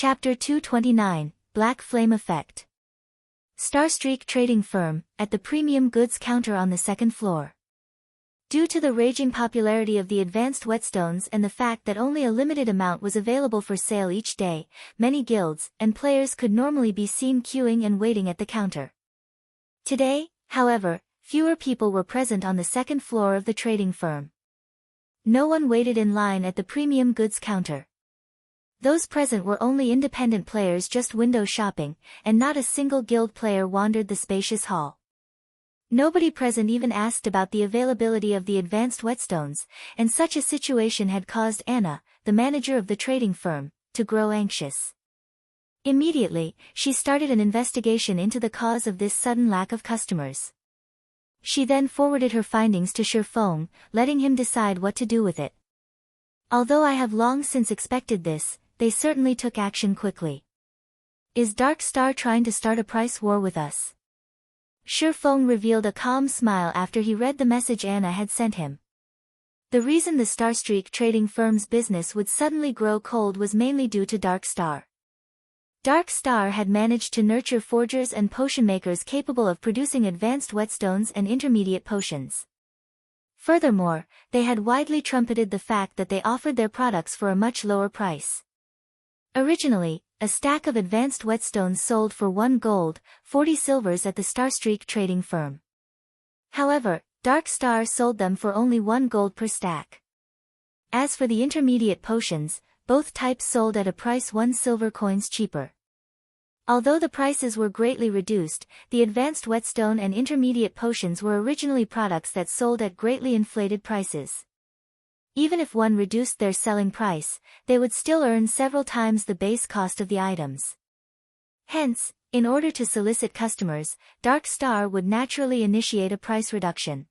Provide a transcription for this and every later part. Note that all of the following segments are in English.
Chapter 229, Black Flame Effect. Starstreak Trading Firm, at the premium goods counter on the second floor. Due to the raging popularity of the advanced whetstones and the fact that only a limited amount was available for sale each day, many guilds and players could normally be seen queuing and waiting at the counter. Today, however, fewer people were present on the second floor of the trading firm. No one waited in line at the premium goods counter. Those present were only independent players just window shopping, and not a single guild player wandered the spacious hall. Nobody present even asked about the availability of the advanced whetstones, and such a situation had caused Anna, the manager of the trading firm, to grow anxious. Immediately, she started an investigation into the cause of this sudden lack of customers. She then forwarded her findings to Shurfeng, letting him decide what to do with it. Although I have long since expected this, they certainly took action quickly. Is Dark Star trying to start a price war with us? Shurfeng revealed a calm smile after he read the message Anna had sent him. The reason the Starstreak trading firm's business would suddenly grow cold was mainly due to Dark Star. Dark Star had managed to nurture forgers and potion makers capable of producing advanced whetstones and intermediate potions. Furthermore, they had widely trumpeted the fact that they offered their products for a much lower price. Originally, a stack of advanced whetstones sold for 1 gold, 40 silvers at the Starstreak trading firm. However, Dark Star sold them for only 1 gold per stack. As for the intermediate potions, both types sold at a price 1 silver coins cheaper. Although the prices were greatly reduced, the advanced whetstone and intermediate potions were originally products that sold at greatly inflated prices. Even if one reduced their selling price, they would still earn several times the base cost of the items. Hence, in order to solicit customers, Dark Star would naturally initiate a price reduction.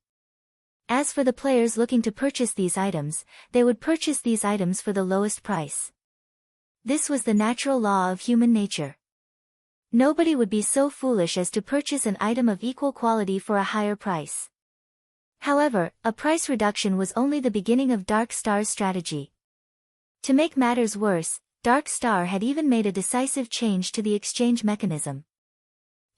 As for the players looking to purchase these items, they would purchase these items for the lowest price. This was the natural law of human nature. Nobody would be so foolish as to purchase an item of equal quality for a higher price. However, a price reduction was only the beginning of Dark Star's strategy. To make matters worse, Dark Star had even made a decisive change to the exchange mechanism.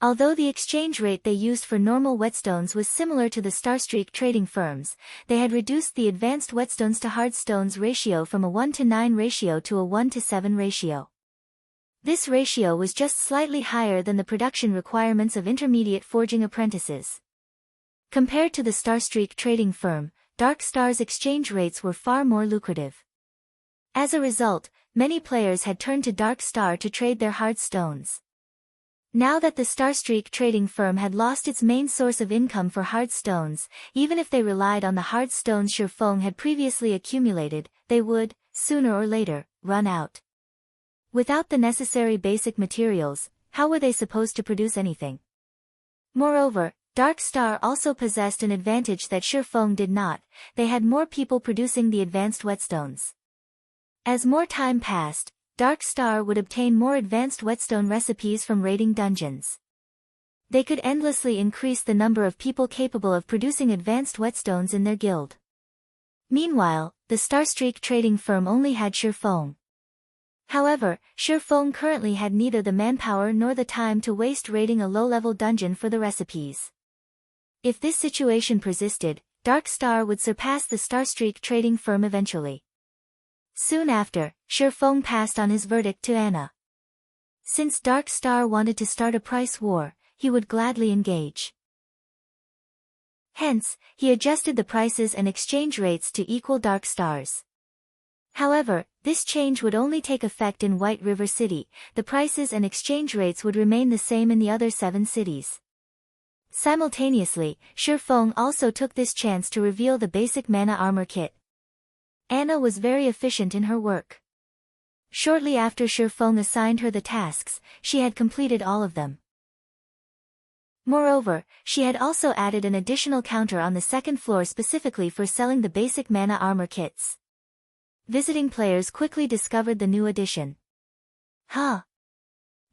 Although the exchange rate they used for normal whetstones was similar to the Starstreak trading firms, they had reduced the advanced whetstones to hard stones ratio from a 1:9 ratio to a 1:7 ratio. This ratio was just slightly higher than the production requirements of intermediate forging apprentices. Compared to the Starstreak trading firm, Dark Star's exchange rates were far more lucrative. As a result, many players had turned to Dark Star to trade their hard stones. Now that the Starstreak trading firm had lost its main source of income for hard stones, even if they relied on the hard stones Shurfeng had previously accumulated, they would, sooner or later, run out. Without the necessary basic materials, how were they supposed to produce anything? Moreover, Dark Star also possessed an advantage that Shurfeng did not. They had more people producing the advanced whetstones. As more time passed, Dark Star would obtain more advanced whetstone recipes from raiding dungeons. They could endlessly increase the number of people capable of producing advanced whetstones in their guild. Meanwhile, the Starstreak trading firm only had Shurfeng. However, Shurfeng currently had neither the manpower nor the time to waste raiding a low-level dungeon for the recipes. If this situation persisted, Dark Star would surpass the Starstreak trading firm eventually. Soon after, Shurfeng passed on his verdict to Anna. Since Dark Star wanted to start a price war, he would gladly engage. Hence, he adjusted the prices and exchange rates to equal Dark Star's. However, this change would only take effect in White River City. The prices and exchange rates would remain the same in the other 7 cities. Simultaneously, Shurfeng also took this chance to reveal the basic mana armor kit. Anna was very efficient in her work. Shortly after Shurfeng assigned her the tasks, she had completed all of them. Moreover, she had also added an additional counter on the second floor specifically for selling the basic mana armor kits. Visiting players quickly discovered the new addition. Huh!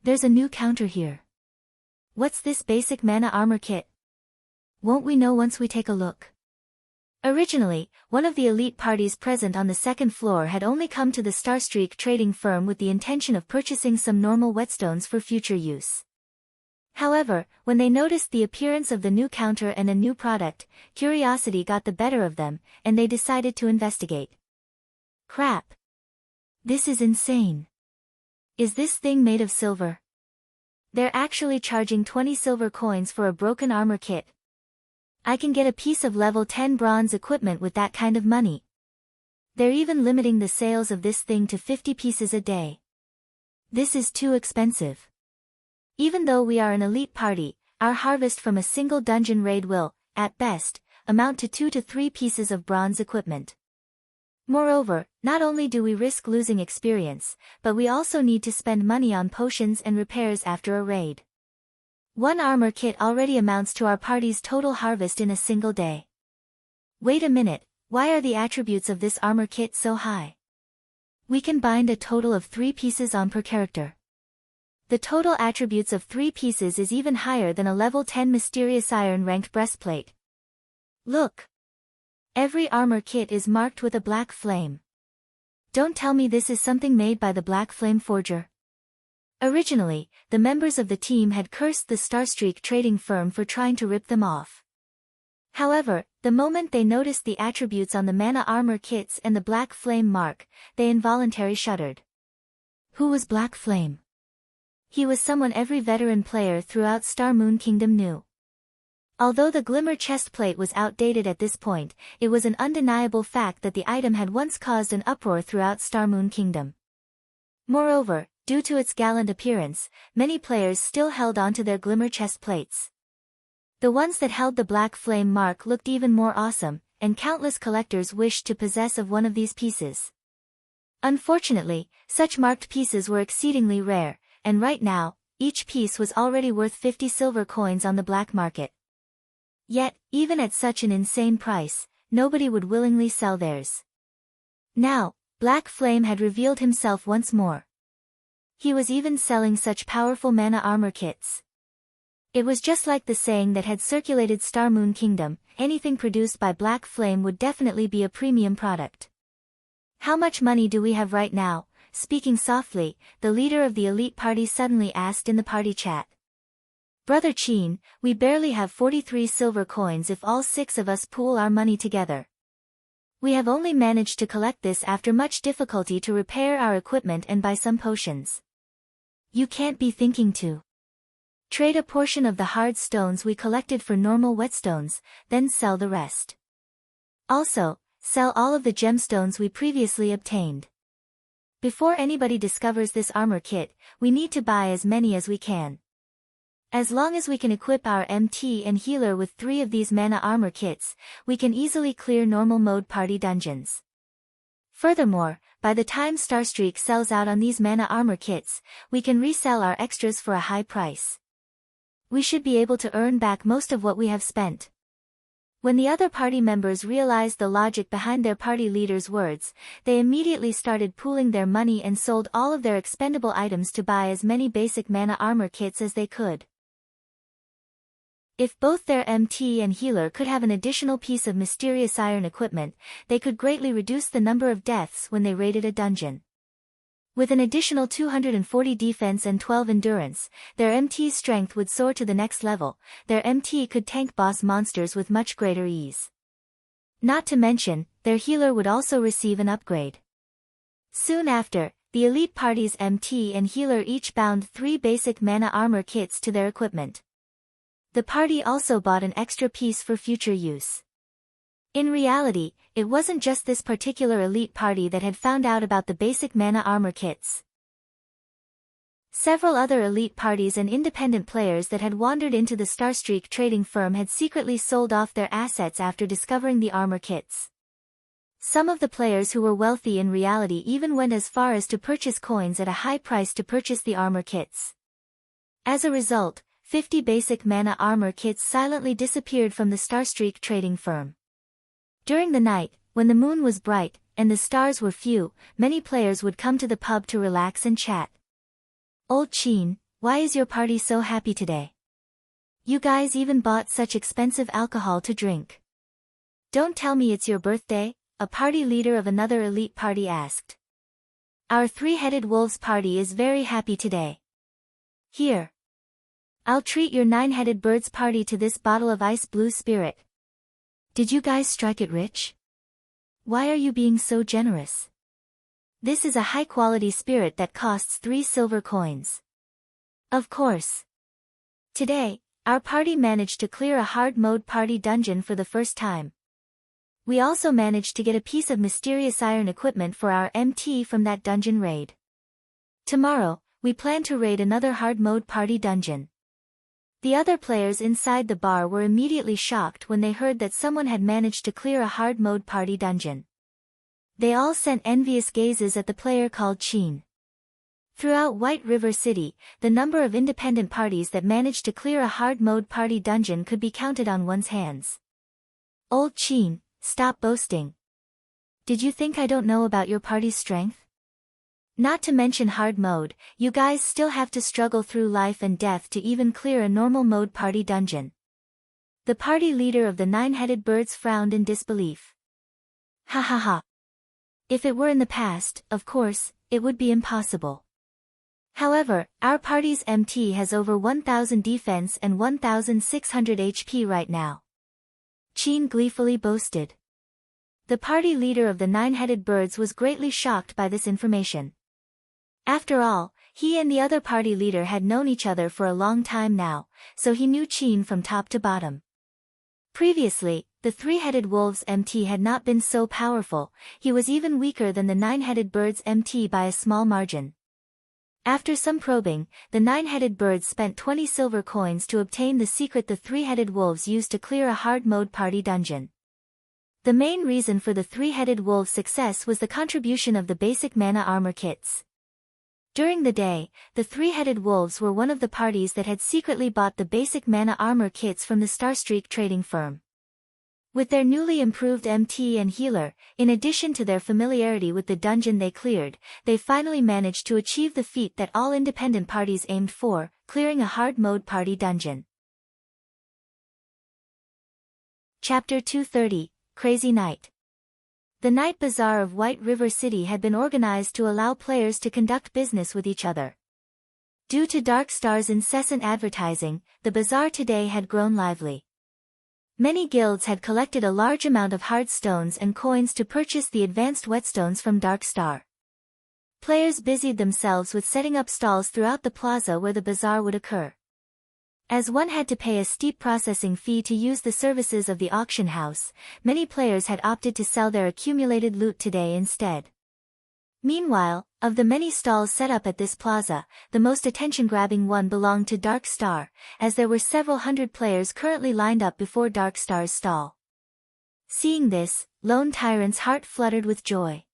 There's a new counter here. What's this basic mana armor kit? Won't we know once we take a look? Originally, one of the elite parties present on the second floor had only come to the Starstreak trading firm with the intention of purchasing some normal whetstones for future use. However, when they noticed the appearance of the new counter and a new product, curiosity got the better of them, and they decided to investigate. Crap! This is insane. Is this thing made of silver? They're actually charging 20 silver coins for a broken armor kit. I can get a piece of level 10 bronze equipment with that kind of money. They're even limiting the sales of this thing to 50 pieces a day. This is too expensive. Even though we are an elite party, our harvest from a single dungeon raid will, at best, amount to 2 to 3 pieces of bronze equipment. Moreover, not only do we risk losing experience, but we also need to spend money on potions and repairs after a raid. One armor kit already amounts to our party's total harvest in a single day. Wait a minute, why are the attributes of this armor kit so high? We can bind a total of 3 pieces on per character. The total attributes of 3 pieces is even higher than a level 10 mysterious iron ranked breastplate. Look! Every armor kit is marked with a black flame. Don't tell me this is something made by the Black Flame Forger. Originally, the members of the team had cursed the Starstreak trading firm for trying to rip them off. However, the moment they noticed the attributes on the mana armor kits and the Black Flame mark, they involuntarily shuddered. Who was Black Flame? He was someone every veteran player throughout Star Moon Kingdom knew. Although the Glimmer chestplate was outdated at this point, it was an undeniable fact that the item had once caused an uproar throughout Star Moon Kingdom. Moreover, due to its gallant appearance, many players still held onto their Glimmer chestplates. The ones that held the Black Flame mark looked even more awesome, and countless collectors wished to possess of one of these pieces. Unfortunately, such marked pieces were exceedingly rare, and right now, each piece was already worth 50 silver coins on the black market. Yet, even at such an insane price, nobody would willingly sell theirs. Now, Black Flame had revealed himself once more. He was even selling such powerful mana armor kits. It was just like the saying that had circulated Star Moon Kingdom, anything produced by Black Flame would definitely be a premium product. How much money do we have right now? Speaking softly, the leader of the elite party suddenly asked in the party chat. Brother Chin, we barely have 43 silver coins if all 6 of us pool our money together. We have only managed to collect this after much difficulty to repair our equipment and buy some potions. You can't be thinking to trade a portion of the hard stones we collected for normal whetstones, then sell the rest. Also, sell all of the gemstones we previously obtained. Before anybody discovers this armor kit, we need to buy as many as we can. As long as we can equip our MT and healer with 3 of these mana armor kits, we can easily clear normal mode party dungeons. Furthermore, by the time Starstreak sells out on these mana armor kits, we can resell our extras for a high price. We should be able to earn back most of what we have spent. When the other party members realized the logic behind their party leader's words, they immediately started pooling their money and sold all of their expendable items to buy as many basic mana armor kits as they could. If both their MT and healer could have an additional piece of mysterious iron equipment, they could greatly reduce the number of deaths when they raided a dungeon. With an additional 240 defense and 12 endurance, their MT's strength would soar to the next level. Their MT could tank boss monsters with much greater ease. Not to mention, their healer would also receive an upgrade. Soon after, the elite party's MT and healer each bound 3 basic mana armor kits to their equipment. The party also bought an extra piece for future use. In reality, it wasn't just this particular elite party that had found out about the basic mana armor kits. Several other elite parties and independent players that had wandered into the Starstreak trading firm had secretly sold off their assets after discovering the armor kits. Some of the players who were wealthy in reality even went as far as to purchase coins at a high price to purchase the armor kits. As a result, 50 basic mana armor kits silently disappeared from the Starstreak trading firm. During the night, when the moon was bright, and the stars were few, many players would come to the pub to relax and chat. Old Chin, why is your party so happy today? You guys even bought such expensive alcohol to drink. Don't tell me it's your birthday? A party leader of another elite party asked. Our three-headed wolves party is very happy today. Here. I'll treat your nine-headed birds party to this bottle of ice blue spirit. Did you guys strike it rich? Why are you being so generous? This is a high-quality spirit that costs 3 silver coins. Of course. Today, our party managed to clear a hard mode party dungeon for the first time. We also managed to get a piece of mysterious iron equipment for our MT from that dungeon raid. Tomorrow, we plan to raid another hard mode party dungeon. The other players inside the bar were immediately shocked when they heard that someone had managed to clear a hard mode party dungeon. They all sent envious gazes at the player called Chin. Throughout White River City, the number of independent parties that managed to clear a hard mode party dungeon could be counted on one's hands. Old Chin, stop boasting. Did you think I don't know about your party's strength? Not to mention hard mode, you guys still have to struggle through life and death to even clear a normal mode party dungeon. The party leader of the nine-headed birds frowned in disbelief. Ha ha ha. If it were in the past, of course, it would be impossible. However, our party's MT has over 1000 defense and 1600 HP right now. Chin gleefully boasted. The party leader of the nine-headed birds was greatly shocked by this information. After all, he and the other party leader had known each other for a long time now, so he knew Chin from top to bottom. Previously, the three-headed wolf's MT had not been so powerful, he was even weaker than the nine-headed bird's MT by a small margin. After some probing, the nine-headed birds spent 20 silver coins to obtain the secret the three-headed wolves used to clear a hard mode party dungeon. The main reason for the three-headed wolves' success was the contribution of the basic mana armor kits. During the day, the three-headed wolves were one of the parties that had secretly bought the basic mana armor kits from the Starstreak trading firm. With their newly improved MT and healer, in addition to their familiarity with the dungeon they cleared, they finally managed to achieve the feat that all independent parties aimed for, clearing a hard mode party dungeon. Chapter 230, Crazy Night. The night bazaar of White River City had been organized to allow players to conduct business with each other. Due to Dark Star's incessant advertising, the bazaar today had grown lively. Many guilds had collected a large amount of hard stones and coins to purchase the advanced whetstones from Dark Star. Players busied themselves with setting up stalls throughout the plaza where the bazaar would occur. As one had to pay a steep processing fee to use the services of the auction house, many players had opted to sell their accumulated loot today instead. Meanwhile, of the many stalls set up at this plaza, the most attention-grabbing one belonged to Dark Star, as there were several hundred players currently lined up before Dark Star's stall. Seeing this, Lone Tyrant's heart fluttered with joy.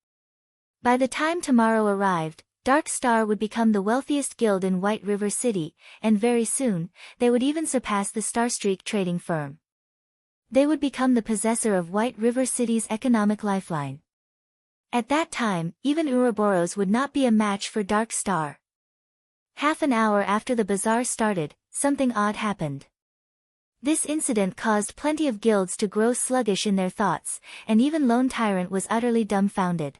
By the time tomorrow arrived, Dark Star would become the wealthiest guild in White River City, and very soon, they would even surpass the Starstreak trading firm. They would become the possessor of White River City's economic lifeline. At that time, even Ouroboros would not be a match for Dark Star. Half an hour after the bazaar started, something odd happened. This incident caused plenty of guilds to grow sluggish in their thoughts, and even Lone Tyrant was utterly dumbfounded.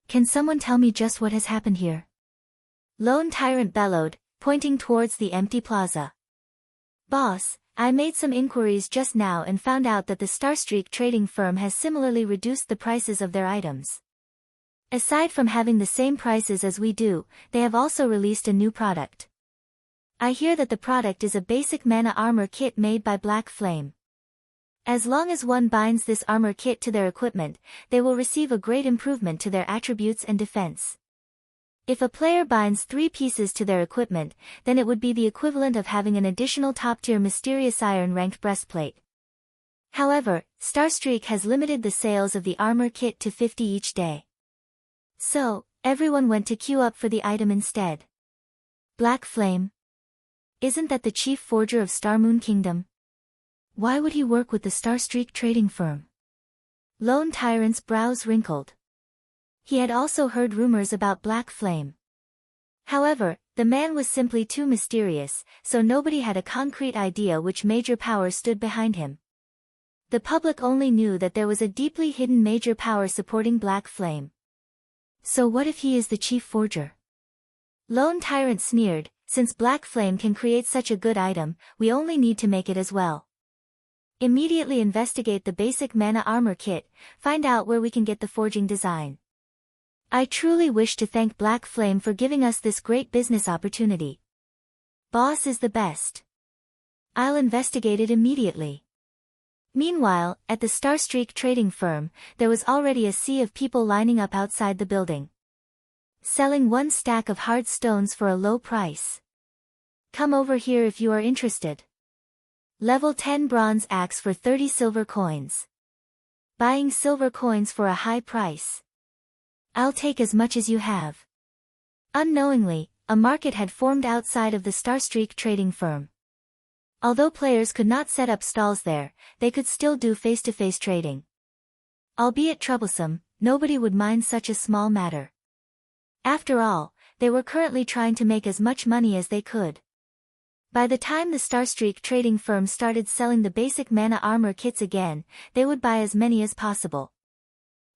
Can someone tell me just what has happened here? Lone Tyrant bellowed, pointing towards the empty plaza. Boss, I made some inquiries just now and found out that the Starstreak trading firm has similarly reduced the prices of their items. Aside from having the same prices as we do, they have also released a new product. I hear that the product is a basic mana armor kit made by Black Flame. As long as one binds this armor kit to their equipment, they will receive a great improvement to their attributes and defense. If a player binds 3 pieces to their equipment, then it would be the equivalent of having an additional top-tier mysterious iron-ranked breastplate. However, Starstreak has limited the sales of the armor kit to 50 each day. So, everyone went to queue up for the item instead. Black Flame? Isn't that the chief forger of Starmoon Kingdom? Why would he work with the Starstreak trading firm? Lone Tyrant's brows wrinkled. He had also heard rumors about Black Flame. However, the man was simply too mysterious, so nobody had a concrete idea which major power stood behind him. the public only knew that there was a deeply hidden major power supporting Black Flame. So what if he is the chief forger? Lone Tyrant sneered, since Black Flame can create such a good item, we only need to make it as well. Immediately investigate the basic mana armor kit, find out where we can get the forging design. I truly wish to thank Black Flame for giving us this great business opportunity. Boss is the best. I'll investigate it immediately. Meanwhile, at the Starstreak trading firm, there was already a sea of people lining up outside the building. Selling one stack of hard stones for a low price. Come over here if you are interested. Level 10 bronze axe for 30 silver coins. Buying silver coins for a high price. I'll take as much as you have. Unknowingly, a market had formed outside of the Starstreak trading firm. Although players could not set up stalls there, they could still do face-to-face trading. Albeit troublesome, nobody would mind such a small matter. After all, they were currently trying to make as much money as they could. By the time the Starstreak trading firm started selling the basic mana armor kits again, they would buy as many as possible.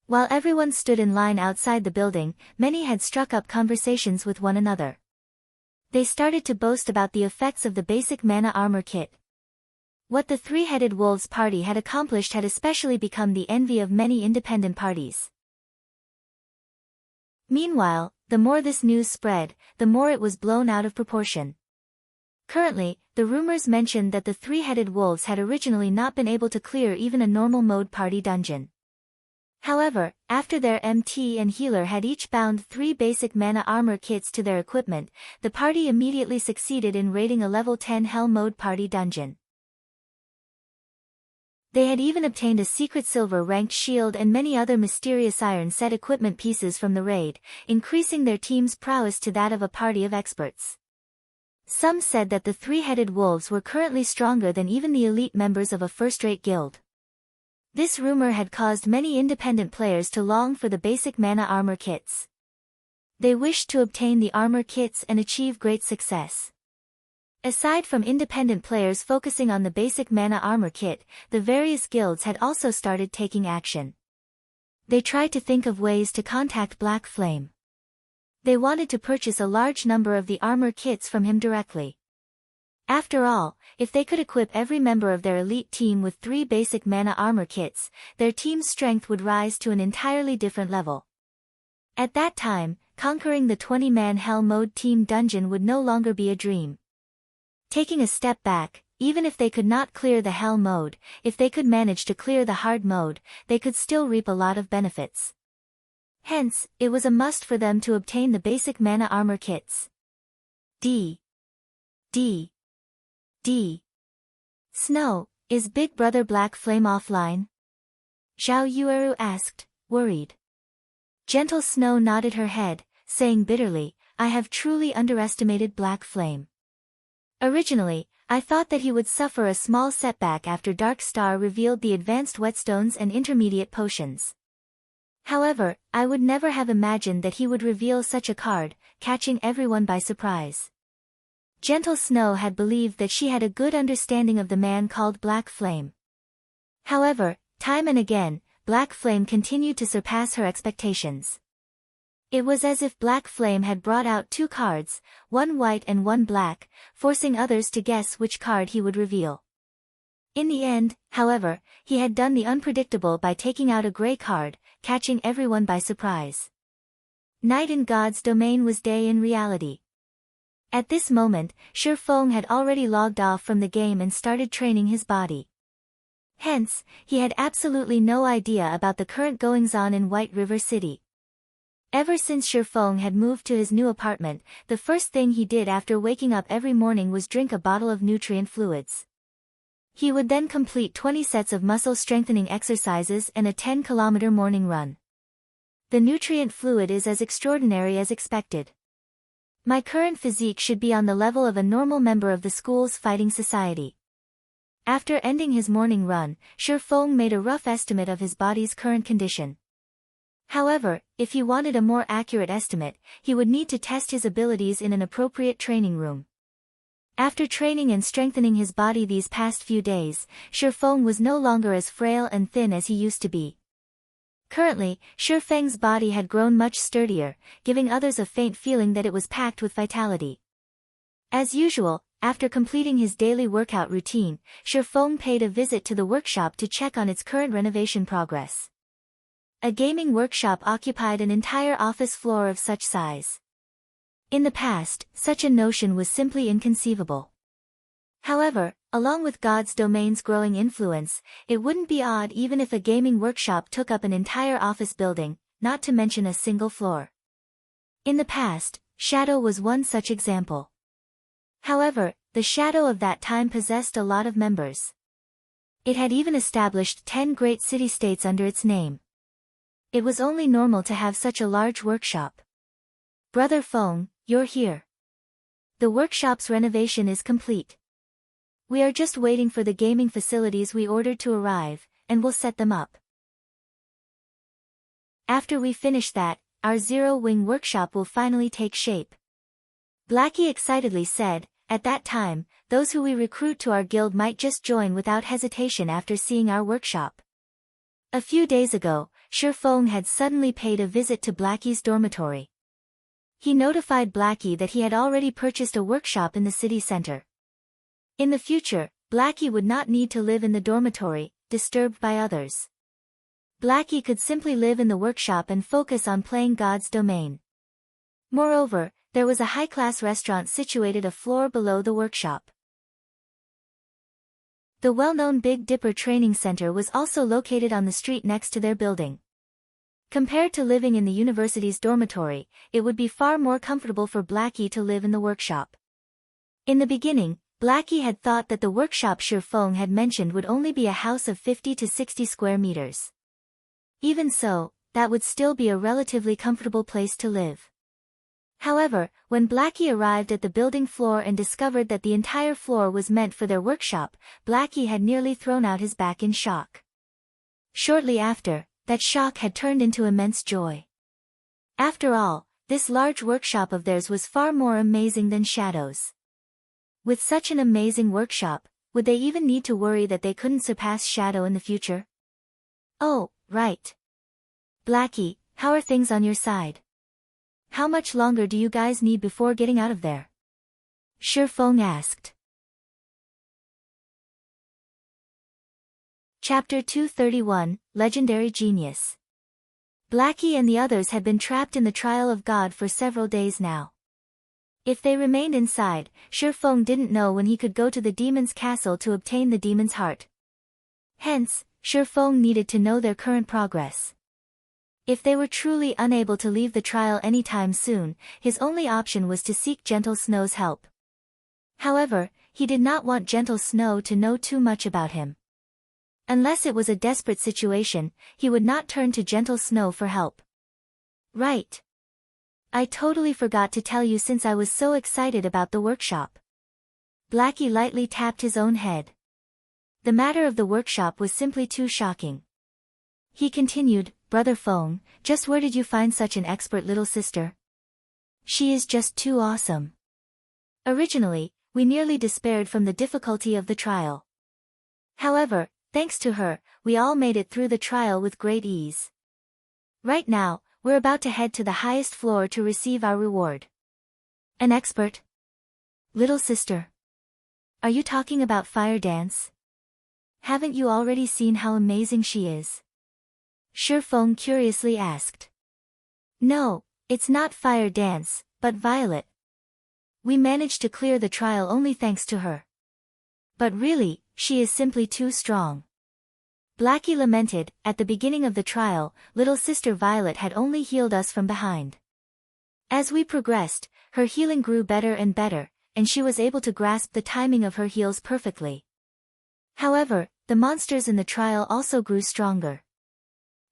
While everyone stood in line outside the building, many had struck up conversations with one another. They started to boast about the effects of the basic mana armor kit. What the Three-Headed Wolves party had accomplished had especially become the envy of many independent parties. Meanwhile, the more this news spread, the more it was blown out of proportion. Currently, the rumors mentioned that the Three-Headed Wolves had originally not been able to clear even a normal mode party dungeon. However, after their MT and healer had each bound 3 basic mana armor kits to their equipment, the party immediately succeeded in raiding a level 10 Hell mode party dungeon. They had even obtained a secret silver-ranked shield and many other mysterious iron-set equipment pieces from the raid, increasing their team's prowess to that of a party of experts. Some said that the Three-Headed Wolves were currently stronger than even the elite members of a first-rate guild. This rumor had caused many independent players to long for the basic mana armor kits. They wished to obtain the armor kits and achieve great success. Aside from independent players focusing on the basic mana armor kit, the various guilds had also started taking action. They tried to think of ways to contact Black Flame. They wanted to purchase a large number of the armor kits from him directly. After all, if they could equip every member of their elite team with 3 basic mana armor kits, their team's strength would rise to an entirely different level. At that time, conquering the 20-man Hell mode team dungeon would no longer be a dream. Taking a step back, even if they could not clear the Hell mode, if they could manage to clear the hard mode, they could still reap a lot of benefits. Hence, it was a must for them to obtain the basic mana armor kits. D. Snow, is Big Brother Black Flame offline? Zhao Yueru asked, worried. Gentle Snow nodded her head, saying bitterly, I have truly underestimated Black Flame. Originally, I thought that he would suffer a small setback after Dark Star revealed the advanced whetstones and intermediate potions. However, I would never have imagined that he would reveal such a card, catching everyone by surprise. Gentle Snow had believed that she had a good understanding of the man called Black Flame. However, time and again, Black Flame continued to surpass her expectations. It was as if Black Flame had brought out 2 cards, one white and one black, forcing others to guess which card he would reveal. In the end, however, he had done the unpredictable by taking out a gray card, catching everyone by surprise. Night in God's domain was day in reality. At this moment, Shi Feng had already logged off from the game and started training his body. Hence, he had absolutely no idea about the current goings-on in White River City. Ever since Shi Feng had moved to his new apartment, the first thing he did after waking up every morning was drink a bottle of nutrient fluids. He would then complete 20 sets of muscle-strengthening exercises and a 10-kilometer morning run. The nutrient fluid is as extraordinary as expected. My current physique should be on the level of a normal member of the school's fighting society. After ending his morning run, Shi Feng made a rough estimate of his body's current condition. However, if he wanted a more accurate estimate, he would need to test his abilities in an appropriate training room. After training and strengthening his body these past few days, Shifeng was no longer as frail and thin as he used to be. Currently, Shifeng's body had grown much sturdier, giving others a faint feeling that it was packed with vitality. As usual, after completing his daily workout routine, Shifeng paid a visit to the workshop to check on its current renovation progress. A gaming workshop occupied an entire office floor of such size. In the past, such a notion was simply inconceivable. However, along with God's domain's growing influence, it wouldn't be odd even if a gaming workshop took up an entire office building, not to mention a single floor. In the past, Shadow was one such example. However, the Shadow of that time possessed a lot of members. It had even established 10 great city-states under its name. It was only normal to have such a large workshop. Brother Feng, you're here. The workshop's renovation is complete. We are just waiting for the gaming facilities we ordered to arrive, and we'll set them up. After we finish that, our Zero-Wing workshop will finally take shape. Blackie excitedly said. At that time, those who we recruit to our guild might just join without hesitation after seeing our workshop. A few days ago, Shifeng had suddenly paid a visit to Blackie's dormitory. He notified Blackie that he had already purchased a workshop in the city center. In the future, Blackie would not need to live in the dormitory, disturbed by others. Blackie could simply live in the workshop and focus on playing God's domain. Moreover, there was a high-class restaurant situated a floor below the workshop. The well-known Big Dipper Training Center was also located on the street next to their building. Compared to living in the university's dormitory, it would be far more comfortable for Blackie to live in the workshop. In the beginning, Blackie had thought that the workshop Shifeng had mentioned would only be a house of 50 to 60 square meters. Even so, that would still be a relatively comfortable place to live. However, when Blackie arrived at the building floor and discovered that the entire floor was meant for their workshop, Blackie had nearly thrown out his back in shock. Shortly after, that shock had turned into immense joy. After all, this large workshop of theirs was far more amazing than Shadow's. With such an amazing workshop, would they even need to worry that they couldn't surpass Shadow in the future? Oh, right. Blackie, how are things on your side? How much longer do you guys need before getting out of there? Shifeng asked. Chapter 231, Legendary Genius. Blackie and the others had been trapped in the trial of God for several days now. If they remained inside, Shifeng didn't know when he could go to the demon's castle to obtain the demon's heart. Hence, Shifeng needed to know their current progress. If they were truly unable to leave the trial anytime soon, his only option was to seek Gentle Snow's help. However, he did not want Gentle Snow to know too much about him. Unless it was a desperate situation, he would not turn to Gentle Snow for help. Right. I totally forgot to tell you since I was so excited about the workshop. Blackie lightly tapped his own head. The matter of the workshop was simply too shocking. He continued, Brother Feng, just where did you find such an expert little sister? She is just too awesome. Originally, we nearly despaired from the difficulty of the trial. However, thanks to her, we all made it through the trial with great ease. Right now, we're about to head to the highest floor to receive our reward. An expert? Little sister. Are you talking about Fire Dance? Haven't you already seen how amazing she is? Shifeng curiously asked. No, it's not Fire Dance, but Violet. We managed to clear the trial only thanks to her. But really, she is simply too strong. Blackie lamented, at the beginning of the trial, little sister Violet had only healed us from behind. As we progressed, her healing grew better and better, and she was able to grasp the timing of her heals perfectly. However, the monsters in the trial also grew stronger.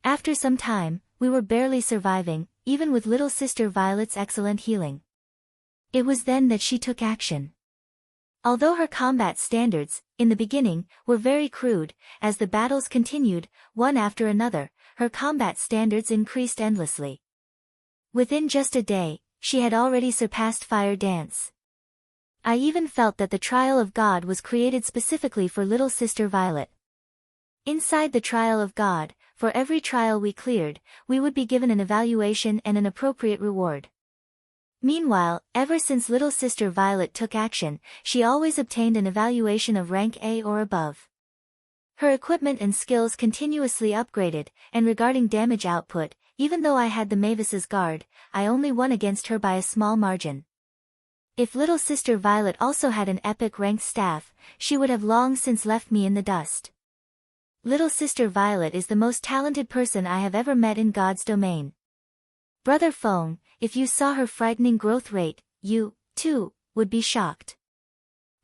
After some time, we were barely surviving, even with little sister Violet's excellent healing. It was then that she took action. Although her combat standards, in the beginning, were very crude, as the battles continued, one after another, her combat standards increased endlessly. Within just a day, she had already surpassed Fire Dance. I even felt that the trial of God was created specifically for little sister Violet. Inside the trial of God, for every trial we cleared, we would be given an evaluation and an appropriate reward. Meanwhile, ever since little sister Violet took action, she always obtained an evaluation of rank A or above. Her equipment and skills continuously upgraded, and regarding damage output, even though I had the Mavis's guard, I only won against her by a small margin. If little sister Violet also had an epic ranked staff, she would have long since left me in the dust. Little sister Violet is the most talented person I have ever met in God's domain. Brother Feng, if you saw her frightening growth rate, you, too, would be shocked.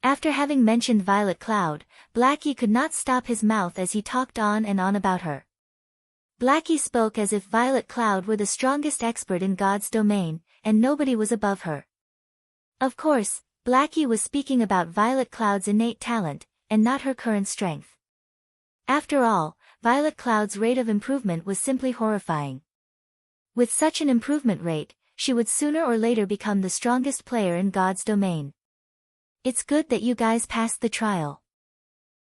After having mentioned Violet Cloud, Blackie could not stop his mouth as he talked on and on about her. Blackie spoke as if Violet Cloud were the strongest expert in God's domain, and nobody was above her. Of course, Blackie was speaking about Violet Cloud's innate talent, and not her current strength. After all, Violet Cloud's rate of improvement was simply horrifying. With such an improvement rate, she would sooner or later become the strongest player in God's domain. It's good that you guys passed the trial.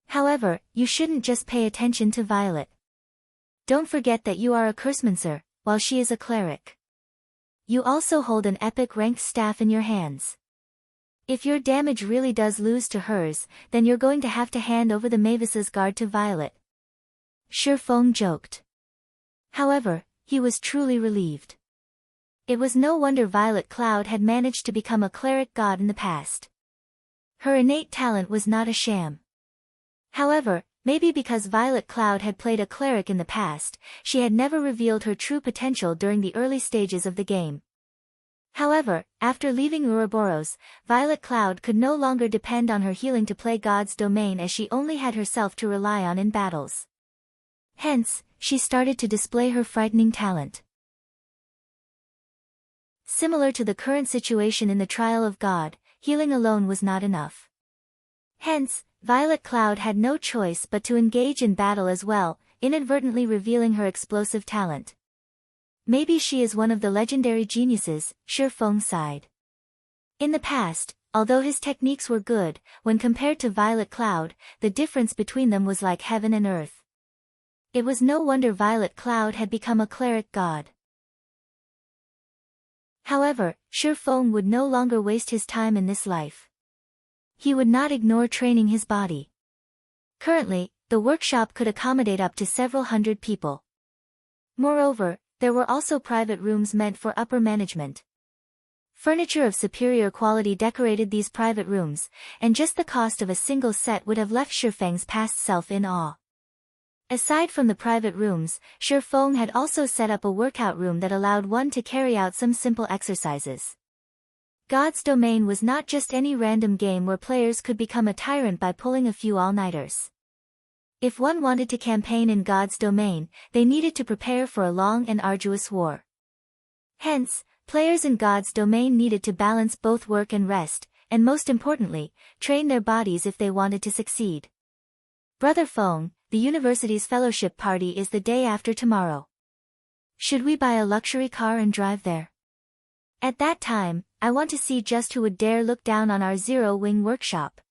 However, you shouldn't just pay attention to Violet. Don't forget that you are a Cursemancer, while she is a cleric. You also hold an epic ranked staff in your hands. If your damage really does lose to hers, then you're going to have to hand over the Mavis's guard to Violet. Shi Feng joked. However, he was truly relieved. It was no wonder Violet Cloud had managed to become a cleric god in the past. Her innate talent was not a sham. However, maybe because Violet Cloud had played a cleric in the past, she had never revealed her true potential during the early stages of the game. However, after leaving Ouroboros, Violet Cloud could no longer depend on her healing to play God's domain as she only had herself to rely on in battles. Hence, she started to display her frightening talent. Similar to the current situation in the trial of God, healing alone was not enough. Hence, Violet Cloud had no choice but to engage in battle as well, inadvertently revealing her explosive talent. Maybe she is one of the legendary geniuses, Shi Feng sighed. In the past, although his techniques were good, when compared to Violet Cloud, the difference between them was like heaven and earth. It was no wonder Violet Cloud had become a cleric god. However, Shi Feng would no longer waste his time in this life. He would not ignore training his body. Currently, the workshop could accommodate up to several hundred people. Moreover, there were also private rooms meant for upper management. Furniture of superior quality decorated these private rooms, and just the cost of a single set would have left Shi Feng's past self in awe. Aside from the private rooms, Shi Feng had also set up a workout room that allowed one to carry out some simple exercises. God's domain was not just any random game where players could become a tyrant by pulling a few all-nighters. If one wanted to campaign in God's domain, they needed to prepare for a long and arduous war. Hence, players in God's domain needed to balance both work and rest, and most importantly, train their bodies if they wanted to succeed. Brother Feng, the university's fellowship party is the day after tomorrow. Should we buy a luxury car and drive there? At that time, I want to see just who would dare look down on our zero-wing workshop.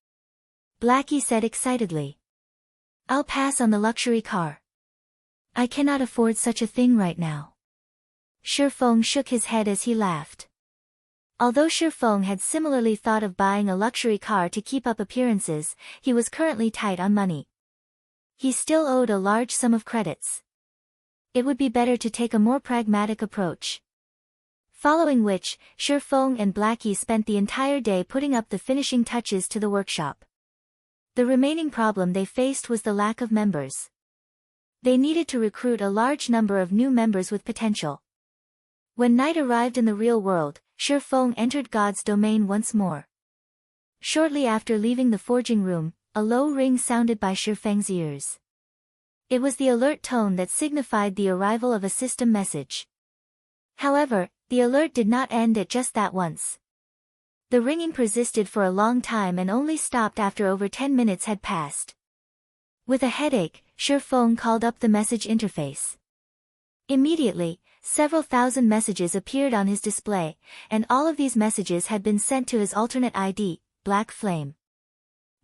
Blackie said excitedly. I'll pass on the luxury car. I cannot afford such a thing right now. Shi Feng shook his head as he laughed. Although Shi Feng had similarly thought of buying a luxury car to keep up appearances, he was currently tight on money. He still owed a large sum of credits. It would be better to take a more pragmatic approach. Following which, Shi Feng and Blackie spent the entire day putting up the finishing touches to the workshop. The remaining problem they faced was the lack of members. They needed to recruit a large number of new members with potential. When night arrived in the real world, Shi Feng entered God's domain once more. Shortly after leaving the forging room, a low ring sounded by Shi Feng's ears. It was the alert tone that signified the arrival of a system message. However, the alert did not end at just that once. The ringing persisted for a long time and only stopped after over 10 minutes had passed. With a headache, Shi Feng called up the message interface. Immediately, several thousand messages appeared on his display, and all of these messages had been sent to his alternate ID, Black Flame.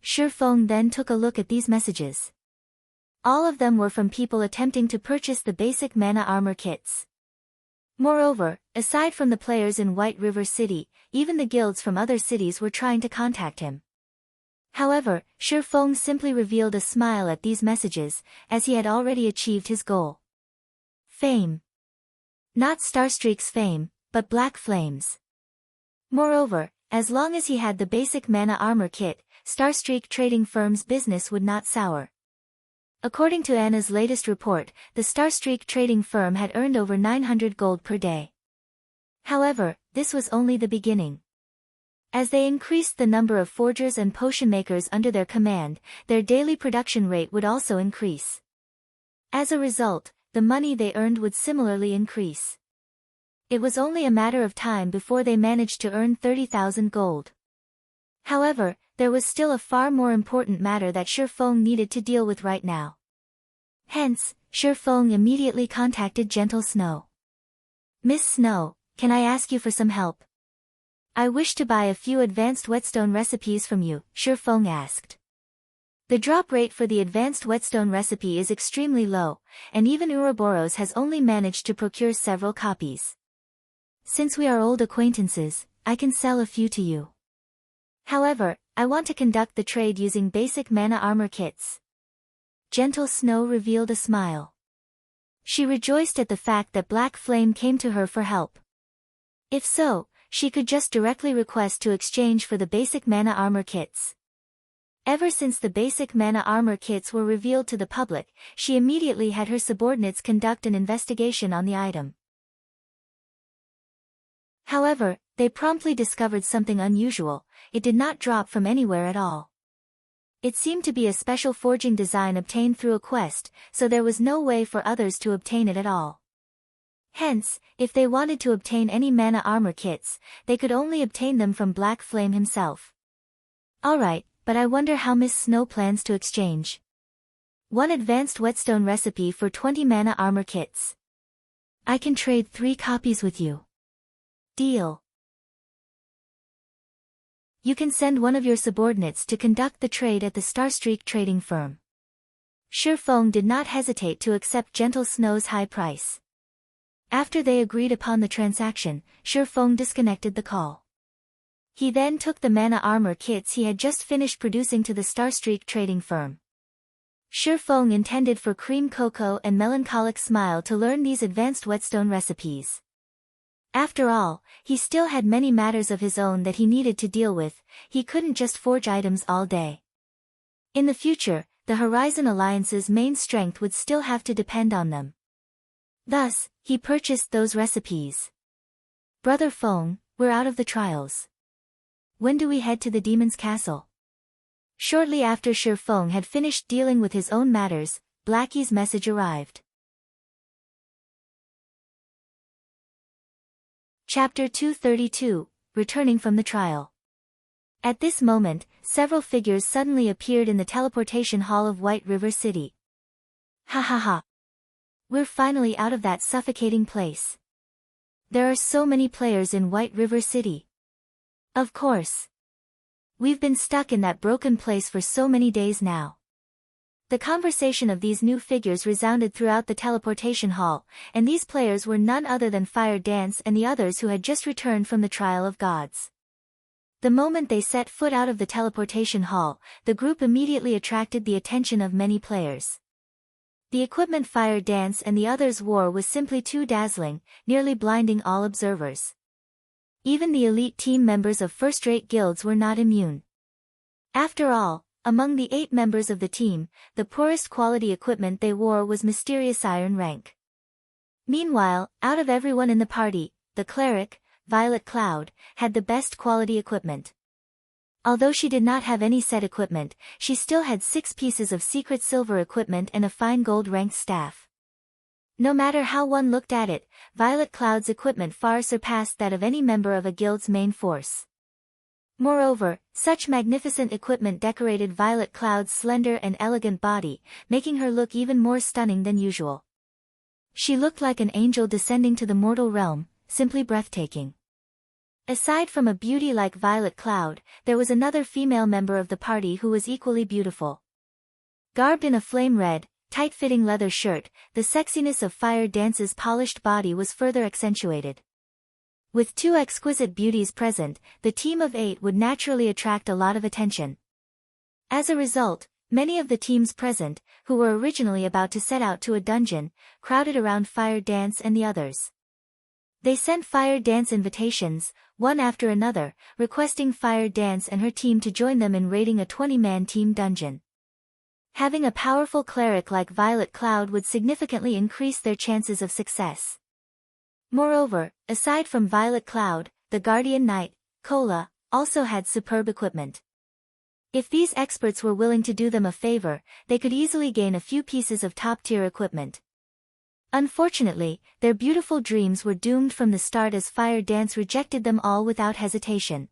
Shifeng then took a look at these messages. All of them were from people attempting to purchase the basic mana armor kits. Moreover, aside from the players in White River City, even the guilds from other cities were trying to contact him. However, Shifeng simply revealed a smile at these messages, as he had already achieved his goal. Fame. Not Starstreak's fame, but Black Flame's. Moreover, as long as he had the basic mana armor kit, Starstreak Trading Firm's business would not sour. According to Anna's latest report, the Starstreak Trading Firm had earned over 900 gold per day. However, this was only the beginning. As they increased the number of forgers and potion makers under their command, their daily production rate would also increase. As a result, the money they earned would similarly increase. It was only a matter of time before they managed to earn 30,000 gold. However, there was still a far more important matter that Shifeng needed to deal with right now. Hence, Shifeng immediately contacted Gentle Snow. "Miss Snow, can I ask you for some help? I wish to buy a few advanced whetstone recipes from you," Shifeng asked. The drop rate for the advanced whetstone recipe is extremely low, and even Ouroboros has only managed to procure several copies. "Since we are old acquaintances, I can sell a few to you. However, I want to conduct the trade using basic mana armor kits." Gentle Snow revealed a smile. She rejoiced at the fact that Black Flame came to her for help. If so, she could just directly request to exchange for the basic mana armor kits. Ever since the basic mana armor kits were revealed to the public, she immediately had her subordinates conduct an investigation on the item. However, they promptly discovered something unusual. It did not drop from anywhere at all. It seemed to be a special forging design obtained through a quest, so there was no way for others to obtain it at all. Hence, if they wanted to obtain any mana armor kits, they could only obtain them from Black Flame himself. "Alright, but I wonder how Miss Snow plans to exchange. One advanced whetstone recipe for 20 mana armor kits. I can trade 3 copies with you." "Deal. You can send one of your subordinates to conduct the trade at the Starstreak Trading Firm." Shifeng did not hesitate to accept Gentle Snow's high price. After they agreed upon the transaction, Shifeng disconnected the call. He then took the mana armor kits he had just finished producing to the Starstreak Trading Firm. Shifeng intended for Cream Cocoa and Melancholic Smile to learn these advanced whetstone recipes. After all, he still had many matters of his own that he needed to deal with. He couldn't just forge items all day. In the future, the Horizon Alliance's main strength would still have to depend on them. Thus, he purchased those recipes. "Brother Feng, we're out of the trials. When do we head to the Demon's Castle?" Shortly after Shifeng had finished dealing with his own matters, Blackie's message arrived. Chapter 232, Returning from the Trial. At this moment, several figures suddenly appeared in the teleportation hall of White River City. "Ha ha ha! We're finally out of that suffocating place. There are so many players in White River City. Of course. We've been stuck in that broken place for so many days now." The conversation of these new figures resounded throughout the teleportation hall, and these players were none other than Fire Dance and the others who had just returned from the Trial of Gods. The moment they set foot out of the teleportation hall, the group immediately attracted the attention of many players. The equipment Fire Dance and the others wore was simply too dazzling, nearly blinding all observers. Even the elite team members of first-rate guilds were not immune. After all, among the 8 members of the team, the poorest quality equipment they wore was mysterious iron rank. Meanwhile, out of everyone in the party, the cleric, Violet Cloud, had the best quality equipment. Although she did not have any set equipment, she still had 6 pieces of secret silver equipment and a fine gold-ranked staff. No matter how one looked at it, Violet Cloud's equipment far surpassed that of any member of a guild's main force. Moreover, such magnificent equipment decorated Violet Cloud's slender and elegant body, making her look even more stunning than usual. She looked like an angel descending to the mortal realm, simply breathtaking. Aside from a beauty like Violet Cloud, there was another female member of the party who was equally beautiful. Garbed in a flame red, tight-fitting leather shirt, the sexiness of Fire Dance's polished body was further accentuated. With two exquisite beauties present, the team of 8 would naturally attract a lot of attention. As a result, many of the teams present, who were originally about to set out to a dungeon, crowded around Fire Dance and the others. They sent Fire Dance invitations, one after another, requesting Fire Dance and her team to join them in raiding a 20-man team dungeon. Having a powerful cleric like Violet Cloud would significantly increase their chances of success. Moreover, aside from Violet Cloud, the Guardian Knight, Cola, also had superb equipment. If these experts were willing to do them a favor, they could easily gain a few pieces of top-tier equipment. Unfortunately, their beautiful dreams were doomed from the start as Fire Dance rejected them all without hesitation.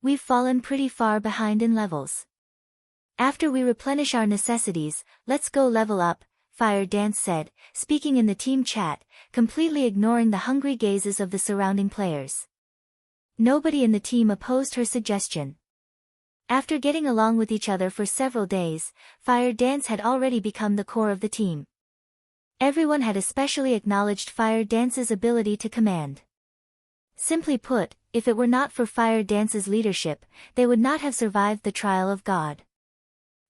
We've fallen pretty far behind in levels. After we replenish our necessities, let's go level up, Fire Dance said, speaking in the team chat, completely ignoring the hungry gazes of the surrounding players. Nobody in the team opposed her suggestion. After getting along with each other for several days, Fire Dance had already become the core of the team. Everyone had especially acknowledged Fire Dance's ability to command. Simply put, if it were not for Fire Dance's leadership, they would not have survived the trial of God.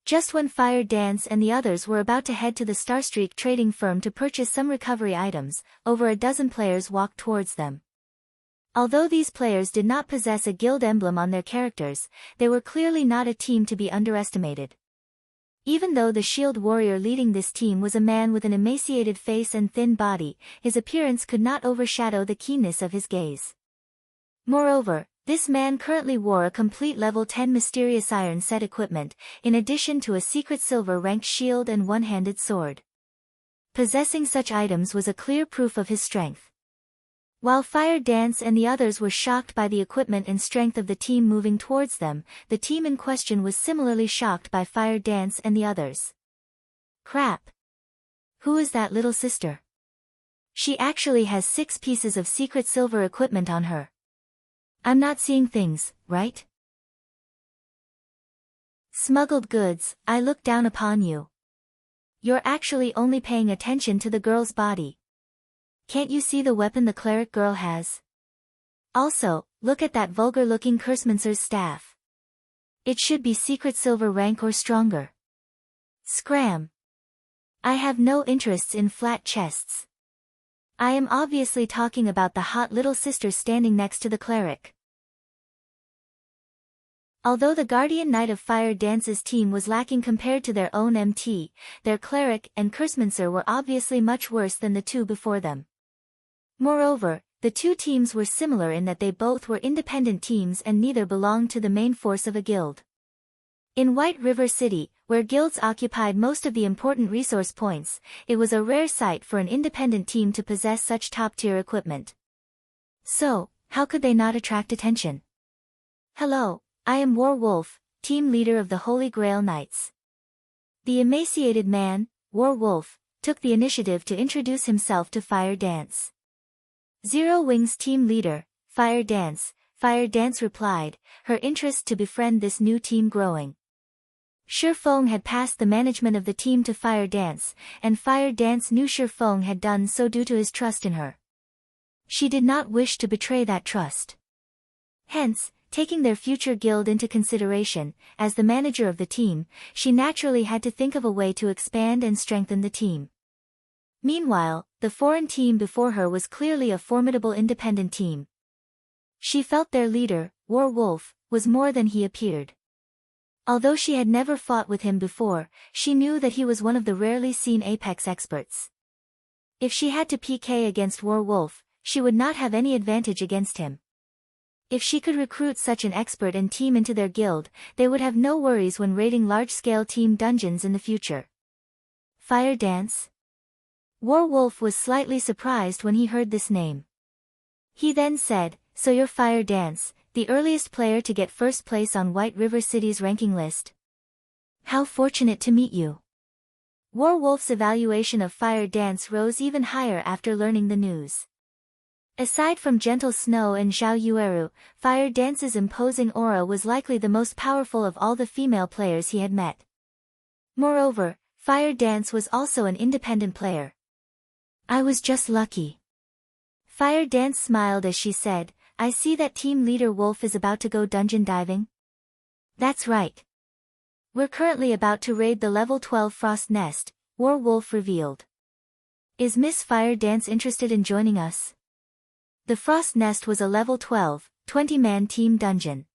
Just when Fire Dance and the others were about to head to the Starstreak trading firm to purchase some recovery items, over a dozen players walked towards them. Although these players did not possess a guild emblem on their characters, they were clearly not a team to be underestimated. Even though the shield warrior leading this team was a man with an emaciated face and thin body, his appearance could not overshadow the keenness of his gaze. Moreover, this man currently wore a complete level 10 mysterious iron set equipment, in addition to a secret silver-ranked shield and one-handed sword. Possessing such items was a clear proof of his strength. While Fire Dance and the others were shocked by the equipment and strength of the team moving towards them, the team in question was similarly shocked by Fire Dance and the others. Crap! Who is that little sister? She actually has 6 pieces of secret silver equipment on her. I'm not seeing things, right? Smuggled goods, I look down upon you. You're actually only paying attention to the girl's body. Can't you see the weapon the cleric girl has? Also, look at that vulgar-looking Cursmancer's staff. It should be secret silver rank or stronger. Scram! I have no interests in flat chests. I am obviously talking about the hot little sister standing next to the cleric. Although the Guardian Knight of Fire Dance's team was lacking compared to their own MT, their cleric and Cursmancer were obviously much worse than the two before them. Moreover, the two teams were similar in that they both were independent teams and neither belonged to the main force of a guild. In White River City, where guilds occupied most of the important resource points, it was a rare sight for an independent team to possess such top-tier equipment. So, how could they not attract attention? Hello, I am War Wolf, team leader of the Holy Grail Knights. The emaciated man, War Wolf, took the initiative to introduce himself to Fire Dance. Zero Wings team leader, Fire Dance replied, her interest to befriend this new team growing. Shifeng had passed the management of the team to Fire Dance, and Fire Dance knew Shifeng had done so due to his trust in her. She did not wish to betray that trust. Hence, taking their future guild into consideration, as the manager of the team, she naturally had to think of a way to expand and strengthen the team. Meanwhile, the foreign team before her was clearly a formidable independent team. She felt their leader, War Wolf, was more than he appeared. Although she had never fought with him before, she knew that he was one of the rarely seen Apex experts. If she had to PK against War Wolf, she would not have any advantage against him. If she could recruit such an expert and team into their guild, they would have no worries when raiding large-scale team dungeons in the future. Fire Dance? War Wolf was slightly surprised when he heard this name. He then said, so you're Fire Dance, the earliest player to get first place on White River City's ranking list. How fortunate to meet you. War Wolf's evaluation of Fire Dance rose even higher after learning the news. Aside from gentle snow and Zhao Yueru, Fire Dance's imposing aura was likely the most powerful of all the female players he had met. Moreover, Fire Dance was also an independent player. I was just lucky. Fire Dance smiled as she said, I see that team leader Wolf is about to go dungeon diving. That's right. We're currently about to raid the level 12 Frost Nest, War Wolf revealed. Is Miss Fire Dance interested in joining us? The Frost Nest was a level 12, 20-man team dungeon.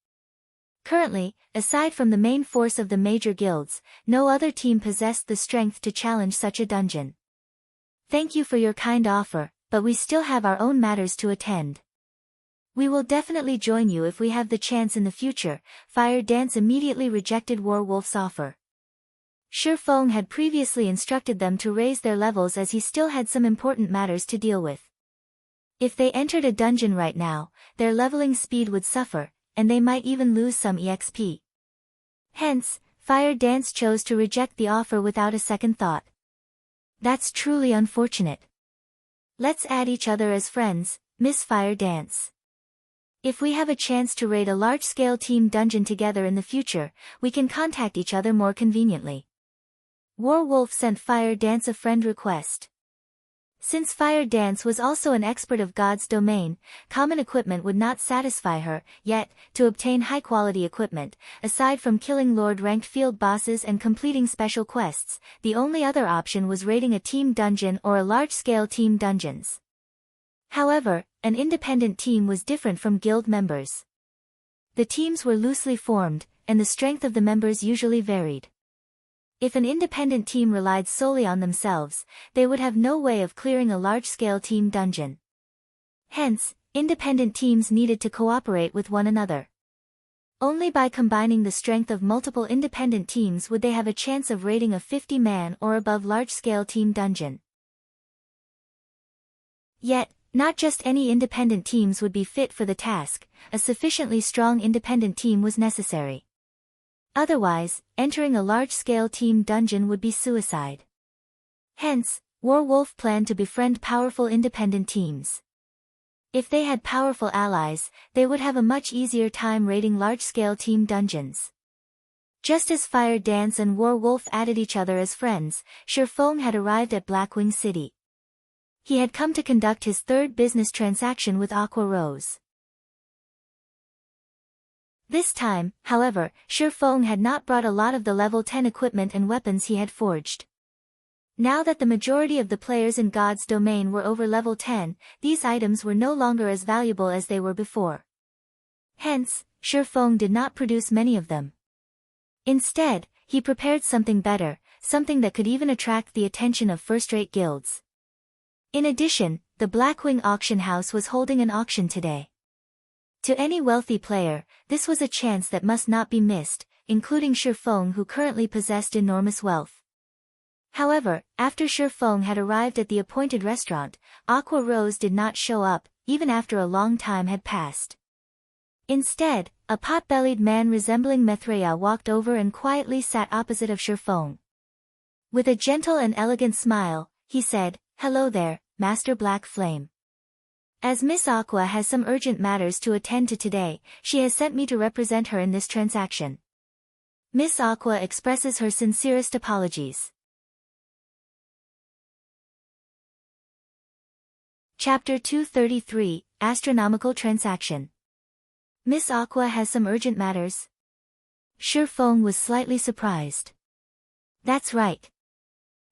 Currently, aside from the main force of the major guilds, no other team possessed the strength to challenge such a dungeon. Thank you for your kind offer, but we still have our own matters to attend. We will definitely join you if we have the chance in the future. Fire Dance immediately rejected Warwolf's offer. Shifeng had previously instructed them to raise their levels as he still had some important matters to deal with. If they entered a dungeon right now, their leveling speed would suffer, and they might even lose some EXP. Hence, Fire Dance chose to reject the offer without a second thought. That's truly unfortunate. Let's add each other as friends, Miss Fire Dance. If we have a chance to raid a large-scale team dungeon together in the future, we can contact each other more conveniently. Warwolf sent Fire Dance a friend request. Since Fire Dance was also an expert of God's domain, common equipment would not satisfy her, yet, to obtain high-quality equipment, aside from killing Lord-ranked field bosses and completing special quests, the only other option was raiding a team dungeon or a large-scale team dungeons. However, an independent team was different from guild members. The teams were loosely formed, and the strength of the members usually varied. If an independent team relied solely on themselves, they would have no way of clearing a large-scale team dungeon. Hence, independent teams needed to cooperate with one another. Only by combining the strength of multiple independent teams would they have a chance of raiding a 50-man or above large-scale team dungeon. Yet, not just any independent teams would be fit for the task, a sufficiently strong independent team was necessary. Otherwise, entering a large-scale team dungeon would be suicide. Hence, Warwolf planned to befriend powerful independent teams. If they had powerful allies, they would have a much easier time raiding large-scale team dungeons. Just as Fire Dance and Warwolf added each other as friends, Shifeng had arrived at Blackwing City. He had come to conduct his third business transaction with Aqua Rose. This time, however, Shifeng had not brought a lot of the level 10 equipment and weapons he had forged. Now that the majority of the players in God's domain were over level 10, these items were no longer as valuable as they were before. Hence, Shifeng did not produce many of them. Instead, he prepared something better, something that could even attract the attention of first-rate guilds. In addition, the Blackwing auction house was holding an auction today. To any wealthy player, this was a chance that must not be missed, including Shifeng, who currently possessed enormous wealth. However, after Shifeng had arrived at the appointed restaurant, Aqua Rose did not show up, even after a long time had passed. Instead, a pot-bellied man resembling Mithraea walked over and quietly sat opposite of Shifeng. With a gentle and elegant smile, he said, "Hello there, Master Black Flame. As Miss Aqua has some urgent matters to attend to today, she has sent me to represent her in this transaction. Miss Aqua expresses her sincerest apologies." Chapter 233, Astronomical Transaction. Miss Aqua has some urgent matters? Shifeng was slightly surprised. That's right.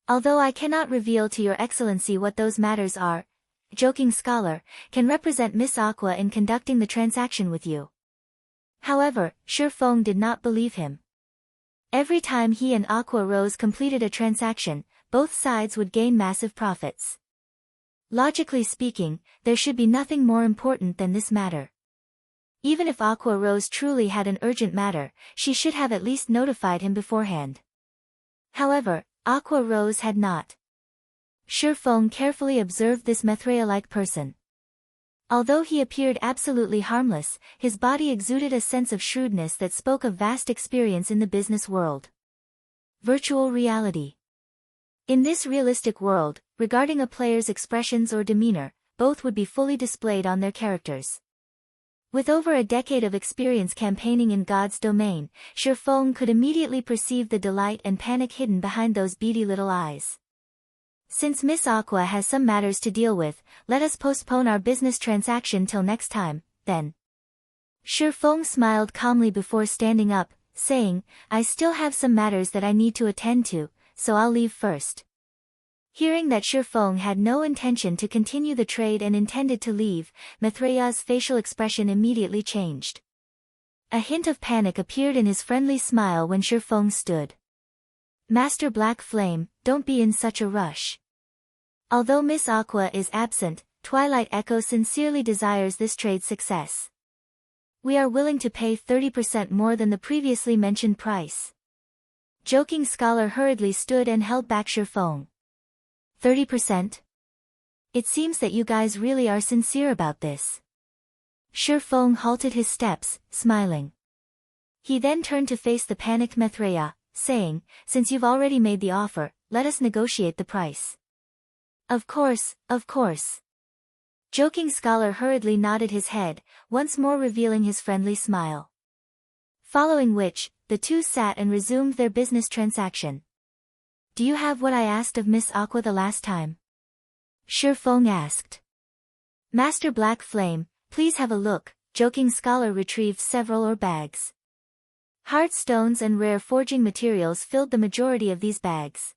Although I cannot reveal to your excellency what those matters are, Joking Scholar can represent Miss Aqua in conducting the transaction with you. However, Shifeng did not believe him. Every time he and Aqua Rose completed a transaction, both sides would gain massive profits. Logically speaking, there should be nothing more important than this matter. Even if Aqua Rose truly had an urgent matter, she should have at least notified him beforehand. However, Aqua Rose had not. Shifeng carefully observed this Mithraea-like person. Although he appeared absolutely harmless, his body exuded a sense of shrewdness that spoke of vast experience in the business world. Virtual reality. In this realistic world, regarding a player's expressions or demeanor, both would be fully displayed on their characters. With over a decade of experience campaigning in God's domain, Shifeng could immediately perceive the delight and panic hidden behind those beady little eyes. Since Miss Aqua has some matters to deal with, let us postpone our business transaction till next time, then. Shifeng smiled calmly before standing up, saying, I still have some matters that I need to attend to, so I'll leave first. Hearing that Shifeng had no intention to continue the trade and intended to leave, Maitreya's facial expression immediately changed. A hint of panic appeared in his friendly smile when Shifeng stood. Master Black Flame, don't be in such a rush. Although Miss Aqua is absent, Twilight Echo sincerely desires this trade's success. We are willing to pay 30% more than the previously mentioned price. Joking Scholar hurriedly stood and held back Shifeng. 30%? It seems that you guys really are sincere about this. Shifeng halted his steps, smiling. He then turned to face the panicked Maitreya, saying, since you've already made the offer, let us negotiate the price. Of course, of course. Joking Scholar hurriedly nodded his head, once more revealing his friendly smile. Following which, the two sat and resumed their business transaction. Do you have what I asked of Miss Aqua the last time? Shifeng asked. Master Black Flame, please have a look. Joking Scholar retrieved several ore bags. Hard stones and rare forging materials filled the majority of these bags.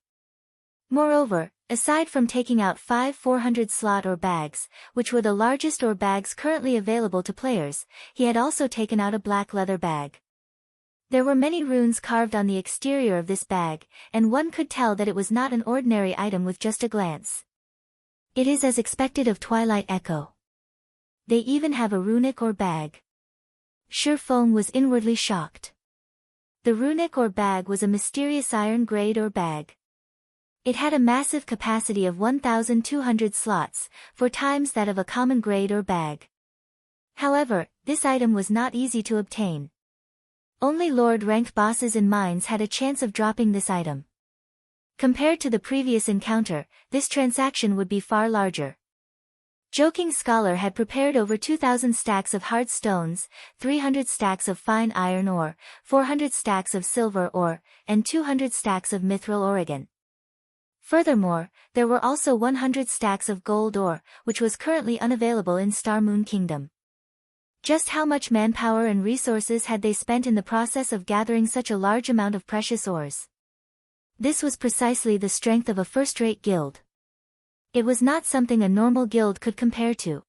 Moreover, aside from taking out 5 400-slot ore bags, which were the largest ore bags currently available to players, he had also taken out a black leather bag. There were many runes carved on the exterior of this bag, and one could tell that it was not an ordinary item with just a glance. It is as expected of Twilight Echo. They even have a runic ore bag. Shifeng was inwardly shocked. The runic ore bag was a mysterious iron-grade ore bag. It had a massive capacity of 1,200 slots, 4 times that of a common grade ore bag. However, this item was not easy to obtain. Only Lord-ranked bosses in mines had a chance of dropping this item. Compared to the previous encounter, this transaction would be far larger. Joking Scholar had prepared over 2,000 stacks of hard stones, 300 stacks of fine iron ore, 400 stacks of silver ore, and 200 stacks of mithril ore. Furthermore, there were also 100 stacks of gold ore, which was currently unavailable in Star Moon Kingdom. Just how much manpower and resources had they spent in the process of gathering such a large amount of precious ores? This was precisely the strength of a first-rate guild. It was not something a normal guild could compare to.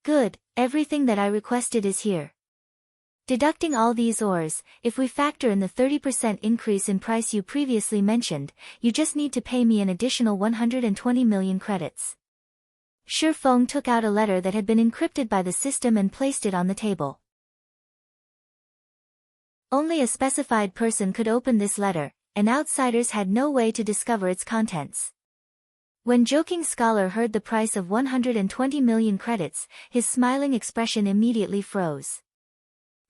Good, everything that I requested is here. Deducting all these ores, if we factor in the 30% increase in price you previously mentioned, you just need to pay me an additional 120 million credits. Shifeng took out a letter that had been encrypted by the system and placed it on the table. Only a specified person could open this letter, and outsiders had no way to discover its contents. When Joking Scholar heard the price of 120 million credits, his smiling expression immediately froze.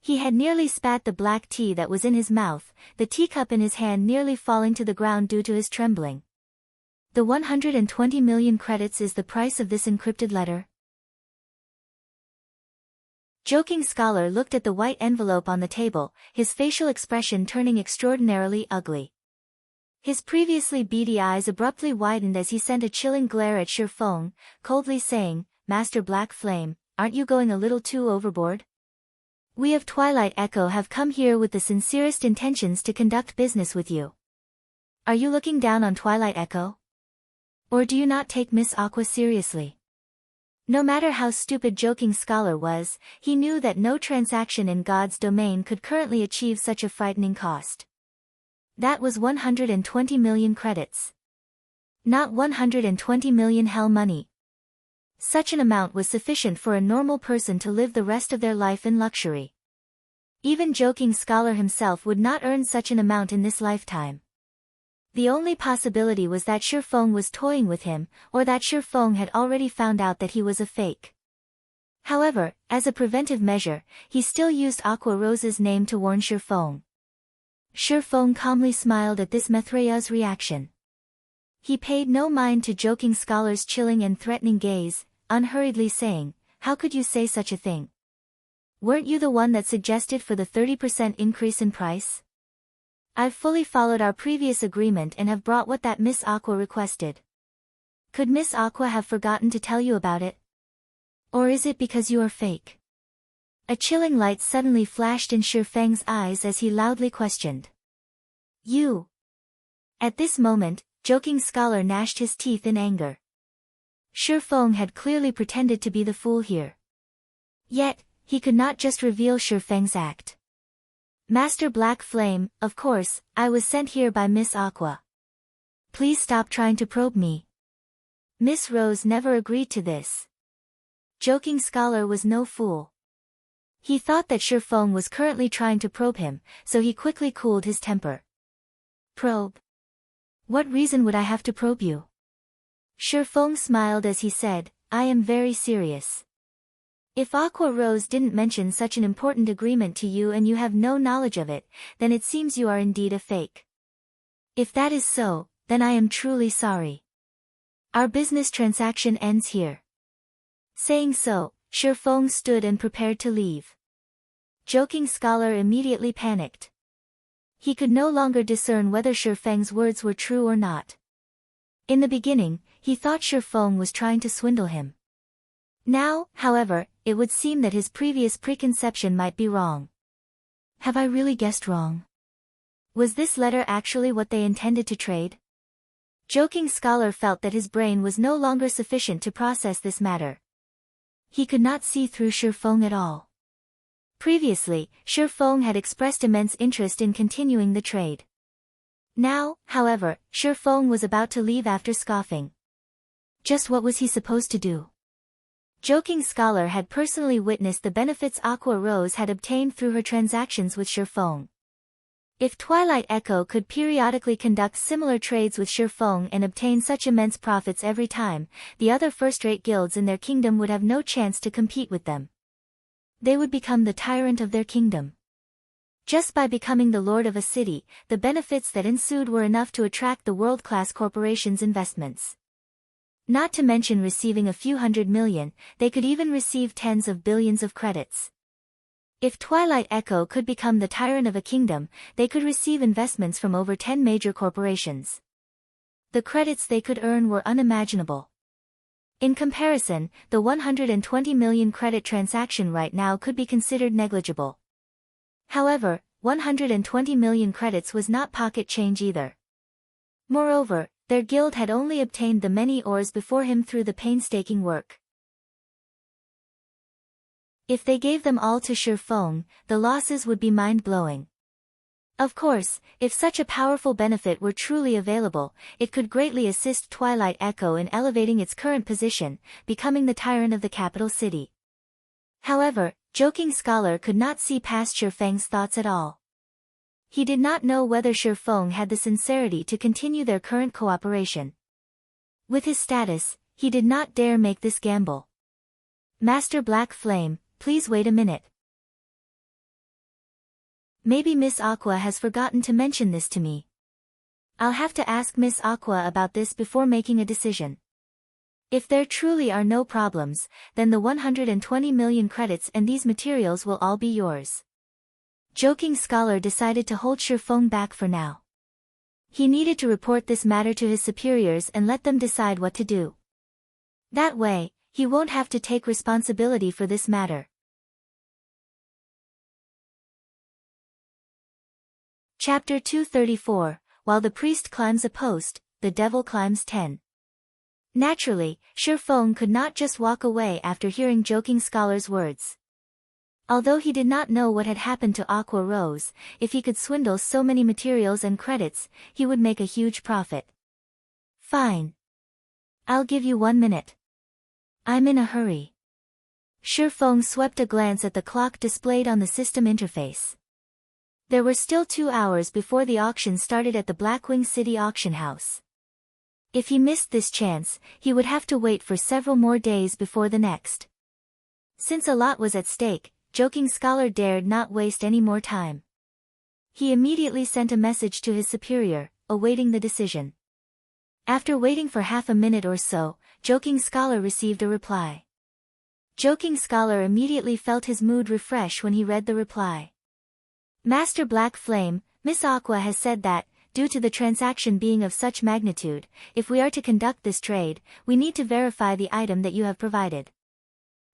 He had nearly spat the black tea that was in his mouth, the teacup in his hand nearly falling to the ground due to his trembling. The 120 million credits is the price of this encrypted letter? Joking Scholar looked at the white envelope on the table, his facial expression turning extraordinarily ugly. His previously beady eyes abruptly widened as he sent a chilling glare at Shifeng, coldly saying, Master Black Flame, aren't you going a little too overboard? We of Twilight Echo have come here with the sincerest intentions to conduct business with you. Are you looking down on Twilight Echo? Or do you not take Miss Aqua seriously? No matter how stupid Joking Scholar was, he knew that no transaction in God's domain could currently achieve such a frightening cost. That was 120 million credits. Not 120 million hell money. Such an amount was sufficient for a normal person to live the rest of their life in luxury. Even Joking Scholar himself would not earn such an amount in this lifetime. The only possibility was that Shifeng was toying with him, or that Shifeng had already found out that he was a fake. However, as a preventive measure, he still used Aqua Rose's name to warn Shifeng. Shifeng calmly smiled at this Maitreya's reaction. He paid no mind to Joking Scholar's chilling and threatening gaze, unhurriedly saying, "How could you say such a thing? Weren't you the one that suggested for the 30% increase in price? I've fully followed our previous agreement and have brought what that Miss Aqua requested. Could Miss Aqua have forgotten to tell you about it? Or is it because you are fake?" A chilling light suddenly flashed in Shi Feng's eyes as he loudly questioned. "You?" At this moment, Joking Scholar gnashed his teeth in anger. Shi Feng had clearly pretended to be the fool here. Yet, he could not just reveal Shi Feng's act. "Master Black Flame, of course, I was sent here by Miss Aqua. Please stop trying to probe me." Miss Rose never agreed to this. Joking Scholar was no fool. He thought that Shi Feng was currently trying to probe him, so he quickly cooled his temper. "Probe? What reason would I have to probe you?" Shi Feng smiled as he said, "I am very serious. If Aqua Rose didn't mention such an important agreement to you and you have no knowledge of it, then it seems you are indeed a fake. If that is so, then I am truly sorry. Our business transaction ends here." Saying so, Shi Feng stood and prepared to leave. Joking Scholar immediately panicked. He could no longer discern whether Shi Feng's words were true or not. In the beginning, he thought Shi Feng was trying to swindle him. Now, however, it would seem that his previous preconception might be wrong. Have I really guessed wrong? Was this letter actually what they intended to trade? Joking Scholar felt that his brain was no longer sufficient to process this matter. He could not see through Shi Feng at all. Previously, Shi Feng had expressed immense interest in continuing the trade. Now, however, Shi Feng was about to leave after scoffing. Just what was he supposed to do? Joking Scholar had personally witnessed the benefits Aqua Rose had obtained through her transactions with Shi Feng. If Twilight Echo could periodically conduct similar trades with Shi Feng and obtain such immense profits every time, the other first-rate guilds in their kingdom would have no chance to compete with them. They would become the tyrant of their kingdom. Just by becoming the lord of a city, the benefits that ensued were enough to attract the world-class corporation's investments. Not to mention receiving a few hundred million, they could even receive tens of billions of credits. If Twilight Echo could become the tyrant of a kingdom, they could receive investments from over 10 major corporations. The credits they could earn were unimaginable. In comparison, the 120 million credit transaction right now could be considered negligible. However, 120 million credits was not pocket change either. Moreover, their guild had only obtained the many ores before him through the painstaking work. If they gave them all to Shi Feng, the losses would be mind-blowing. Of course, if such a powerful benefit were truly available, it could greatly assist Twilight Echo in elevating its current position, becoming the tyrant of the capital city. However, Joking Scholar could not see past Shi Feng's thoughts at all. He did not know whether Shi Feng had the sincerity to continue their current cooperation. With his status, he did not dare make this gamble. "Master Black Flame, please wait a minute. Maybe Miss Aqua has forgotten to mention this to me. I'll have to ask Miss Aqua about this before making a decision. If there truly are no problems, then the 120 million credits and these materials will all be yours." Joking Scholar decided to hold Shi Feng back for now. He needed to report this matter to his superiors and let them decide what to do. That way, he won't have to take responsibility for this matter. Chapter 234, While the priest climbs a post, the devil climbs 10. Naturally, Shi Feng could not just walk away after hearing Joking Scholar's words. Although he did not know what had happened to Aqua Rose, if he could swindle so many materials and credits, he would make a huge profit. "Fine. I'll give you 1 minute. I'm in a hurry." Shi Feng swept a glance at the clock displayed on the system interface. There were still 2 hours before the auction started at the Blackwing City auction house. If he missed this chance, he would have to wait for several more days before the next. Since a lot was at stake, Joking Scholar dared not waste any more time. He immediately sent a message to his superior, awaiting the decision. After waiting for half a minute or so, Joking Scholar received a reply. Joking Scholar immediately felt his mood refresh when he read the reply. Master Black Flame, Miss Aqua has said that, due to the transaction being of such magnitude, if we are to conduct this trade, we need to verify the item that you have provided.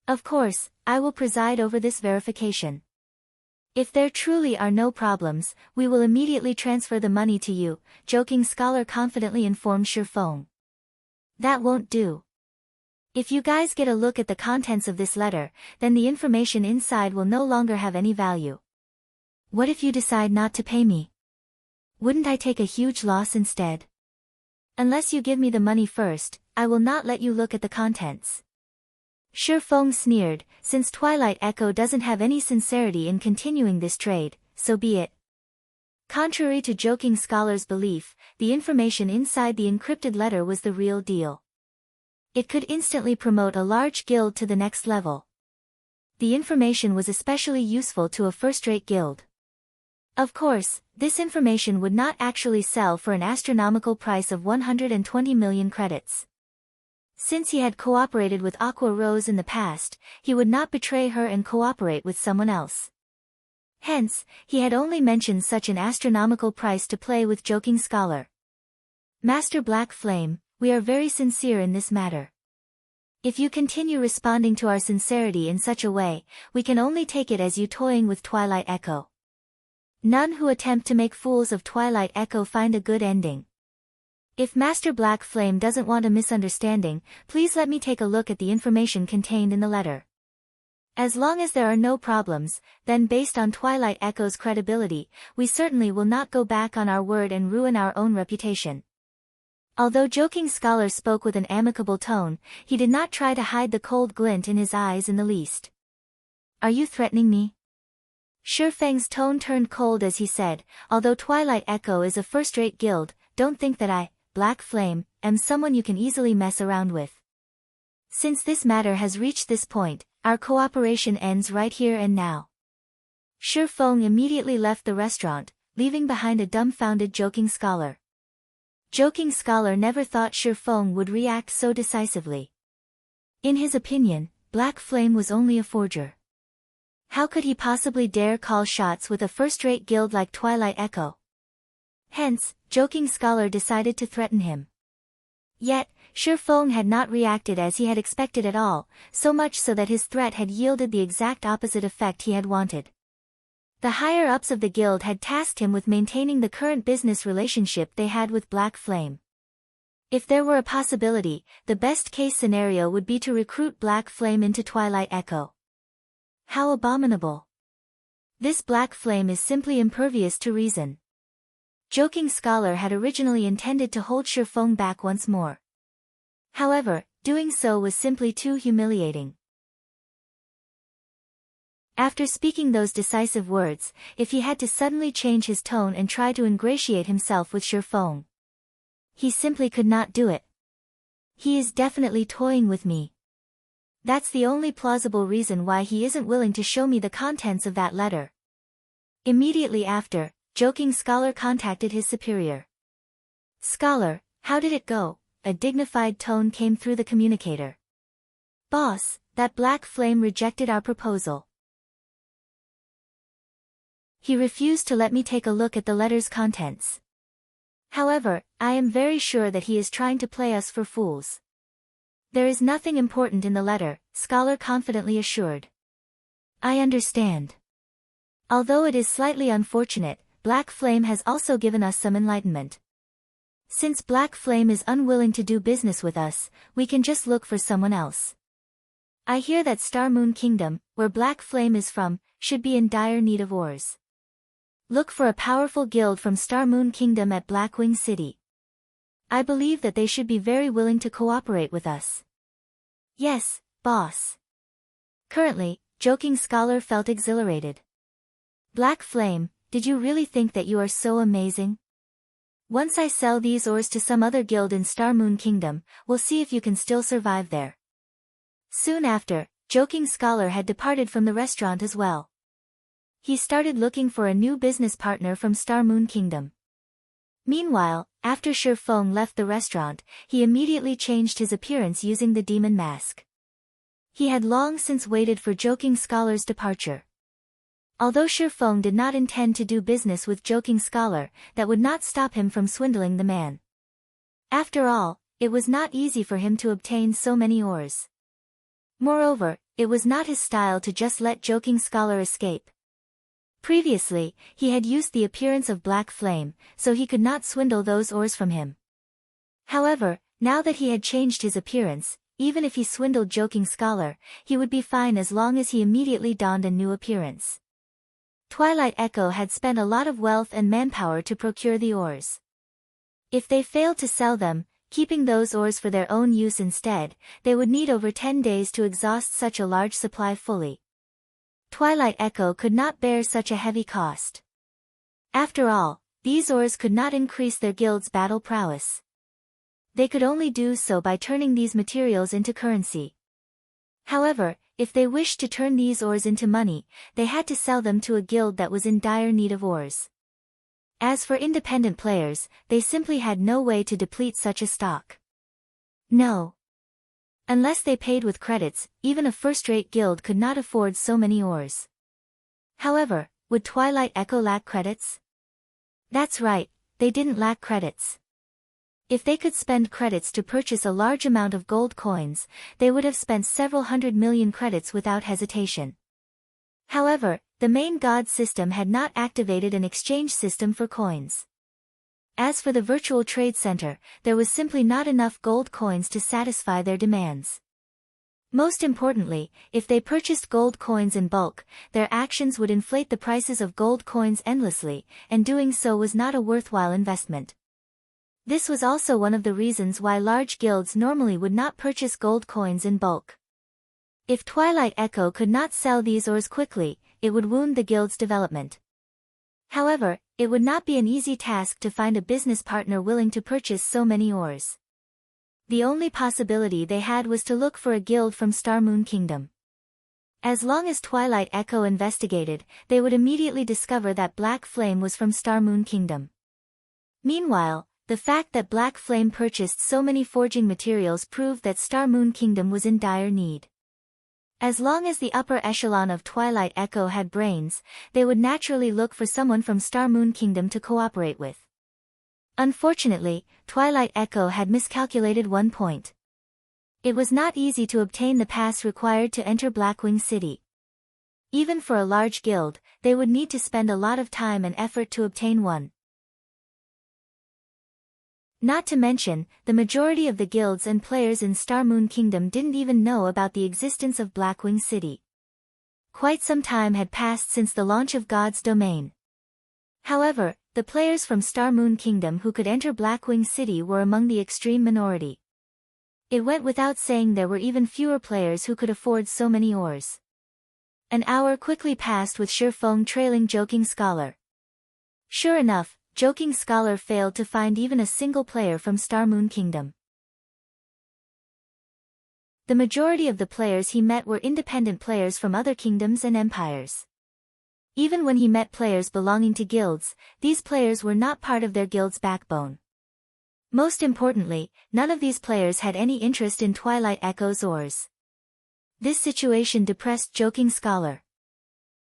Of course, I will preside over this verification. If there truly are no problems, we will immediately transfer the money to you, Joking Scholar confidently informed Shifeng. That won't do. If you guys get a look at the contents of this letter, then the information inside will no longer have any value. What if you decide not to pay me? Wouldn't I take a huge loss instead? Unless you give me the money first, I will not let you look at the contents. Shifeng sneered, since Twilight Echo doesn't have any sincerity in continuing this trade, so be it. Contrary to Joking Scholar's belief, the information inside the encrypted letter was the real deal. It could instantly promote a large guild to the next level. The information was especially useful to a first-rate guild. Of course, this information would not actually sell for an astronomical price of 120 million credits. Since he had cooperated with Aqua Rose in the past, he would not betray her and cooperate with someone else. Hence, he had only mentioned such an astronomical price to play with Joking Scholar. Master Black Flame, we are very sincere in this matter. If you continue responding to our sincerity in such a way, we can only take it as you toying with Twilight Echo. None who attempt to make fools of Twilight Echo find a good ending. If Master Black Flame doesn't want a misunderstanding, please let me take a look at the information contained in the letter. As long as there are no problems, then based on Twilight Echo's credibility, we certainly will not go back on our word and ruin our own reputation. Although Joking Scholar spoke with an amicable tone, he did not try to hide the cold glint in his eyes in the least. Are you threatening me? Shifeng's tone turned cold as he said, although Twilight Echo is a first-rate guild, don't think that I, Black Flame, am someone you can easily mess around with. Since this matter has reached this point, our cooperation ends right here and now. Shifeng immediately left the restaurant, leaving behind a dumbfounded Joking Scholar. Joking Scholar never thought Shifeng would react so decisively. In his opinion, Black Flame was only a forger. How could he possibly dare call shots with a first-rate guild like Twilight Echo? Hence, Joking Scholar decided to threaten him. Yet, Shifeng had not reacted as he had expected at all, so much so that his threat had yielded the exact opposite effect he had wanted. The higher-ups of the guild had tasked him with maintaining the current business relationship they had with Black Flame. If there were a possibility, the best-case scenario would be to recruit Black Flame into Twilight Echo. How abominable! This Black Flame is simply impervious to reason. Joking Scholar had originally intended to hold Shifeng back once more. However, doing so was simply too humiliating. After speaking those decisive words, if he had to suddenly change his tone and try to ingratiate himself with Shifeng, he simply could not do it. He is definitely toying with me. That's the only plausible reason why he isn't willing to show me the contents of that letter. Immediately after, Joking Scholar contacted his superior. Scholar, how did it go? A dignified tone came through the communicator. Boss, that Black Flame rejected our proposal. He refused to let me take a look at the letter's contents. However, I am very sure that he is trying to play us for fools. There is nothing important in the letter, Scholar confidently assured. I understand. Although it is slightly unfortunate, Black Flame has also given us some enlightenment. Since Black Flame is unwilling to do business with us, we can just look for someone else. I hear that Star Moon Kingdom, where Black Flame is from, should be in dire need of ores. Look for a powerful guild from Star Moon Kingdom at Blackwing City. I believe that they should be very willing to cooperate with us. Yes, boss. Currently, Joking Scholar felt exhilarated. Black Flame, did you really think that you are so amazing? Once I sell these ores to some other guild in Star Moon Kingdom, we'll see if you can still survive there. Soon after, Joking Scholar had departed from the restaurant as well. He started looking for a new business partner from Star Moon Kingdom. Meanwhile, after Shi Feng left the restaurant, he immediately changed his appearance using the demon mask. He had long since waited for Joking Scholar's departure. Although Shi Feng did not intend to do business with Joking Scholar, that would not stop him from swindling the man. After all, it was not easy for him to obtain so many ores. Moreover, it was not his style to just let Joking Scholar escape. Previously, he had used the appearance of Black Flame, so he could not swindle those ores from him. However, now that he had changed his appearance, even if he swindled Joking Scholar, he would be fine as long as he immediately donned a new appearance. Twilight Echo had spent a lot of wealth and manpower to procure the ores. If they failed to sell them, keeping those ores for their own use instead, they would need over 10 days to exhaust such a large supply fully. Twilight Echo could not bear such a heavy cost. After all, these ores could not increase their guild's battle prowess. They could only do so by turning these materials into currency. However, if they wished to turn these ores into money, they had to sell them to a guild that was in dire need of ores. As for independent players, they simply had no way to deplete such a stock. No. Unless they paid with credits, even a first-rate guild could not afford so many ores. However, would Twilight Echo lack credits? That's right, they didn't lack credits. If they could spend credits to purchase a large amount of gold coins, they would have spent several 100 million credits without hesitation. However, the main god system had not activated an exchange system for coins. As for the virtual trade center, there was simply not enough gold coins to satisfy their demands. Most importantly, if they purchased gold coins in bulk, their actions would inflate the prices of gold coins endlessly, and doing so was not a worthwhile investment. This was also one of the reasons why large guilds normally would not purchase gold coins in bulk. If Twilight Echo could not sell these ores quickly, it would wound the guild's development. However, it would not be an easy task to find a business partner willing to purchase so many ores. The only possibility they had was to look for a guild from Star Moon Kingdom. As long as Twilight Echo investigated, they would immediately discover that Black Flame was from Star Moon Kingdom. Meanwhile, the fact that Black Flame purchased so many forging materials proved that Star Moon Kingdom was in dire need. As long as the upper echelon of Twilight Echo had brains, they would naturally look for someone from Star Moon Kingdom to cooperate with. Unfortunately, Twilight Echo had miscalculated one point. It was not easy to obtain the pass required to enter Blackwing City. Even for a large guild, they would need to spend a lot of time and effort to obtain one. Not to mention, the majority of the guilds and players in Star Moon Kingdom didn't even know about the existence of Blackwing City. Quite some time had passed since the launch of God's Domain. However, the players from Star Moon Kingdom who could enter Blackwing City were among the extreme minority. It went without saying there were even fewer players who could afford so many ores. An hour quickly passed with Shi Feng trailing Joking Scholar. Sure enough, Joking Scholar failed to find even a single player from Star Moon Kingdom. The majority of the players he met were independent players from other kingdoms and empires. Even when he met players belonging to guilds, these players were not part of their guild's backbone. Most importantly, none of these players had any interest in Twilight Echo's ores. This situation depressed Joking Scholar.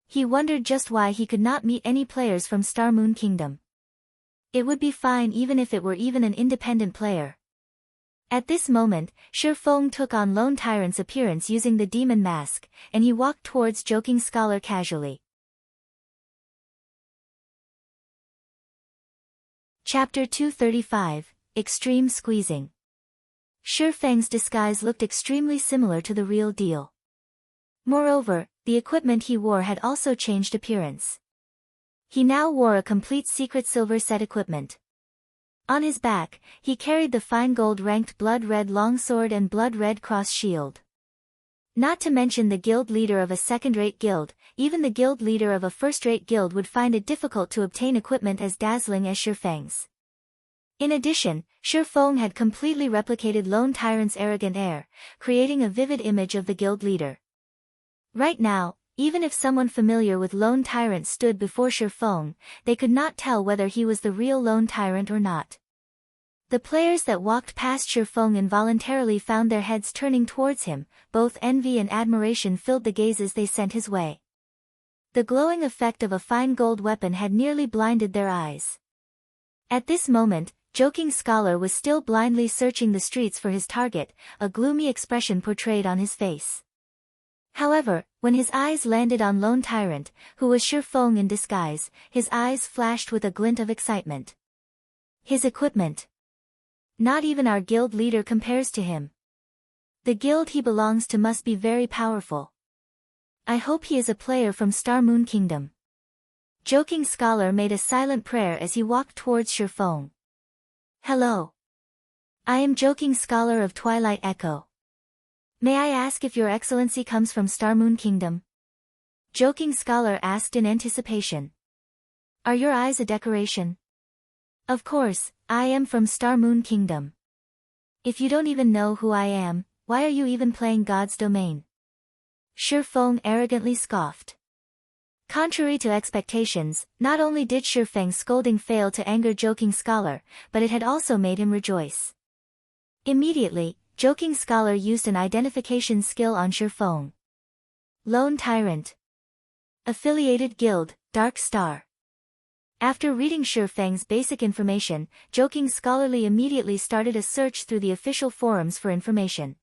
He wondered just why he could not meet any players from Star Moon Kingdom. It would be fine even if it were even an independent player. At this moment, Shi Feng took on Lone Tyrant's appearance using the demon mask, and he walked towards Joking Scholar casually. Chapter 235, Extreme Squeezing. Shi Feng's disguise looked extremely similar to the real deal. Moreover, the equipment he wore had also changed appearance. He now wore a complete secret silver set equipment. On his back, he carried the fine gold-ranked blood-red longsword and blood-red cross shield. Not to mention the guild leader of a second-rate guild, even the guild leader of a first-rate guild would find it difficult to obtain equipment as dazzling as Shi Feng's. In addition, Shi Feng had completely replicated Lone Tyrant's arrogant air, creating a vivid image of the guild leader. Right now, even if someone familiar with Lone Tyrant stood before Shifeng, they could not tell whether he was the real Lone Tyrant or not. The players that walked past Shifeng involuntarily found their heads turning towards him, both envy and admiration filled the gazes they sent his way. The glowing effect of a fine gold weapon had nearly blinded their eyes. At this moment, Joking Scholar was still blindly searching the streets for his target, a gloomy expression portrayed on his face. However, when his eyes landed on Lone Tyrant, who was Shifeng in disguise, his eyes flashed with a glint of excitement. His equipment. Not even our guild leader compares to him. The guild he belongs to must be very powerful. I hope he is a player from Star Moon Kingdom. Joking Scholar made a silent prayer as he walked towards Shifeng. Hello. I am Joking Scholar of Twilight Echo. May I ask if your excellency comes from Star Moon Kingdom? Joking Scholar asked in anticipation. Are your eyes a decoration? Of course, I am from Star Moon Kingdom. If you don't even know who I am, why are you even playing God's domain? Shifeng arrogantly scoffed. Contrary to expectations, not only did Shifeng's scolding fail to anger Joking Scholar, but it had also made him rejoice. Immediately, Joking Scholar used an identification skill on Shifeng. Lone Tyrant. Affiliated Guild, Dark Star. After reading Shifeng's basic information, Joking Scholarly immediately started a search through the official forums for information.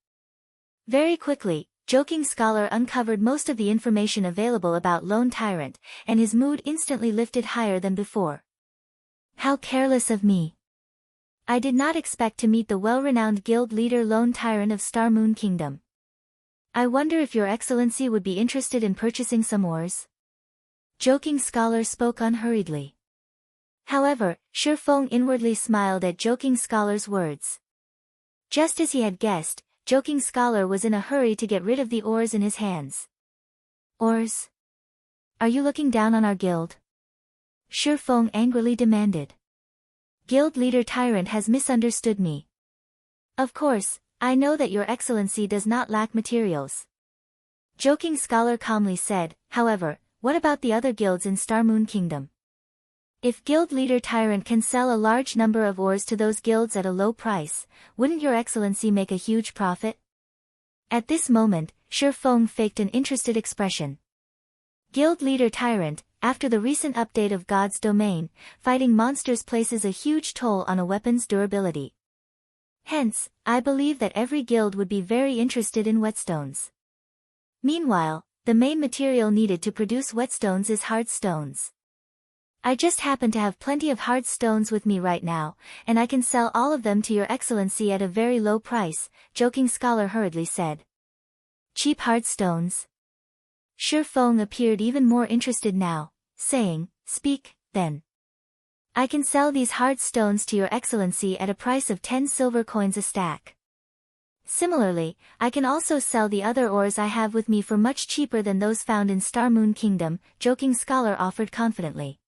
Very quickly, Joking Scholar uncovered most of the information available about Lone Tyrant, and his mood instantly lifted higher than before. How careless of me. I did not expect to meet the well-renowned guild leader Lone Tyrant of Star Moon Kingdom. I wonder if your excellency would be interested in purchasing some ores? Joking Scholar spoke unhurriedly. However, Shifeng inwardly smiled at Joking Scholar's words. Just as he had guessed, Joking Scholar was in a hurry to get rid of the ores in his hands. Ores? Are you looking down on our guild? Shifeng angrily demanded. Guild leader Tyrant has misunderstood me. Of course, I know that your excellency does not lack materials. Joking Scholar calmly said, however, what about the other guilds in Star Moon Kingdom? If guild leader Tyrant can sell a large number of ores to those guilds at a low price, wouldn't your excellency make a huge profit? At this moment, Shifeng faked an interested expression. Guild leader Tyrant, after the recent update of God's domain, fighting monsters places a huge toll on a weapon's durability. Hence, I believe that every guild would be very interested in whetstones. Meanwhile, the main material needed to produce whetstones is hard stones. I just happen to have plenty of hard stones with me right now, and I can sell all of them to your excellency at a very low price, Joking Scholar hurriedly said. Cheap hard stones? Shifeng appeared even more interested now, saying, speak, then. I can sell these hard stones to your excellency at a price of 10 silver coins a stack. Similarly, I can also sell the other ores I have with me for much cheaper than those found in Star Moon Kingdom, Joking Scholar offered confidently.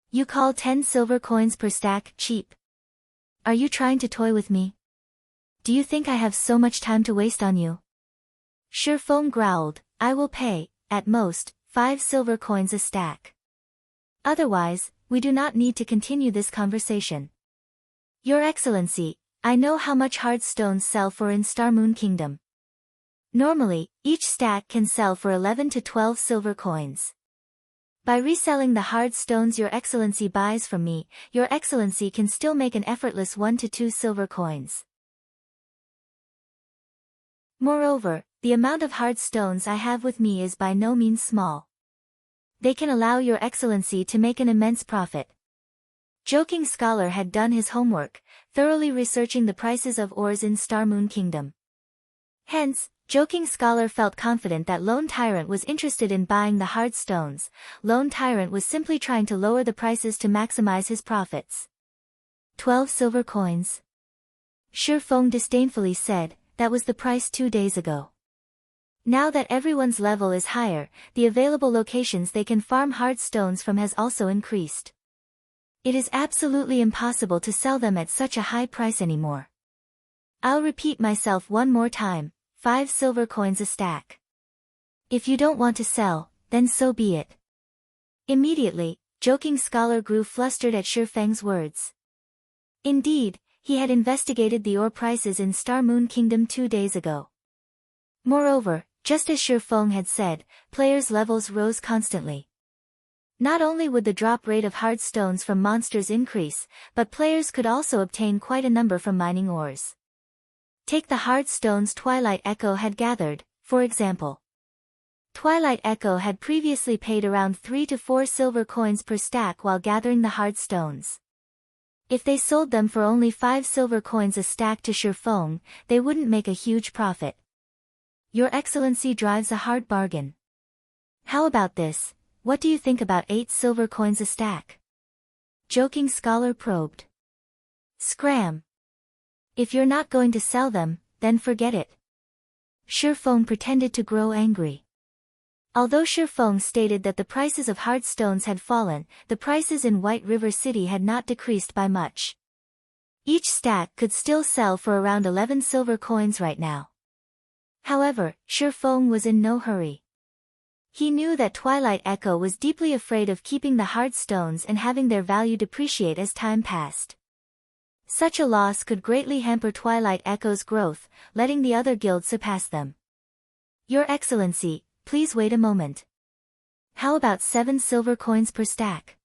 You call 10 silver coins per stack cheap? Are you trying to toy with me? Do you think I have so much time to waste on you? Shifeng growled, I will pay, at most, 5 silver coins a stack. Otherwise, we do not need to continue this conversation. Your excellency, I know how much hard stones sell for in Star Moon Kingdom. Normally, each stack can sell for 11 to 12 silver coins. By reselling the hard stones your excellency buys from me, your excellency can still make an effortless 1 to 2 silver coins. Moreover, the amount of hard stones I have with me is by no means small. They can allow your excellency to make an immense profit. Joking Scholar had done his homework, thoroughly researching the prices of ores in Star Moon Kingdom. Hence, Joking Scholar felt confident that Lone Tyrant was interested in buying the hard stones. Lone Tyrant was simply trying to lower the prices to maximize his profits. 12 silver coins. Shifeng disdainfully said, that was the price 2 days ago. Now that everyone's level is higher, the available locations they can farm hard stones from has also increased. It is absolutely impossible to sell them at such a high price anymore. I'll repeat myself one more time, 5 silver coins a stack. If you don't want to sell, then so be it. Immediately, Joking Scholar grew flustered at Shi Feng's words. Indeed, he had investigated the ore prices in Star Moon Kingdom 2 days ago. Moreover, just as Shi Feng had said, players' levels rose constantly. Not only would the drop rate of hard stones from monsters increase, but players could also obtain quite a number from mining ores. Take the hard stones Twilight Echo had gathered, for example. Twilight Echo had previously paid around 3 to 4 silver coins per stack while gathering the hard stones. If they sold them for only 5 silver coins a stack to Shi Feng, they wouldn't make a huge profit. Your Excellency drives a hard bargain. How about this? What do you think about 8 silver coins a stack? Joking Scholar probed. Scram. If you're not going to sell them, then forget it. Shi Feng pretended to grow angry. Although Shi Feng stated that the prices of hard stones had fallen, the prices in White River City had not decreased by much. Each stack could still sell for around 11 silver coins right now. However, Shi Feng was in no hurry. He knew that Twilight Echo was deeply afraid of keeping the hard stones and having their value depreciate as time passed. Such a loss could greatly hamper Twilight Echo's growth, letting the other guilds surpass them. Your Excellency, please wait a moment. How about 7 silver coins per stack?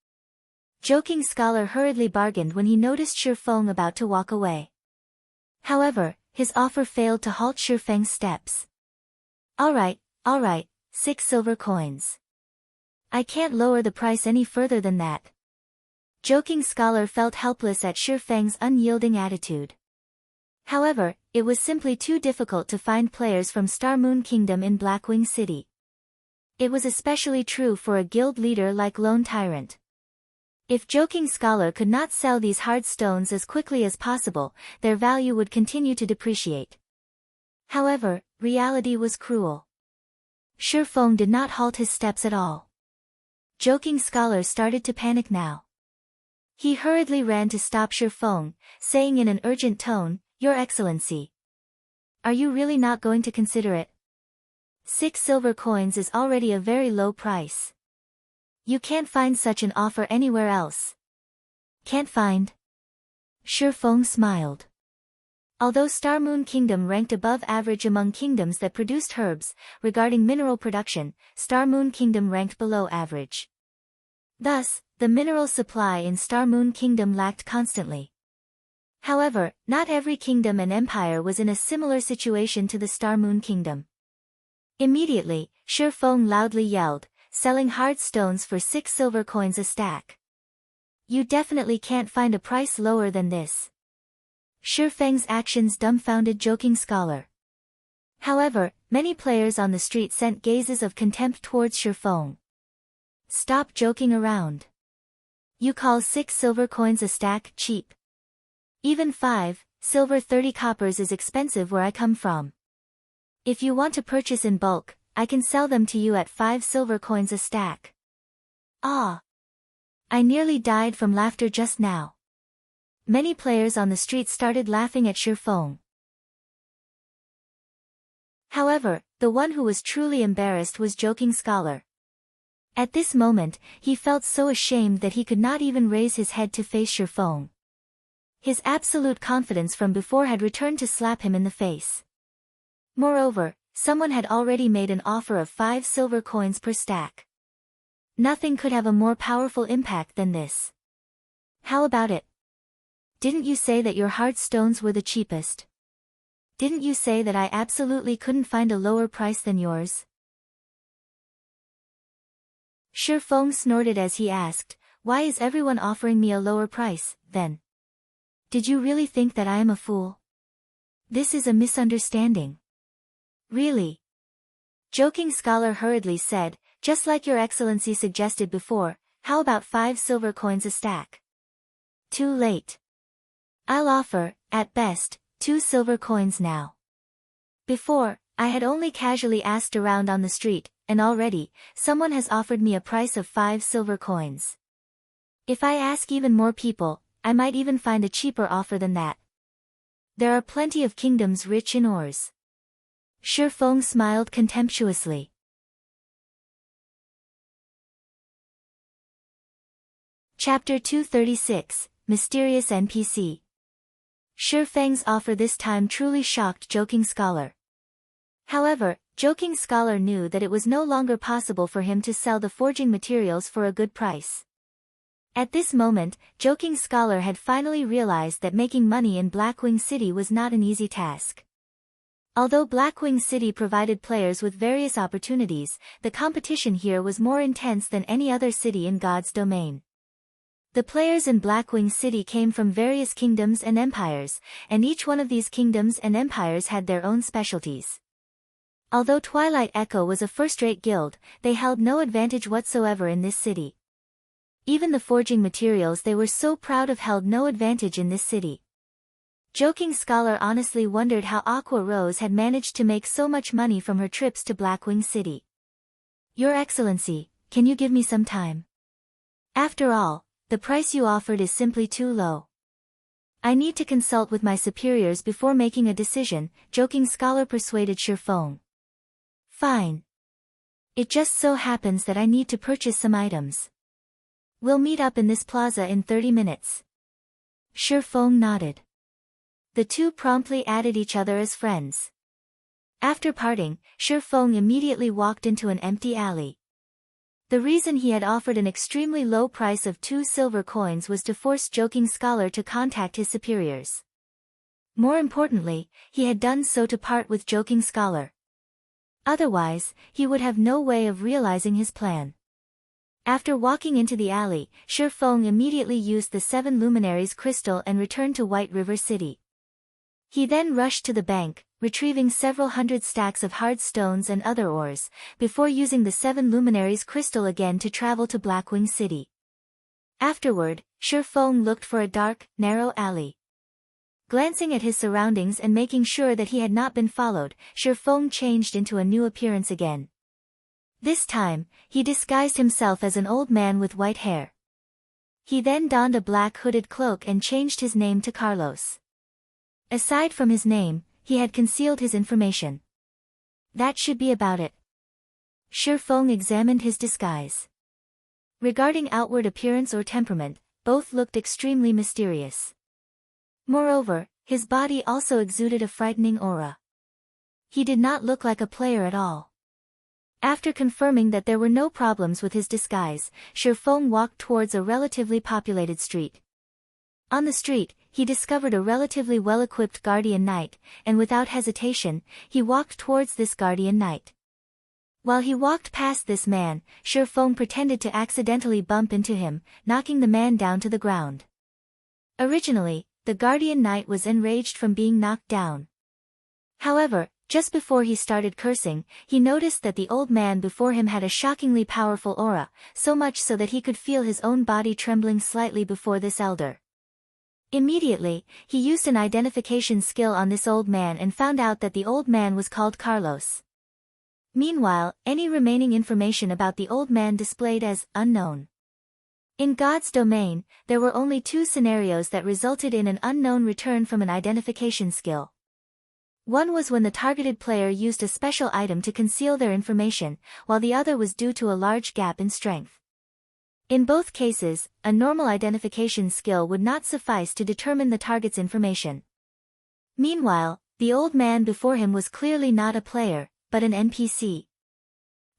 Joking Scholar hurriedly bargained when he noticed Shi Feng about to walk away. However, his offer failed to halt Shi Feng's steps. All right, 6 silver coins. I can't lower the price any further than that. Joking Scholar felt helpless at Shi Feng's unyielding attitude. However, it was simply too difficult to find players from Star Moon Kingdom in Blackwing City. It was especially true for a guild leader like Lone Tyrant. If Joking Scholar could not sell these hard stones as quickly as possible, their value would continue to depreciate. However, reality was cruel. Shi Feng did not halt his steps at all. Joking Scholar started to panic now. He hurriedly ran to stop Shi Feng, saying in an urgent tone, Your Excellency. Are you really not going to consider it? 6 silver coins is already a very low price. You can't find such an offer anywhere else. Can't find? Shi Feng smiled. Although Star Moon Kingdom ranked above average among kingdoms that produced herbs, regarding mineral production, Star Moon Kingdom ranked below average. Thus, the mineral supply in Star Moon Kingdom lacked constantly. However, not every kingdom and empire was in a similar situation to the Star Moon Kingdom. Immediately, Shi Feng loudly yelled, selling hard stones for 6 silver coins a stack. You definitely can't find a price lower than this. Shi Feng's actions dumbfounded Joking Scholar. However, many players on the street sent gazes of contempt towards Shi Feng. Stop joking around. You call 6 silver coins a stack cheap? Even 5 silver 30 coppers is expensive where I come from. If you want to purchase in bulk, I can sell them to you at 5 silver coins a stack. Ah! I nearly died from laughter just now. Many players on the street started laughing at Shi Feng. However, the one who was truly embarrassed was Joking Scholar. At this moment, he felt so ashamed that he could not even raise his head to face Shi Feng. His absolute confidence from before had returned to slap him in the face. Moreover, someone had already made an offer of 5 silver coins per stack. Nothing could have a more powerful impact than this. How about it? Didn't you say that your hard stones were the cheapest? Didn't you say that I absolutely couldn't find a lower price than yours? Shi Feng snorted as he asked, Why is everyone offering me a lower price, then? Did you really think that I am a fool? This is a misunderstanding. Really? Joking Scholar hurriedly said, just like your Excellency suggested before, how about 5 silver coins a stack? Too late. I'll offer, at best, 2 silver coins now. Before, I had only casually asked around on the street, and already, someone has offered me a price of 5 silver coins. If I ask even more people, I might even find a cheaper offer than that. There are plenty of kingdoms rich in ores. Shi Feng smiled contemptuously. Chapter 236, Mysterious NPC. Shi Feng's offer this time truly shocked Joking Scholar. However, Joking Scholar knew that it was no longer possible for him to sell the forging materials for a good price. At this moment, Joking Scholar had finally realized that making money in Blackwing City was not an easy task. Although Blackwing City provided players with various opportunities, the competition here was more intense than any other city in God's domain. The players in Blackwing City came from various kingdoms and empires, and each one of these kingdoms and empires had their own specialties. Although Twilight Echo was a first-rate guild, they held no advantage whatsoever in this city. Even the forging materials they were so proud of held no advantage in this city. Joking Scholar honestly wondered how Aqua Rose had managed to make so much money from her trips to Blackwing City. Your Excellency, can you give me some time? After all, the price you offered is simply too low. I need to consult with my superiors before making a decision, Joking Scholar persuaded Shi Feng. Fine. It just so happens that I need to purchase some items. We'll meet up in this plaza in 30 minutes. Shi Feng nodded. The two promptly added each other as friends. After parting, Shi Feng immediately walked into an empty alley. The reason he had offered an extremely low price of 2 silver coins was to force Joking Scholar to contact his superiors. More importantly, he had done so to part with Joking Scholar. Otherwise, he would have no way of realizing his plan. After walking into the alley, Shi Feng immediately used the 7 luminaries crystal and returned to White River City. He then rushed to the bank, retrieving several hundred stacks of hard stones and other ores, before using the 7 luminaries crystal again to travel to Blackwing City. Afterward, Shi Feng looked for a dark, narrow alley. Glancing at his surroundings and making sure that he had not been followed, Shi Feng changed into a new appearance again. This time, he disguised himself as an old man with white hair. He then donned a black hooded cloak and changed his name to Carlos. Aside from his name, he had concealed his information. That should be about it. Shi Feng examined his disguise. Regarding outward appearance or temperament, both looked extremely mysterious. Moreover, his body also exuded a frightening aura. He did not look like a player at all. After confirming that there were no problems with his disguise, Shi Feng walked towards a relatively populated street. On the street, he discovered a relatively well-equipped guardian knight, and without hesitation, he walked towards this guardian knight. While he walked past this man, Shi Feng pretended to accidentally bump into him, knocking the man down to the ground. Originally, the guardian knight was enraged from being knocked down. However, just before he started cursing, he noticed that the old man before him had a shockingly powerful aura, so much so that he could feel his own body trembling slightly before this elder. Immediately, he used an identification skill on this old man and found out that the old man was called Carlos. Meanwhile, any remaining information about the old man displayed as unknown. In God's domain, there were only 2 scenarios that resulted in an unknown return from an identification skill. One was when the targeted player used a special item to conceal their information, while the other was due to a large gap in strength. In both cases, a normal identification skill would not suffice to determine the target's information. Meanwhile, the old man before him was clearly not a player, but an NPC.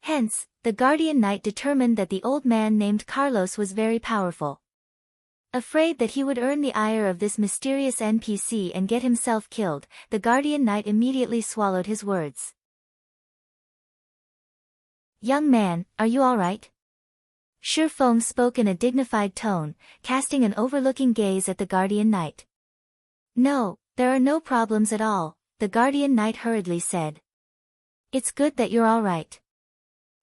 Hence, the guardian knight determined that the old man named Carlos was very powerful. Afraid that he would earn the ire of this mysterious NPC and get himself killed, the guardian knight immediately swallowed his words. Young man, are you all right? Shi Feng spoke in a dignified tone, casting an overlooking gaze at the guardian knight. No, there are no problems at all, the guardian knight hurriedly said. It's good that you're all right.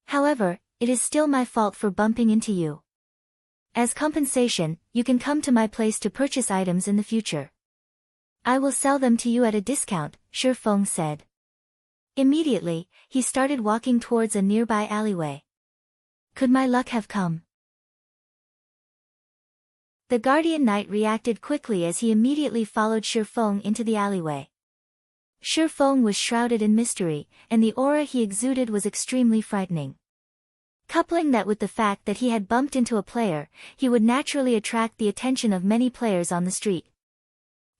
However, it is still my fault for bumping into you. As compensation, you can come to my place to purchase items in the future. I will sell them to you at a discount, Shi Feng said. Immediately, he started walking towards a nearby alleyway. Could my luck have come? The guardian knight reacted quickly as he immediately followed Shi Feng into the alleyway. Shi Feng was shrouded in mystery, and the aura he exuded was extremely frightening. Coupling that with the fact that he had bumped into a player, he would naturally attract the attention of many players on the street.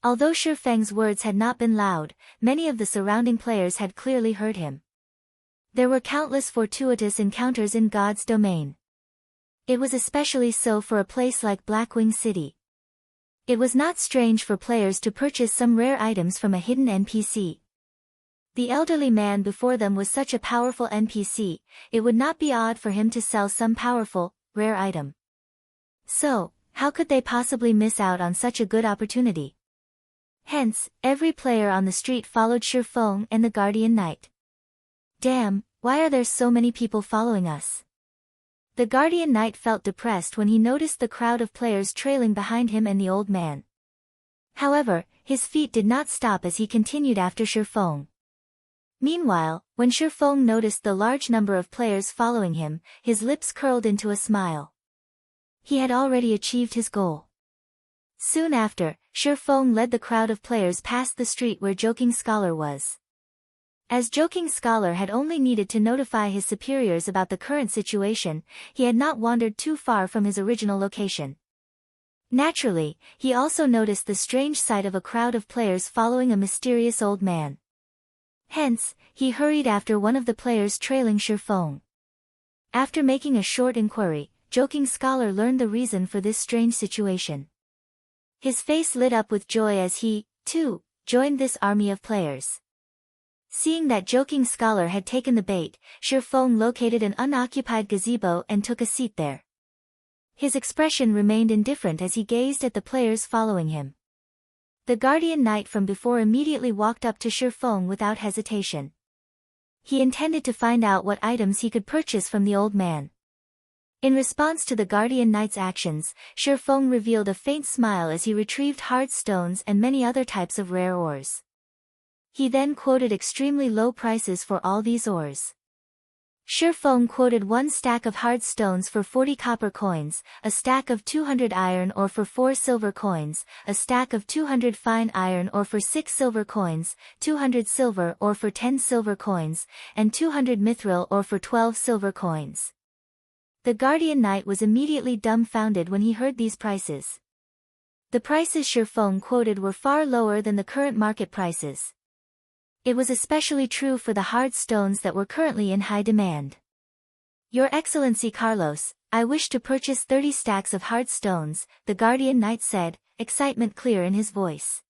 Although Shi Feng's words had not been loud, many of the surrounding players had clearly heard him. There were countless fortuitous encounters in God's domain. It was especially so for a place like Blackwing City. It was not strange for players to purchase some rare items from a hidden NPC. The elderly man before them was such a powerful NPC, it would not be odd for him to sell some powerful, rare item. So, how could they possibly miss out on such a good opportunity? Hence, every player on the street followed Shi Feng and the Guardian Knight. Damn, why are there so many people following us? The Guardian Knight felt depressed when he noticed the crowd of players trailing behind him and the old man. However, his feet did not stop as he continued after Shi Feng. Meanwhile, when Shi Feng noticed the large number of players following him, his lips curled into a smile. He had already achieved his goal. Soon after, Shi Feng led the crowd of players past the street where Joking Scholar was. As Joking Scholar had only needed to notify his superiors about the current situation, he had not wandered too far from his original location. Naturally, he also noticed the strange sight of a crowd of players following a mysterious old man. Hence, he hurried after one of the players trailing Shi Feng. After making a short inquiry, Joking Scholar learned the reason for this strange situation. His face lit up with joy as he, too, joined this army of players. Seeing that Joking Scholar had taken the bait, Shi Feng located an unoccupied gazebo and took a seat there. His expression remained indifferent as he gazed at the players following him. The Guardian Knight from before immediately walked up to Shi Feng without hesitation. He intended to find out what items he could purchase from the old man. In response to the Guardian Knight's actions, Shi Feng revealed a faint smile as he retrieved hard stones and many other types of rare ores. He then quoted extremely low prices for all these ores. Shi Feng quoted one stack of hard stones for 40 copper coins, a stack of 200 iron ore for 4 silver coins, a stack of 200 fine iron ore for 6 silver coins, 200 silver ore for 10 silver coins, and 200 mithril ore for 12 silver coins. The Guardian Knight was immediately dumbfounded when he heard these prices. The prices Shi Feng quoted were far lower than the current market prices. It was especially true for the hard stones that were currently in high demand. Your Excellency Carlos, I wish to purchase 30 stacks of hard stones, the Guardian Knight said, excitement clear in his voice.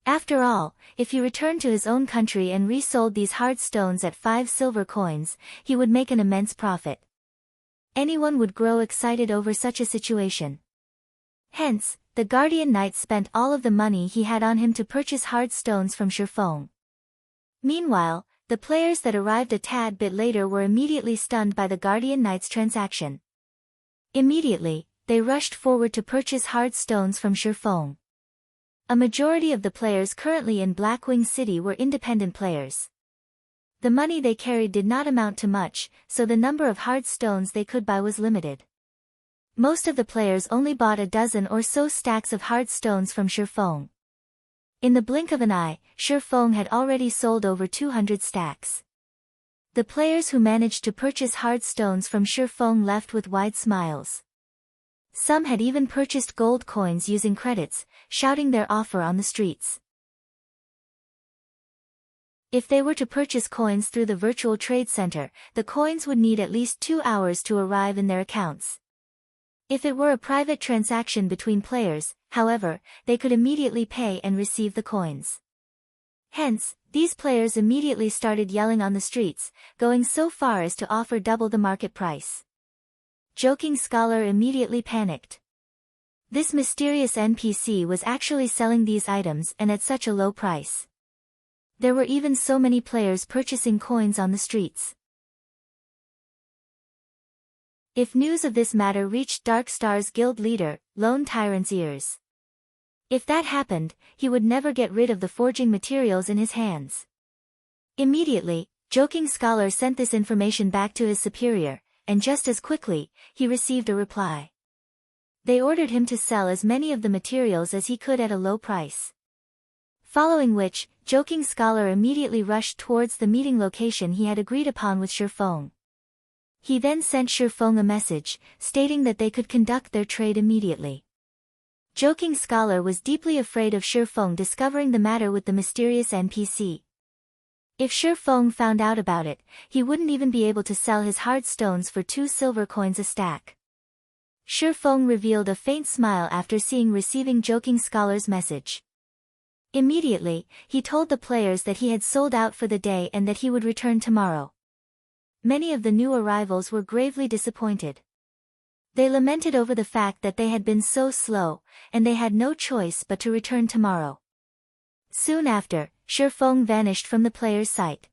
After all, if he returned to his own country and resold these hard stones at 5 silver coins, he would make an immense profit. Anyone would grow excited over such a situation. Hence, the Guardian Knight spent all of the money he had on him to purchase hard stones from Shi Feng. Meanwhile, the players that arrived a tad bit later were immediately stunned by the Guardian Knight's transaction. Immediately, they rushed forward to purchase hard stones from Shi Feng. A majority of the players currently in Blackwing City were independent players. The money they carried did not amount to much, so the number of hard stones they could buy was limited. Most of the players only bought a dozen or so stacks of hard stones from Shi Feng. In the blink of an eye, Shi Feng had already sold over 200 stacks. The players who managed to purchase hard stones from Shi Feng left with wide smiles. Some had even purchased gold coins using credits, shouting their offer on the streets. If they were to purchase coins through the virtual trade center, the coins would need at least 2 hours to arrive in their accounts. If it were a private transaction between players, however, they could immediately pay and receive the coins. Hence, these players immediately started yelling on the streets, going so far as to offer double the market price. Joking Scholar immediately panicked. This mysterious NPC was actually selling these items and at such a low price. There were even so many players purchasing coins on the streets. If news of this matter reached Dark Star's guild leader, Lone Tyrant's ears. If that happened, he would never get rid of the forging materials in his hands. Immediately, Joking Scholar sent this information back to his superior, and just as quickly, he received a reply. They ordered him to sell as many of the materials as he could at a low price. Following which, Joking Scholar immediately rushed towards the meeting location he had agreed upon with Shi Feng. He then sent Shifeng a message, stating that they could conduct their trade immediately. Joking Scholar was deeply afraid of Shifeng discovering the matter with the mysterious NPC. If Shifeng found out about it, he wouldn't even be able to sell his hard stones for 2 silver coins a stack. Shifeng revealed a faint smile after receiving Joking Scholar's message. Immediately, he told the players that he had sold out for the day and that he would return tomorrow. Many of the new arrivals were gravely disappointed. They lamented over the fact that they had been so slow, and they had no choice but to return tomorrow. Soon after, Shifeng vanished from the players' sight.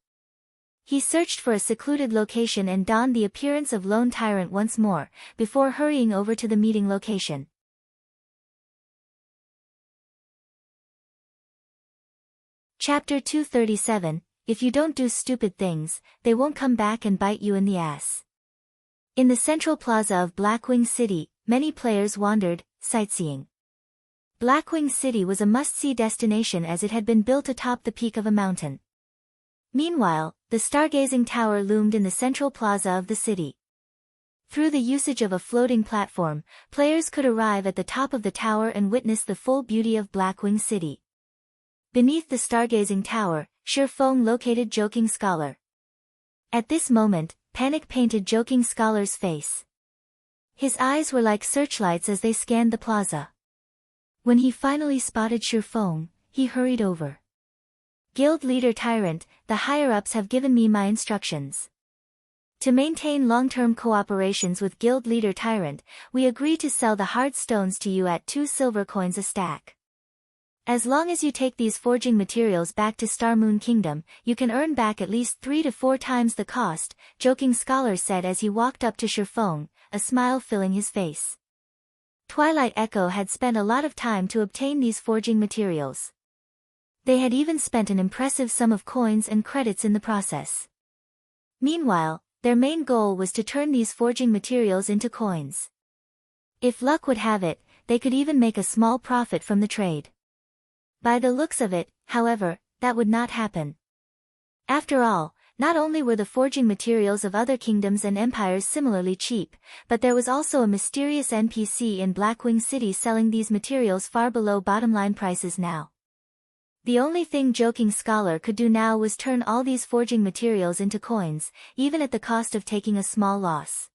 He searched for a secluded location and donned the appearance of Lone Tyrant once more, before hurrying over to the meeting location. Chapter 237, If you don't do stupid things, they won't come back and bite you in the ass. In the central plaza of Blackwing City, many players wandered, sightseeing. Blackwing City was a must-see destination as it had been built atop the peak of a mountain. Meanwhile, the stargazing tower loomed in the central plaza of the city. Through the usage of a floating platform, players could arrive at the top of the tower and witness the full beauty of Blackwing City. Beneath the stargazing tower, Shifeng located Joking Scholar. At this moment, panic painted Joking Scholar's face. His eyes were like searchlights as they scanned the plaza. When he finally spotted Shifeng, he hurried over. Guild Leader Tyrant, the higher-ups have given me my instructions. To maintain long-term cooperations with Guild Leader Tyrant, we agree to sell the hard stones to you at 2 silver coins a stack. As long as you take these forging materials back to Star Moon Kingdom, you can earn back at least 3 to 4 times the cost, Joking Scholar said as he walked up to Shifeng, a smile filling his face. Twilight Echo had spent a lot of time to obtain these forging materials. They had even spent an impressive sum of coins and credits in the process. Meanwhile, their main goal was to turn these forging materials into coins. If luck would have it, they could even make a small profit from the trade. By the looks of it, however, that would not happen. After all, not only were the forging materials of other kingdoms and empires similarly cheap, but there was also a mysterious NPC in Blackwing City selling these materials far below bottom-line prices now. The only thing Joking Scholar could do now was turn all these forging materials into coins, even at the cost of taking a small loss.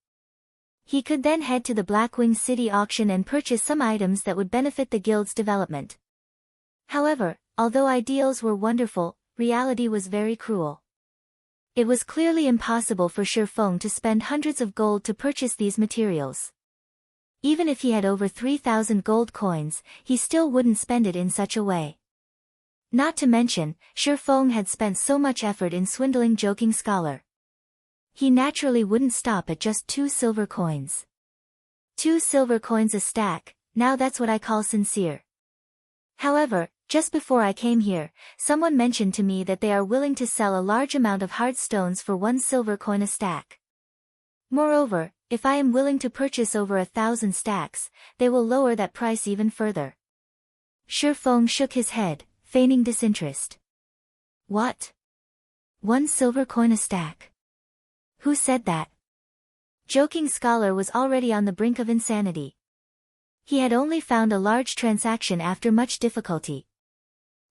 He could then head to the Blackwing City auction and purchase some items that would benefit the guild's development. However, although ideals were wonderful, reality was very cruel. It was clearly impossible for Shifeng to spend hundreds of gold to purchase these materials. Even if he had over 3,000 gold coins, he still wouldn't spend it in such a way. Not to mention, Shifeng had spent so much effort in swindling Joking Scholar. He naturally wouldn't stop at just 2 silver coins. 2 silver coins a stack, now that's what I call sincere. However, just before I came here, someone mentioned to me that they are willing to sell a large amount of hard stones for 1 silver coin a stack. Moreover, if I am willing to purchase over 1,000 stacks, they will lower that price even further. Shifeng shook his head, feigning disinterest. What? 1 silver coin a stack? Who said that? Joking Scholar was already on the brink of insanity. He had only found a large transaction after much difficulty.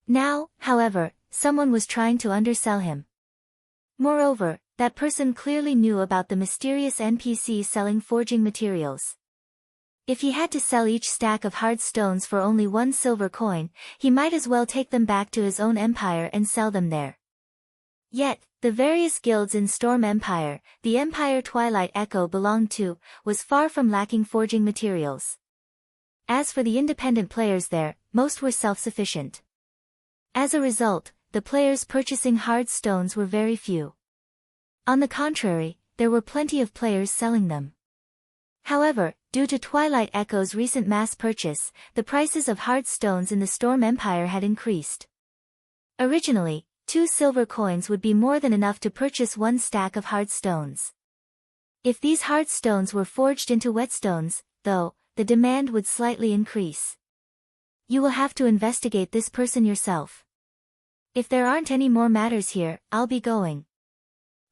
Now, however, someone was trying to undersell him. Moreover, that person clearly knew about the mysterious NPC selling forging materials. If he had to sell each stack of hard stones for only 1 silver coin, he might as well take them back to his own empire and sell them there. Yet, the various guilds in Storm Empire, the empire Twilight Echo belonged to, was far from lacking forging materials. As for the independent players there, most were self-sufficient. As a result, the players purchasing hard stones were very few. On the contrary, there were plenty of players selling them. However, due to Twilight Echo's recent mass purchase, the prices of hard stones in the Storm Empire had increased. Originally, 2 silver coins would be more than enough to purchase 1 stack of hard stones. If these hard stones were forged into whetstones, though, the demand would slightly increase. You will have to investigate this person yourself. If there aren't any more matters here, I'll be going.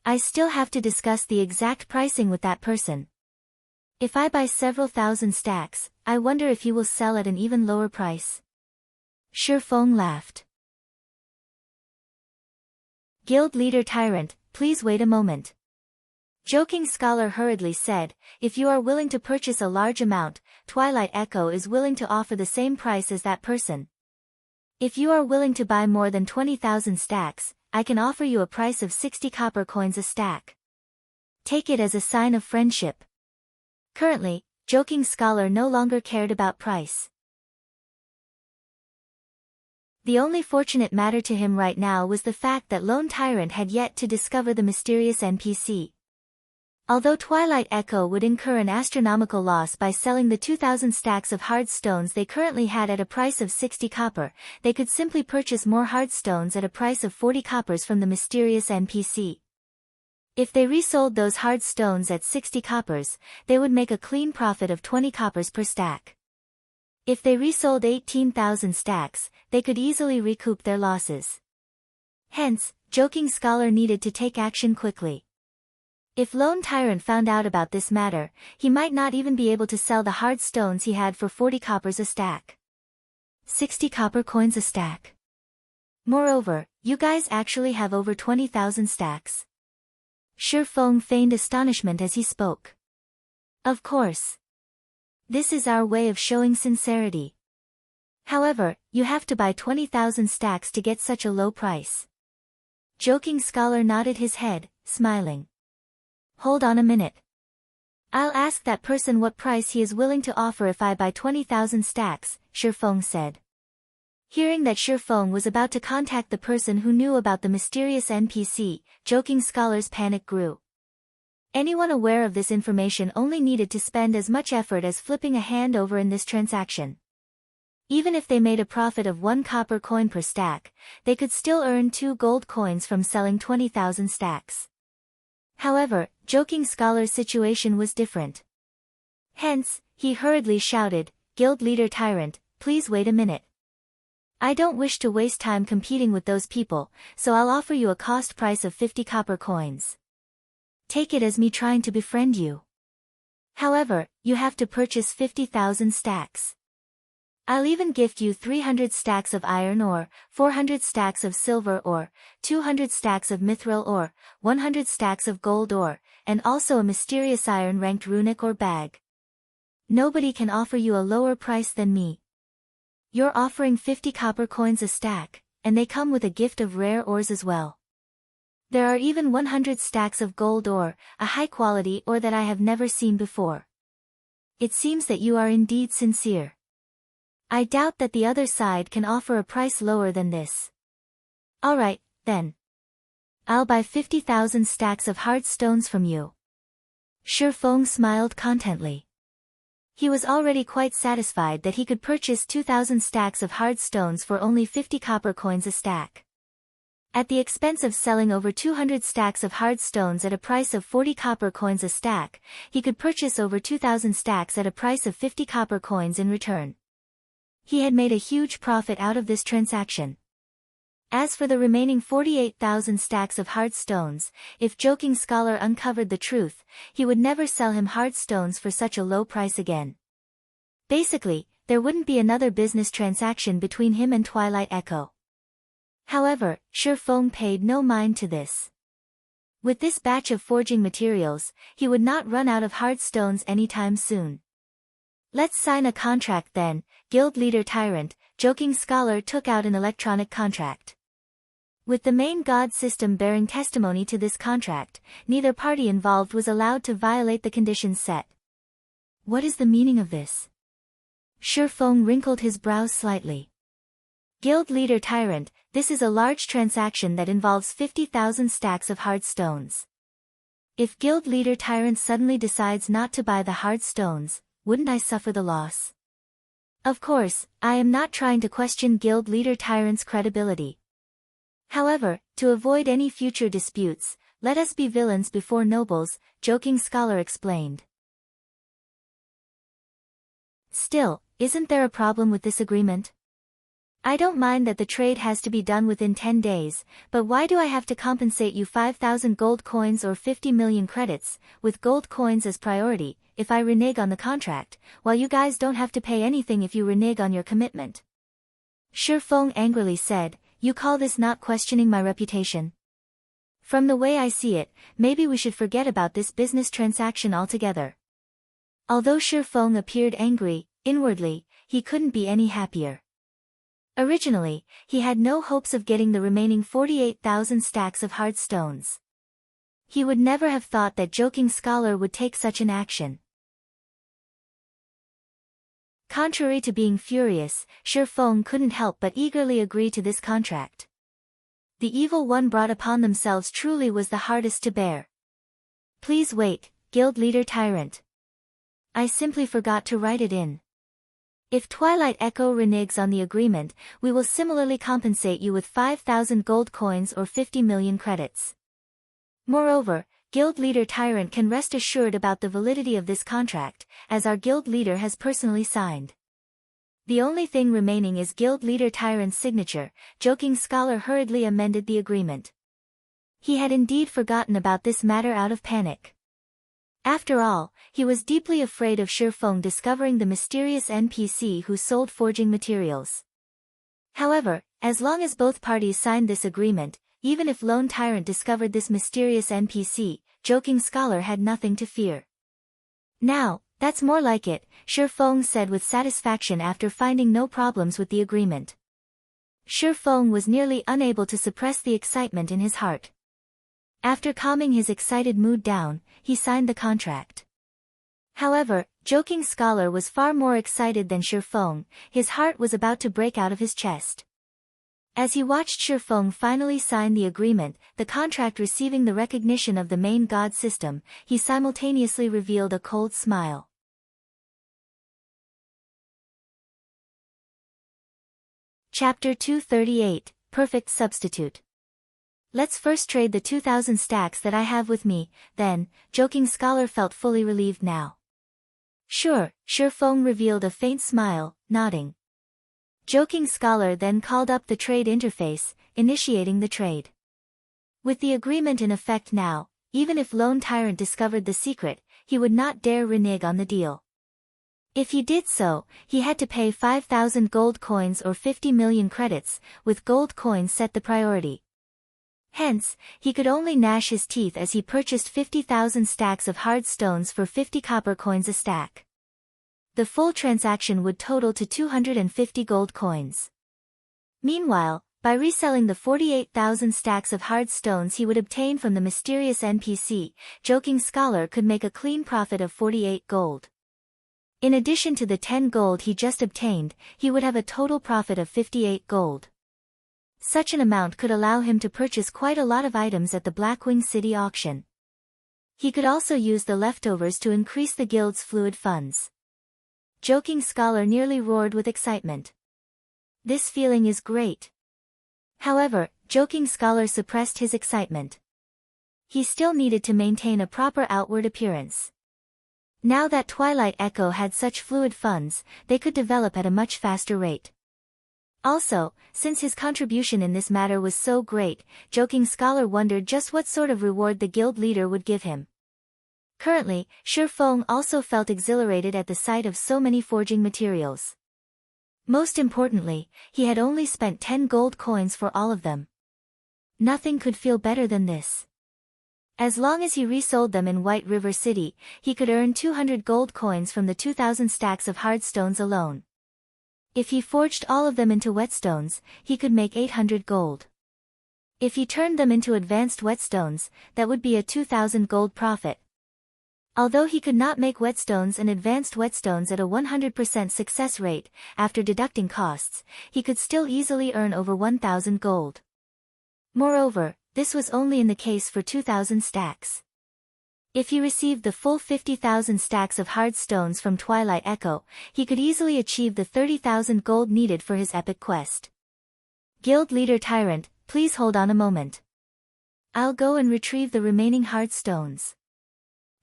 I still have to discuss the exact pricing with that person. If I buy several thousand stacks, I wonder if he will sell at an even lower price. Shifeng laughed. Guild leader Tyrant, please wait a moment. Joking Scholar hurriedly said, if you are willing to purchase a large amount, Twilight Echo is willing to offer the same price as that person. If you are willing to buy more than 20,000 stacks, I can offer you a price of 60 copper coins a stack. Take it as a sign of friendship. Currently, Joking Scholar no longer cared about price. The only fortunate matter to him right now was the fact that Lone Tyrant had yet to discover the mysterious NPC. Although Twilight Echo would incur an astronomical loss by selling the 2,000 stacks of hard stones they currently had at a price of 60 copper, they could simply purchase more hard stones at a price of 40 coppers from the mysterious NPC. If they resold those hard stones at 60 coppers, they would make a clean profit of 20 coppers per stack. If they resold 18,000 stacks, they could easily recoup their losses. Hence, Joking Scholar needed to take action quickly. If Lone Tyrant found out about this matter, he might not even be able to sell the hard stones he had for 40 coppers a stack. 60 copper coins a stack. Moreover, you guys actually have over 20,000 stacks. Shifeng feigned astonishment as he spoke. Of course. This is our way of showing sincerity. However, you have to buy 20,000 stacks to get such a low price. Joking Scholar nodded his head, smiling. Hold on a minute. I'll ask that person what price he is willing to offer if I buy 20,000 stacks, Shifeng said. Hearing that Shifeng was about to contact the person who knew about the mysterious NPC, Joking Scholar's panic grew. Anyone aware of this information only needed to spend as much effort as flipping a hand over in this transaction. Even if they made a profit of 1 copper coin per stack, they could still earn 2 gold coins from selling 20,000 stacks. However, Joking Scholar's situation was different. Hence, he hurriedly shouted, Guild leader Tyrant, please wait a minute. I don't wish to waste time competing with those people, so I'll offer you a cost price of 50 copper coins. Take it as me trying to befriend you. However, you have to purchase 50,000 stacks. I'll even gift you 300 stacks of iron ore, 400 stacks of silver ore, 200 stacks of mithril ore, 100 stacks of gold ore, and also a mysterious iron-ranked runic ore bag. Nobody can offer you a lower price than me. You're offering 50 copper coins a stack, and they come with a gift of rare ores as well. There are even 100 stacks of gold ore, a high-quality ore that I have never seen before. It seems that you are indeed sincere. I doubt that the other side can offer a price lower than this. Alright, then. I'll buy 50,000 stacks of hard stones from you. Shifeng smiled contently. He was already quite satisfied that he could purchase 2,000 stacks of hard stones for only 50 copper coins a stack. At the expense of selling over 200 stacks of hard stones at a price of 40 copper coins a stack, he could purchase over 2,000 stacks at a price of 50 copper coins in return. He had made a huge profit out of this transaction. As for the remaining 48,000 stacks of hard stones, if Joking Scholar uncovered the truth, he would never sell him hard stones for such a low price again. Basically, there wouldn't be another business transaction between him and Twilight Echo. However, Shifeng paid no mind to this. With this batch of forging materials, he would not run out of hard stones anytime soon. Let's sign a contract then, Guild leader Tyrant. Joking Scholar took out an electronic contract. With the main god system bearing testimony to this contract, neither party involved was allowed to violate the conditions set. What is the meaning of this? Shifeng wrinkled his brows slightly. Guild leader Tyrant, this is a large transaction that involves 50,000 stacks of hard stones. If Guild leader Tyrant suddenly decides not to buy the hard stones, wouldn't I suffer the loss? Of course, I am not trying to question Guild leader Tyrant's credibility. However, to avoid any future disputes, let us be villains before nobles, Joking Scholar explained. Still, isn't there a problem with this agreement? I don't mind that the trade has to be done within 10 days, but why do I have to compensate you 5,000 gold coins or 50 million credits, with gold coins as priority, if I renege on the contract, while you guys don't have to pay anything if you renege on your commitment? Shi Feng angrily said, you call this not questioning my reputation? From the way I see it, maybe we should forget about this business transaction altogether. Although Shi Feng appeared angry, inwardly, he couldn't be any happier. Originally, he had no hopes of getting the remaining 48,000 stacks of hard stones. He would never have thought that Joking Scholar would take such an action. Contrary to being furious, Shi Feng couldn't help but eagerly agree to this contract. The evil one brought upon themselves truly was the hardest to bear. Please wait, Guild Leader Tyrant. I simply forgot to write it in. If Twilight Echo reneges on the agreement, we will similarly compensate you with 5,000 gold coins or 50 million credits. Moreover, Guild Leader Tyrant can rest assured about the validity of this contract, as our Guild Leader has personally signed. The only thing remaining is Guild Leader Tyrant's signature. Joking Scholar hurriedly amended the agreement. He had indeed forgotten about this matter out of panic. After all, he was deeply afraid of Shi Feng discovering the mysterious NPC who sold forging materials. However, as long as both parties signed this agreement, even if Lone Tyrant discovered this mysterious NPC, Joking Scholar had nothing to fear. Now, that's more like it, Shi Feng said with satisfaction after finding no problems with the agreement. Shi Feng was nearly unable to suppress the excitement in his heart. After calming his excited mood down, he signed the contract. However, Joking Scholar was far more excited than Shi Feng. His heart was about to break out of his chest. As he watched Shi Feng finally sign the agreement, the contract receiving the recognition of the main god system, he simultaneously revealed a cold smile. Chapter 238, Perfect Substitute. Let's first trade the 2,000 stacks that I have with me, then. Joking Scholar felt fully relieved now. Sure, Shi Feng revealed a faint smile, nodding. Joking Scholar then called up the trade interface, initiating the trade. With the agreement in effect now, even if Lone Tyrant discovered the secret, he would not dare renege on the deal. If he did so, he had to pay 5,000 gold coins or 50 million credits, with gold coins set the priority. Hence, he could only gnash his teeth as he purchased 50,000 stacks of hard stones for 50 copper coins a stack. The full transaction would total to 250 gold coins. Meanwhile, by reselling the 48,000 stacks of hard stones he would obtain from the mysterious NPC, Joking Scholar could make a clean profit of 48 gold. In addition to the 10 gold he just obtained, he would have a total profit of 58 gold. Such an amount could allow him to purchase quite a lot of items at the Blackwing City auction. He could also use the leftovers to increase the guild's fluid funds. Joking Scholar nearly roared with excitement. This feeling is great. However, Joking Scholar suppressed his excitement. He still needed to maintain a proper outward appearance. Now that Twilight Echo had such fluid funds, they could develop at a much faster rate. Also, since his contribution in this matter was so great, Joking Scholar wondered just what sort of reward the guild leader would give him. Currently, Shi Feng also felt exhilarated at the sight of so many forging materials. Most importantly, he had only spent 10 gold coins for all of them. Nothing could feel better than this. As long as he resold them in White River City, he could earn 200 gold coins from the 2,000 stacks of hard stones alone. If he forged all of them into whetstones, he could make 800 gold. If he turned them into advanced whetstones, that would be a 2,000 gold profit. Although he could not make whetstones and advanced whetstones at a 100% success rate, after deducting costs, he could still easily earn over 1,000 gold. Moreover, this was only in the case for 2,000 stacks. If he received the full 50,000 stacks of hard stones from Twilight Echo, he could easily achieve the 30,000 gold needed for his epic quest. Guild Leader Tyrant, please hold on a moment. I'll go and retrieve the remaining hard stones.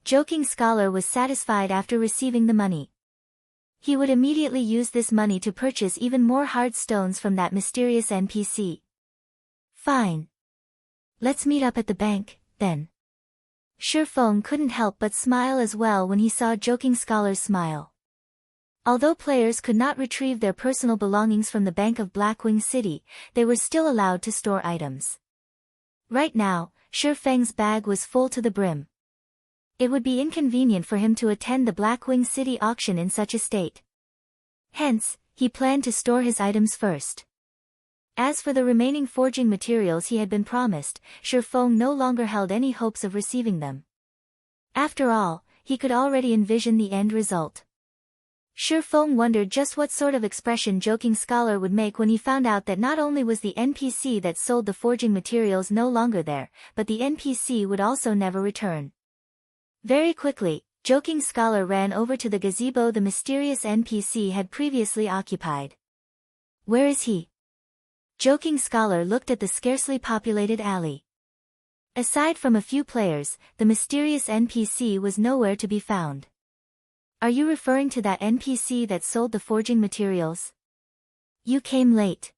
Joking Scholar was satisfied after receiving the money. He would immediately use this money to purchase even more hard stones from that mysterious NPC. Fine. Let's meet up at the bank, then. Shifeng couldn't help but smile as well when he saw Joking Scholar's smile. Although players could not retrieve their personal belongings from the Bank of Blackwing City, they were still allowed to store items. Right now, Shifeng's bag was full to the brim. It would be inconvenient for him to attend the Blackwing City auction in such a state. Hence, he planned to store his items first. As for the remaining forging materials he had been promised, Shifeng no longer held any hopes of receiving them. After all, he could already envision the end result. Shifeng wondered just what sort of expression Joking Scholar would make when he found out that not only was the NPC that sold the forging materials no longer there, but the NPC would also never return. Very quickly, Joking Scholar ran over to the gazebo the mysterious NPC had previously occupied. Where is he? Joking Scholar looked at the scarcely populated alley. Aside from a few players, the mysterious NPC was nowhere to be found. Are you referring to that NPC that sold the forging materials? You came late.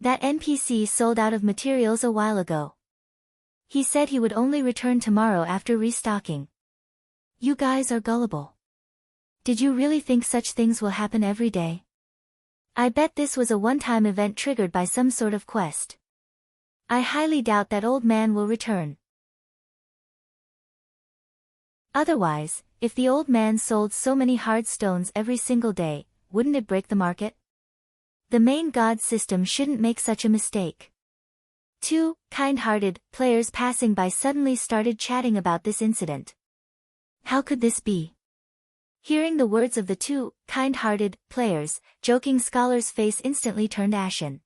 That NPC sold out of materials a while ago. He said he would only return tomorrow after restocking. You guys are gullible. Did you really think such things will happen every day? I bet this was a one-time event triggered by some sort of quest. I highly doubt that old man will return. Otherwise, if the old man sold so many hard stones every single day, wouldn't it break the market? The main god system shouldn't make such a mistake. Two kind-hearted players passing by suddenly started chatting about this incident. How could this be? Hearing the words of the two kind-hearted players, Joking Scholar's face instantly turned ashen.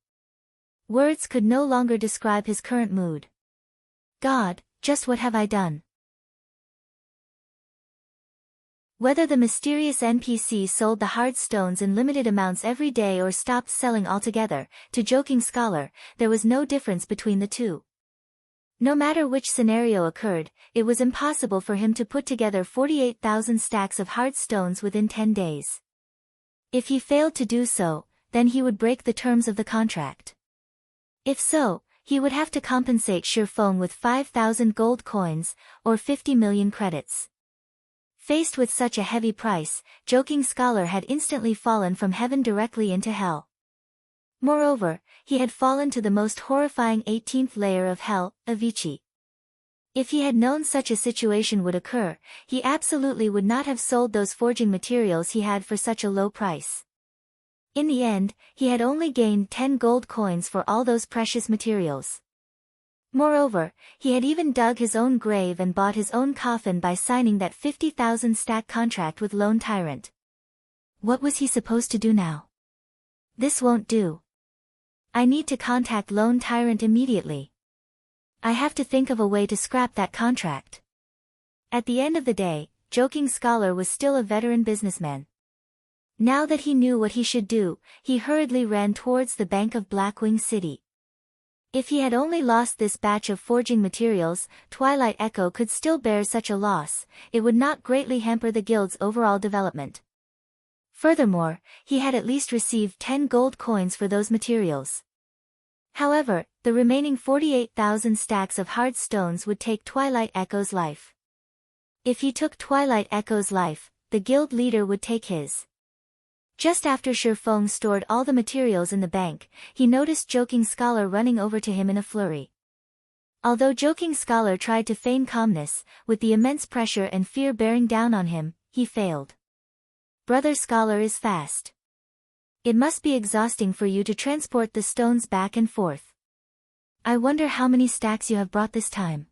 Words could no longer describe his current mood. God, just what have I done? Whether the mysterious NPC sold the hard stones in limited amounts every day or stopped selling altogether, to Joking Scholar, there was no difference between the two. No matter which scenario occurred, it was impossible for him to put together 48,000 stacks of hard stones within 10 days. If he failed to do so, then he would break the terms of the contract. If so, he would have to compensate Shifeng with 5,000 gold coins, or 50 million credits. Faced with such a heavy price, Joking Scholar had instantly fallen from heaven directly into hell. Moreover, he had fallen to the most horrifying 18th layer of hell, Avicii. If he had known such a situation would occur, he absolutely would not have sold those forging materials he had for such a low price. In the end, he had only gained 10 gold coins for all those precious materials. Moreover, he had even dug his own grave and bought his own coffin by signing that 50,000 stack contract with Lone Tyrant. What was he supposed to do now? This won't do. I need to contact Lone Tyrant immediately. I have to think of a way to scrap that contract. At the end of the day, Joking Scholar was still a veteran businessman. Now that he knew what he should do, he hurriedly ran towards the Bank of Blackwing City. If he had only lost this batch of forging materials, Twilight Echo could still bear such a loss, it would not greatly hamper the guild's overall development. Furthermore, he had at least received 10 gold coins for those materials. However, the remaining 48,000 stacks of hard stones would take Twilight Echo's life. If he took Twilight Echo's life, the guild leader would take his. Just after Shifeng stored all the materials in the bank, he noticed Joking Scholar running over to him in a flurry. Although Joking Scholar tried to feign calmness, with the immense pressure and fear bearing down on him, he failed. Brother Scholar is fast. It must be exhausting for you to transport the stones back and forth. I wonder how many stacks you have brought this time.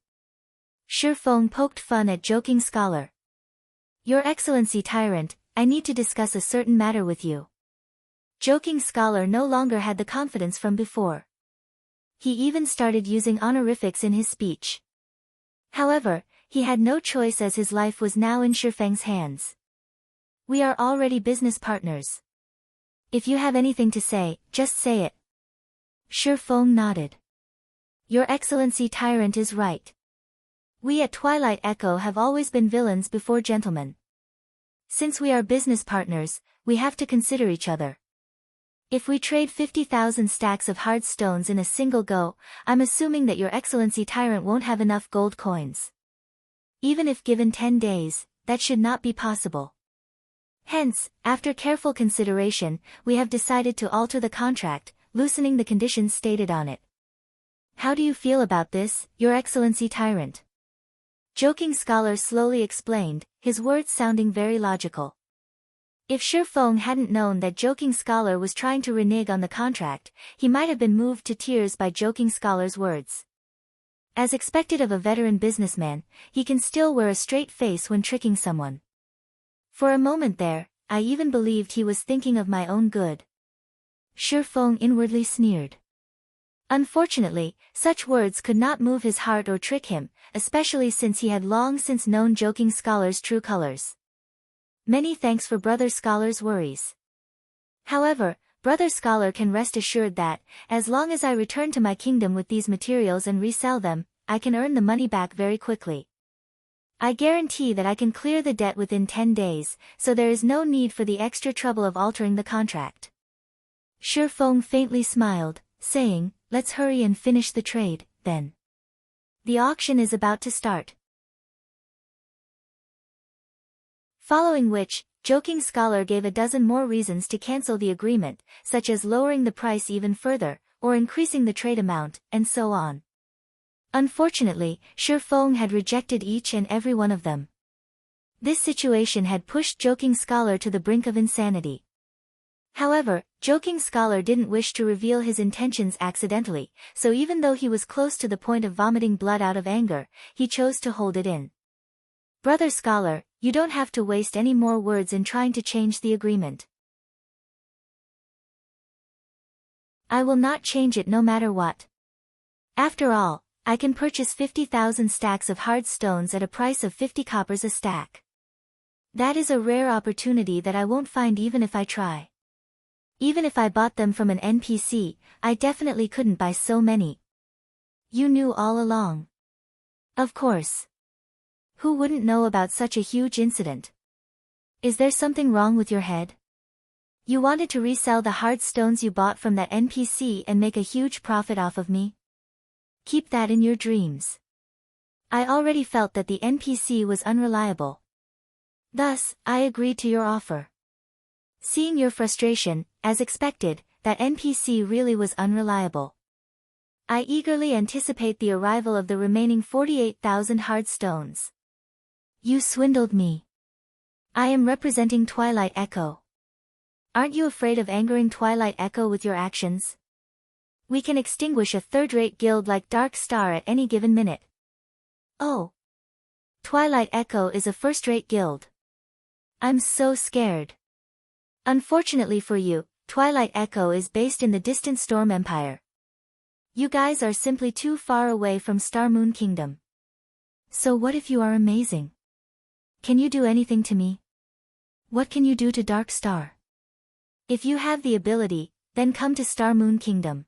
Shifeng poked fun at Joking Scholar. Your Excellency Tyrant, I need to discuss a certain matter with you. Joking Scholar no longer had the confidence from before. He even started using honorifics in his speech. However, he had no choice as his life was now in Shifeng's hands. We are already business partners. If you have anything to say, just say it. Shifeng nodded. Your Excellency Tyrant is right. We at Twilight Echo have always been villains before gentlemen. Since we are business partners, we have to consider each other. If we trade 50,000 stacks of hard stones in a single go, I'm assuming that your Excellency Tyrant won't have enough gold coins. Even if given 10 days, that should not be possible. Hence, after careful consideration, we have decided to alter the contract, loosening the conditions stated on it. How do you feel about this, Your Excellency Tyrant? Joking Scholar slowly explained, his words sounding very logical. If Shi Feng hadn't known that Joking Scholar was trying to renege on the contract, he might have been moved to tears by Joking Scholar's words. As expected of a veteran businessman, he can still wear a straight face when tricking someone. For a moment there, I even believed he was thinking of my own good. Shi Feng inwardly sneered. Unfortunately, such words could not move his heart or trick him, especially since he had long since known Joking Scholar's true colors. Many thanks for Brother Scholar's worries. However, Brother Scholar can rest assured that, as long as I return to my kingdom with these materials and resell them, I can earn the money back very quickly. I guarantee that I can clear the debt within 10 days, so there is no need for the extra trouble of altering the contract. Shi Feng faintly smiled, saying, let's hurry and finish the trade, then. The auction is about to start. Following which, Joking Scholar gave a dozen more reasons to cancel the agreement, such as lowering the price even further, or increasing the trade amount, and so on. Unfortunately, Shi Feng had rejected each and every one of them. This situation had pushed Joking Scholar to the brink of insanity. However, Joking Scholar didn't wish to reveal his intentions accidentally, so even though he was close to the point of vomiting blood out of anger, he chose to hold it in. Brother Scholar, you don't have to waste any more words in trying to change the agreement. I will not change it no matter what. After all, I can purchase 50,000 stacks of hard stones at a price of 50 coppers a stack. That is a rare opportunity that I won't find even if I try. Even if I bought them from an NPC, I definitely couldn't buy so many. You knew all along. Of course. Who wouldn't know about such a huge incident? Is there something wrong with your head? You wanted to resell the hard stones you bought from that NPC and make a huge profit off of me? Keep that in your dreams. I already felt that the NPC was unreliable. Thus, I agreed to your offer. Seeing your frustration, as expected, that NPC really was unreliable. I eagerly anticipate the arrival of the remaining 48,000 hard stones. You swindled me. I am representing Twilight Echo. Aren't you afraid of angering Twilight Echo with your actions? We can extinguish a third-rate guild like Dark Star at any given minute. Oh. Twilight Echo is a first-rate guild. I'm so scared. Unfortunately for you, Twilight Echo is based in the distant Storm Empire. You guys are simply too far away from Star Moon Kingdom. So what if you are amazing? Can you do anything to me? What can you do to Dark Star? If you have the ability, then come to Star Moon Kingdom.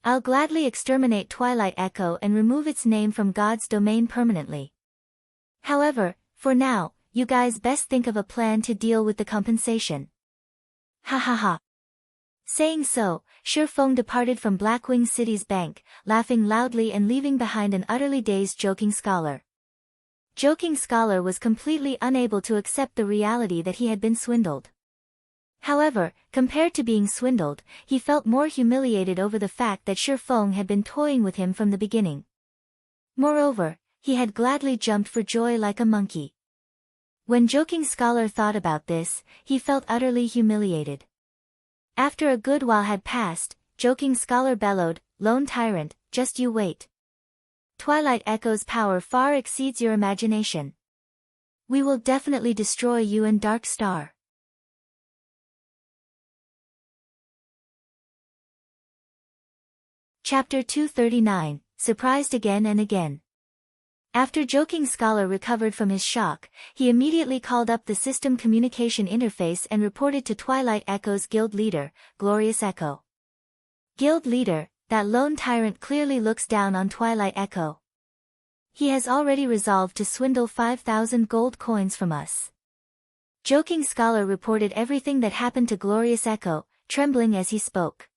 I'll gladly exterminate Twilight Echo and remove its name from God's domain permanently. However, for now, you guys best think of a plan to deal with the compensation. Ha ha ha. Saying so, Shi Feng departed from Blackwing City's bank, laughing loudly and leaving behind an utterly dazed Joking Scholar. Joking Scholar was completely unable to accept the reality that he had been swindled. However, compared to being swindled, he felt more humiliated over the fact that Shi Feng had been toying with him from the beginning. Moreover, he had gladly jumped for joy like a monkey. When Joking Scholar thought about this, he felt utterly humiliated. After a good while had passed, Joking Scholar bellowed, "Lone Tyrant, just you wait. Twilight Echo's power far exceeds your imagination. We will definitely destroy you and Dark Star." Chapter 239, Surprised Again and Again. After Joking Scholar recovered from his shock, he immediately called up the system communication interface and reported to Twilight Echo's guild leader, Glorious Echo. Guild leader, that lone tyrant clearly looks down on Twilight Echo. He has already resolved to swindle 5,000 gold coins from us. Joking Scholar reported everything that happened to Glorious Echo, trembling as he spoke.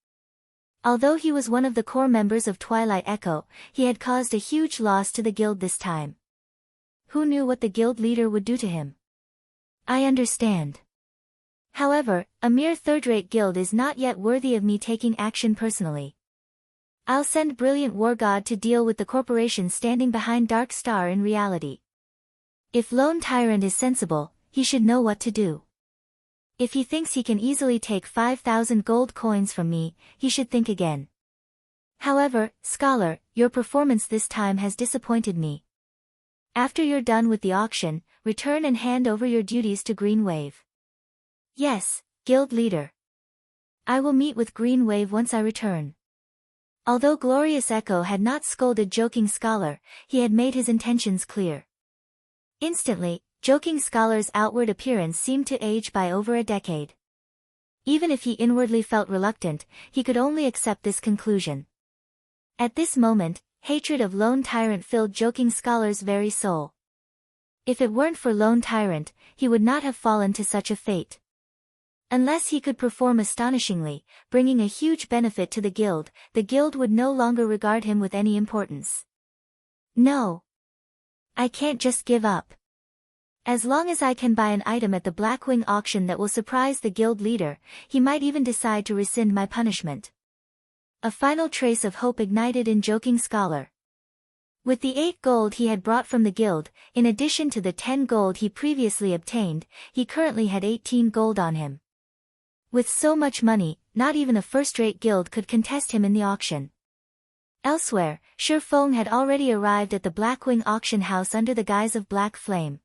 Although he was one of the core members of Twilight Echo, he had caused a huge loss to the guild this time. Who knew what the guild leader would do to him? I understand. However, a mere third-rate guild is not yet worthy of me taking action personally. I'll send Brilliant War God to deal with the corporation standing behind Dark Star in reality. If Lone Tyrant is sensible, he should know what to do. If he thinks he can easily take 5,000 gold coins from me, he should think again. However, Scholar, your performance this time has disappointed me. After you're done with the auction, return and hand over your duties to Green Wave. Yes, Guild Leader. I will meet with Green Wave once I return. Although Glorious Echo had not scolded Joking Scholar, he had made his intentions clear. Instantly, Joking Scholar's outward appearance seemed to age by over a decade. Even if he inwardly felt reluctant, he could only accept this conclusion. At this moment, hatred of Lone Tyrant filled Joking Scholar's very soul. If it weren't for Lone Tyrant, he would not have fallen to such a fate. Unless he could perform astonishingly, bringing a huge benefit to the guild would no longer regard him with any importance. No. I can't just give up. As long as I can buy an item at the Blackwing auction that will surprise the guild leader, he might even decide to rescind my punishment. A final trace of hope ignited in Joking Scholar. With the 8 gold he had brought from the guild, in addition to the 10 gold he previously obtained, he currently had 18 gold on him. With so much money, not even a first-rate guild could contest him in the auction. Elsewhere, Shi Feng had already arrived at the Blackwing auction house under the guise of Black Flame.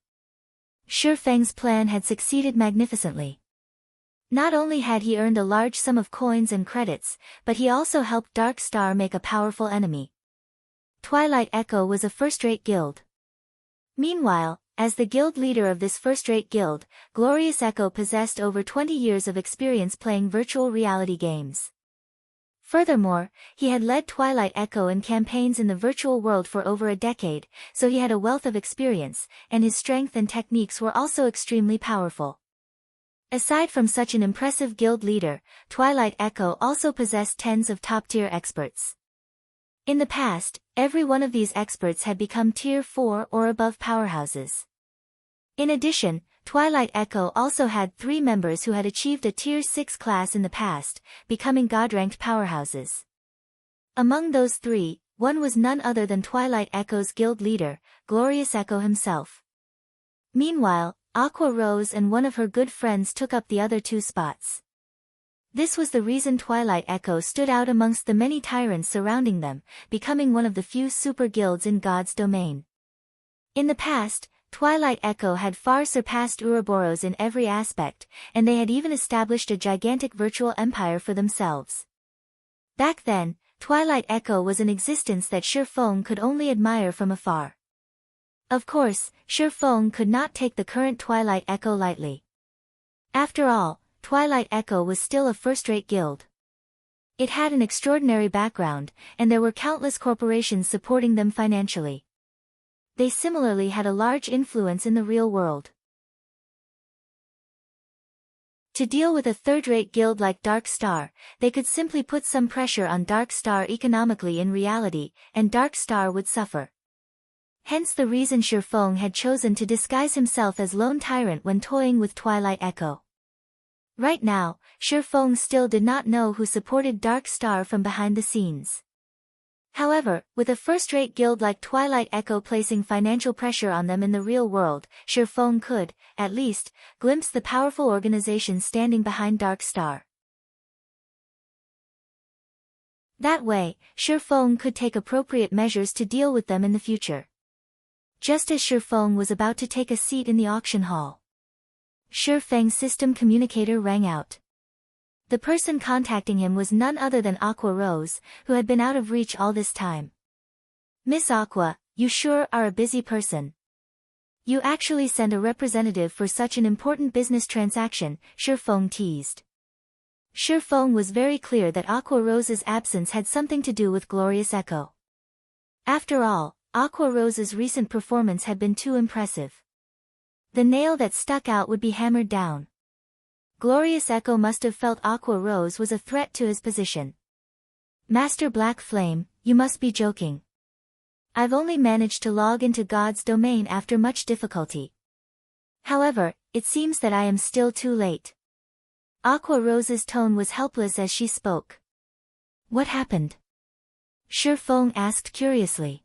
Shi Feng's plan had succeeded magnificently. Not only had he earned a large sum of coins and credits, but he also helped Dark Star make a powerful enemy. Twilight Echo was a first-rate guild. Meanwhile, as the guild leader of this first-rate guild, Glorious Echo possessed over 20 years of experience playing virtual reality games. Furthermore, he had led Twilight Echo in campaigns in the virtual world for over a decade, so he had a wealth of experience, and his strength and techniques were also extremely powerful. Aside from such an impressive guild leader, Twilight Echo also possessed tens of top-tier experts. In the past, every one of these experts had become Tier 4 or above powerhouses. In addition, Twilight Echo also had 3 members who had achieved a Tier 6 class in the past, becoming God-ranked powerhouses. Among those 3, one was none other than Twilight Echo's guild leader, Glorious Echo himself. Meanwhile, Aqua Rose and one of her good friends took up the other 2 spots. This was the reason Twilight Echo stood out amongst the many tyrants surrounding them, becoming one of the few super guilds in God's domain. In the past, Twilight Echo had far surpassed Ouroboros in every aspect, and they had even established a gigantic virtual empire for themselves. Back then, Twilight Echo was an existence that Shi Feng could only admire from afar. Of course, Shi Feng could not take the current Twilight Echo lightly. After all, Twilight Echo was still a first-rate guild. It had an extraordinary background, and there were countless corporations supporting them financially. They similarly had a large influence in the real world. To deal with a third-rate guild like Dark Star, they could simply put some pressure on Dark Star economically in reality, and Dark Star would suffer. Hence the reason Shi Feng had chosen to disguise himself as Lone Tyrant when toying with Twilight Echo. Right now, Shi Feng still did not know who supported Dark Star from behind the scenes. However, with a first-rate guild like Twilight Echo placing financial pressure on them in the real world, Shi Feng could, at least, glimpse the powerful organization standing behind Dark Star. That way, Shi Feng could take appropriate measures to deal with them in the future. Just as Shi Feng was about to take a seat in the auction hall, Shi Feng's system communicator rang out. The person contacting him was none other than Aqua Rose, who had been out of reach all this time. Miss Aqua, you sure are a busy person. You actually send a representative for such an important business transaction, Shi Feng teased. Shi Feng was very clear that Aqua Rose's absence had something to do with Glorious Echo. After all, Aqua Rose's recent performance had been too impressive. The nail that stuck out would be hammered down. Glorious Echo must have felt Aqua Rose was a threat to his position. Master Black Flame, you must be joking. I've only managed to log into God's domain after much difficulty. However, it seems that I am still too late. Aqua Rose's tone was helpless as she spoke. What happened? Shi Feng asked curiously.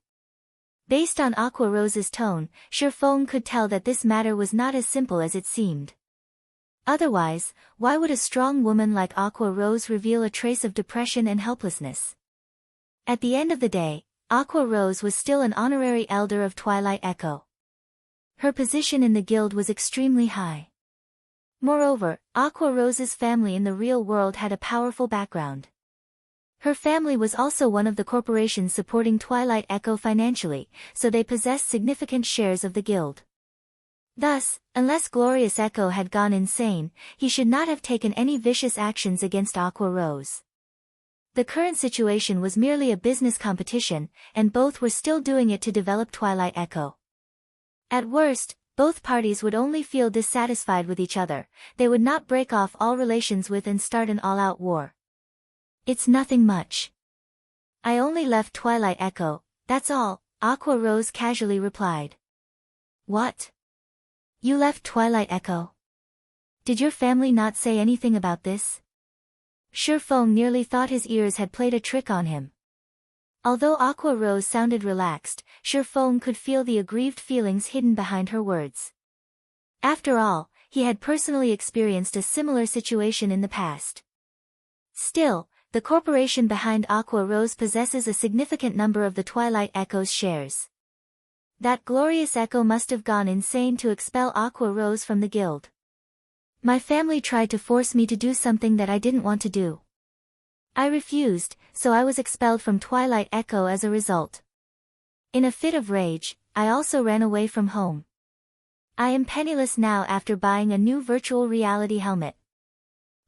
Based on Aqua Rose's tone, Shi Feng could tell that this matter was not as simple as it seemed. Otherwise, why would a strong woman like Aqua Rose reveal a trace of depression and helplessness? At the end of the day, Aqua Rose was still an honorary elder of Twilight Echo. Her position in the guild was extremely high. Moreover, Aqua Rose's family in the real world had a powerful background. Her family was also one of the corporations supporting Twilight Echo financially, so they possessed significant shares of the guild. Thus, unless Glorious Echo had gone insane, he should not have taken any vicious actions against Aqua Rose. The current situation was merely a business competition, and both were still doing it to develop Twilight Echo. At worst, both parties would only feel dissatisfied with each other, they would not break off all relations with and start an all-out war. It's nothing much. I only left Twilight Echo, that's all, Aqua Rose casually replied. What? You left Twilight Echo? Did your family not say anything about this? Shi Feng nearly thought his ears had played a trick on him. Although Aqua Rose sounded relaxed, Shi Feng could feel the aggrieved feelings hidden behind her words. After all, he had personally experienced a similar situation in the past. Still, the corporation behind Aqua Rose possesses a significant number of the Twilight Echo's shares. That Glorious Echo must have gone insane to expel Aqua Rose from the guild. My family tried to force me to do something that I didn't want to do. I refused, so I was expelled from Twilight Echo as a result. In a fit of rage, I also ran away from home. I am penniless now after buying a new virtual reality helmet.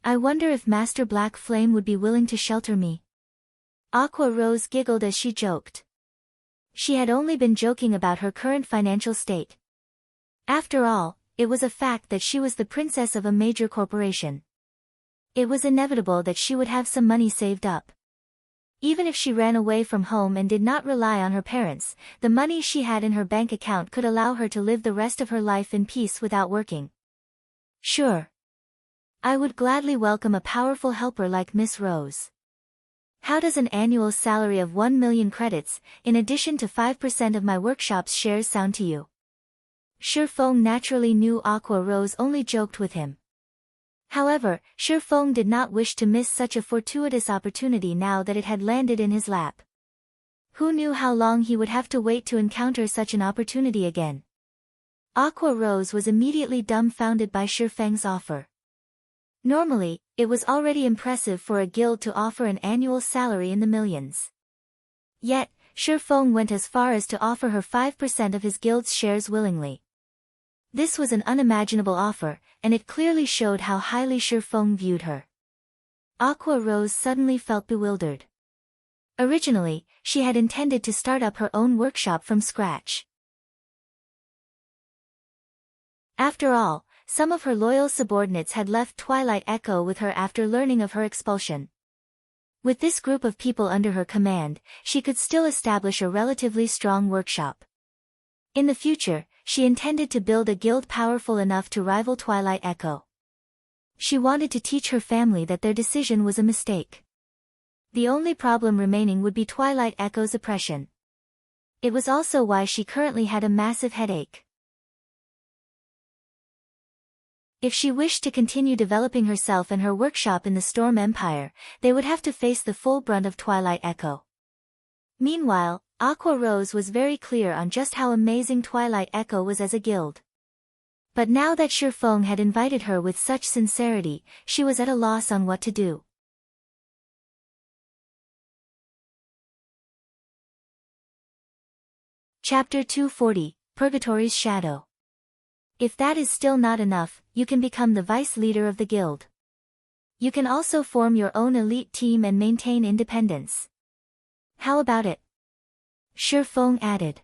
I wonder if Master Black Flame would be willing to shelter me. Aqua Rose giggled as she joked. She had only been joking about her current financial state. After all, it was a fact that she was the princess of a major corporation. It was inevitable that she would have some money saved up. Even if she ran away from home and did not rely on her parents, the money she had in her bank account could allow her to live the rest of her life in peace without working. Sure. I would gladly welcome a powerful helper like Miss Rose. How does an annual salary of 1 million credits, in addition to 5% of my workshop's shares sound to you? Shi Feng naturally knew Aqua Rose only joked with him. However, Shi Feng did not wish to miss such a fortuitous opportunity now that it had landed in his lap. Who knew how long he would have to wait to encounter such an opportunity again? Aqua Rose was immediately dumbfounded by Shi Feng's offer. Normally, it was already impressive for a guild to offer an annual salary in the millions. Yet, Shi Feng went as far as to offer her 5% of his guild's shares willingly. This was an unimaginable offer, and it clearly showed how highly Shi Feng viewed her. Aqua Rose suddenly felt bewildered. Originally, she had intended to start up her own workshop from scratch. After all, some of her loyal subordinates had left Twilight Echo with her after learning of her expulsion. With this group of people under her command, she could still establish a relatively strong workshop. In the future, she intended to build a guild powerful enough to rival Twilight Echo. She wanted to teach her family that their decision was a mistake. The only problem remaining would be Twilight Echo's oppression. It was also why she currently had a massive headache. If she wished to continue developing herself and her workshop in the Storm Empire, they would have to face the full brunt of Twilight Echo. Meanwhile, Aqua Rose was very clear on just how amazing Twilight Echo was as a guild. But now that Shi Feng had invited her with such sincerity, she was at a loss on what to do. Chapter 240, Purgatory's Shadow. If that is still not enough, you can become the vice leader of the guild. You can also form your own elite team and maintain independence. How about it? Shi Feng added.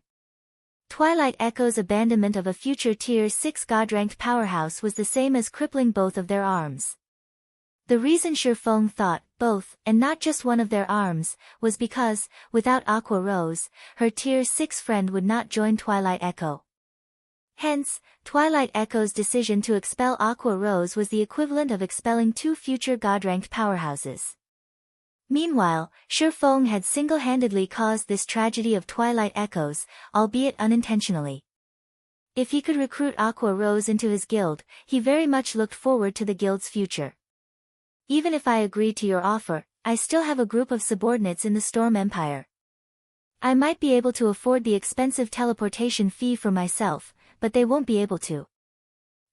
Twilight Echo's abandonment of a future Tier 6 God-ranked powerhouse was the same as crippling both of their arms. The reason Shifeng thought both, and not just one of their arms, was because, without Aqua Rose, her Tier 6 friend would not join Twilight Echo. Hence, Twilight Echo's decision to expel Aqua Rose was the equivalent of expelling two future God-ranked powerhouses. Meanwhile, Shifeng had single-handedly caused this tragedy of Twilight Echoes, albeit unintentionally. If he could recruit Aqua Rose into his guild, he very much looked forward to the guild's future. Even if I agree to your offer, I still have a group of subordinates in the Storm Empire. I might be able to afford the expensive teleportation fee for myself, but they won't be able to.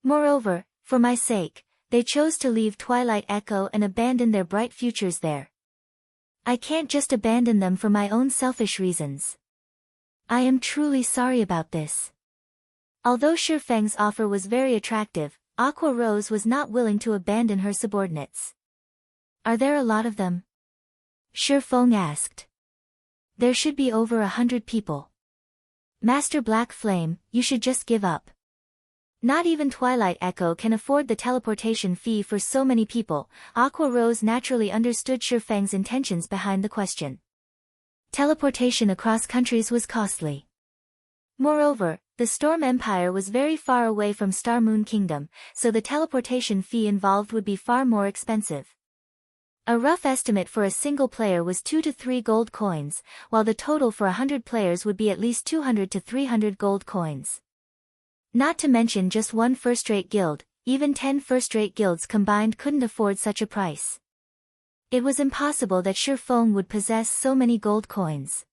Moreover, for my sake, they chose to leave Twilight Echo and abandon their bright futures there. I can't just abandon them for my own selfish reasons. I am truly sorry about this. Although Shifeng's offer was very attractive, Aqua Rose was not willing to abandon her subordinates. Are there a lot of them? Shifeng asked. There should be over 100 people. Master Black Flame, you should just give up. Not even Twilight Echo can afford the teleportation fee for so many people. Aqua Rose naturally understood Shifeng's intentions behind the question. Teleportation across countries was costly. Moreover, the Storm Empire was very far away from Star Moon Kingdom, so the teleportation fee involved would be far more expensive. A rough estimate for a single player was 2 to 3 gold coins, while the total for 100 players would be at least 200 to 300 gold coins. Not to mention just one first-rate guild, even 10 first-rate guilds combined couldn't afford such a price. It was impossible that Shifeng would possess so many gold coins.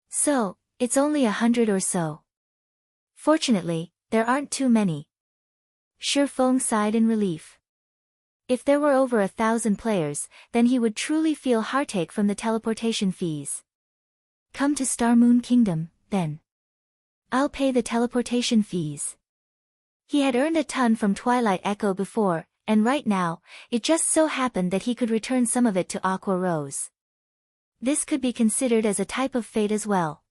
So, it's only 100 or so. Fortunately, there aren't too many. Shifeng sighed in relief. If there were over 1,000 players, then he would truly feel heartache from the teleportation fees. Come to Star Moon Kingdom, then. I'll pay the teleportation fees. He had earned a ton from Twilight Echo before, and right now, it just so happened that he could return some of it to Aqua Rose. This could be considered as a type of fate as well.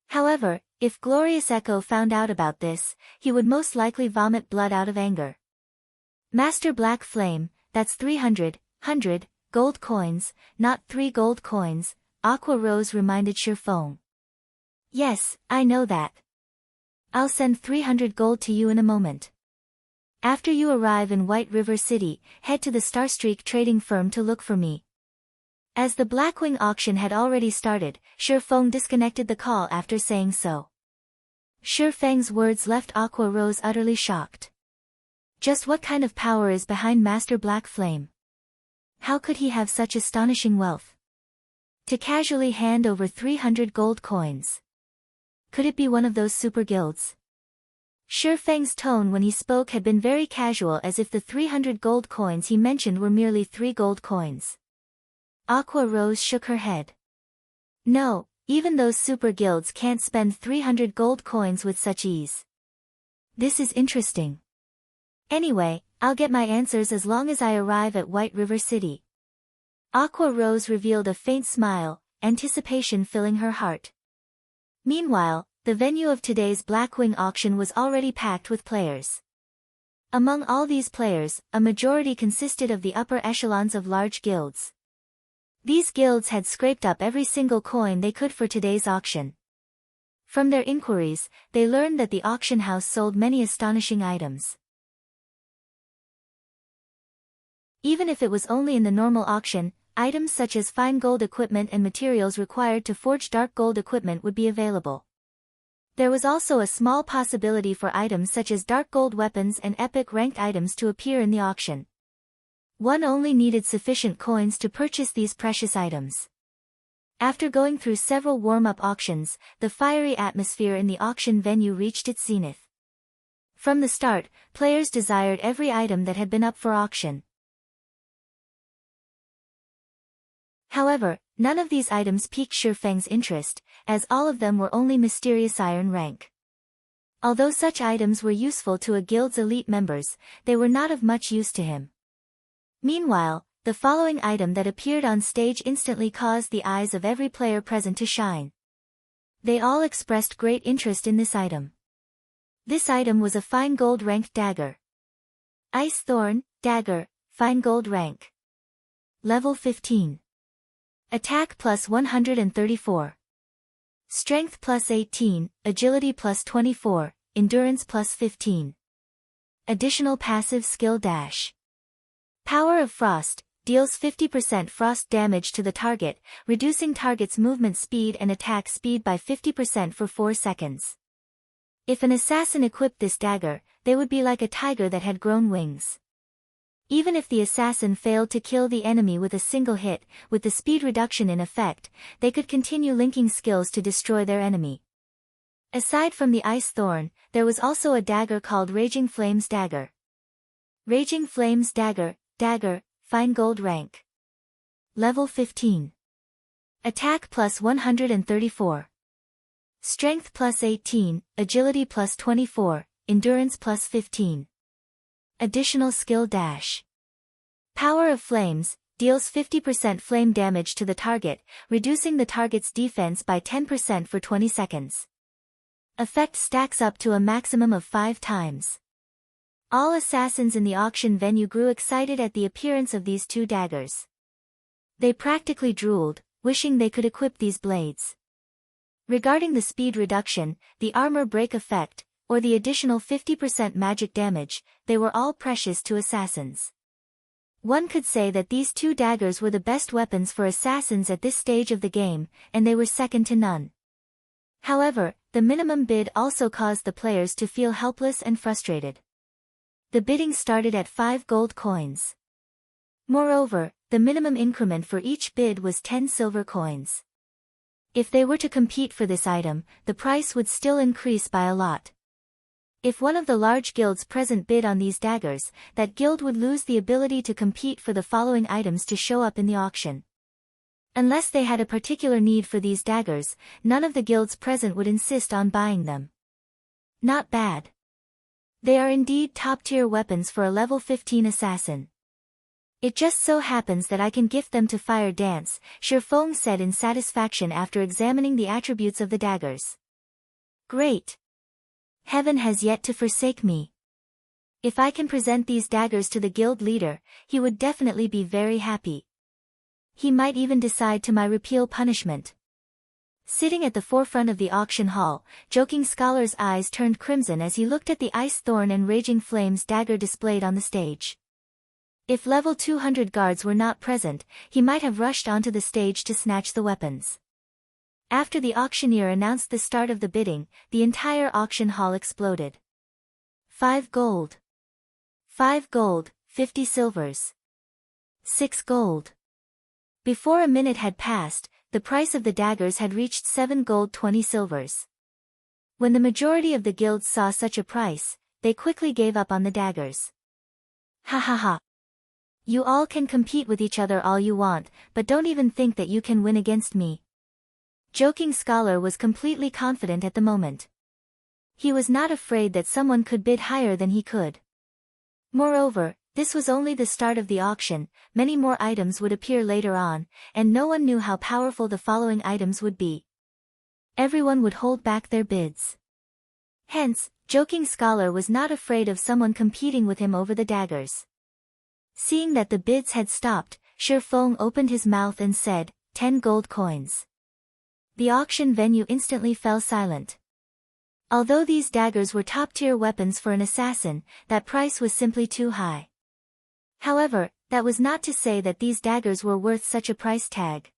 However, if Glorious Echo found out about this, he would most likely vomit blood out of anger. Master Black Flame, that's 300 gold coins, not 3 gold coins, Aqua Rose reminded Shifeng. Yes, I know that. I'll send 300 gold to you in a moment. After you arrive in White River City, head to the Starstreak trading firm to look for me. As the Blackwing auction had already started, Shifeng disconnected the call after saying so. Shifeng's words left Aqua Rose utterly shocked. Just what kind of power is behind Master Black Flame? How could he have such astonishing wealth? To casually hand over 300 gold coins. Could it be one of those super guilds? Shifeng's tone when he spoke had been very casual, as if the 300 gold coins he mentioned were merely 3 gold coins. Aqua Rose shook her head. No, even those super guilds can't spend 300 gold coins with such ease. This is interesting. Anyway, I'll get my answers as long as I arrive at White River City. Aqua Rose revealed a faint smile, anticipation filling her heart. Meanwhile, the venue of today's Blackwing auction was already packed with players. Among all these players, a majority consisted of the upper echelons of large guilds. These guilds had scraped up every single coin they could for today's auction. From their inquiries, they learned that the auction house sold many astonishing items. Even if it was only in the normal auction, items such as fine gold equipment and materials required to forge dark gold equipment would be available. There was also a small possibility for items such as dark gold weapons and epic ranked items to appear in the auction. One only needed sufficient coins to purchase these precious items. After going through several warm-up auctions, the fiery atmosphere in the auction venue reached its zenith. From the start, players desired every item that had been up for auction. However, none of these items piqued Shifeng's interest, as all of them were only mysterious iron rank. Although such items were useful to a guild's elite members, they were not of much use to him. Meanwhile, the following item that appeared on stage instantly caused the eyes of every player present to shine. They all expressed great interest in this item. This item was a fine gold ranked dagger. Ice Thorn, dagger, fine gold rank. Level 15. Attack plus 134. Strength plus 18, agility plus 24, endurance plus 15. Additional passive skill dash. Power of Frost, deals 50% frost damage to the target, reducing target's movement speed and attack speed by 50% for 4 seconds. If an assassin equipped this dagger, they would be like a tiger that had grown wings. Even if the assassin failed to kill the enemy with a single hit, with the speed reduction in effect, they could continue linking skills to destroy their enemy. Aside from the Ice Thorn, there was also a dagger called Raging Flames Dagger. Raging Flames Dagger, dagger, fine gold rank. Level 15. Attack plus 134. Strength plus 18, agility plus 24, endurance plus 15. Additional skill dash. Power of Flames, deals 50% flame damage to the target, reducing the target's defense by 10% for 20 seconds. Effect stacks up to a maximum of 5 times. All assassins in the auction venue grew excited at the appearance of these 2 daggers. They practically drooled, wishing they could equip these blades. Regarding the speed reduction, the armor break effect, or the additional 50% magic damage, they were all precious to assassins. One could say that these 2 daggers were the best weapons for assassins at this stage of the game, and they were second to none. However, the minimum bid also caused the players to feel helpless and frustrated. The bidding started at 5 gold coins. Moreover, the minimum increment for each bid was 10 silver coins. If they were to compete for this item, the price would still increase by a lot. If one of the large guilds present bid on these daggers, that guild would lose the ability to compete for the following items to show up in the auction. Unless they had a particular need for these daggers, none of the guilds present would insist on buying them. Not bad. They are indeed top-tier weapons for a level 15 assassin. It just so happens that I can gift them to Fire Dance, Shifeng said in satisfaction after examining the attributes of the daggers. Great. Heaven has yet to forsake me. If I can present these daggers to the guild leader, he would definitely be very happy. He might even decide to my repeal punishment. Sitting at the forefront of the auction hall, Joking Scholar's eyes turned crimson as he looked at the Ice Thorn and Raging Flames dagger displayed on the stage. If level 200 guards were not present, he might have rushed onto the stage to snatch the weapons. After the auctioneer announced the start of the bidding, the entire auction hall exploded. 5 gold. 5 gold, 50 silvers. 6 gold. Before a minute had passed, the price of the daggers had reached 7 gold 20 silvers. When the majority of the guilds saw such a price, they quickly gave up on the daggers. Ha ha ha. You all can compete with each other all you want, but don't even think that you can win against me. Joking Scholar was completely confident at the moment. He was not afraid that someone could bid higher than he could. Moreover, this was only the start of the auction, many more items would appear later on, and no one knew how powerful the following items would be. Everyone would hold back their bids. Hence, Joking Scholar was not afraid of someone competing with him over the daggers. Seeing that the bids had stopped, Shifeng opened his mouth and said, 10 gold coins. The auction venue instantly fell silent. Although these daggers were top-tier weapons for an assassin, that price was simply too high. However, that was not to say that these daggers were worth such a price tag.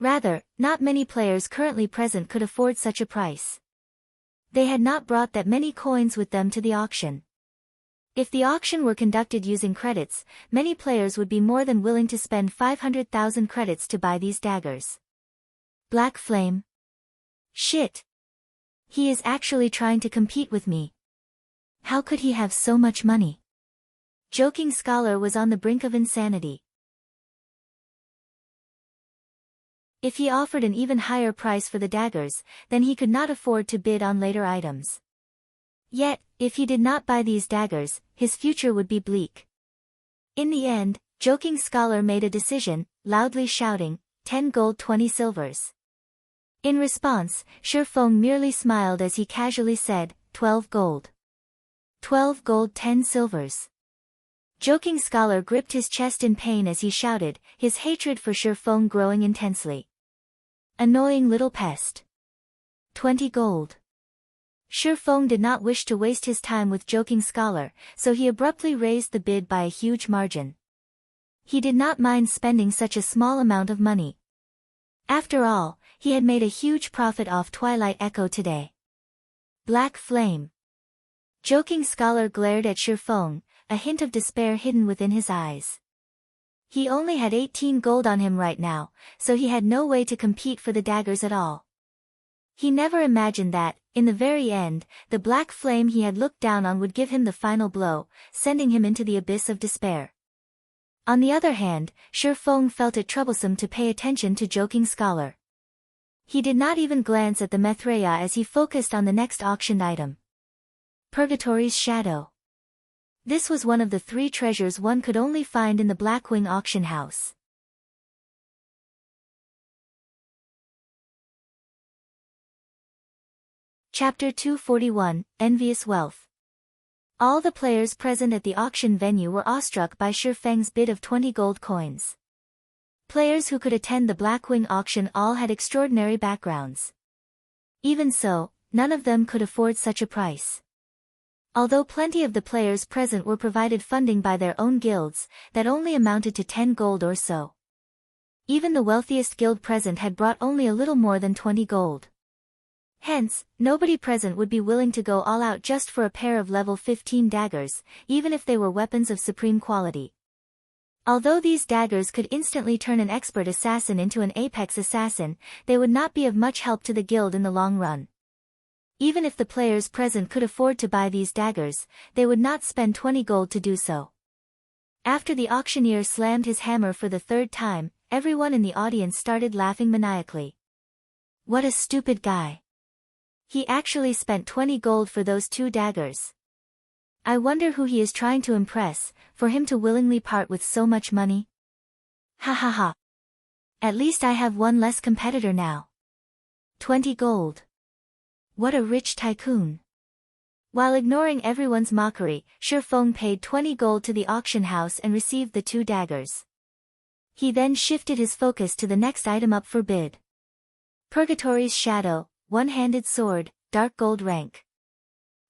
Rather, not many players currently present could afford such a price. They had not brought that many coins with them to the auction. If the auction were conducted using credits, many players would be more than willing to spend 500,000 credits to buy these daggers. Black Flame. Shit. He is actually trying to compete with me. How could he have so much money? Joking Scholar was on the brink of insanity. If he offered an even higher price for the daggers, then he could not afford to bid on later items. Yet, if he did not buy these daggers, his future would be bleak. In the end, Joking Scholar made a decision, loudly shouting, 10 gold 20 silvers. In response, Shifeng merely smiled as he casually said, 12 gold. 12 gold 10 silvers. Joking Scholar gripped his chest in pain as he shouted, his hatred for Shifeng growing intensely. Annoying little pest. 20 gold. Shifeng did not wish to waste his time with Joking Scholar, so he abruptly raised the bid by a huge margin. He did not mind spending such a small amount of money. After all, he had made a huge profit off Twilight Echo today. Black Flame. Joking Scholar glared at Shifeng, a hint of despair hidden within his eyes. He only had 18 gold on him right now, so he had no way to compete for the daggers at all. He never imagined that, in the very end, the black flame he had looked down on would give him the final blow, sending him into the abyss of despair. On the other hand, Shifeng felt it troublesome to pay attention to Joking Scholar. He did not even glance at the Mithraea as he focused on the next auctioned item. Purgatory's Shadow. This was one of the 3 treasures one could only find in the Blackwing auction house. Chapter 241, Envious Wealth. All the players present at the auction venue were awestruck by Shifeng's bid of 20 gold coins. Players who could attend the Blackwing auction all had extraordinary backgrounds. Even so, none of them could afford such a price. Although plenty of the players present were provided funding by their own guilds, that only amounted to 10 gold or so. Even the wealthiest guild present had brought only a little more than 20 gold. Hence, nobody present would be willing to go all out just for a pair of level 15 daggers, even if they were weapons of supreme quality. Although these daggers could instantly turn an expert assassin into an apex assassin, they would not be of much help to the guild in the long run. Even if the players present could afford to buy these daggers, they would not spend 20 gold to do so. After the auctioneer slammed his hammer for the 3rd time, everyone in the audience started laughing maniacally. What a stupid guy. He actually spent 20 gold for those 2 daggers. I wonder who he is trying to impress, for him to willingly part with so much money. Ha ha ha. At least I have one less competitor now. 20 gold. What a rich tycoon. While ignoring everyone's mockery, Shifeng paid 20 gold to the auction house and received the 2 daggers. He then shifted his focus to the next item up for bid. Purgatory's Shadow, One-Handed Sword, Dark Gold rank.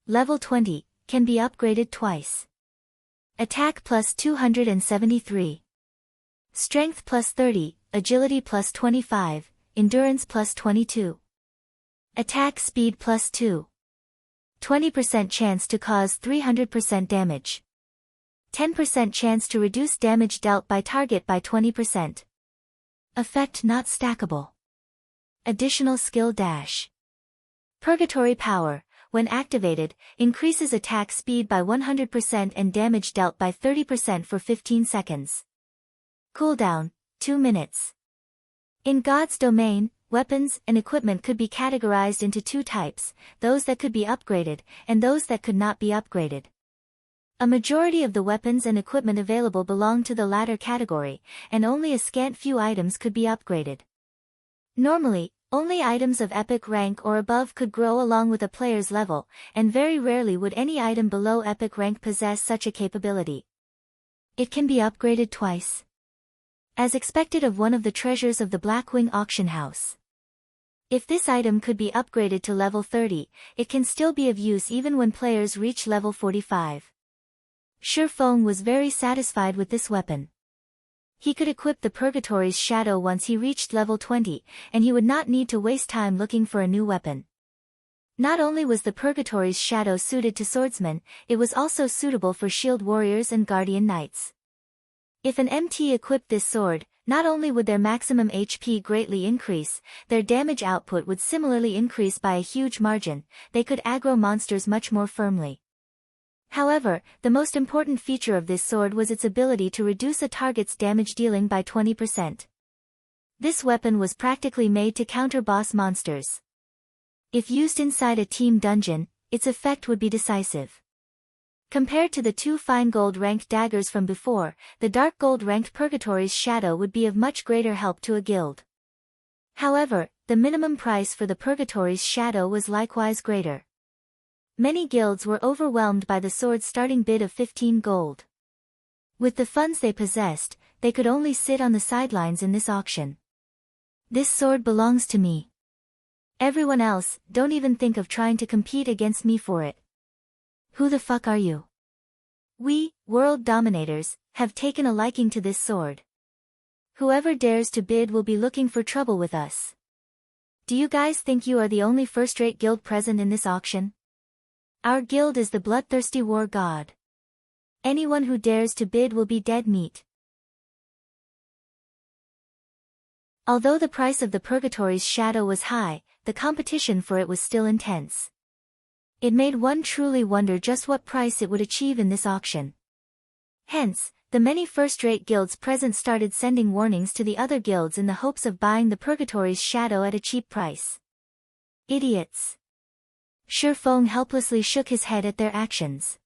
Level 20, can be upgraded twice. Attack plus 273. Strength plus 30, Agility plus 25, Endurance plus 22. Attack speed plus 2. 20% chance to cause 300% damage. 10% chance to reduce damage dealt by target by 20%. Effect not stackable. Additional skill dash. Purgatory power, when activated, increases attack speed by 100% and damage dealt by 30% for 15 seconds. Cooldown, 2 minutes. In God's domain, weapons and equipment could be categorized into 2 types, those that could be upgraded, and those that could not be upgraded. A majority of the weapons and equipment available belonged to the latter category, and only a scant few items could be upgraded. Normally, only items of epic rank or above could grow along with a player's level, and very rarely would any item below epic rank possess such a capability. It can be upgraded twice. As expected of one of the treasures of the Blackwing auction house. If this item could be upgraded to level 30, it can still be of use even when players reach level 45. Shifeng was very satisfied with this weapon. He could equip the Purgatory's Shadow once he reached level 20, and he would not need to waste time looking for a new weapon. Not only was the Purgatory's Shadow suited to swordsmen, it was also suitable for shield warriors and guardian knights. If an MT equipped this sword, not only would their maximum HP greatly increase, their damage output would similarly increase by a huge margin, they could aggro monsters much more firmly. However, the most important feature of this sword was its ability to reduce a target's damage dealing by 20%. This weapon was practically made to counter boss monsters. If used inside a team dungeon, its effect would be decisive. Compared to the 2 fine gold ranked daggers from before, the dark gold ranked Purgatory's shadow would be of much greater help to a guild. However, the minimum price for the Purgatory's shadow was likewise greater. Many guilds were overwhelmed by the sword's starting bid of 15 gold. With the funds they possessed, they could only sit on the sidelines in this auction. This sword belongs to me. Everyone else, don't even think of trying to compete against me for it. Who the fuck are you? We, world dominators, have taken a liking to this sword. Whoever dares to bid will be looking for trouble with us. Do you guys think you are the only first-rate guild present in this auction? Our guild is the bloodthirsty war god. Anyone who dares to bid will be dead meat. Although the price of the Purgatory's shadow was high, the competition for it was still intense. It made one truly wonder just what price it would achieve in this auction. Hence, the many first-rate guilds present started sending warnings to the other guilds in the hopes of buying the Purgatory's shadow at a cheap price. Idiots. Shifeng helplessly shook his head at their actions.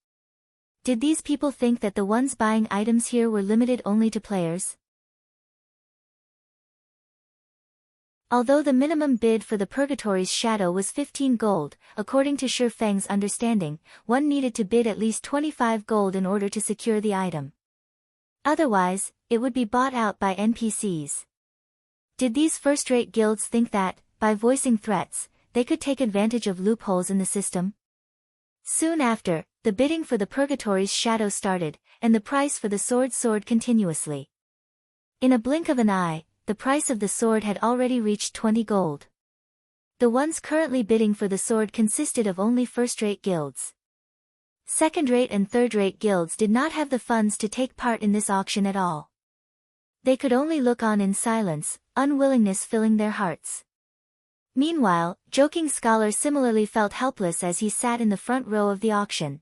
Did these people think that the ones buying items here were limited only to players? Although the minimum bid for the Purgatory's shadow was 15 gold, according to Shifeng's understanding, one needed to bid at least 25 gold in order to secure the item. Otherwise, it would be bought out by NPCs. Did these first-rate guilds think that, by voicing threats, they could take advantage of loopholes in the system? Soon after, the bidding for the Purgatory's shadow started, and the price for the sword soared continuously. In a blink of an eye, the price of the sword had already reached 20 gold. The ones currently bidding for the sword consisted of only first-rate guilds. Second-rate and third-rate guilds did not have the funds to take part in this auction at all. They could only look on in silence, unwillingness filling their hearts. Meanwhile, Joking Scholar similarly felt helpless as he sat in the front row of the auction.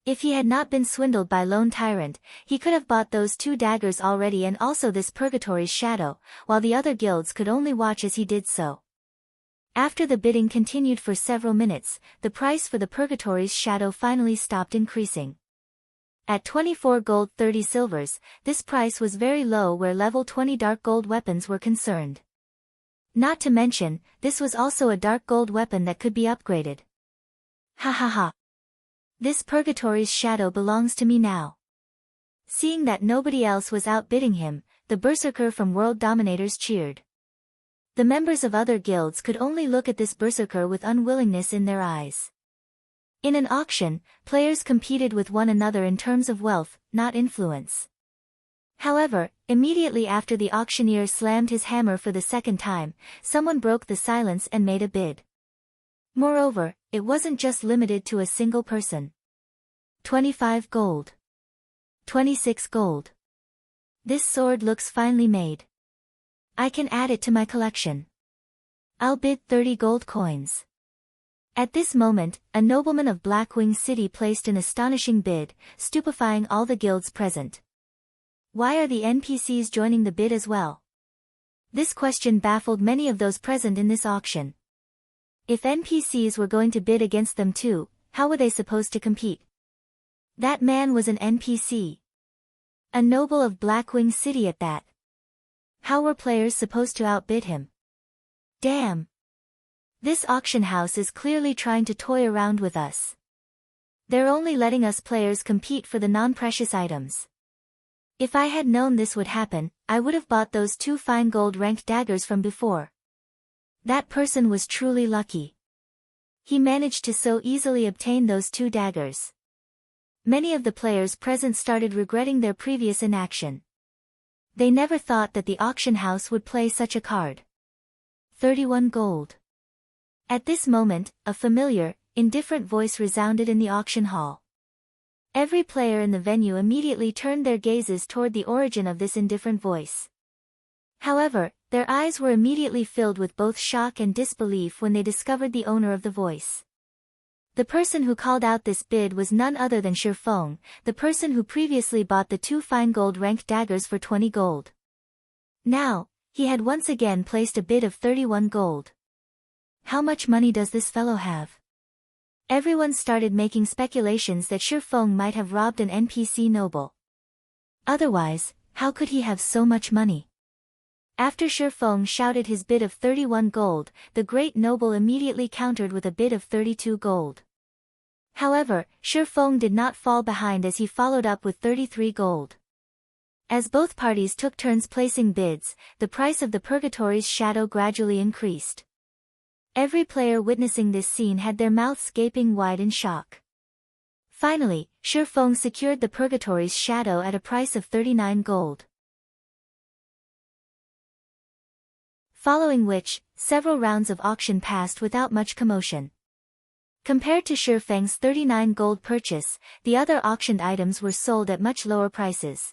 If he had not been swindled by Lone Tyrant, he could have bought those 2 daggers already and also this Purgatory's shadow, while the other guilds could only watch as he did so. After the bidding continued for several minutes, the price for the Purgatory's shadow finally stopped increasing. At 24 gold 30 silvers, this price was very low where level 20 dark gold weapons were concerned. Not to mention, this was also a dark gold weapon that could be upgraded. Ha ha ha. This Purgatory's shadow belongs to me now. Seeing that nobody else was outbidding him, the berserker from World Dominators cheered. The members of other guilds could only look at this berserker with unwillingness in their eyes. In an auction, players competed with one another in terms of wealth, not influence. However, immediately after the auctioneer slammed his hammer for the second time, someone broke the silence and made a bid. Moreover, it wasn't just limited to a single person. 25 gold. 26 gold. This sword looks finely made. I can add it to my collection. I'll bid 30 gold coins. At this moment, a nobleman of Blackwing City placed an astonishing bid, stupefying all the guilds present. Why are the NPCs joining the bid as well? This question baffled many of those present in this auction. If NPCs were going to bid against them too, how were they supposed to compete? That man was an NPC. A noble of Blackwing City at that. How were players supposed to outbid him? Damn! This auction house is clearly trying to toy around with us. They're only letting us players compete for the non-precious items. If I had known this would happen, I would have bought those 2 fine gold-ranked daggers from before. That person was truly lucky. He managed to so easily obtain those 2 daggers. Many of the players present started regretting their previous inaction. They never thought that the auction house would play such a card. 31 gold. At this moment, a familiar, indifferent voice resounded in the auction hall. Every player in the venue immediately turned their gazes toward the origin of this indifferent voice. However, their eyes were immediately filled with both shock and disbelief when they discovered the owner of the voice. The person who called out this bid was none other than Shifeng, the person who previously bought the 2 fine gold-ranked daggers for 20 gold. Now, he had once again placed a bid of 31 gold. How much money does this fellow have? Everyone started making speculations that Shi Feng might have robbed an NPC noble. Otherwise, how could he have so much money? After Shi Feng shouted his bid of 31 gold, the great noble immediately countered with a bid of 32 gold. However, Shi Feng did not fall behind as he followed up with 33 gold. As both parties took turns placing bids, the price of the Purgatory's shadow gradually increased. Every player witnessing this scene had their mouths gaping wide in shock. Finally, Shi Feng secured the Purgatory's shadow at a price of 39 gold. Following which, several rounds of auction passed without much commotion. Compared to Shi Feng's 39 gold purchase, the other auctioned items were sold at much lower prices.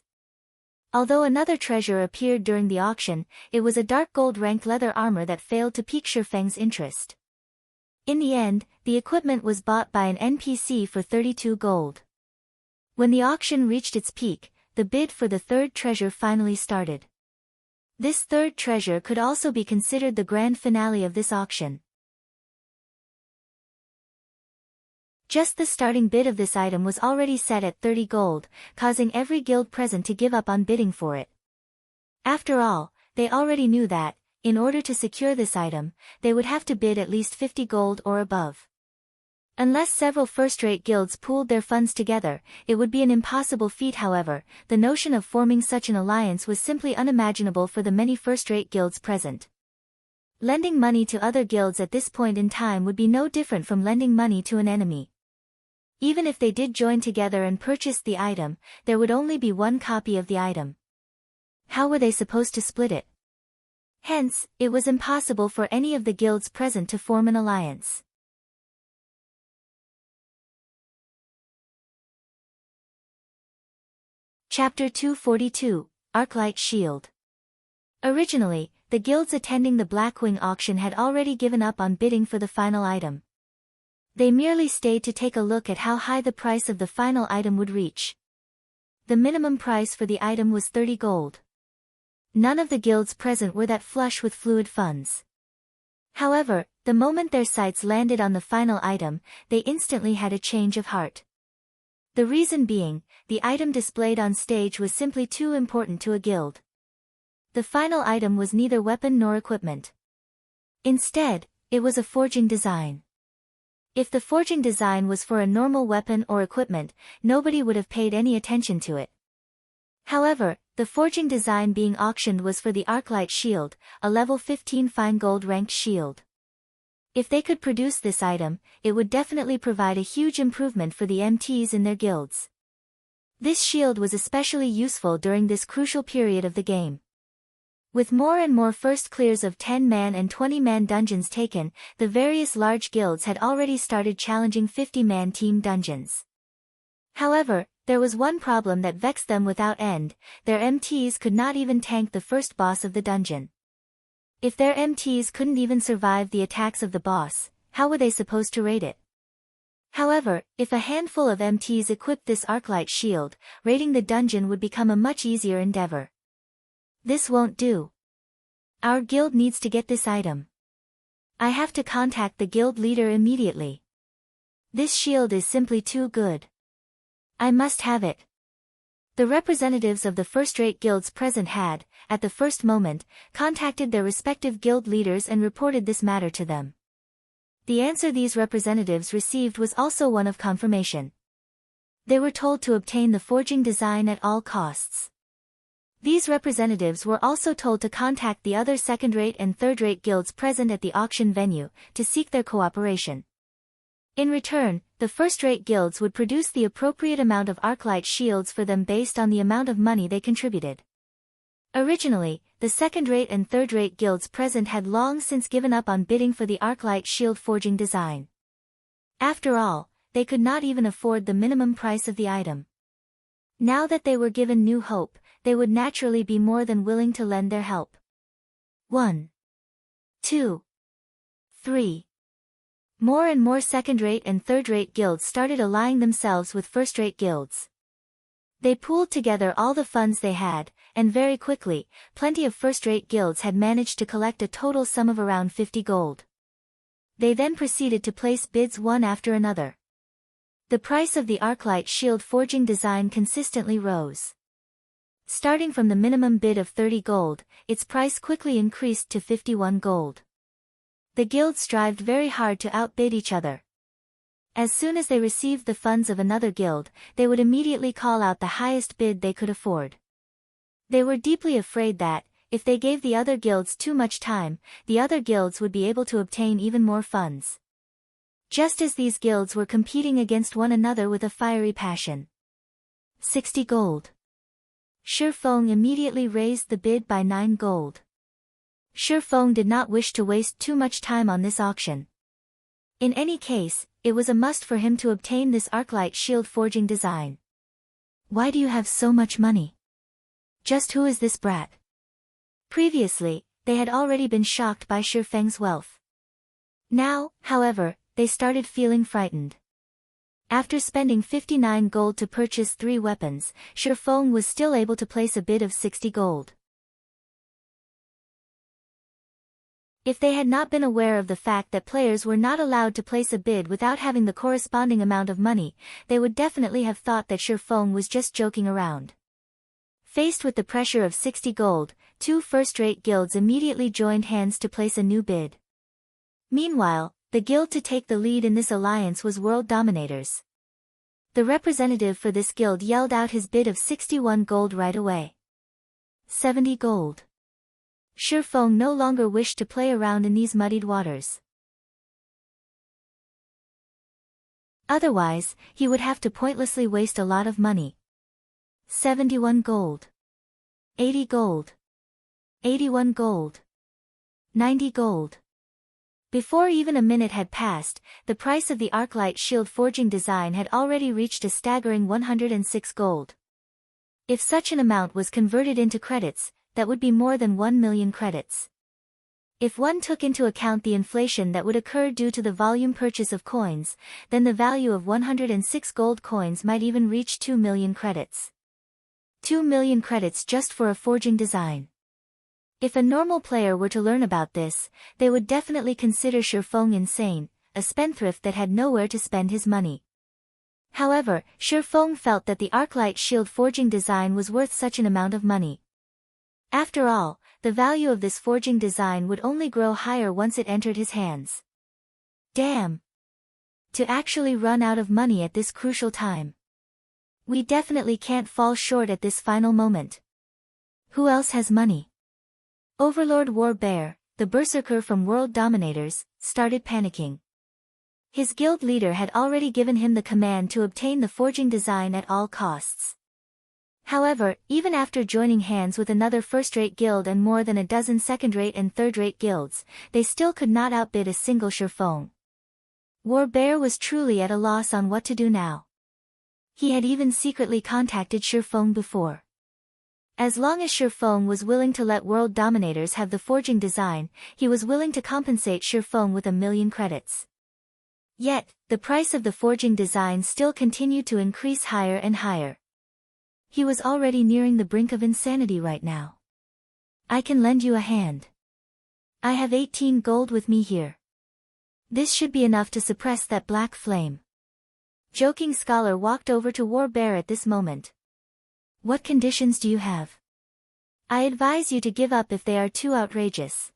Although another treasure appeared during the auction, it was a dark gold ranked leather armor that failed to pique Shi Feng's interest. In the end, the equipment was bought by an NPC for 32 gold. When the auction reached its peak, the bid for the third treasure finally started. This third treasure could also be considered the grand finale of this auction. Just the starting bid of this item was already set at 30 gold, causing every guild present to give up on bidding for it. After all, they already knew that, in order to secure this item, they would have to bid at least 50 gold or above. Unless several first-rate guilds pooled their funds together, it would be an impossible feat. However, the notion of forming such an alliance was simply unimaginable for the many first-rate guilds present. Lending money to other guilds at this point in time would be no different from lending money to an enemy. Even if they did join together and purchased the item, there would only be one copy of the item. How were they supposed to split it? Hence, it was impossible for any of the guilds present to form an alliance. Chapter 242, Arclight Shield. Originally, the guilds attending the Blackwing auction had already given up on bidding for the final item. They merely stayed to take a look at how high the price of the final item would reach. The minimum price for the item was 30 gold. None of the guilds present were that flush with fluid funds. However, the moment their sights landed on the final item, they instantly had a change of heart. The reason being, the item displayed on stage was simply too important to a guild. The final item was neither weapon nor equipment. Instead, it was a forging design. If the forging design was for a normal weapon or equipment, nobody would have paid any attention to it. However, the forging design being auctioned was for the Arclight shield, a level 15 fine gold ranked shield. If they could produce this item, it would definitely provide a huge improvement for the MTs in their guilds. This shield was especially useful during this crucial period of the game. With more and more first clears of 10-man and 20-man dungeons taken, the various large guilds had already started challenging 50-man team dungeons. However, there was one problem that vexed them without end: their MTs could not even tank the first boss of the dungeon. If their MTs couldn't even survive the attacks of the boss, how were they supposed to raid it? However, if a handful of MTs equipped this Arclight shield, raiding the dungeon would become a much easier endeavor. This won't do. Our guild needs to get this item. I have to contact the guild leader immediately. This shield is simply too good. I must have it. The representatives of the first-rate guilds present had, at the first moment, contacted their respective guild leaders and reported this matter to them. The answer these representatives received was also one of confirmation. They were told to obtain the forging design at all costs. These representatives were also told to contact the other second-rate and third-rate guilds present at the auction venue, to seek their cooperation. In return, the first-rate guilds would produce the appropriate amount of Arclight shields for them based on the amount of money they contributed. Originally, the second-rate and third-rate guilds present had long since given up on bidding for the Arclight shield forging design. After all, they could not even afford the minimum price of the item. Now that they were given new hope, they would naturally be more than willing to lend their help. 1. 2. 3. More and more second-rate and third-rate guilds started allying themselves with first-rate guilds. They pooled together all the funds they had, and very quickly, plenty of first-rate guilds had managed to collect a total sum of around 50 gold. They then proceeded to place bids one after another. The price of the Arclight shield forging design consistently rose. Starting from the minimum bid of 30 gold, its price quickly increased to 51 gold. The guild strived very hard to outbid each other. As soon as they received the funds of another guild, they would immediately call out the highest bid they could afford. They were deeply afraid that, if they gave the other guilds too much time, the other guilds would be able to obtain even more funds. Just as these guilds were competing against one another with a fiery passion. 60 gold. Shifeng immediately raised the bid by 9 gold. Shifeng did not wish to waste too much time on this auction. In any case, it was a must for him to obtain this Arclight shield forging design. Why do you have so much money? Just who is this brat? Previously, they had already been shocked by Shifeng's wealth. Now, however, they started feeling frightened. After spending 59 gold to purchase 3 weapons, Shifeng was still able to place a bid of 60 gold. If they had not been aware of the fact that players were not allowed to place a bid without having the corresponding amount of money, they would definitely have thought that Shifeng was just joking around. Faced with the pressure of 60 gold, 2 first-rate guilds immediately joined hands to place a new bid. Meanwhile, the guild to take the lead in this alliance was World Dominators. The representative for this guild yelled out his bid of 61 gold right away. 70 gold. Shifeng no longer wished to play around in these muddied waters. Otherwise, he would have to pointlessly waste a lot of money. 71 gold. 80 gold. 81 gold. 90 gold. Before even a minute had passed, the price of the Arclight shield forging design had already reached a staggering 106 gold. If such an amount was converted into credits, that would be more than 1 million credits. If one took into account the inflation that would occur due to the volume purchase of coins, then the value of 106 gold coins might even reach 2 million credits. 2 million credits just for a forging design. If a normal player were to learn about this, they would definitely consider Shifeng insane, a spendthrift that had nowhere to spend his money. However, Shifeng felt that the Arclight shield forging design was worth such an amount of money. After all, the value of this forging design would only grow higher once it entered his hands. Damn! To actually run out of money at this crucial time. We definitely can't fall short at this final moment. Who else has money? Overlord Warbear, the berserker from World Dominators, started panicking. His guild leader had already given him the command to obtain the forging design at all costs. However, even after joining hands with another first-rate guild and more than a dozen second-rate and third-rate guilds, they still could not outbid a single Shifeng. Warbear was truly at a loss on what to do now. He had even secretly contacted Shifeng before. As long as Shifeng was willing to let World Dominators have the forging design, he was willing to compensate Shifeng with 1 million credits. Yet, the price of the forging design still continued to increase higher and higher. He was already nearing the brink of insanity right now. I can lend you a hand. I have 18 gold with me here. This should be enough to suppress that black flame. Joking Scholar walked over to Warbear at this moment. What conditions do you have? I advise you to give up if they are too outrageous.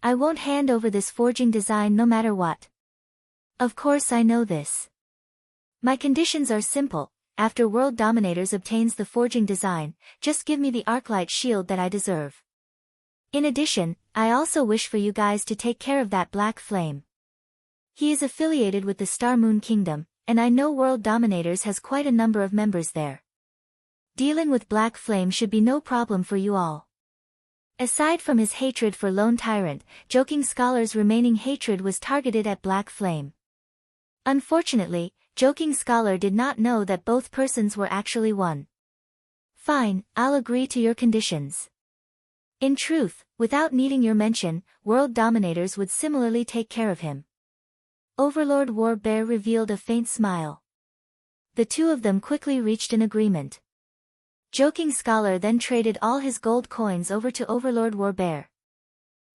I won't hand over this forging design no matter what. Of course I know this. My conditions are simple. After World Dominators obtains the forging design, just give me the Arclight shield that I deserve. In addition, I also wish for you guys to take care of that black flame. He is affiliated with the Star Moon Kingdom, and I know World Dominators has quite a number of members there. Dealing with Black Flame should be no problem for you all. Aside from his hatred for Lone Tyrant, Joking Scholar's remaining hatred was targeted at Black Flame. Unfortunately, Joking Scholar did not know that both persons were actually one. Fine, I'll agree to your conditions. In truth, without needing your mention, World Dominators would similarly take care of him. Overlord Warbear revealed a faint smile. The two of them quickly reached an agreement. Joking Scholar then traded all his gold coins over to Overlord Warbear.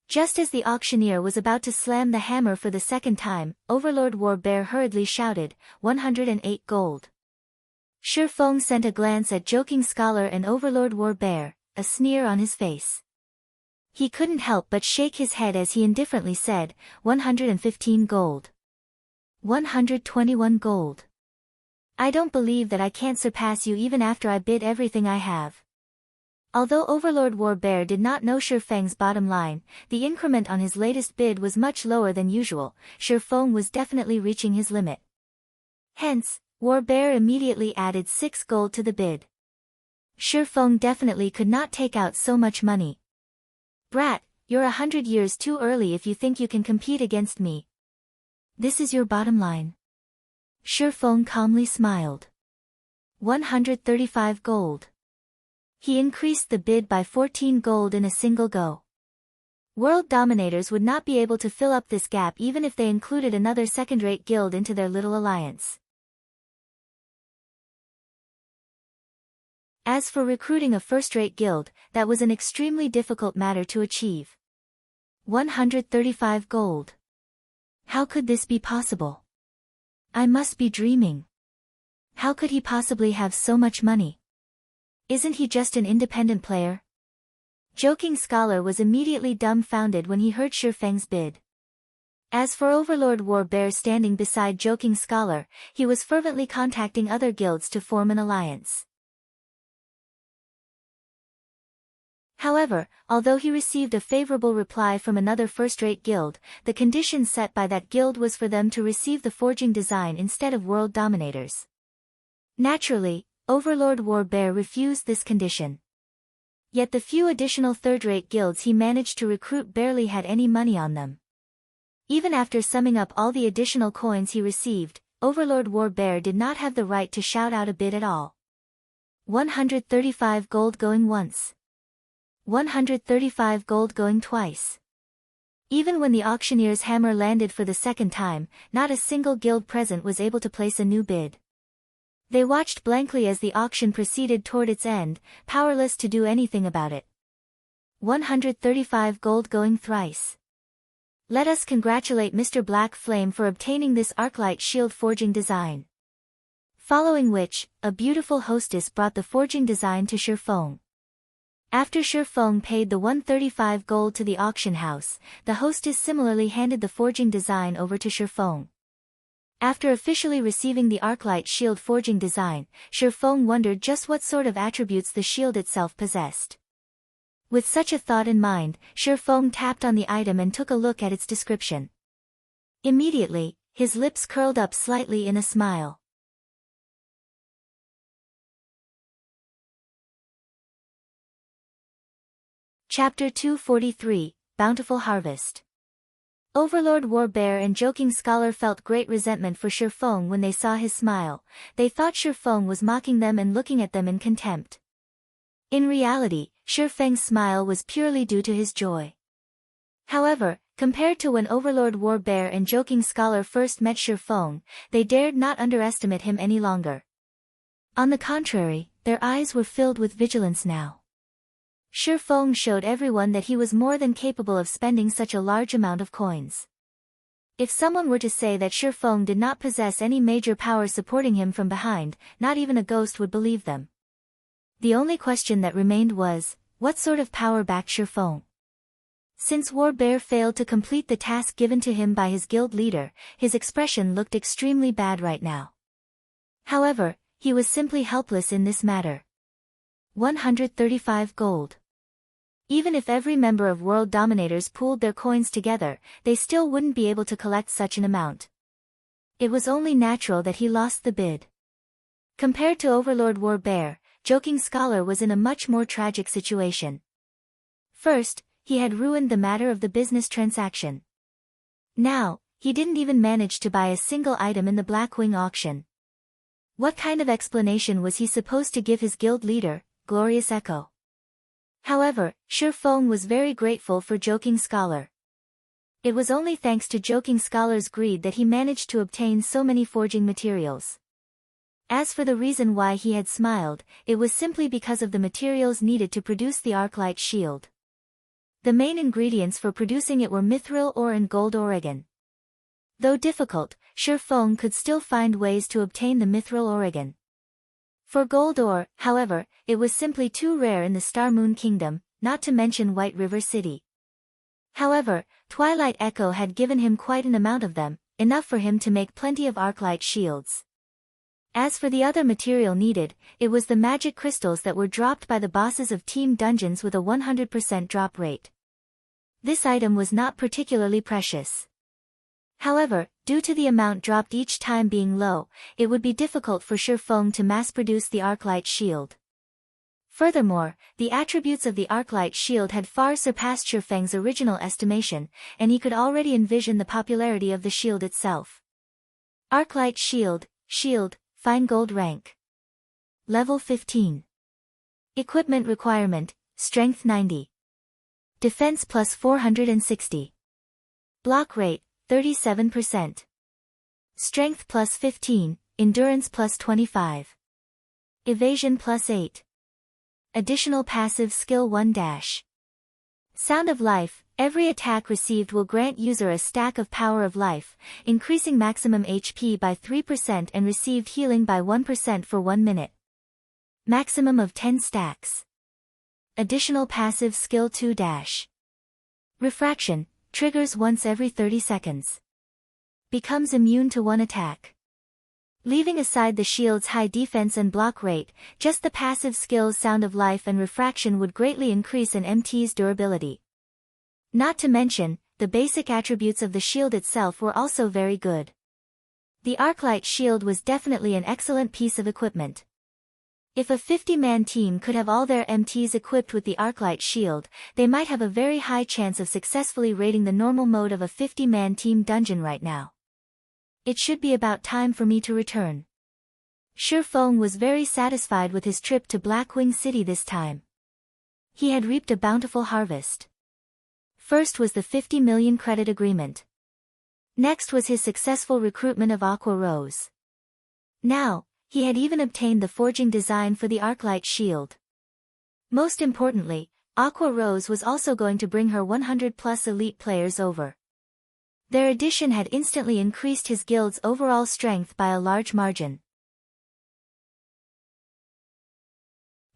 Just as the auctioneer was about to slam the hammer for the second time, Overlord Warbear hurriedly shouted, 108 gold. Shifeng sent a glance at Joking Scholar and Overlord Warbear, a sneer on his face. He couldn't help but shake his head as he indifferently said, 115 gold. 121 gold. I don't believe that I can't surpass you even after I bid everything I have. Although Overlord Warbear did not know Shifeng's bottom line, the increment on his latest bid was much lower than usual. Shifeng was definitely reaching his limit. Hence, Warbear immediately added 6 gold to the bid. Shifeng definitely could not take out so much money. Brat, you're 100 years too early if you think you can compete against me. This is your bottom line. Shifeng calmly smiled. 135 gold. He increased the bid by 14 gold in a single go. World dominators would not be able to fill up this gap even if they included another second-rate guild into their little alliance. As for recruiting a first-rate guild, that was an extremely difficult matter to achieve. 135 gold. How could this be possible? I must be dreaming. How could he possibly have so much money? Isn't he just an independent player? Joking Scholar was immediately dumbfounded when he heard Shifeng's bid. As for Overlord Warbear standing beside Joking Scholar, he was fervently contacting other guilds to form an alliance. However, although he received a favorable reply from another first-rate guild, the condition set by that guild was for them to receive the forging design instead of world dominators. Naturally, Overlord Warbear refused this condition. Yet the few additional third-rate guilds he managed to recruit barely had any money on them. Even after summing up all the additional coins he received, Overlord Warbear did not have the right to shout out a bid at all. 135 gold going once. 135 gold going twice. Even when the auctioneer's hammer landed for the second time, not a single guild present was able to place a new bid. They watched blankly as the auction proceeded toward its end, powerless to do anything about it. 135 gold going thrice. Let us congratulate Mr. Black Flame for obtaining this Arclight shield forging design. Following which, a beautiful hostess brought the forging design to Shifeng. After Shifeng paid the 135 gold to the auction house, the hostess similarly handed the forging design over to Shifeng. After officially receiving the Arclight shield forging design, Shifeng wondered just what sort of attributes the shield itself possessed. With such a thought in mind, Shifeng tapped on the item and took a look at its description. Immediately, his lips curled up slightly in a smile. Chapter 243, Bountiful Harvest. Overlord Warbear and Joking Scholar felt great resentment for Shifeng when they saw his smile. They thought Shifeng was mocking them and looking at them in contempt. In reality, Shifeng's smile was purely due to his joy. However, compared to when Overlord Warbear and Joking Scholar first met Shifeng, they dared not underestimate him any longer. On the contrary, their eyes were filled with vigilance now. Shifeng showed everyone that he was more than capable of spending such a large amount of coins. If someone were to say that Shifeng did not possess any major power supporting him from behind, not even a ghost would believe them. The only question that remained was, what sort of power backed Shifeng? Since Warbear failed to complete the task given to him by his guild leader, his expression looked extremely bad right now. However, he was simply helpless in this matter. 135 gold. Even if every member of World Dominators pooled their coins together, they still wouldn't be able to collect such an amount. It was only natural that he lost the bid. Compared to Overlord Warbear, Joking Scholar was in a much more tragic situation. First, he had ruined the matter of the business transaction. Now, he didn't even manage to buy a single item in the Blackwing auction. What kind of explanation was he supposed to give his guild leader, Glorious Echo? However, Shifeng was very grateful for Joking Scholar. It was only thanks to Joking Scholar's greed that he managed to obtain so many forging materials. As for the reason why he had smiled, it was simply because of the materials needed to produce the Arclight shield. The main ingredients for producing it were mithril ore and gold oregon. Though difficult, Shifeng could still find ways to obtain the mithril oregon. For gold ore, however, it was simply too rare in the Star Moon Kingdom, not to mention White River City. However, Twilight Echo had given him quite an amount of them, enough for him to make plenty of Arclight shields. As for the other material needed, it was the magic crystals that were dropped by the bosses of Team Dungeons with a 100% drop rate. This item was not particularly precious. However, due to the amount dropped each time being low, it would be difficult for Shifeng to mass-produce the Arclight shield. Furthermore, the attributes of the Arclight shield had far surpassed Shifeng's original estimation, and he could already envision the popularity of the shield itself. Arclight shield, fine gold rank. Level 15. Equipment requirement, strength 90. Defense plus 460. Block rate, 37%. Strength plus 15, endurance plus 25. Evasion plus 8. Additional passive skill 1 dash. Sound of Life, every attack received will grant user a stack of Power of Life, increasing maximum HP by 3% and received healing by 1% for 1 minute. Maximum of 10 stacks. Additional passive skill 2 dash. Refraction, triggers once every 30 seconds. Becomes immune to one attack. Leaving aside the shield's high defense and block rate, just the passive skills Sound of Life and Refraction would greatly increase an MT's durability. Not to mention, the basic attributes of the shield itself were also very good. The Arclight shield was definitely an excellent piece of equipment. If a 50-man team could have all their MTs equipped with the Arclight shield, they might have a very high chance of successfully raiding the normal mode of a 50-man team dungeon right now. It should be about time for me to return. Shifeng was very satisfied with his trip to Blackwing City this time. He had reaped a bountiful harvest. First was the 50 million credit agreement. Next was his successful recruitment of Aqua Rose. Now, he had even obtained the forging design for the Arclight shield. Most importantly, Aqua Rose was also going to bring her 100+ elite players over. Their addition had instantly increased his guild's overall strength by a large margin.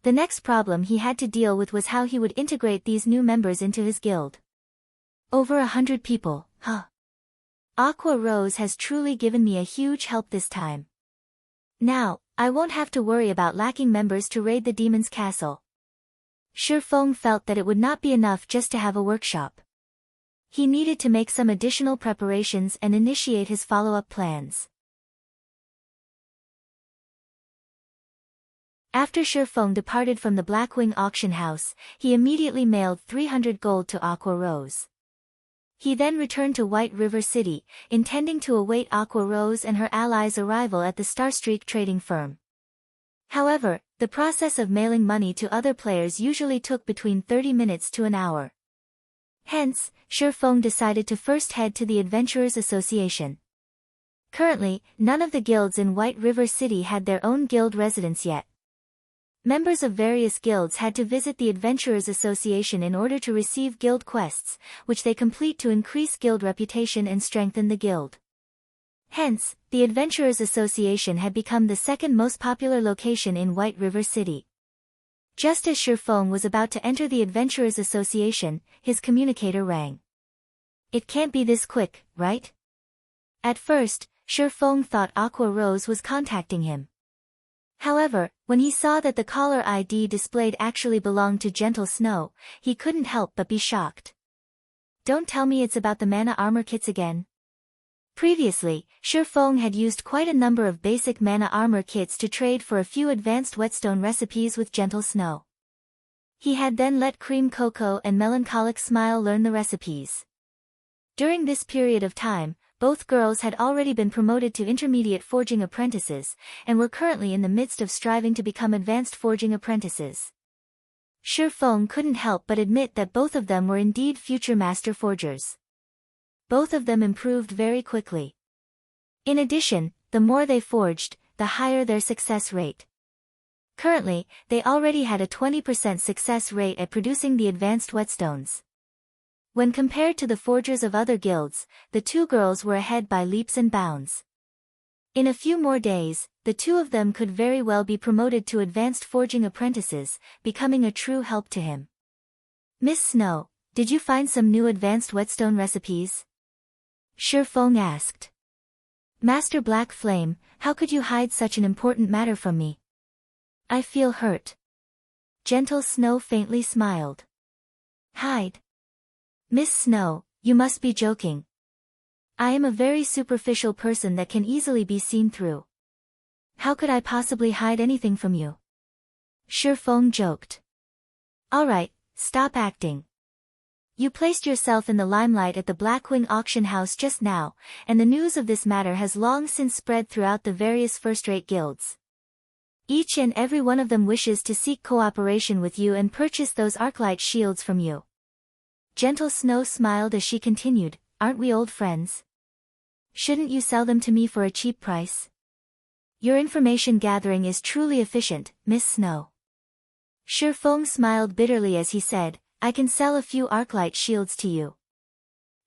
The next problem he had to deal with was how he would integrate these new members into his guild. Over 100 people, huh? Aqua Rose has truly given me a huge help this time. Now, I won't have to worry about lacking members to raid the demon's castle. Shifeng felt that it would not be enough just to have a workshop. He needed to make some additional preparations and initiate his follow-up plans. After Shifeng departed from the Blackwing auction house, he immediately mailed 300 gold to Aqua Rose. He then returned to White River City, intending to await Aqua Rose and her allies' arrival at the Starstreak trading firm. However, the process of mailing money to other players usually took between 30 minutes to an hour. Hence, Shifeng decided to first head to the Adventurers Association. Currently, none of the guilds in White River City had their own guild residence yet. Members of various guilds had to visit the Adventurers Association in order to receive guild quests, which they complete to increase guild reputation and strengthen the guild. Hence, the Adventurers Association had become the second most popular location in White River City. Just as Shifeng was about to enter the Adventurers Association, his communicator rang. It can't be this quick, right? At first, Shifeng thought Aqua Rose was contacting him. However, when he saw that the caller ID displayed actually belonged to Gentle Snow, he couldn't help but be shocked. Don't tell me it's about the mana armor kits again. Previously, Shifeng had used quite a number of basic mana armor kits to trade for a few advanced whetstone recipes with Gentle Snow. He had then let Cream Cocoa and Melancholic Smile learn the recipes. During this period of time, both girls had already been promoted to intermediate forging apprentices, and were currently in the midst of striving to become advanced forging apprentices. Shifeng couldn't help but admit that both of them were indeed future master forgers. Both of them improved very quickly. In addition, the more they forged, the higher their success rate. Currently, they already had a 20% success rate at producing the advanced whetstones. When compared to the forgers of other guilds, the two girls were ahead by leaps and bounds. In a few more days, the two of them could very well be promoted to advanced forging apprentices, becoming a true help to him. Miss Snow, did you find some new advanced whetstone recipes? Shifeng asked. Master Black Flame, how could you hide such an important matter from me? I feel hurt. Gentle Snow faintly smiled. Hide? Miss Snow, you must be joking. I am a very superficial person that can easily be seen through. How could I possibly hide anything from you? Shifeng joked. Alright, stop acting. You placed yourself in the limelight at the Blackwing auction house just now, and the news of this matter has long since spread throughout the various first-rate guilds. Each and every one of them wishes to seek cooperation with you and purchase those Arclight shields from you. Gentle Snow smiled as she continued, aren't we old friends? Shouldn't you sell them to me for a cheap price? Your information gathering is truly efficient, Miss Snow. Shifeng smiled bitterly as he said, I can sell a few Arclight shields to you.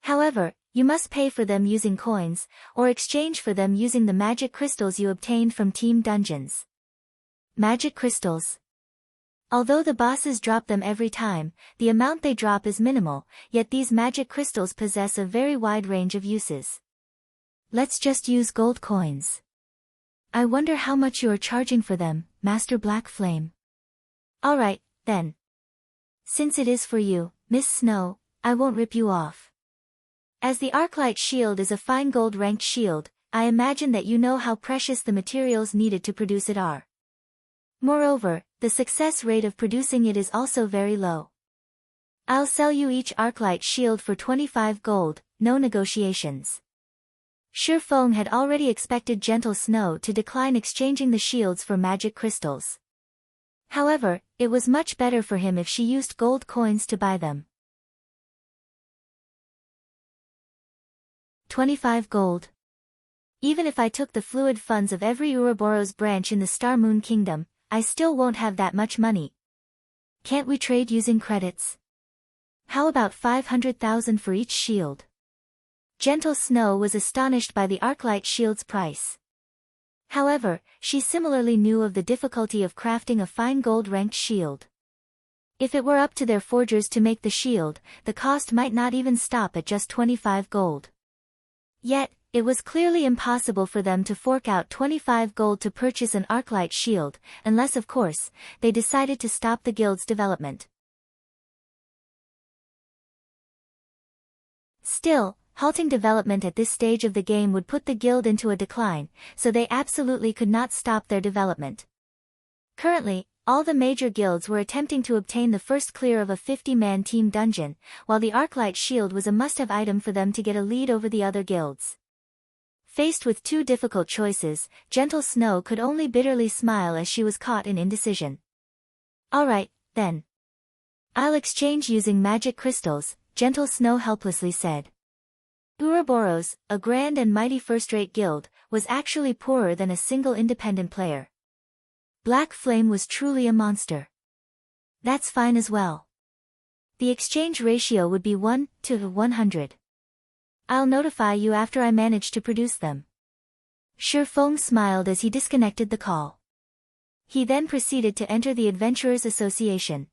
However, you must pay for them using coins, or exchange for them using the magic crystals you obtained from team dungeons. Magic crystals. Although the bosses drop them every time, the amount they drop is minimal, yet these magic crystals possess a very wide range of uses. Let's just use gold coins. I wonder how much you are charging for them, Master Black Flame. Alright, then. Since it is for you, Miss Snow, I won't rip you off. As the Arclight shield is a fine gold-ranked shield, I imagine that you know how precious the materials needed to produce it are. Moreover, the success rate of producing it is also very low. I'll sell you each Arclight shield for 25 gold, no negotiations. Shifeng had already expected Gentle Snow to decline exchanging the shields for magic crystals. However, it was much better for him if she used gold coins to buy them. 25 gold. Even if I took the fluid funds of every Ouroboros branch in the Star Moon Kingdom, I still won't have that much money. Can't we trade using credits? How about 500,000 for each shield? Gentle Snow was astonished by the Arclight shield's price. However, she similarly knew of the difficulty of crafting a fine gold-ranked shield. If it were up to their forgers to make the shield, the cost might not even stop at just 25 gold. Yet, it was clearly impossible for them to fork out 25 gold to purchase an Arclight shield, unless of course, they decided to stop the guild's development. Still, halting development at this stage of the game would put the guild into a decline, so they absolutely could not stop their development. Currently, all the major guilds were attempting to obtain the first clear of a 50-man team dungeon, while the Arclight shield was a must-have item for them to get a lead over the other guilds. Faced with two difficult choices, Gentle Snow could only bitterly smile as she was caught in indecision. Alright, then. I'll exchange using magic crystals, Gentle Snow helplessly said. Ouroboros, a grand and mighty first-rate guild, was actually poorer than a single independent player. Black Flame was truly a monster. That's fine as well. The exchange ratio would be 1 to 100. I'll notify you after I manage to produce them. Shifeng smiled as he disconnected the call. He then proceeded to enter the Adventurers Association.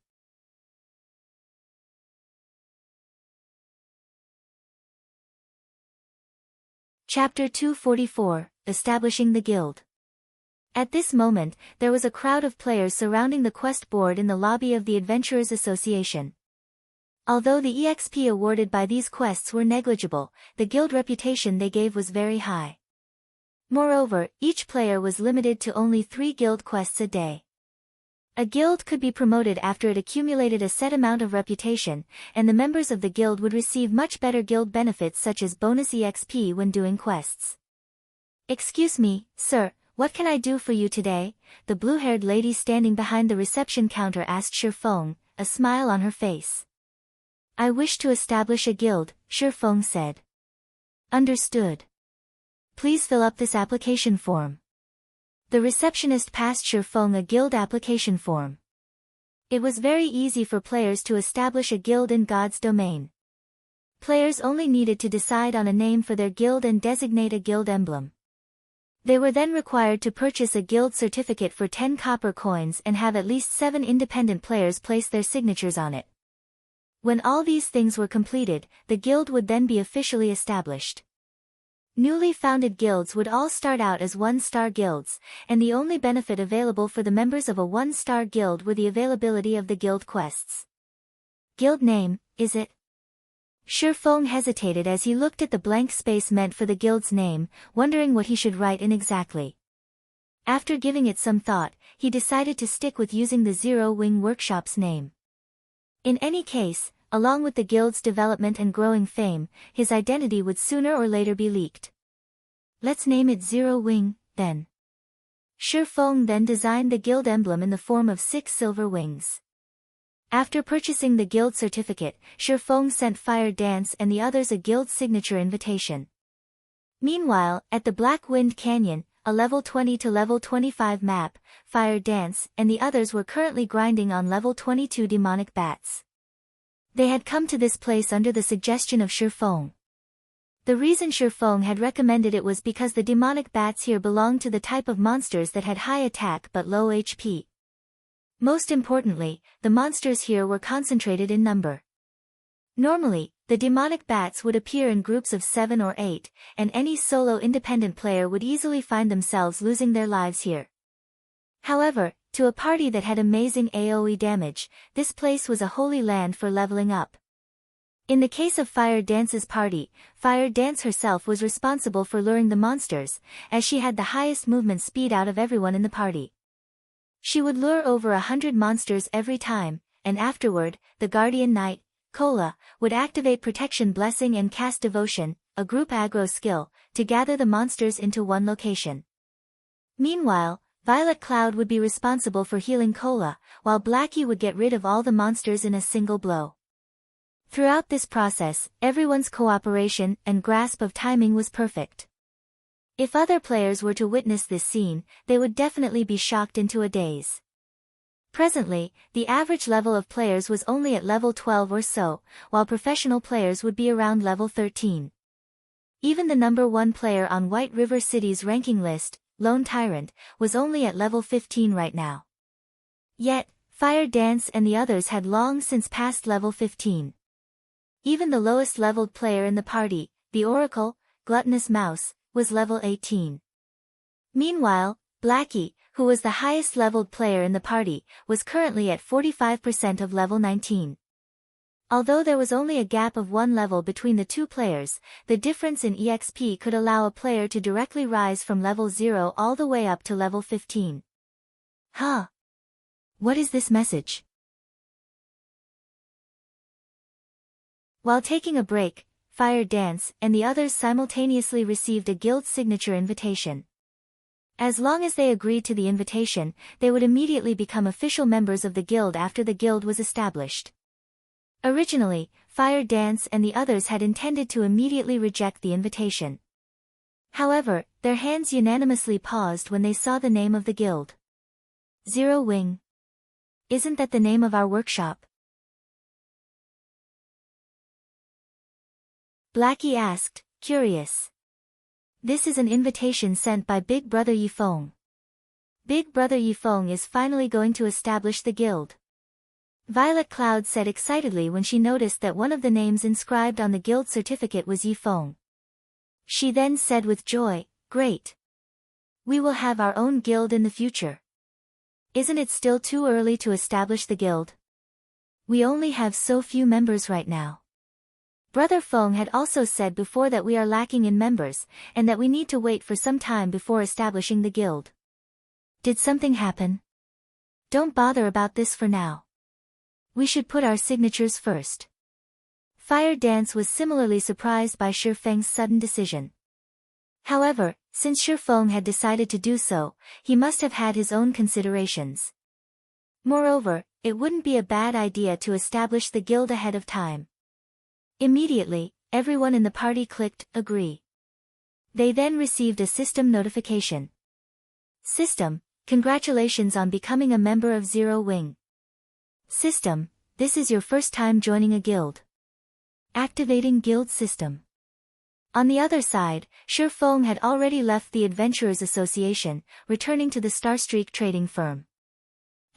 Chapter 244, Establishing the Guild. At this moment, there was a crowd of players surrounding the quest board in the lobby of the Adventurers Association. Although the EXP awarded by these quests were negligible, the guild reputation they gave was very high. Moreover, each player was limited to only 3 guild quests a day. A guild could be promoted after it accumulated a set amount of reputation, and the members of the guild would receive much better guild benefits such as bonus EXP when doing quests. Excuse me, sir, what can I do for you today? The blue-haired lady standing behind the reception counter asked Shifeng, a smile on her face. I wish to establish a guild, Shifeng said. Understood. Please fill up this application form. The receptionist passed Shifeng a guild application form. It was very easy for players to establish a guild in God's domain. Players only needed to decide on a name for their guild and designate a guild emblem. They were then required to purchase a guild certificate for 10 copper coins and have at least 7 independent players place their signatures on it. When all these things were completed, the guild would then be officially established. Newly founded guilds would all start out as 1-star guilds, and the only benefit available for the members of a 1-star guild were the availability of the guild quests. Guild name, is it? Shifeng hesitated as he looked at the blank space meant for the guild's name, wondering what he should write in exactly. After giving it some thought, he decided to stick with using the Zero Wing Workshop's name. In any case, along with the guild's development and growing fame, his identity would sooner or later be leaked. Let's name it Zero Wing, then. Shifeng then designed the guild emblem in the form of 6 silver wings. After purchasing the guild certificate, Shifeng sent Fire Dance and the others a guild signature invitation. Meanwhile, at the Black Wind Canyon, a level 20 to level 25 map, Fire Dance and the others were currently grinding on level 22 demonic bats. They had come to this place under the suggestion of Shifeng. The reason Shifeng had recommended it was because the demonic bats here belonged to the type of monsters that had high attack but low HP. Most importantly, the monsters here were concentrated in number. Normally, the demonic bats would appear in groups of 7 or 8, and any solo independent player would easily find themselves losing their lives here. However, to a party that had amazing AoE damage, this place was a holy land for leveling up. In the case of Fire Dance's party, Fire Dance herself was responsible for luring the monsters, as she had the highest movement speed out of everyone in the party. She would lure over 100 monsters every time, and afterward, the Guardian Knight, Kola, would activate Protection Blessing and cast Devotion, a group aggro skill, to gather the monsters into one location. Meanwhile, Violet Cloud would be responsible for healing Kola, while Blackie would get rid of all the monsters in a single blow. Throughout this process, everyone's cooperation and grasp of timing was perfect. If other players were to witness this scene, they would definitely be shocked into a daze. Presently, the average level of players was only at level 12 or so, while professional players would be around level 13. Even the number 1 player on White River City's ranking list, Lone Tyrant, was only at level 15 right now. Yet, Fire Dance and the others had long since passed level 15. Even the lowest leveled player in the party, the Oracle, Gluttonous Mouse, was level 18. Meanwhile, Blackie, who was the highest leveled player in the party, was currently at 45% of level 19. Although there was only a gap of 1 level between the two players, the difference in EXP could allow a player to directly rise from level 0 all the way up to level 15. Huh? What is this message? While taking a break, Fire Dance and the others simultaneously received a guild signature invitation. As long as they agreed to the invitation, they would immediately become official members of the guild after the guild was established. Originally, Fire Dance and the others had intended to immediately reject the invitation. However, their hands unanimously paused when they saw the name of the guild. Zero Wing. Isn't that the name of our workshop? Blackie asked, curious. This is an invitation sent by Big Brother Yifeng. Big Brother Yifeng is finally going to establish the guild. Violet Cloud said excitedly when she noticed that one of the names inscribed on the guild certificate was Yifeng. She then said with joy, great. We will have our own guild in the future. Isn't it still too early to establish the guild? We only have so few members right now. Brother Feng had also said before that we are lacking in members, and that we need to wait for some time before establishing the guild. Did something happen? Don't bother about this for now. We should put our signatures first. Fire Dance was similarly surprised by Shifeng's sudden decision. However, since Shifeng had decided to do so, he must have had his own considerations. Moreover, it wouldn't be a bad idea to establish the guild ahead of time. Immediately, everyone in the party clicked agree. They then received a system notification. System, congratulations on becoming a member of Zero Wing. System, this is your first time joining a guild. Activating guild system. On the other side, Feng had already left the Adventurers Association, returning to the Starstreak trading firm.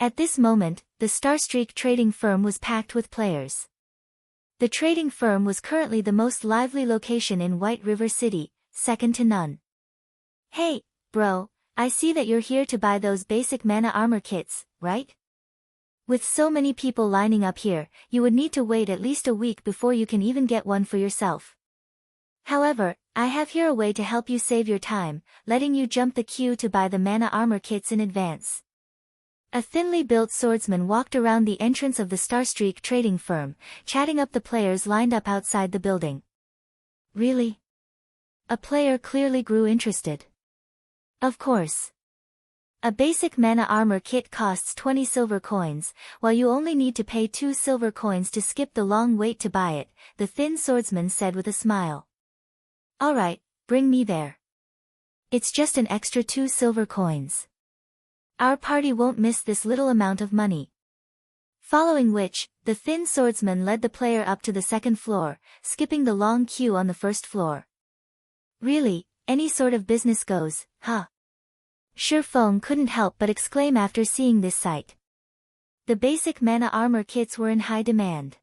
At this moment, the Starstreak trading firm was packed with players. The trading firm was currently the most lively location in White River City, second to none. Hey, bro, I see that you're here to buy those basic mana armor kits, right? With so many people lining up here, you would need to wait at least a week before you can even get one for yourself. However, I have here a way to help you save your time, letting you jump the queue to buy the mana armor kits in advance. A thinly built swordsman walked around the entrance of the Starstreak trading firm, chatting up the players lined up outside the building. Really? A player clearly grew interested. Of course. A basic mana armor kit costs 20 silver coins, while you only need to pay 2 silver coins to skip the long wait to buy it, the thin swordsman said with a smile. Alright, bring me there. It's just an extra 2 silver coins. Our party won't miss this little amount of money. Following which, the thin swordsman led the player up to the second floor, skipping the long queue on the first floor. Really, any sort of business goes, huh? Feng couldn't help but exclaim after seeing this sight. The basic mana armor kits were in high demand.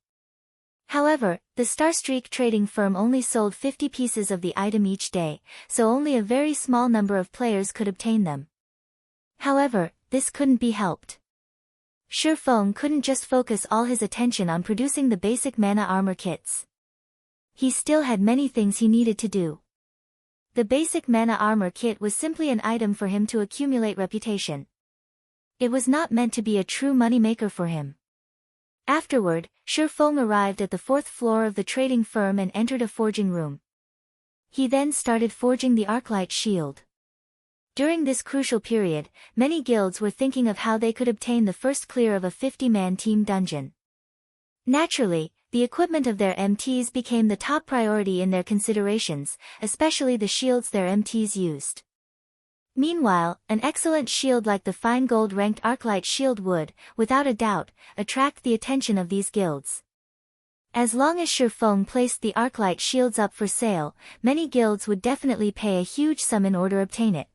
However, the Starstreak trading firm only sold 50 pieces of the item each day, so only a very small number of players could obtain them. However, this couldn't be helped. Feng couldn't just focus all his attention on producing the basic mana armor kits. He still had many things he needed to do. The basic mana armor kit was simply an item for him to accumulate reputation. It was not meant to be a true moneymaker for him. Afterward, Feng arrived at the 4th floor of the trading firm and entered a forging room. He then started forging the Arclight shield. During this crucial period, many guilds were thinking of how they could obtain the first clear of a 50-man team dungeon. Naturally, the equipment of their MTs became the top priority in their considerations, especially the shields their MTs used. Meanwhile, an excellent shield like the fine gold-ranked Arclight shield would, without a doubt, attract the attention of these guilds. As long as Feng placed the Arclight shields up for sale, many guilds would definitely pay a huge sum in order to obtain it.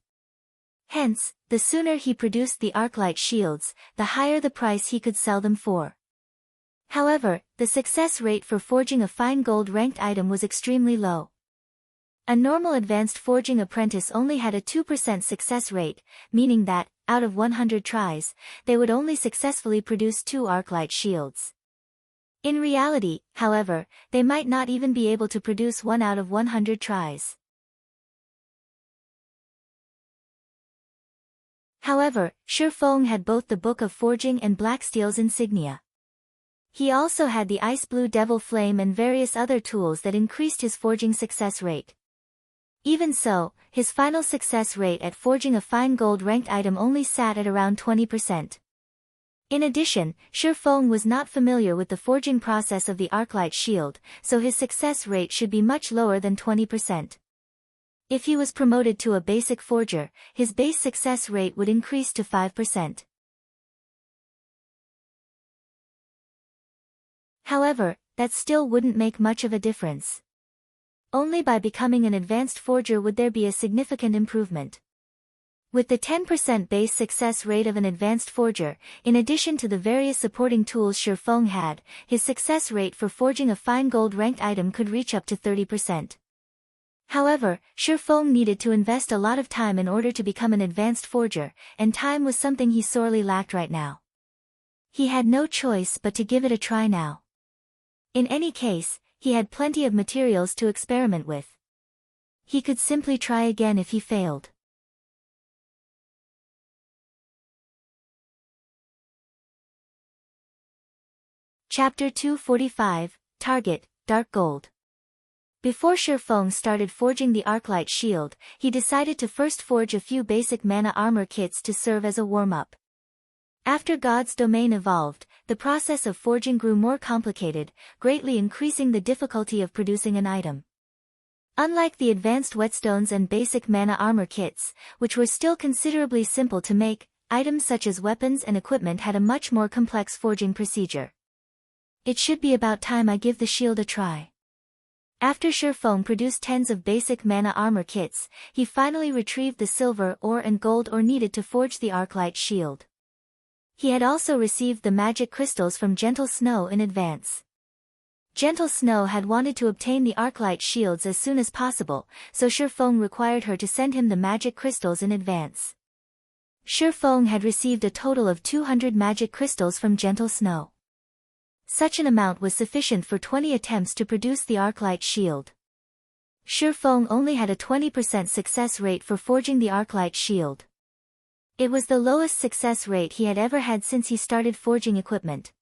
Hence, the sooner he produced the Arclight shields, the higher the price he could sell them for. However, the success rate for forging a fine gold-ranked item was extremely low. A normal advanced forging apprentice only had a 2% success rate, meaning that, out of 100 tries, they would only successfully produce 2 Arclight shields. In reality, however, they might not even be able to produce 1 out of 100 tries. However, Feng had both the Book of Forging and Blacksteel's insignia. He also had the Ice Blue Devil Flame and various other tools that increased his forging success rate. Even so, his final success rate at forging a fine gold-ranked item only sat at around 20%. In addition, Feng was not familiar with the forging process of the Arclight shield, so his success rate should be much lower than 20%. If he was promoted to a basic forger, his base success rate would increase to 5%. However, that still wouldn't make much of a difference. Only by becoming an advanced forger would there be a significant improvement. With the 10% base success rate of an advanced forger, in addition to the various supporting tools Feng had, his success rate for forging a fine gold-ranked item could reach up to 30%. However, Feng needed to invest a lot of time in order to become an advanced forger, and time was something he sorely lacked right now. He had no choice but to give it a try now. In any case, he had plenty of materials to experiment with. He could simply try again if he failed. Chapter 245, Target, Dark Gold. Before Feng started forging the Arclight shield, he decided to first forge a few basic mana armor kits to serve as a warm-up. After God's domain evolved, the process of forging grew more complicated, greatly increasing the difficulty of producing an item. Unlike the advanced whetstones and basic mana armor kits, which were still considerably simple to make, items such as weapons and equipment had a much more complex forging procedure. It should be about time I give the shield a try. After Shifeng produced tens of basic mana armor kits, he finally retrieved the silver ore and gold ore needed to forge the Arclight shield. He had also received the magic crystals from Gentle Snow in advance. Gentle Snow had wanted to obtain the Arclight shields as soon as possible, so Shifeng required her to send him the magic crystals in advance. Shifeng had received a total of 200 magic crystals from Gentle Snow. Such an amount was sufficient for 20 attempts to produce the Arclight shield. Shifeng only had a 20% success rate for forging the Arclight shield. It was the lowest success rate he had ever had since he started forging equipment.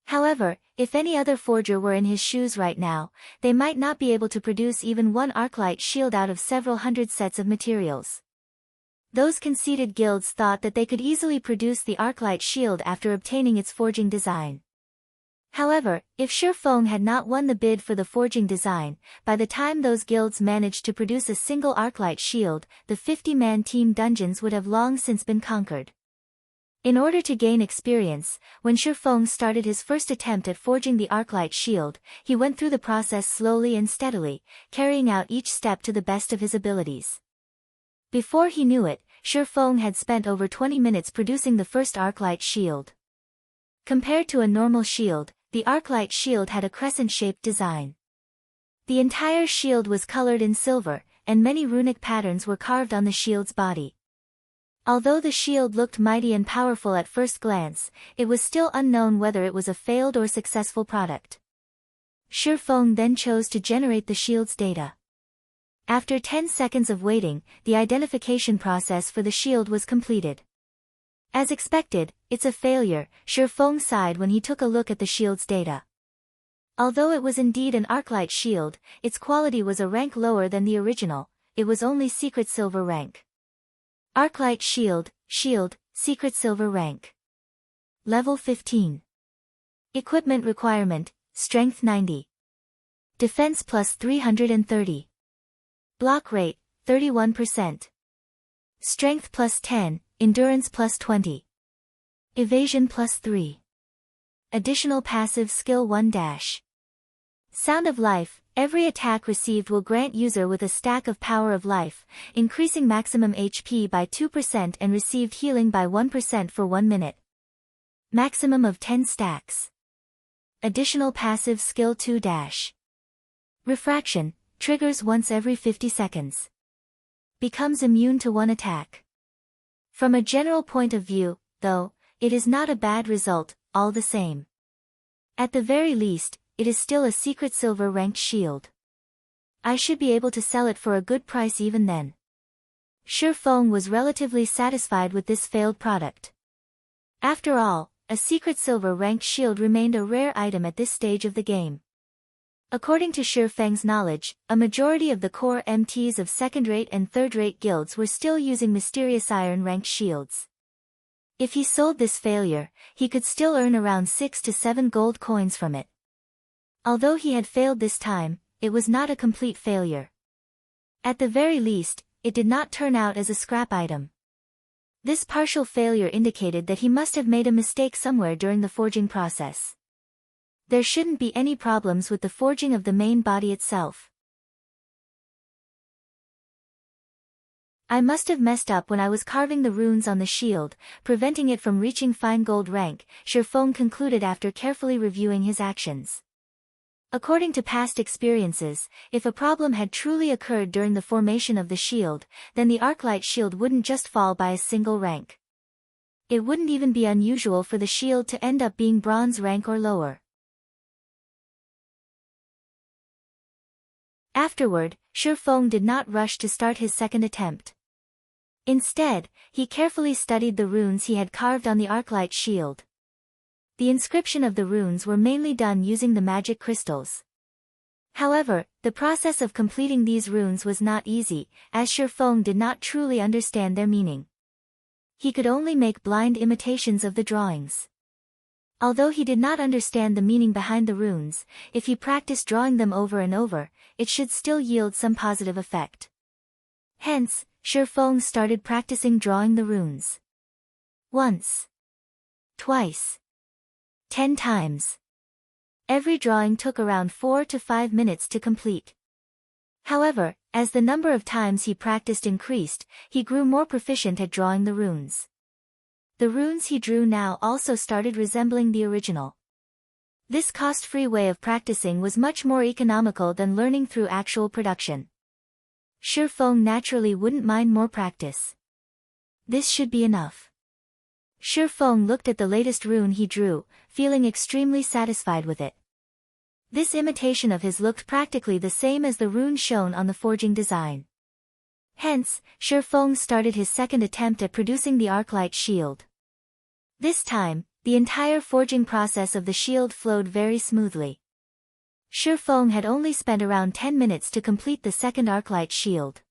However, if any other forger were in his shoes right now, they might not be able to produce even one Arclight shield out of several hundred sets of materials. Those conceited guilds thought that they could easily produce the Arclight shield after obtaining its forging design. However, if Shifeng had not won the bid for the forging design, by the time those guilds managed to produce a single Arclight shield, the 50-man team dungeons would have long since been conquered. In order to gain experience, when Shifeng started his first attempt at forging the Arclight shield, he went through the process slowly and steadily, carrying out each step to the best of his abilities. Before he knew it, Shifeng had spent over 20 minutes producing the first Arclight shield. Compared to a normal shield, the Arclight shield had a crescent-shaped design. The entire shield was colored in silver, and many runic patterns were carved on the shield's body. Although the shield looked mighty and powerful at first glance, it was still unknown whether it was a failed or successful product. Shifeng then chose to generate the shield's data. After 10 seconds of waiting, the identification process for the shield was completed. As expected, it's a failure, Shifeng sighed when he took a look at the shield's data. Although it was indeed an Arclight shield, its quality was a rank lower than the original, it was only secret silver rank. Arclight shield, secret silver rank. Level 15. Equipment requirement, strength 90. Defense plus 330. Block rate, 31%. Strength plus 10, endurance plus 20. Evasion plus 3. Additional passive skill 1 dash. Sound of Life, every attack received will grant user with a stack of Power of Life, increasing maximum HP by 2% and received healing by 1% for 1 minute. Maximum of 10 stacks. Additional passive skill 2 dash. Refraction, triggers once every 50 seconds. Becomes immune to one attack. From a general point of view, though, it is not a bad result, all the same. At the very least, it is still a secret silver ranked shield. I should be able to sell it for a good price even then. Shifeng was relatively satisfied with this failed product. After all, a secret silver ranked shield remained a rare item at this stage of the game. According to Shifeng's knowledge, a majority of the core MTs of second-rate and third-rate guilds were still using mysterious iron-ranked shields. If he sold this failure, he could still earn around 6 to 7 gold coins from it. Although he had failed this time, it was not a complete failure. At the very least, it did not turn out as a scrap item. This partial failure indicated that he must have made a mistake somewhere during the forging process. There shouldn't be any problems with the forging of the main body itself. I must have messed up when I was carving the runes on the shield, preventing it from reaching fine gold rank, Shifeng concluded after carefully reviewing his actions. According to past experiences, if a problem had truly occurred during the formation of the shield, then the Arclight shield wouldn't just fall by a single rank. It wouldn't even be unusual for the shield to end up being bronze rank or lower. Afterward, Shifeng did not rush to start his second attempt. Instead, he carefully studied the runes he had carved on the Arclight shield. The inscription of the runes were mainly done using the magic crystals. However, the process of completing these runes was not easy, as Shifeng did not truly understand their meaning. He could only make blind imitations of the drawings. Although he did not understand the meaning behind the runes, if he practiced drawing them over and over, it should still yield some positive effect. Hence, Shifeng started practicing drawing the runes. Once. Twice. 10 times. Every drawing took around 4 to 5 minutes to complete. However, as the number of times he practiced increased, he grew more proficient at drawing the runes. The runes he drew now also started resembling the original. This cost-free way of practicing was much more economical than learning through actual production. Shifeng naturally wouldn't mind more practice. This should be enough. Shifeng looked at the latest rune he drew, feeling extremely satisfied with it. This imitation of his looked practically the same as the rune shown on the forging design. Hence, Shifeng started his second attempt at producing the Arclight shield. This time, the entire forging process of the shield flowed very smoothly. Shifeng had only spent around 10 minutes to complete the second Arclight shield.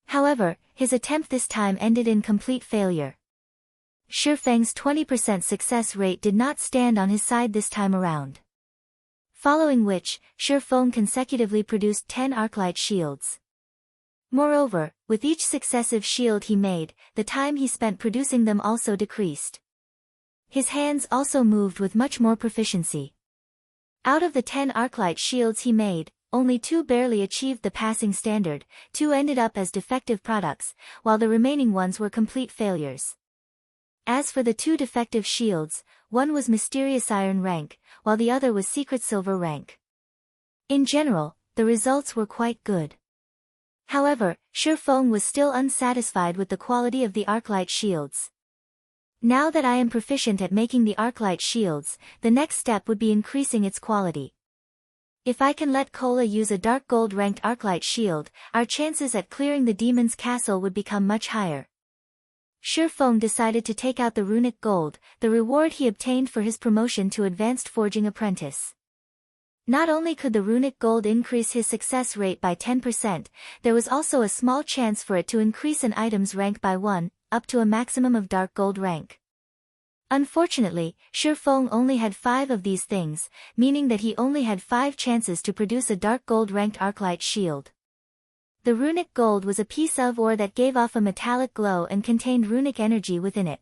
However, his attempt this time ended in complete failure. Shifeng's 20% success rate did not stand on his side this time around. Following which, Shifeng consecutively produced 10 Arclight shields. Moreover, with each successive shield he made, the time he spent producing them also decreased. His hands also moved with much more proficiency. Out of the 10 Arclight shields he made, only 2 barely achieved the passing standard, 2 ended up as defective products, while the remaining ones were complete failures. As for the 2 defective shields, one was Mysterious Iron rank, while the other was Secret Silver rank. In general, the results were quite good. However, Shifeng was still unsatisfied with the quality of the Arclight shields. Now that I am proficient at making the Arclight shields, the next step would be increasing its quality. If I can let Kola use a dark gold ranked Arclight shield, our chances at clearing the demon's castle would become much higher. Shifeng decided to take out the runic gold, the reward he obtained for his promotion to advanced forging apprentice. Not only could the runic gold increase his success rate by 10%, there was also a small chance for it to increase an item's rank by 1, up to a maximum of dark gold rank. Unfortunately, Shifeng only had 5 of these things, meaning that he only had 5 chances to produce a dark gold ranked Arclight shield. The runic gold was a piece of ore that gave off a metallic glow and contained runic energy within it.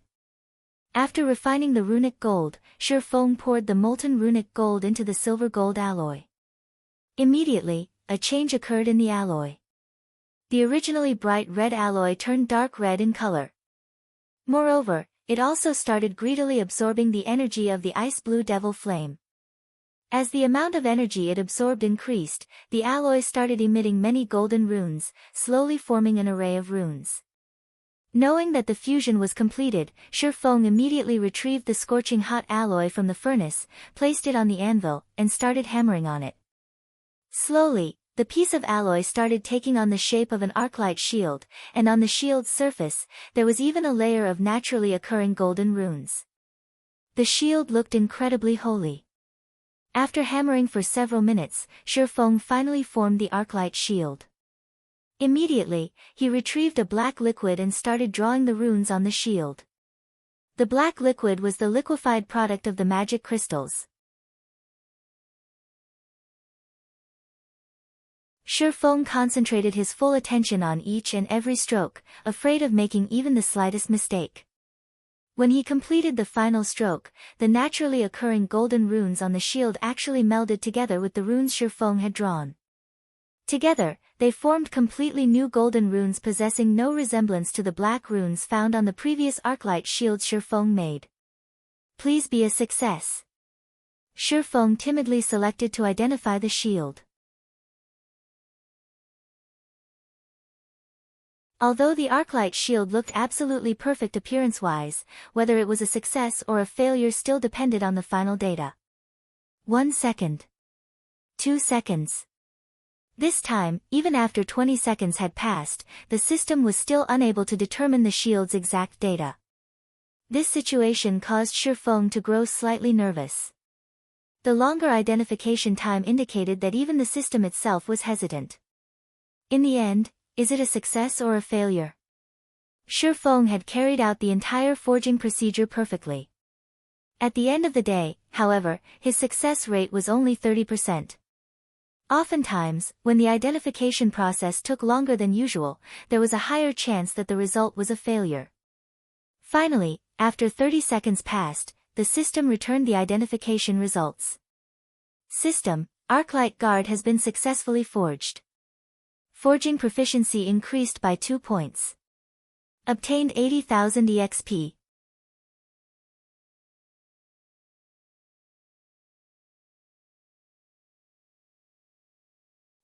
After refining the runic gold, Shifeng poured the molten runic gold into the silver gold alloy. Immediately, a change occurred in the alloy. The originally bright red alloy turned dark red in color. Moreover, it also started greedily absorbing the energy of the ice blue devil flame. As the amount of energy it absorbed increased, the alloy started emitting many golden runes, slowly forming an array of runes. Knowing that the fusion was completed, Shifeng immediately retrieved the scorching hot alloy from the furnace, placed it on the anvil, and started hammering on it. Slowly, the piece of alloy started taking on the shape of an Arclight shield, and on the shield's surface, there was even a layer of naturally occurring golden runes. The shield looked incredibly holy. After hammering for several minutes, Shifeng finally formed the Arclight shield. Immediately, he retrieved a black liquid and started drawing the runes on the shield. The black liquid was the liquefied product of the magic crystals. Shifeng concentrated his full attention on each and every stroke, afraid of making even the slightest mistake. When he completed the final stroke, the naturally occurring golden runes on the shield actually melded together with the runes Shifeng had drawn. Together, they formed completely new golden runes possessing no resemblance to the black runes found on the previous Arclight shields Shifeng made. Please be a success. Shifeng timidly selected to identify the shield. Although the Arclight shield looked absolutely perfect appearance-wise, whether it was a success or a failure still depended on the final data. 1 second. 2 seconds. This time, even after 20 seconds had passed, the system was still unable to determine the shield's exact data. This situation caused Shifeng to grow slightly nervous. The longer identification time indicated that even the system itself was hesitant. In the end, is it a success or a failure? Shifeng had carried out the entire forging procedure perfectly. At the end of the day, however, his success rate was only 30%. Oftentimes, when the identification process took longer than usual, there was a higher chance that the result was a failure. Finally, after 30 seconds passed, the system returned the identification results. System, Arclight Guard has been successfully forged. Forging proficiency increased by 2 points. Obtained 80,000 EXP.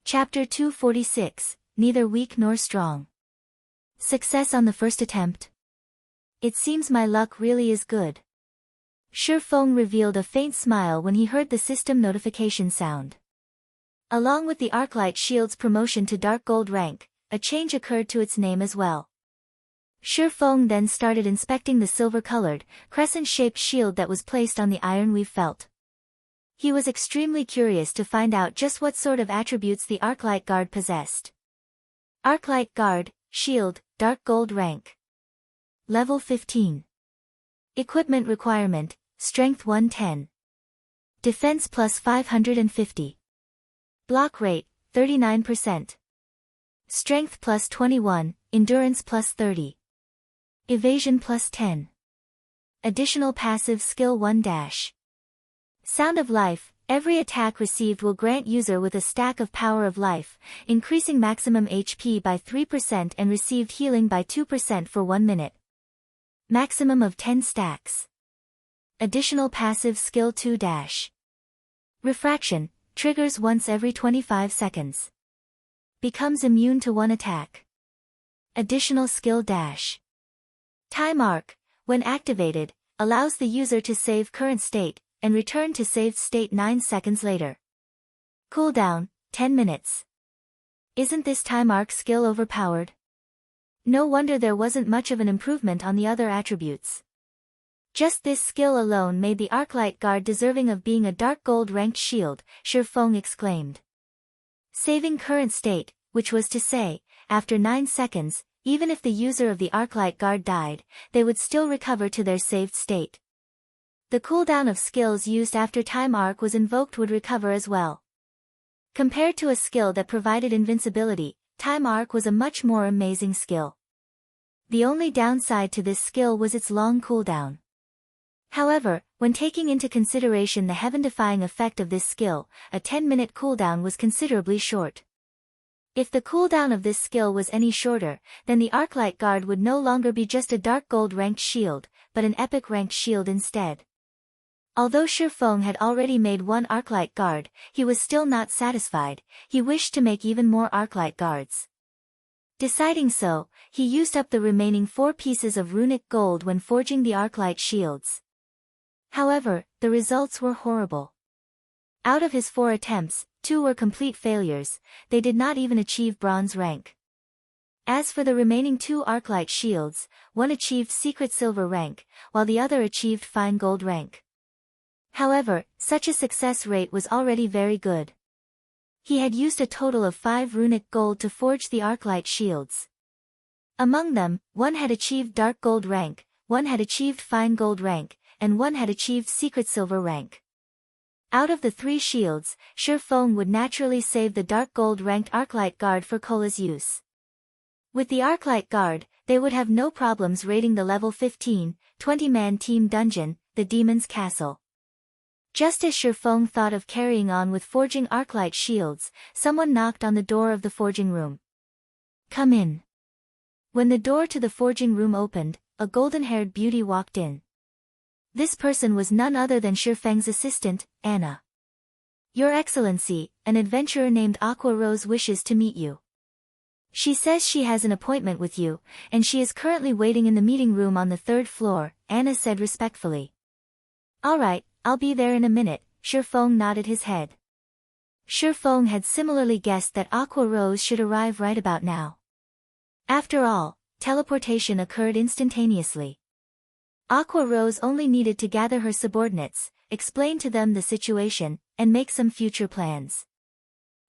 Chapter 246, Neither Weak Nor Strong. Success on the first attempt. It seems my luck really is good. Shifeng revealed a faint smile when he heard the system notification sound. Along with the Arclight shield's promotion to Dark Gold rank, a change occurred to its name as well. Shifeng then started inspecting the silver-colored, crescent-shaped shield that was placed on the iron weave felt. He was extremely curious to find out just what sort of attributes the Arclight Guard possessed. Arclight Guard, Shield, Dark Gold rank. Level 15. Equipment requirement, Strength 110. Defense plus 550. Block rate, 39%. Strength plus 21, Endurance plus 30. Evasion plus 10. Additional passive skill 1 dash. Sound of Life, every attack received will grant user with a stack of Power of Life, increasing maximum HP by 3% and received healing by 2% for 1 minute. Maximum of 10 stacks. Additional passive skill 2 dash. Refraction, triggers once every 25 seconds. Becomes immune to 1 attack. Additional skill dash. Time Arc, when activated, allows the user to save current state, and return to saved state 9 seconds later. Cooldown, 10 minutes. Isn't this Time Arc skill overpowered? No wonder there wasn't much of an improvement on the other attributes. Just this skill alone made the Arclight Guard deserving of being a Dark Gold ranked shield, Shifeng exclaimed. Saving current state, which was to say, after 9 seconds, even if the user of the Arclight Guard died, they would still recover to their saved state. The cooldown of skills used after Time Arc was invoked would recover as well. Compared to a skill that provided invincibility, Time Arc was a much more amazing skill. The only downside to this skill was its long cooldown. However, when taking into consideration the heaven-defying effect of this skill, a 10-minute cooldown was considerably short. If the cooldown of this skill was any shorter, then the Arclight Guard would no longer be just a Dark Gold ranked shield, but an Epic ranked shield instead. Although Shifeng had already made 1 Arclight Guard, he was still not satisfied. He wished to make even more Arclight Guards. Deciding so, he used up the remaining 4 pieces of runic gold when forging the Arclight shields. However, the results were horrible. Out of his 4 attempts, 2 were complete failures. They did not even achieve bronze rank. As for the remaining 2 Arclight shields, one achieved secret silver rank, while the other achieved fine gold rank. However, such a success rate was already very good. He had used a total of 5 runic gold to forge the Arclight shields. Among them, 1 had achieved Dark Gold rank, 1 had achieved fine gold rank, and 1 had achieved secret silver rank. Out of the 3 shields, Shifeng would naturally save the Dark Gold ranked Arclight Guard for Kola's use. With the Arclight Guard, they would have no problems raiding the level 15, 20-man team dungeon, the Demon's Castle. Just as Shifeng thought of carrying on with forging Arclight shields, someone knocked on the door of the forging room. Come in. When the door to the forging room opened, a golden-haired beauty walked in. This person was none other than Shifeng's assistant, Anna. Your Excellency, an adventurer named Aqua Rose wishes to meet you. She says she has an appointment with you, and she is currently waiting in the meeting room on the 3rd floor, Anna said respectfully. All right, I'll be there in a minute, Shifeng nodded his head. Shifeng had similarly guessed that Aqua Rose should arrive right about now. After all, teleportation occurred instantaneously. Aqua Rose only needed to gather her subordinates, explain to them the situation, and make some future plans.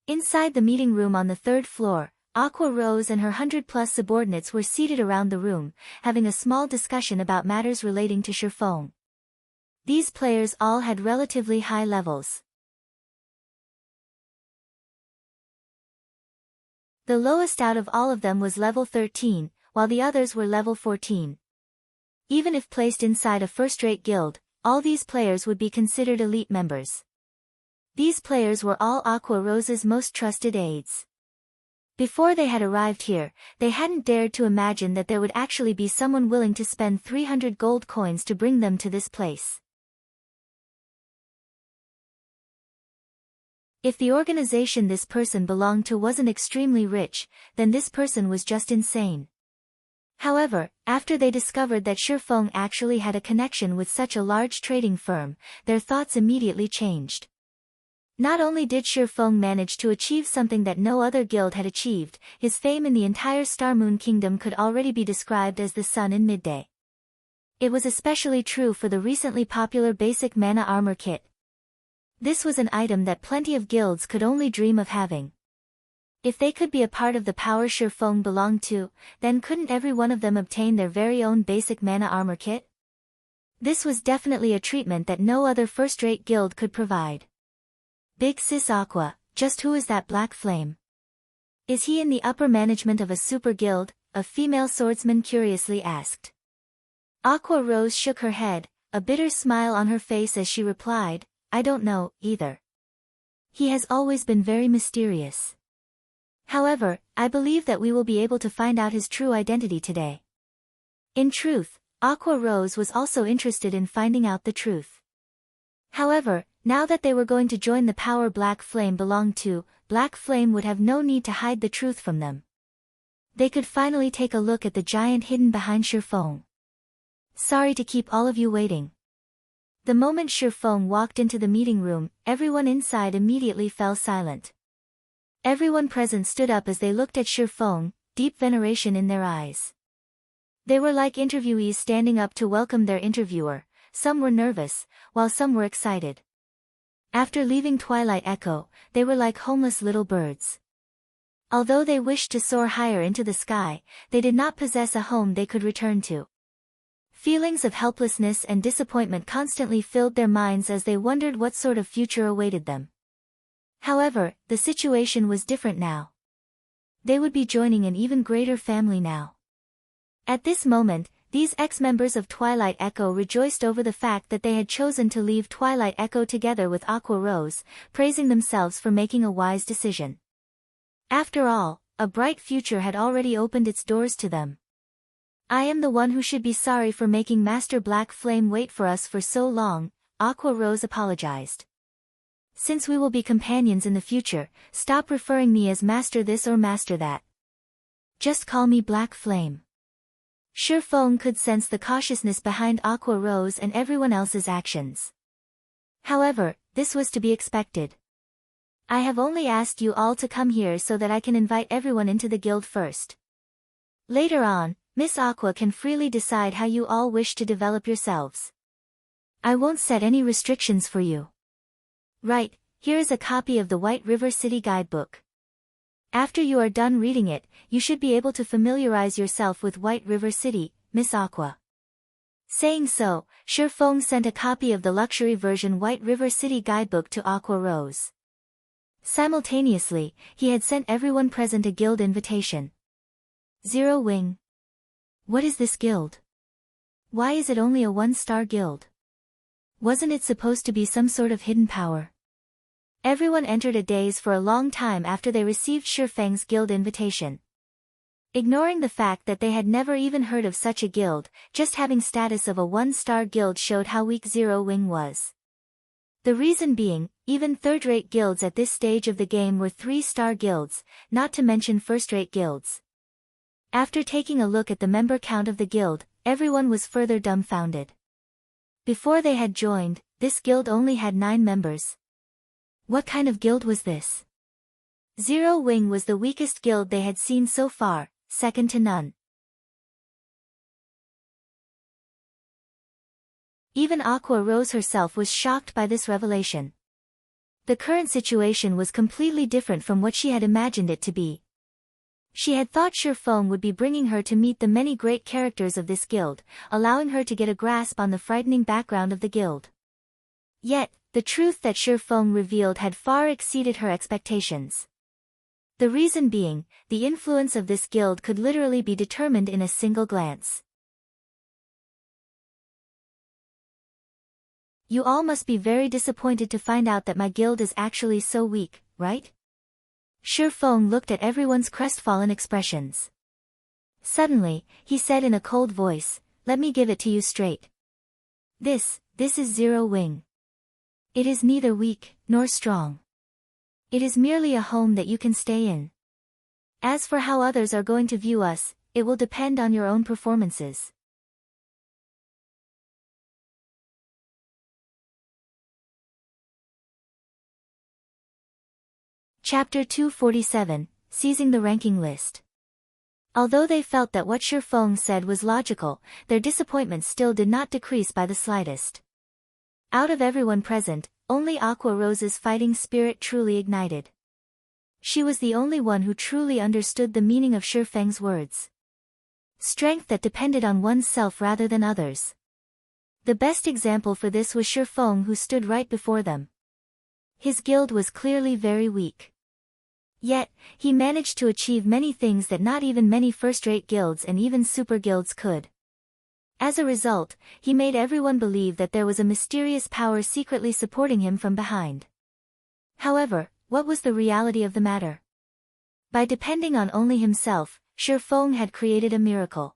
Inside the meeting room on the 3rd floor, Aqua Rose and her 100+ subordinates were seated around the room, having a small discussion about matters relating to Shifeng. These players all had relatively high levels. The lowest out of all of them was level 13, while the others were level 14. Even if placed inside a first-rate guild, all these players would be considered elite members. These players were all Aqua Rose's most trusted aides. Before they had arrived here, they hadn't dared to imagine that there would actually be someone willing to spend 300 gold coins to bring them to this place. If the organization this person belonged to wasn't extremely rich, then this person was just insane. However, after they discovered that Shifeng actually had a connection with such a large trading firm, their thoughts immediately changed. Not only did Shifeng manage to achieve something that no other guild had achieved, his fame in the entire Star Moon Kingdom could already be described as the sun in midday. It was especially true for the recently popular basic mana armor kit. This was an item that plenty of guilds could only dream of having. If they could be a part of the power Shifeng belonged to, then couldn't every one of them obtain their very own basic mana armor kit? This was definitely a treatment that no other first-rate guild could provide. Big Sis Aqua, just who is that Black Flame? Is he in the upper management of a super guild? A female swordsman curiously asked. Aqua Rose shook her head, a bitter smile on her face as she replied, I don't know, either. He has always been very mysterious. However, I believe that we will be able to find out his true identity today. In truth, Aqua Rose was also interested in finding out the truth. However, now that they were going to join the power Black Flame belonged to, Black Flame would have no need to hide the truth from them. They could finally take a look at the giant hidden behind Shifeng. Sorry to keep all of you waiting. The moment Shifeng walked into the meeting room, everyone inside immediately fell silent. Everyone present stood up as they looked at Shifeng, deep veneration in their eyes. They were like interviewees standing up to welcome their interviewer. Some were nervous, while some were excited. After leaving Twilight Echo, they were like homeless little birds. Although they wished to soar higher into the sky, they did not possess a home they could return to. Feelings of helplessness and disappointment constantly filled their minds as they wondered what sort of future awaited them. However, the situation was different now. They would be joining an even greater family now. At this moment, these ex-members of Twilight Echo rejoiced over the fact that they had chosen to leave Twilight Echo together with Aqua Rose, praising themselves for making a wise decision. After all, a bright future had already opened its doors to them. I am the one who should be sorry for making Master Black Flame wait for us for so long, Aqua Rose apologized. Since we will be companions in the future, stop referring me as Master this or Master that. Just call me Black Flame. Shifeng could sense the cautiousness behind Aqua Rose and everyone else's actions. However, this was to be expected. I have only asked you all to come here so that I can invite everyone into the guild first. Later on, Miss Aqua can freely decide how you all wish to develop yourselves. I won't set any restrictions for you. Right, here is a copy of the White River City Guidebook. After you are done reading it, you should be able to familiarize yourself with White River City, Miss Aqua. Saying so, Shifeng sent a copy of the luxury version White River City Guidebook to Aqua Rose. Simultaneously, he had sent everyone present a guild invitation. Zero Wing. What is this guild? Why is it only a one-star guild? Wasn't it supposed to be some sort of hidden power? Everyone entered a daze for a long time after they received Shifeng's guild invitation. Ignoring the fact that they had never even heard of such a guild, just having status of a one-star guild showed how weak Zero Wing was. The reason being, even third-rate guilds at this stage of the game were three-star guilds, not to mention first-rate guilds. After taking a look at the member count of the guild, everyone was further dumbfounded. Before they had joined, this guild only had 9 members. What kind of guild was this? Zero Wing was the weakest guild they had seen so far, second to none. Even Aqua Rose herself was shocked by this revelation. The current situation was completely different from what she had imagined it to be. She had thought Shifeng would be bringing her to meet the many great characters of this guild, allowing her to get a grasp on the frightening background of the guild. Yet, the truth that Shifeng revealed had far exceeded her expectations. The reason being, the influence of this guild could literally be determined in a single glance. You all must be very disappointed to find out that my guild is actually so weak, right? Shi Feng looked at everyone's crestfallen expressions. Suddenly, he said in a cold voice, "Let me give it to you straight. This is Zero Wing. It is neither weak, nor strong. It is merely a home that you can stay in. As for how others are going to view us, it will depend on your own performances." Chapter 247, Seizing the Ranking List. Although they felt that what Shi Feng said was logical, their disappointment still did not decrease by the slightest. Out of everyone present, only Aqua Rose's fighting spirit truly ignited. She was the only one who truly understood the meaning of Shi Feng's words. Strength that depended on oneself rather than others. The best example for this was Shi Feng, who stood right before them. His guild was clearly very weak. Yet, he managed to achieve many things that not even many first-rate guilds and even super guilds could. As a result, he made everyone believe that there was a mysterious power secretly supporting him from behind. However, what was the reality of the matter? By depending on only himself, Shi Feng had created a miracle.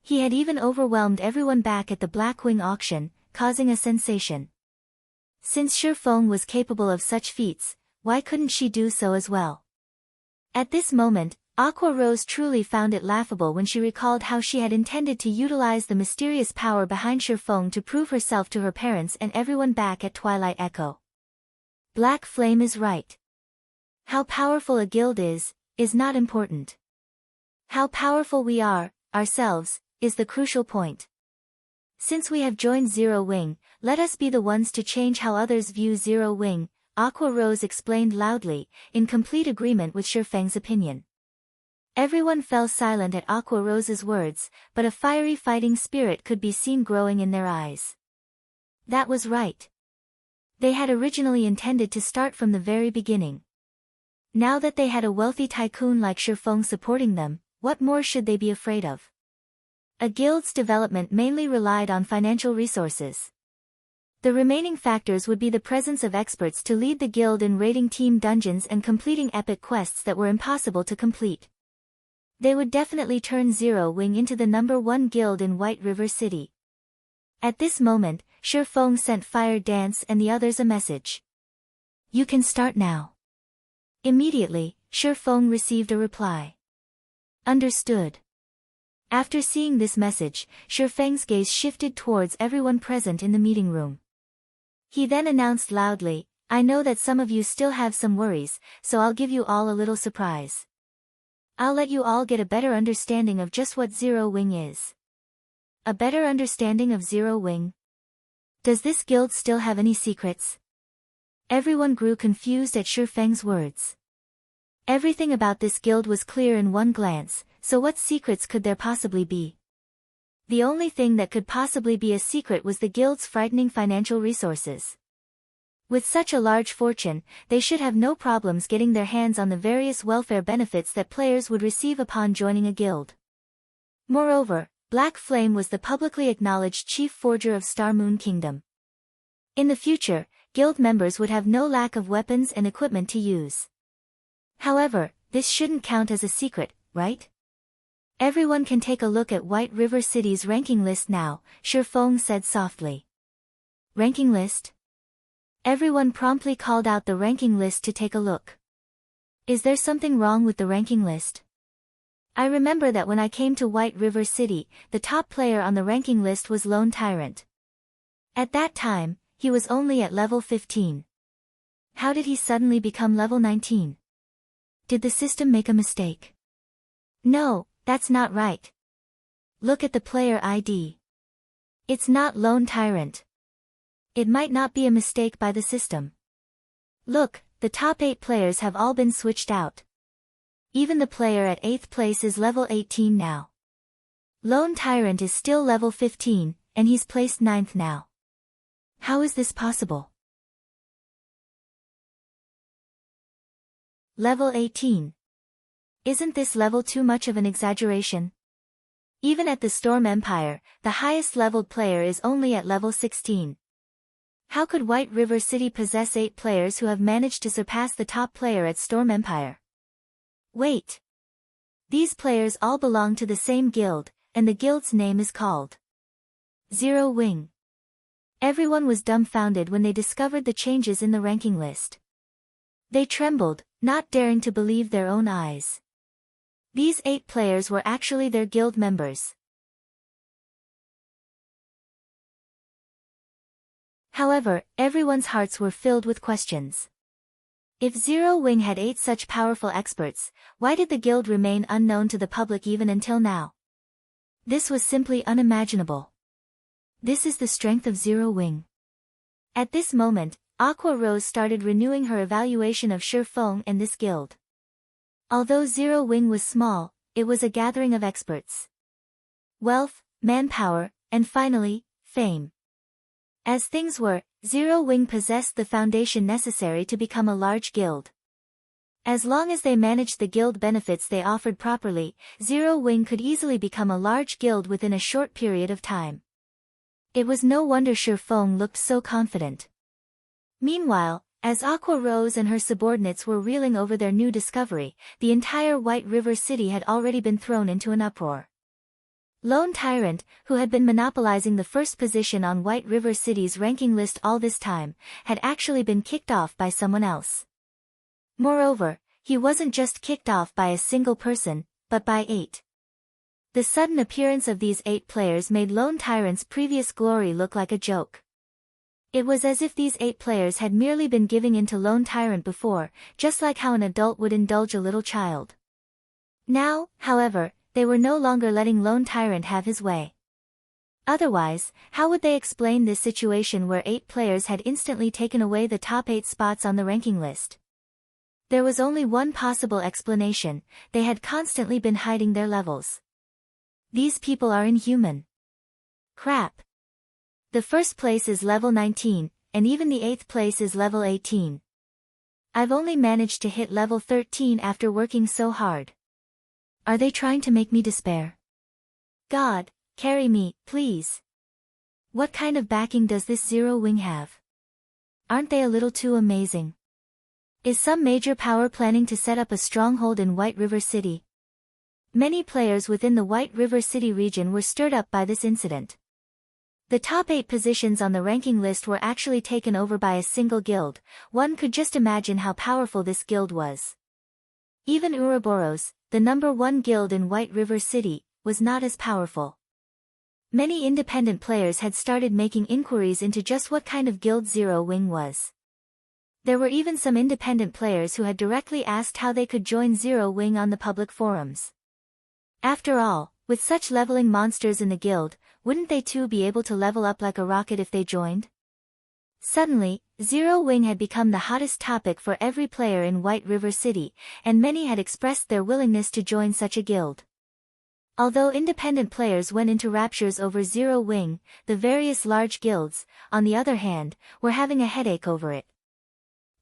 He had even overwhelmed everyone back at the Blackwing auction, causing a sensation. Since Shi Feng was capable of such feats, why couldn't she do so as well? At this moment, Aqua Rose truly found it laughable when she recalled how she had intended to utilize the mysterious power behind Shi Feng to prove herself to her parents and everyone back at Twilight Echo. Black Flame is right. How powerful a guild is not important. How powerful we are, ourselves, is the crucial point. Since we have joined Zero Wing, let us be the ones to change how others view Zero Wing, Aqua Rose explained loudly, in complete agreement with Shi Feng's opinion. Everyone fell silent at Aqua Rose's words, but a fiery fighting spirit could be seen growing in their eyes. That was right. They had originally intended to start from the very beginning. Now that they had a wealthy tycoon like Shi Feng supporting them, what more should they be afraid of? A guild's development mainly relied on financial resources. The remaining factors would be the presence of experts to lead the guild in raiding team dungeons and completing epic quests that were impossible to complete. They would definitely turn Zero Wing into the #1 guild in White River City. At this moment, Shi Feng sent Fire Dance and the others a message. "You can start now." Immediately, Shi Feng received a reply. "Understood." After seeing this message, Shi Feng's gaze shifted towards everyone present in the meeting room. He then announced loudly, "I know that some of you still have some worries, so I'll give you all a little surprise. I'll let you all get a better understanding of just what Zero Wing is." A better understanding of Zero Wing? Does this guild still have any secrets? Everyone grew confused at Shi Feng's words. Everything about this guild was clear in one glance, so what secrets could there possibly be? The only thing that could possibly be a secret was the guild's frightening financial resources. With such a large fortune, they should have no problems getting their hands on the various welfare benefits that players would receive upon joining a guild. Moreover, Black Flame was the publicly acknowledged chief forger of Star Moon Kingdom. In the future, guild members would have no lack of weapons and equipment to use. However, this shouldn't count as a secret, right? "Everyone can take a look at White River City's ranking list now," Shi Feng said softly. "Ranking list?" Everyone promptly called out the ranking list to take a look. "Is there something wrong with the ranking list? I remember that when I came to White River City, the top player on the ranking list was Lone Tyrant. At that time, he was only at level 15. How did he suddenly become level 19? Did the system make a mistake? No, that's not right. Look at the player ID. It's not Lone Tyrant. It might not be a mistake by the system. Look, the top 8 players have all been switched out. Even the player at 8th place is level 18 now. Lone Tyrant is still level 15, and he's placed 9th now. How is this possible? Level 18. Isn't this level too much of an exaggeration? Even at the Storm Empire, the highest leveled player is only at level 16. How could White River City possess 8 players who have managed to surpass the top player at Storm Empire? Wait. These players all belong to the same guild, and the guild's name is called Zero Wing. Everyone was dumbfounded when they discovered the changes in the ranking list. They trembled, not daring to believe their own eyes. These 8 players were actually their guild members. However, everyone's hearts were filled with questions. If Zero Wing had 8 such powerful experts, why did the guild remain unknown to the public even until now? This was simply unimaginable. This is the strength of Zero Wing. At this moment, Aqua Rose started renewing her evaluation of Shi Feng and this guild. Although Zero Wing was small, it was a gathering of experts. Wealth, manpower, and finally, fame. As things were, Zero Wing possessed the foundation necessary to become a large guild. As long as they managed the guild benefits they offered properly, Zero Wing could easily become a large guild within a short period of time. It was no wonder Shi Feng looked so confident. Meanwhile, as Aqua Rose and her subordinates were reeling over their new discovery, the entire White River City had already been thrown into an uproar. Lone Tyrant, who had been monopolizing the first position on White River City's ranking list all this time, had actually been kicked off by someone else. Moreover, he wasn't just kicked off by a single person, but by 8. The sudden appearance of these 8 players made Lone Tyrant's previous glory look like a joke. It was as if these 8 players had merely been giving in to Lone Tyrant before, just like how an adult would indulge a little child. Now, however, they were no longer letting Lone Tyrant have his way. Otherwise, how would they explain this situation where 8 players had instantly taken away the top 8 spots on the ranking list? There was only one possible explanation: they had constantly been hiding their levels. These people are inhuman. Crap. The first place is level 19, and even the 8th place is level 18. I've only managed to hit level 13 after working so hard. Are they trying to make me despair? God, carry me, please. What kind of backing does this Zero Wing have? Aren't they a little too amazing? Is some major power planning to set up a stronghold in White River City? Many players within the White River City region were stirred up by this incident. The top 8 positions on the ranking list were actually taken over by a single guild. One could just imagine how powerful this guild was. Even Ouroboros, the number 1 guild in White River City, was not as powerful. Many independent players had started making inquiries into just what kind of guild Zero Wing was. There were even some independent players who had directly asked how they could join Zero Wing on the public forums. After all, with such leveling monsters in the guild, wouldn't they too be able to level up like a rocket if they joined? Suddenly, Zero Wing had become the hottest topic for every player in White River City, and many had expressed their willingness to join such a guild. Although independent players went into raptures over Zero Wing, the various large guilds, on the other hand, were having a headache over it.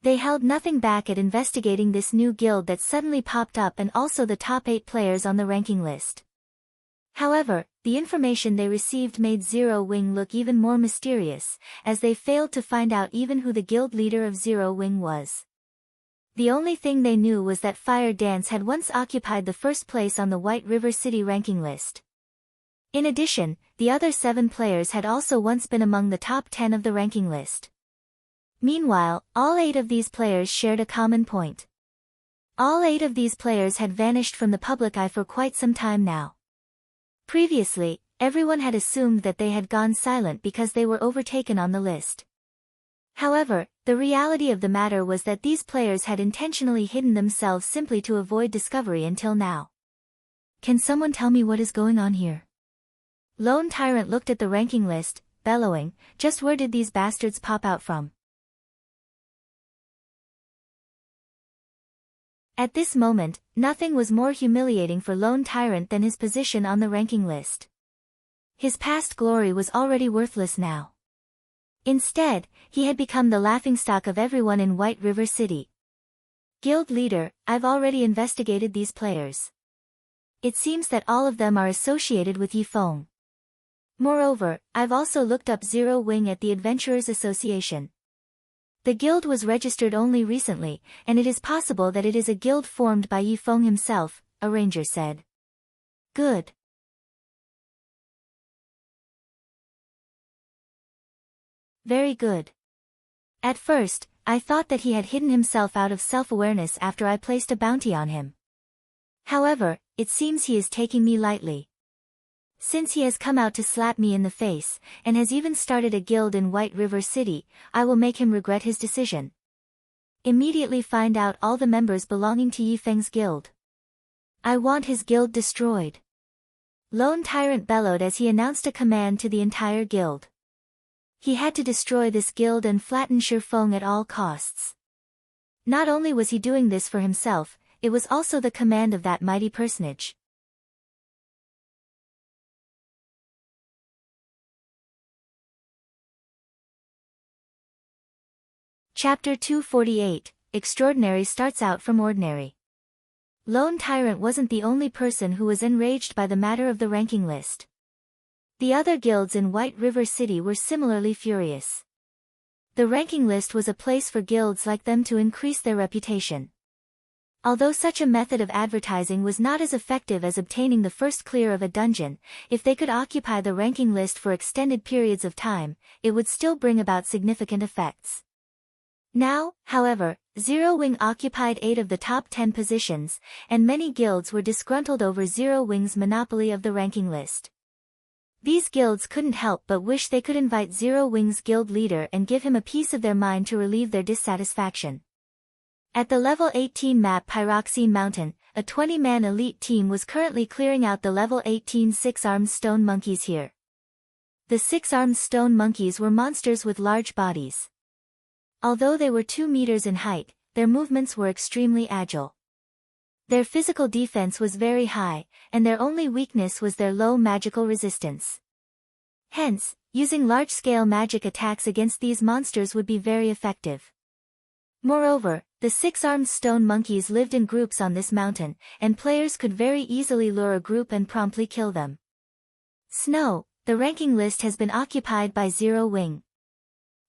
They held nothing back at investigating this new guild that suddenly popped up and also the top 8 players on the ranking list. However, the information they received made Zero Wing look even more mysterious, as they failed to find out even who the guild leader of Zero Wing was. The only thing they knew was that Fire Dance had once occupied the first place on the White River City ranking list. In addition, the other 7 players had also once been among the top 10 of the ranking list. Meanwhile, all 8 of these players shared a common point. All 8 of these players had vanished from the public eye for quite some time now. Previously, everyone had assumed that they had gone silent because they were overtaken on the list. However, the reality of the matter was that these players had intentionally hidden themselves simply to avoid discovery until now. Can someone tell me what is going on here? Lone Tyrant looked at the ranking list, bellowing, just where did these bastards pop out from? At this moment, nothing was more humiliating for Lone Tyrant than his position on the ranking list. His past glory was already worthless now. Instead, he had become the laughingstock of everyone in White River City. Guild leader, I've already investigated these players. It seems that all of them are associated with Yi Feng. Moreover, I've also looked up Zero Wing at the Adventurers Association. The guild was registered only recently, and it is possible that it is a guild formed by Yifeng himself, a ranger said. Good. Very good. At first, I thought that he had hidden himself out of self-awareness after I placed a bounty on him. However, it seems he is taking me lightly. Since he has come out to slap me in the face, and has even started a guild in White River City, I will make him regret his decision. Immediately find out all the members belonging to Yifeng's guild. I want his guild destroyed. Lone Tyrant bellowed as he announced a command to the entire guild. He had to destroy this guild and flatten Shifeng at all costs. Not only was he doing this for himself, it was also the command of that mighty personage. Chapter 248, Extraordinary starts out from ordinary. Lone Tyrant wasn't the only person who was enraged by the matter of the ranking list. The other guilds in White River City were similarly furious. The ranking list was a place for guilds like them to increase their reputation. Although such a method of advertising was not as effective as obtaining the first clear of a dungeon, if they could occupy the ranking list for extended periods of time, it would still bring about significant effects. Now, however, Zero Wing occupied 8 of the top 10 positions, and many guilds were disgruntled over Zero Wing's monopoly of the ranking list. These guilds couldn't help but wish they could invite Zero Wing's guild leader and give him a piece of their mind to relieve their dissatisfaction. At the level 18 map Pyroxene Mountain, a 20-man elite team was currently clearing out the level 18 six-armed stone monkeys here. The six-armed stone monkeys were monsters with large bodies. Although they were 2 meters in height, their movements were extremely agile. Their physical defense was very high, and their only weakness was their low magical resistance. Hence, using large-scale magic attacks against these monsters would be very effective. Moreover, the 6-armed stone monkeys lived in groups on this mountain, and players could very easily lure a group and promptly kill them. Snow, the ranking list has been occupied by Zero Wing.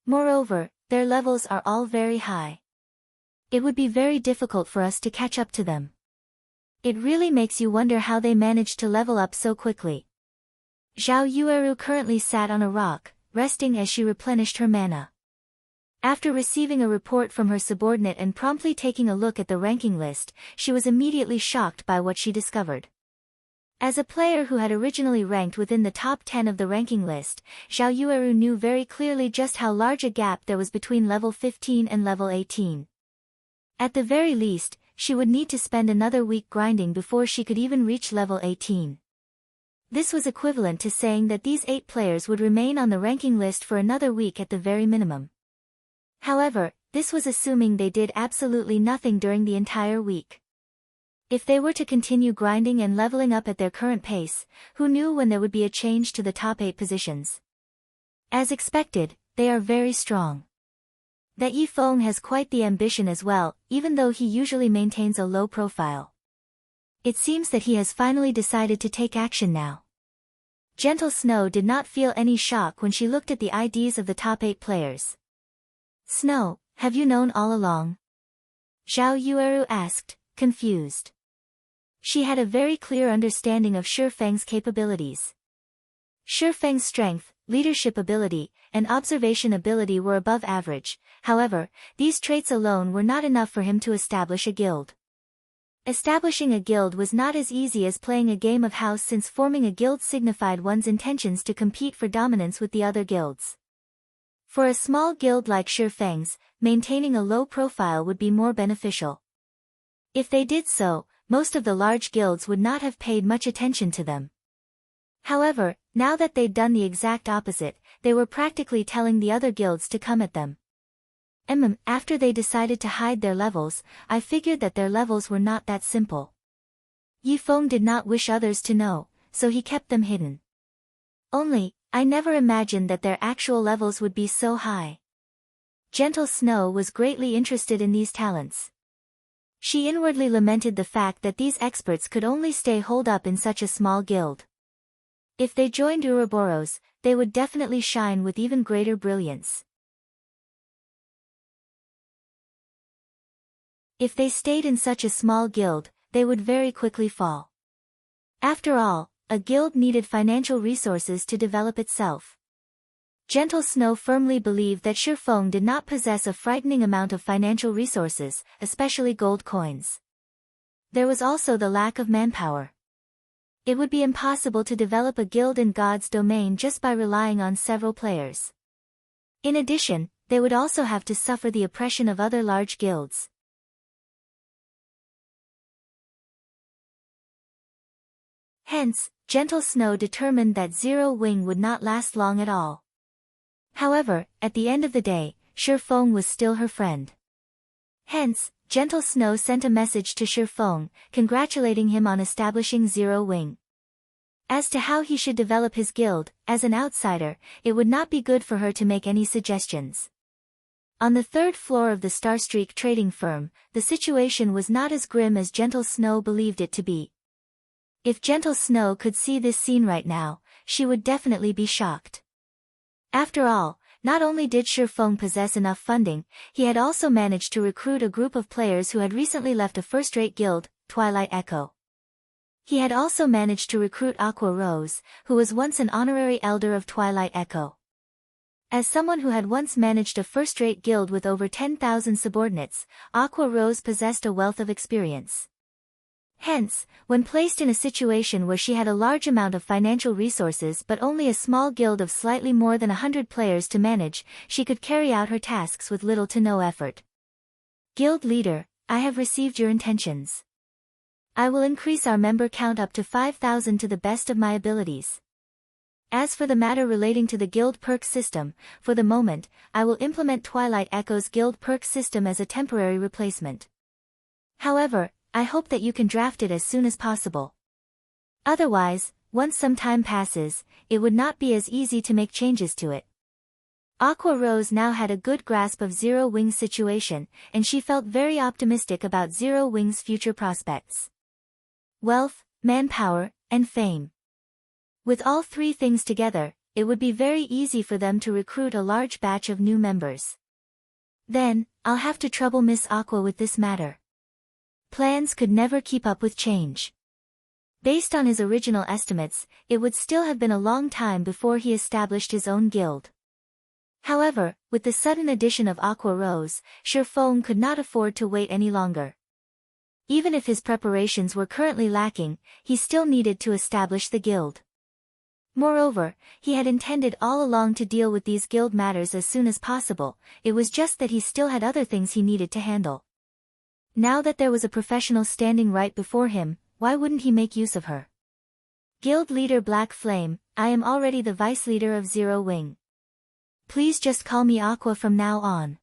Moreover, their levels are all very high. It would be very difficult for us to catch up to them. It really makes you wonder how they managed to level up so quickly. Zhao Yueru currently sat on a rock, resting as she replenished her mana. After receiving a report from her subordinate and promptly taking a look at the ranking list, she was immediately shocked by what she discovered. As a player who had originally ranked within the top 10 of the ranking list, Zhao Yueru knew very clearly just how large a gap there was between level 15 and level 18. At the very least, she would need to spend another week grinding before she could even reach level 18. This was equivalent to saying that these 8 players would remain on the ranking list for another week at the very minimum. However, this was assuming they did absolutely nothing during the entire week. If they were to continue grinding and leveling up at their current pace, who knew when there would be a change to the top 8 positions? As expected, they are very strong. That Yifeng has quite the ambition as well, even though he usually maintains a low profile. It seems that he has finally decided to take action now. Gentle Snow did not feel any shock when she looked at the IDs of the top 8 players. Snow, have you known all along? Zhao Yueru asked, confused. She had a very clear understanding of Shifeng's capabilities. Shifeng's strength, leadership ability, and observation ability were above average. However, these traits alone were not enough for him to establish a guild. Establishing a guild was not as easy as playing a game of house, since forming a guild signified one's intentions to compete for dominance with the other guilds. For a small guild like Shifeng's, maintaining a low profile would be more beneficial. If they did so, most of the large guilds would not have paid much attention to them. However, now that they'd done the exact opposite, they were practically telling the other guilds to come at them. After they decided to hide their levels, I figured that their levels were not that simple. Yifeng did not wish others to know, so he kept them hidden. Only, I never imagined that their actual levels would be so high. Gentle Snow was greatly interested in these talents. She inwardly lamented the fact that these experts could only stay holed up in such a small guild. If they joined Ouroboros, they would definitely shine with even greater brilliance. If they stayed in such a small guild, they would very quickly fall. After all, a guild needed financial resources to develop itself. Gentle Snow firmly believed that Shifeng did not possess a frightening amount of financial resources, especially gold coins. There was also the lack of manpower. It would be impossible to develop a guild in God's domain just by relying on several players. In addition, they would also have to suffer the oppression of other large guilds. Hence, Gentle Snow determined that Zero Wing would not last long at all. However, at the end of the day, Shifeng was still her friend. Hence, Gentle Snow sent a message to Shifeng, congratulating him on establishing Zero Wing. As to how he should develop his guild, as an outsider, it would not be good for her to make any suggestions. On the third floor of the Starstreak trading firm, the situation was not as grim as Gentle Snow believed it to be. If Gentle Snow could see this scene right now, she would definitely be shocked. After all, not only did Shifeng possess enough funding, he had also managed to recruit a group of players who had recently left a first-rate guild, Twilight Echo. He had also managed to recruit Aqua Rose, who was once an honorary elder of Twilight Echo. As someone who had once managed a first-rate guild with over 10,000 subordinates, Aqua Rose possessed a wealth of experience. Hence, when placed in a situation where she had a large amount of financial resources but only a small guild of slightly more than 100 players to manage, she could carry out her tasks with little to no effort. Guild leader, I have received your intentions. I will increase our member count up to 5,000 to the best of my abilities. As for the matter relating to the guild perk system, for the moment, I will implement Twilight Echo's guild perk system as a temporary replacement. However, I hope that you can draft it as soon as possible. Otherwise, once some time passes, it would not be as easy to make changes to it. Aqua Rose now had a good grasp of Zero Wing's situation, and she felt very optimistic about Zero Wing's future prospects. Wealth, manpower, and fame. With all three things together, it would be very easy for them to recruit a large batch of new members. Then, I'll have to trouble Miss Aqua with this matter. Plans could never keep up with change. Based on his original estimates, it would still have been a long time before he established his own guild. However, with the sudden addition of Aqua Rose, Shifeng could not afford to wait any longer. Even if his preparations were currently lacking, he still needed to establish the guild. Moreover, he had intended all along to deal with these guild matters as soon as possible, it was just that he still had other things he needed to handle. Now that there was a professional standing right before him, why wouldn't he make use of her? Guild leader Black Flame, I am already the vice leader of Zero Wing. Please just call me Aqua from now on.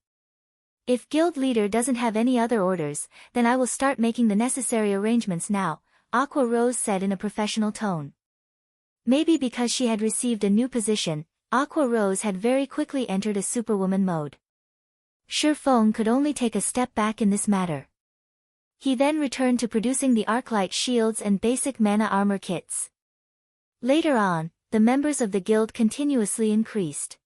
If guild leader doesn't have any other orders, then I will start making the necessary arrangements now, Aqua Rose said in a professional tone. Maybe because she had received a new position, Aqua Rose had very quickly entered a superwoman mode. Shifeng could only take a step back in this matter. He then returned to producing the Arclight shields and basic mana armor kits. Later on, the members of the guild continuously increased.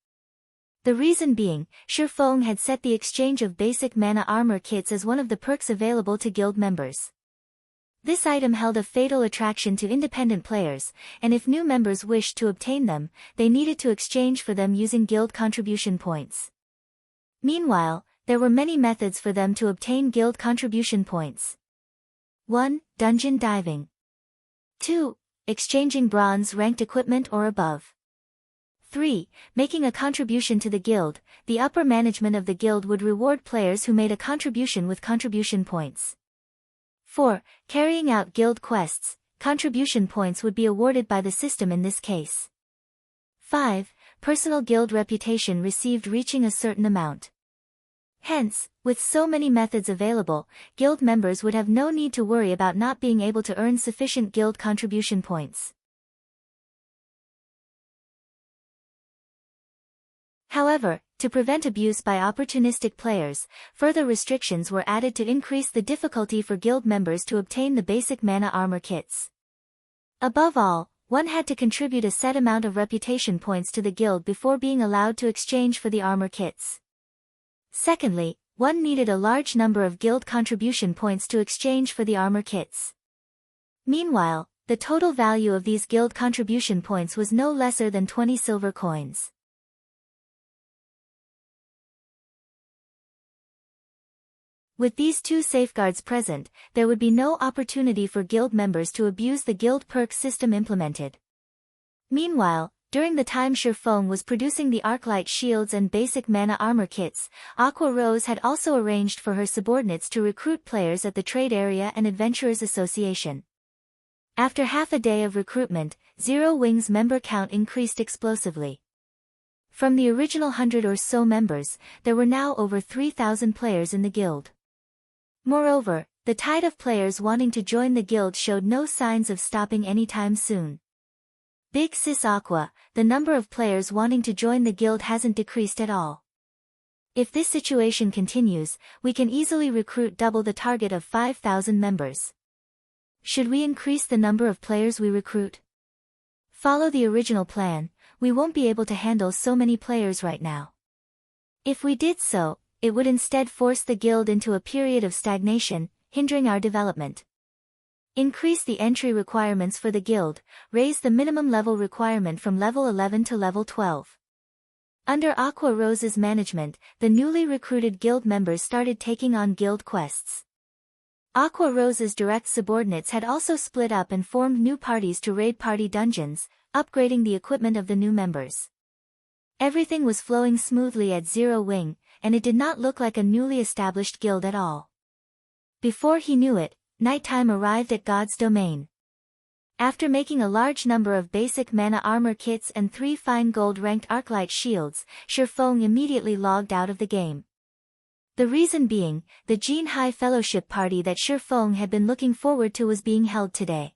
The reason being, Shifeng had set the exchange of basic mana armor kits as one of the perks available to guild members. This item held a fatal attraction to independent players, and if new members wished to obtain them, they needed to exchange for them using guild contribution points. Meanwhile, there were many methods for them to obtain guild contribution points. 1. Dungeon diving. 2. Exchanging bronze-ranked equipment or above. 3. Making a contribution to the guild. The upper management of the guild would reward players who made a contribution with contribution points. 4. Carrying out guild quests. Contribution points would be awarded by the system in this case. 5. Personal guild reputation received reaching a certain amount. Hence, with so many methods available, guild members would have no need to worry about not being able to earn sufficient guild contribution points. However, to prevent abuse by opportunistic players, further restrictions were added to increase the difficulty for guild members to obtain the basic mana armor kits. Above all, one had to contribute a set amount of reputation points to the guild before being allowed to exchange for the armor kits. Secondly, one needed a large number of guild contribution points to exchange for the armor kits. Meanwhile, the total value of these guild contribution points was no lesser than 20 silver coins. With these two safeguards present, there would be no opportunity for guild members to abuse the guild perk system implemented. Meanwhile, during the time Shifeng was producing the Arclight shields and basic mana armor kits, Aqua Rose had also arranged for her subordinates to recruit players at the Trade Area and Adventurers Association. After half a day of recruitment, Zero Wing's member count increased explosively. From the original 100 or so members, there were now over 3,000 players in the guild. Moreover, the tide of players wanting to join the guild showed no signs of stopping anytime soon. Big Sis Aqua, the number of players wanting to join the guild hasn't decreased at all. If this situation continues, we can easily recruit double the target of 5,000 members. Should we increase the number of players we recruit? Follow the original plan, we won't be able to handle so many players right now. If we did so, it would instead force the guild into a period of stagnation, hindering our development. Increase the entry requirements for the guild, raise the minimum level requirement from level 11 to level 12. Under Aqua Rose's management, the newly recruited guild members started taking on guild quests. Aqua Rose's direct subordinates had also split up and formed new parties to raid party dungeons, upgrading the equipment of the new members. Everything was flowing smoothly at Zero Wing, and it did not look like a newly established guild at all. Before he knew it, nighttime arrived at God's domain. After making a large number of basic mana armor kits and 3 fine gold-ranked Arclight shields, Shifeng immediately logged out of the game. The reason being, the Jin High Fellowship party that Shifeng had been looking forward to was being held today.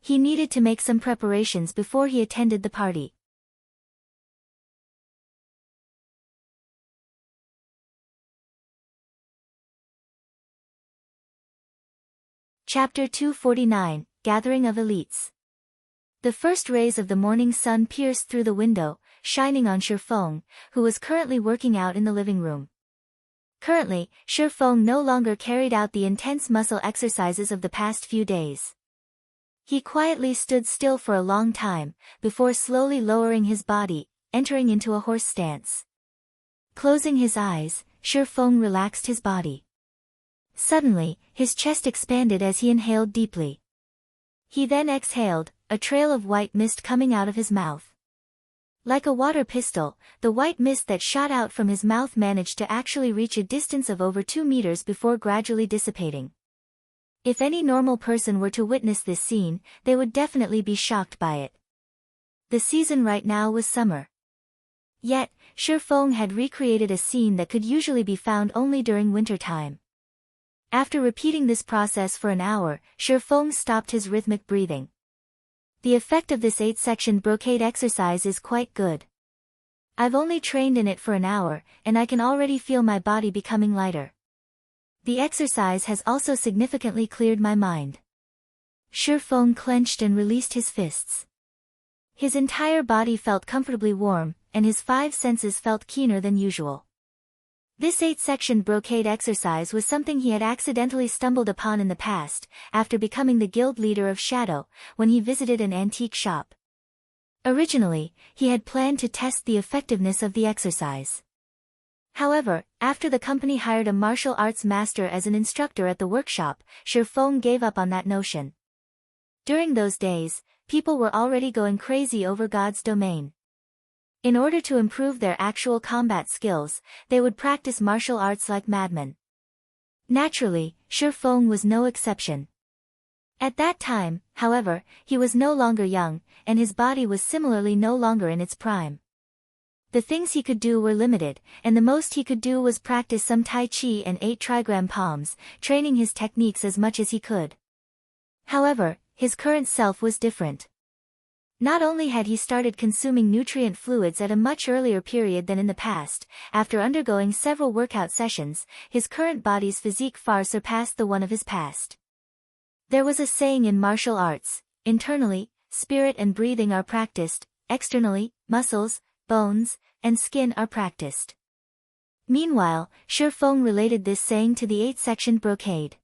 He needed to make some preparations before he attended the party. Chapter 249, Gathering of Elites. The first rays of the morning sun pierced through the window, shining on Shifeng, who was currently working out in the living room. Currently, Shifeng no longer carried out the intense muscle exercises of the past few days. He quietly stood still for a long time, before slowly lowering his body, entering into a horse stance. Closing his eyes, Shifeng relaxed his body. Suddenly, his chest expanded as he inhaled deeply. He then exhaled, a trail of white mist coming out of his mouth. Like a water pistol, the white mist that shot out from his mouth managed to actually reach a distance of over 2 meters before gradually dissipating. If any normal person were to witness this scene, they would definitely be shocked by it. The season right now was summer. Yet, Shifeng had recreated a scene that could usually be found only during winter time. After repeating this process for an hour, Shifeng stopped his rhythmic breathing. The effect of this 8-section brocade exercise is quite good. I've only trained in it for an hour, and I can already feel my body becoming lighter. The exercise has also significantly cleared my mind. Shifeng clenched and released his fists. His entire body felt comfortably warm, and his 5 senses felt keener than usual. This 8-section brocade exercise was something he had accidentally stumbled upon in the past, after becoming the guild leader of Shadow, when he visited an antique shop. Originally, he had planned to test the effectiveness of the exercise. However, after the company hired a martial arts master as an instructor at the workshop, Shifeng gave up on that notion. During those days, people were already going crazy over God's domain. In order to improve their actual combat skills, they would practice martial arts like madmen. Naturally, Shifeng was no exception. At that time, however, he was no longer young, and his body was similarly no longer in its prime. The things he could do were limited, and the most he could do was practice some Tai Chi and 8 trigram palms, training his techniques as much as he could. However, his current self was different. Not only had he started consuming nutrient fluids at a much earlier period than in the past, after undergoing several workout sessions, his current body's physique far surpassed the one of his past. There was a saying in martial arts, internally, spirit and breathing are practiced, externally, muscles, bones, and skin are practiced. Meanwhile, Shi Feng related this saying to the 8-sectioned brocade.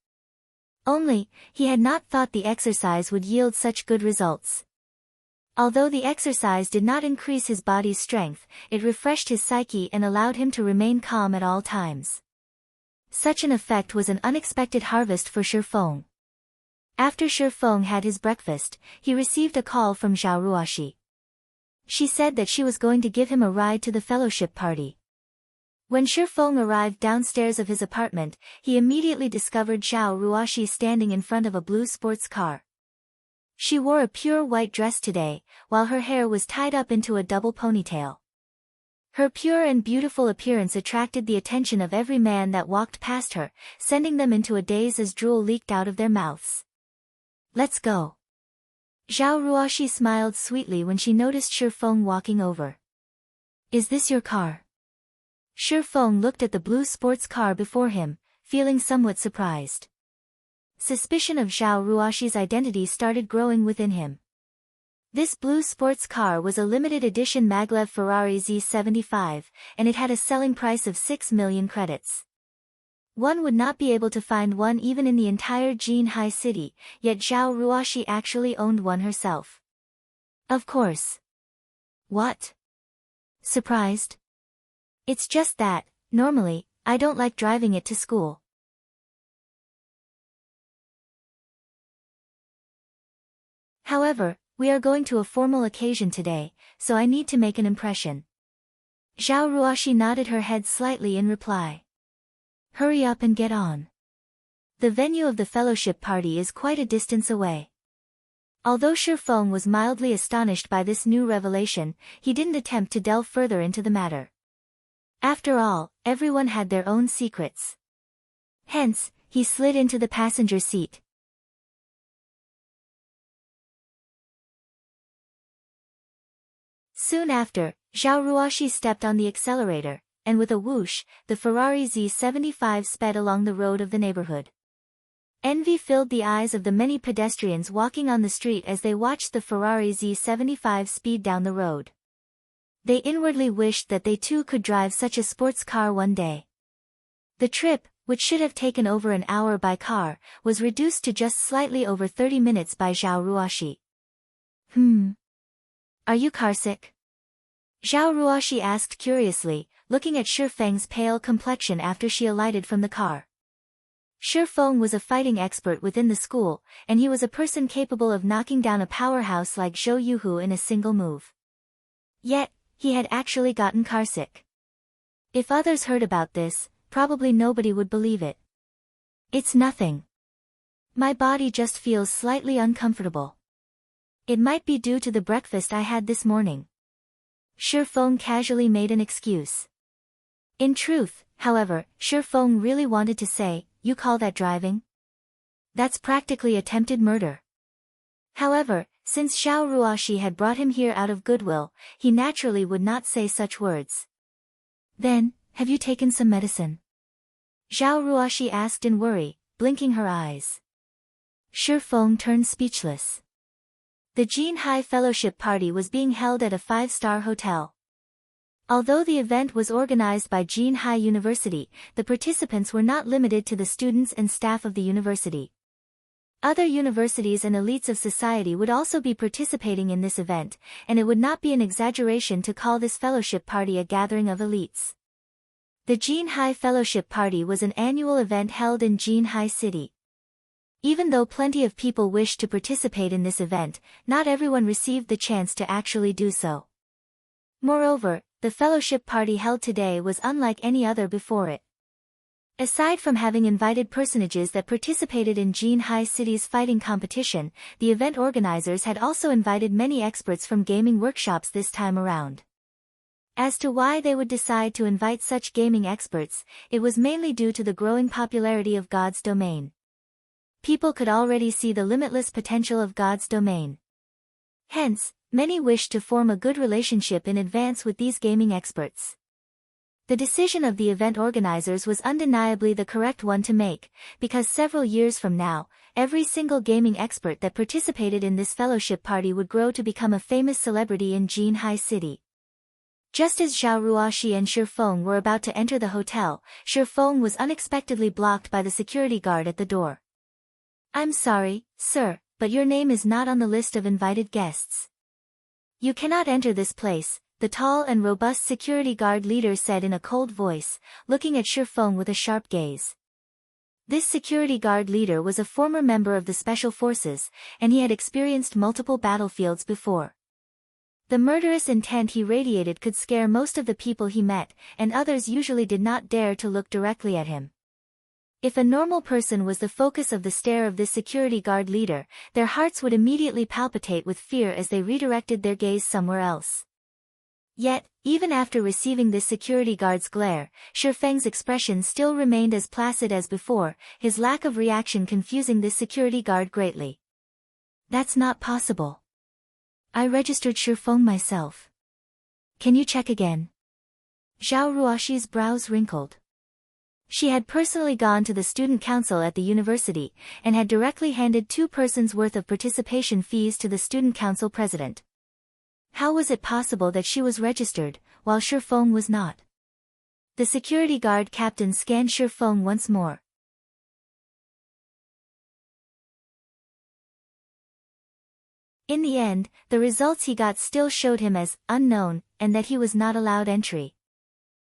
Only, he had not thought the exercise would yield such good results. Although the exercise did not increase his body's strength, it refreshed his psyche and allowed him to remain calm at all times. Such an effect was an unexpected harvest for Shi Feng. After Shi Feng had his breakfast, he received a call from Zhao Ruoxi. She said that she was going to give him a ride to the fellowship party. When Shi Feng arrived downstairs of his apartment, he immediately discovered Zhao Ruoxi standing in front of a blue sports car. She wore a pure white dress today, while her hair was tied up into a double ponytail. Her pure and beautiful appearance attracted the attention of every man that walked past her, sending them into a daze as drool leaked out of their mouths. "Let's go." Zhao Ruoxi smiled sweetly when she noticed Shi Feng walking over. "Is this your car?" Shi Feng looked at the blue sports car before him, feeling somewhat surprised. Suspicion of Zhao Ruoxi's identity started growing within him. This blue sports car was a limited edition maglev Ferrari Z75, and it had a selling price of 6 million credits. One would not be able to find one even in the entire Jinhai city, yet Zhao Ruoxi actually owned one herself. Of course. What? Surprised? It's just that, normally, I don't like driving it to school. However, we are going to a formal occasion today, so I need to make an impression. Zhao Ruoxi nodded her head slightly in reply. Hurry up and get on. The venue of the fellowship party is quite a distance away. Although Shi Feng was mildly astonished by this new revelation, he didn't attempt to delve further into the matter. After all, everyone had their own secrets. Hence, he slid into the passenger seat. Soon after, Zhao Ruoxi stepped on the accelerator, and with a whoosh, the Ferrari Z75 sped along the road of the neighborhood. Envy filled the eyes of the many pedestrians walking on the street as they watched the Ferrari Z75 speed down the road. They inwardly wished that they too could drive such a sports car one day. The trip, which should have taken over an hour by car, was reduced to just slightly over 30 minutes by Zhao Ruoxi. Are you carsick? Zhao Ruoxi asked curiously, looking at Shi Feng's pale complexion after she alighted from the car. Shi Feng was a fighting expert within the school, and he was a person capable of knocking down a powerhouse like Zhou Yuhu in a single move. Yet, he had actually gotten carsick. If others heard about this, probably nobody would believe it. It's nothing. My body just feels slightly uncomfortable. It might be due to the breakfast I had this morning. Shi Feng casually made an excuse. In truth, however, Shi Feng really wanted to say, "You call that driving? That's practically attempted murder." However, since Zhao Ruoxi had brought him here out of goodwill, he naturally would not say such words. "Then, have you taken some medicine?" Zhao Ruoxi asked in worry, blinking her eyes. Shi Feng turned speechless. The Jinhai Fellowship Party was being held at a 5-star hotel. Although the event was organized by Jinhai University, the participants were not limited to the students and staff of the university. Other universities and elites of society would also be participating in this event, and it would not be an exaggeration to call this fellowship party a gathering of elites. The Jinhai Fellowship Party was an annual event held in Jinhai City. Even though plenty of people wished to participate in this event, not everyone received the chance to actually do so. Moreover, the fellowship party held today was unlike any other before it. Aside from having invited personages that participated in Jinhai City's fighting competition, the event organizers had also invited many experts from gaming workshops this time around. As to why they would decide to invite such gaming experts, it was mainly due to the growing popularity of God's domain. People could already see the limitless potential of God's domain. Hence, many wished to form a good relationship in advance with these gaming experts. The decision of the event organizers was undeniably the correct one to make, because several years from now, every single gaming expert that participated in this fellowship party would grow to become a famous celebrity in Jinhai City. Just as Zhao Ruoxi and Shi Feng were about to enter the hotel, Shi Feng was unexpectedly blocked by the security guard at the door. "I'm sorry, sir, but your name is not on the list of invited guests. You cannot enter this place," the tall and robust security guard leader said in a cold voice, looking at Shi Feng with a sharp gaze. This security guard leader was a former member of the Special Forces, and he had experienced multiple battlefields before. The murderous intent he radiated could scare most of the people he met, and others usually did not dare to look directly at him. If a normal person was the focus of the stare of this security guard leader, their hearts would immediately palpitate with fear as they redirected their gaze somewhere else. Yet, even after receiving this security guard's glare, Shi Feng's expression still remained as placid as before, his lack of reaction confusing this security guard greatly. "That's not possible. I registered Shi Feng myself. Can you check again?" Zhao Ruoxi's brows wrinkled. She had personally gone to the student council at the university, and had directly handed 2 persons' worth of participation fees to the student council president. How was it possible that she was registered, while Shi Feng was not? The security guard captain scanned Shi Feng once more. In the end, the results he got still showed him as unknown, and that he was not allowed entry.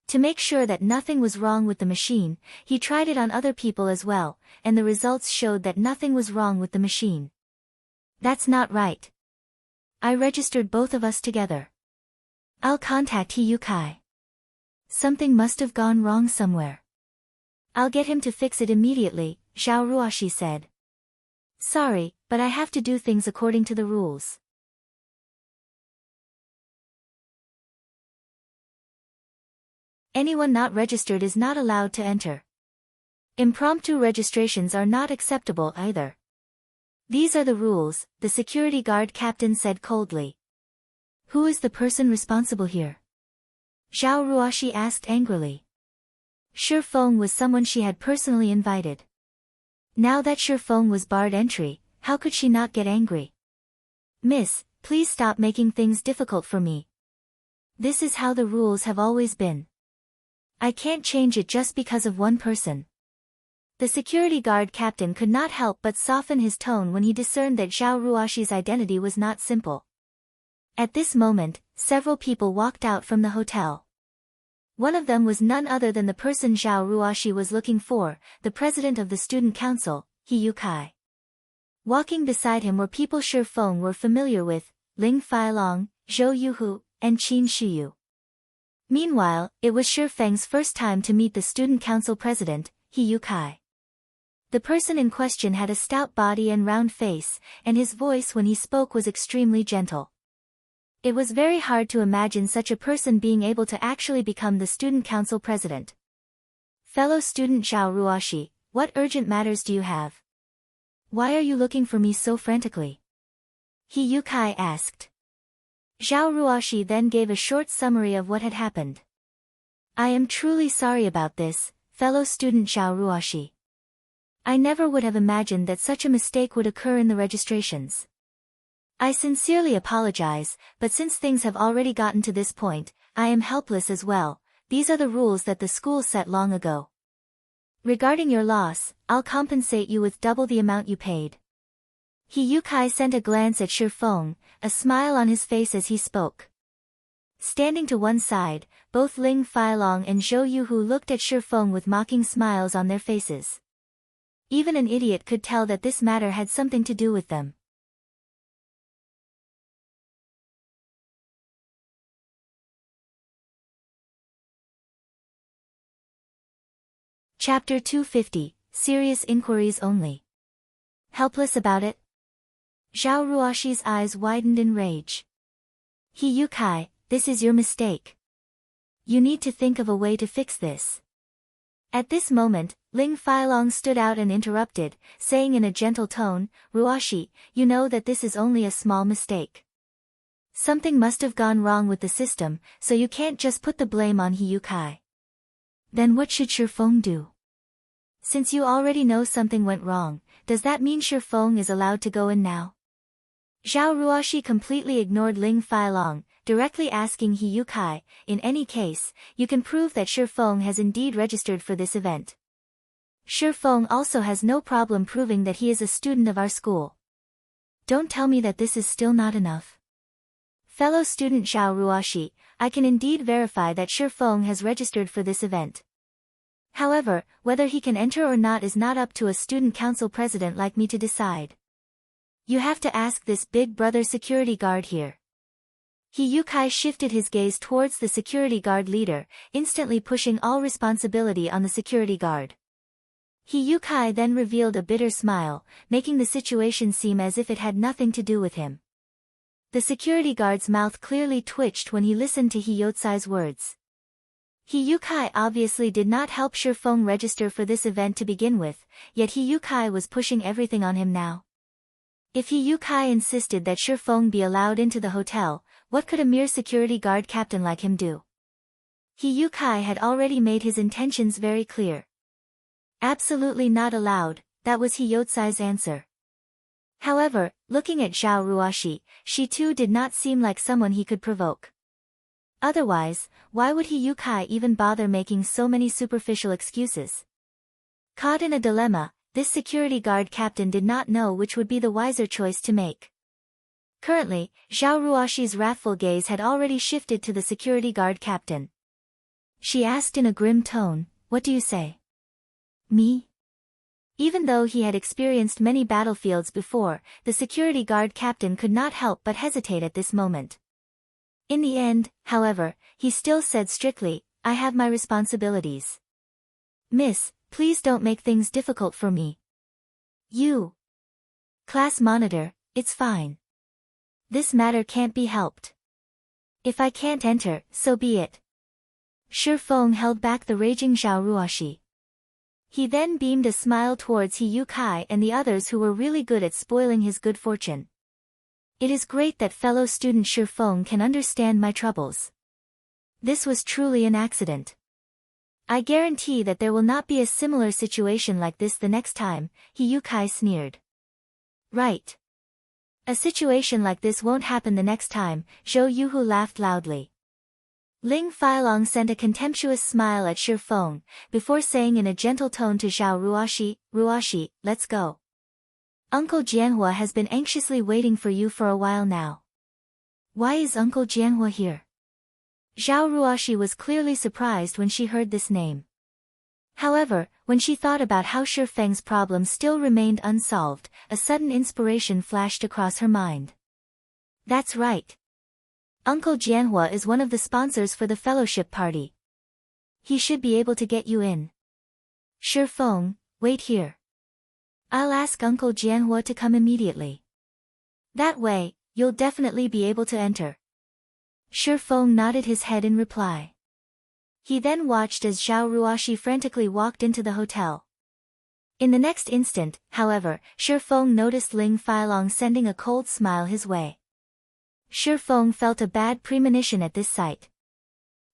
To make sure that nothing was wrong with the machine, he tried it on other people as well, and the results showed that nothing was wrong with the machine. "That's not right. I registered both of us together. I'll contact He Yukai. Something must have gone wrong somewhere. I'll get him to fix it immediately," Zhao Ruoxi said. "Sorry, but I have to do things according to the rules." Anyone not registered is not allowed to enter. Impromptu registrations are not acceptable either. "These are the rules," the security guard captain said coldly. "Who is the person responsible here?" Zhao Ruoxi asked angrily. Shi Feng was someone she had personally invited. Now that Shi Feng was barred entry, how could she not get angry? "Miss, please stop making things difficult for me. This is how the rules have always been. I can't change it just because of one person." The security guard captain could not help but soften his tone when he discerned that Zhao Ruoxi's identity was not simple. At this moment, several people walked out from the hotel. One of them was none other than the person Zhao Ruoxi was looking for, the president of the student council, He Yukai. Walking beside him were people Shi Feng were familiar with, Ling Feilong, Zhou Yuhu, and Qin Shiyu. Meanwhile, it was Shi Feng's first time to meet the student council president, He Yukai. The person in question had a stout body and round face, and his voice when he spoke was extremely gentle. It was very hard to imagine such a person being able to actually become the student council president. "Fellow student Zhao Ruoxi, what urgent matters do you have? Why are you looking for me so frantically?" He Yukai asked. Zhao Ruoxi then gave a short summary of what had happened. "I am truly sorry about this, fellow student Zhao Ruoxi. I never would have imagined that such a mistake would occur in the registrations. I sincerely apologize, but since things have already gotten to this point, I am helpless as well. These are the rules that the school set long ago. Regarding your loss, I'll compensate you with double the amount you paid." He Yukai sent a glance at Shi Feng, a smile on his face as he spoke. Standing to one side, both Ling Feilong and Zhou Yuhu looked at Shi Feng with mocking smiles on their faces. Even an idiot could tell that this matter had something to do with them. Chapter 250, Serious Inquiries Only. Helpless about it? Zhao Ruoxi's eyes widened in rage. He Yukai, this is your mistake. You need to think of a way to fix this. At this moment, Ling Feilong stood out and interrupted, saying in a gentle tone, "Ruoxi, you know that this is only a small mistake. Something must have gone wrong with the system, so you can't just put the blame on He Yukai. Then what should Shifeng do? Since you already know something went wrong, does that mean Shifeng is allowed to go in now? Zhao Ruoxi completely ignored Ling Feilong, directly asking He Yukai, in any case, you can prove that Shifeng has indeed registered for this event. Shifeng also has no problem proving that he is a student of our school. Don't tell me that this is still not enough. Fellow student Zhao Ruoxi, I can indeed verify that Shifeng has registered for this event. However, whether he can enter or not is not up to a student council president like me to decide. You have to ask this big brother security guard here. He Yukai shifted his gaze towards the security guard leader, instantly pushing all responsibility on the security guard. He Yukai then revealed a bitter smile, making the situation seem as if it had nothing to do with him. The security guard's mouth clearly twitched when he listened to He Yotsai's words. He Yukai obviously did not help Shifeng register for this event to begin with, yet He Yukai was pushing everything on him now. If He Yukai insisted that Shifeng be allowed into the hotel, what could a mere security guard captain like him do? He Yukai had already made his intentions very clear. Absolutely not allowed, that was He Yotsai's answer. However, looking at Zhao Ruoxi, she too did not seem like someone he could provoke. Otherwise, why would He Yukai even bother making so many superficial excuses? Caught in a dilemma, this security guard captain did not know which would be the wiser choice to make. Currently, Zhao Ruoxi's wrathful gaze had already shifted to the security guard captain. She asked in a grim tone, "What do you say?" "Me?" Even though he had experienced many battlefields before, the security guard captain could not help but hesitate at this moment. In the end, however, he still said strictly, "I have my responsibilities. Miss, please don't make things difficult for me." "You." "Class monitor, it's fine. This matter can't be helped. If I can't enter, so be it." Shifeng held back the raging Zhao Ruoxi. He then beamed a smile towards He Yukai and the others who were really good at spoiling his good fortune. It is great that fellow student Shifeng can understand my troubles. This was truly an accident. I guarantee that there will not be a similar situation like this the next time, He Yukai sneered. Right. A situation like this won't happen the next time, Zhou Yuhu laughed loudly. Ling Feilong sent a contemptuous smile at Shifeng, before saying in a gentle tone to Zhao Ruoxi, "Ruoxi, let's go. Uncle Jianhua has been anxiously waiting for you for a while now." "Why is Uncle Jianhua here?" Zhao Ruoxi was clearly surprised when she heard this name. However, when she thought about how Shifeng's problem still remained unsolved, a sudden inspiration flashed across her mind. That's right. Uncle Jianhua is one of the sponsors for the fellowship party. He should be able to get you in. Shifeng, wait here. I'll ask Uncle Jianhua to come immediately. That way, you'll definitely be able to enter. Shifeng nodded his head in reply. He then watched as Zhao Ruoxi frantically walked into the hotel. In the next instant, however, Shifeng noticed Ling Feilong sending a cold smile his way. Shifeng felt a bad premonition at this sight.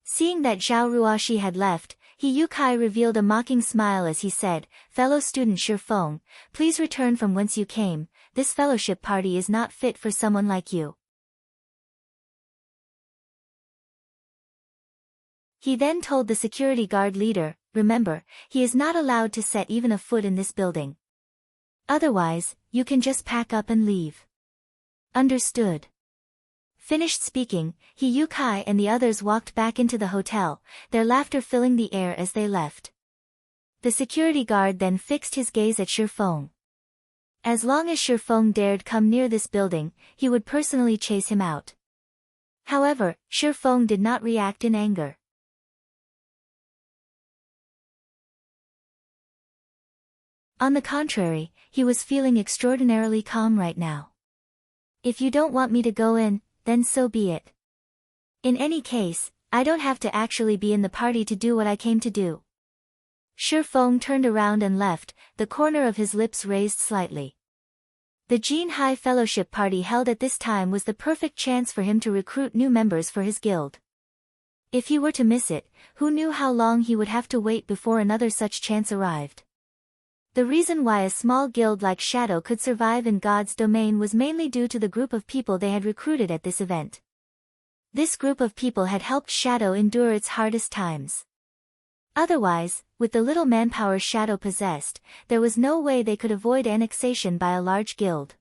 Seeing that Zhao Ruoxi had left, He Yukai revealed a mocking smile as he said, "Fellow student Shifeng, please return from whence you came, this fellowship party is not fit for someone like you." He then told the security guard leader, "Remember, he is not allowed to set even a foot in this building. Otherwise, you can just pack up and leave." Understood. Finished speaking, He Yukai and the others walked back into the hotel, their laughter filling the air as they left. The security guard then fixed his gaze at Shifeng. As long as Shifeng dared come near this building, he would personally chase him out. However, Shifeng did not react in anger. On the contrary, he was feeling extraordinarily calm right now. "If you don't want me to go in, then so be it. In any case, I don't have to actually be in the party to do what I came to do." Shifeng turned around and left, the corner of his lips raised slightly. The Jin High Fellowship party held at this time was the perfect chance for him to recruit new members for his guild. If he were to miss it, who knew how long he would have to wait before another such chance arrived. The reason why a small guild like Shadow could survive in God's domain was mainly due to the group of people they had recruited at this event. This group of people had helped Shadow endure its hardest times. Otherwise, with the little manpower Shadow possessed, there was no way they could avoid annexation by a large guild.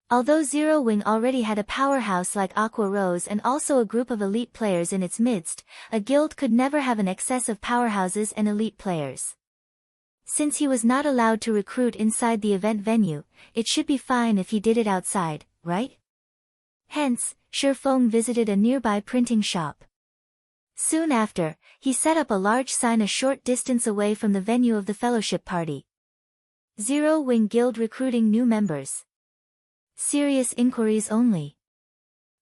Although Zero Wing already had a powerhouse like Aqua Rose and also a group of elite players in its midst, a guild could never have an excess of powerhouses and elite players. Since he was not allowed to recruit inside the event venue, it should be fine if he did it outside, right? Hence, Shifeng visited a nearby printing shop. Soon after, he set up a large sign a short distance away from the venue of the fellowship party. Zero Wing Guild recruiting new members. Serious inquiries only.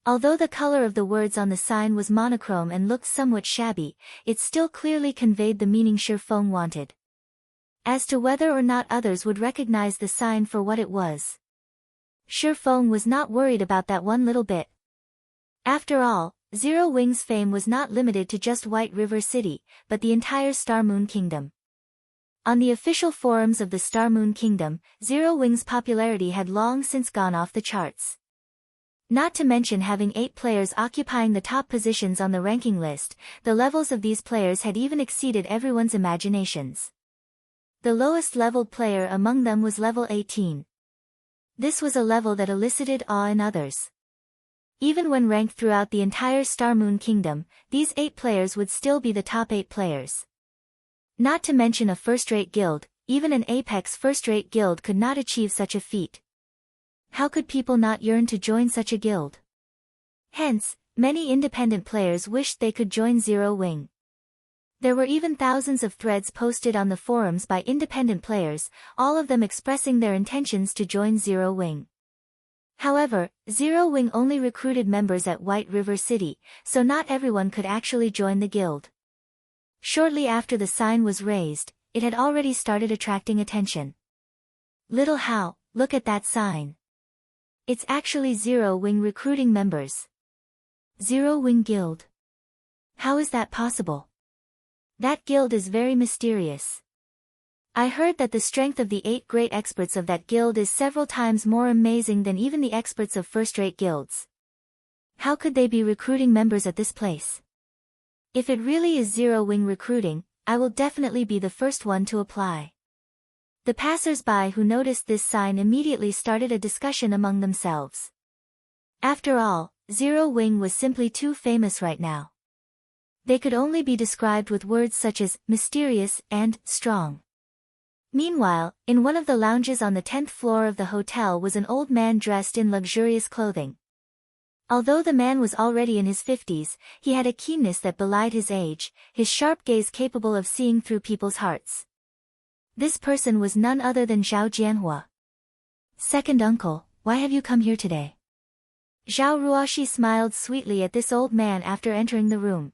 Although the color of the words on the sign was monochrome and looked somewhat shabby, it still clearly conveyed the meaning Shifeng wanted. As to whether or not others would recognize the sign for what it was, Shifeng was not worried about that one little bit. After all, Zero Wing's fame was not limited to just White River City, but the entire Star Moon Kingdom. On the official forums of the Star Moon Kingdom, Zero Wing's popularity had long since gone off the charts. Not to mention having 8 players occupying the top positions on the ranking list, the levels of these players had even exceeded everyone's imaginations. The lowest leveled player among them was level 18. This was a level that elicited awe in others. Even when ranked throughout the entire Star Moon Kingdom, these 8 players would still be the top 8 players. Not to mention a first-rate guild, even an apex first-rate guild could not achieve such a feat. How could people not yearn to join such a guild? Hence, many independent players wished they could join Zero Wing. There were even thousands of threads posted on the forums by independent players, all of them expressing their intentions to join Zero Wing. However, Zero Wing only recruited members at White River City, so not everyone could actually join the guild. Shortly after the sign was raised, it had already started attracting attention. Little How, look at that sign. It's actually Zero Wing recruiting members. Zero Wing Guild. How is that possible? That guild is very mysterious. I heard that the strength of the 8 great experts of that guild is several times more amazing than even the experts of first-rate guilds. How could they be recruiting members at this place? If it really is Zero Wing recruiting, I will definitely be the first one to apply. The passers-by who noticed this sign immediately started a discussion among themselves. After all, Zero Wing was simply too famous right now. They could only be described with words such as mysterious and strong. Meanwhile, in one of the lounges on the 10th floor of the hotel was an old man dressed in luxurious clothing. Although the man was already in his 50s, he had a keenness that belied his age, his sharp gaze capable of seeing through people's hearts. This person was none other than Zhao Jianhua. Second uncle, why have you come here today? Zhao Ruoshi smiled sweetly at this old man after entering the room.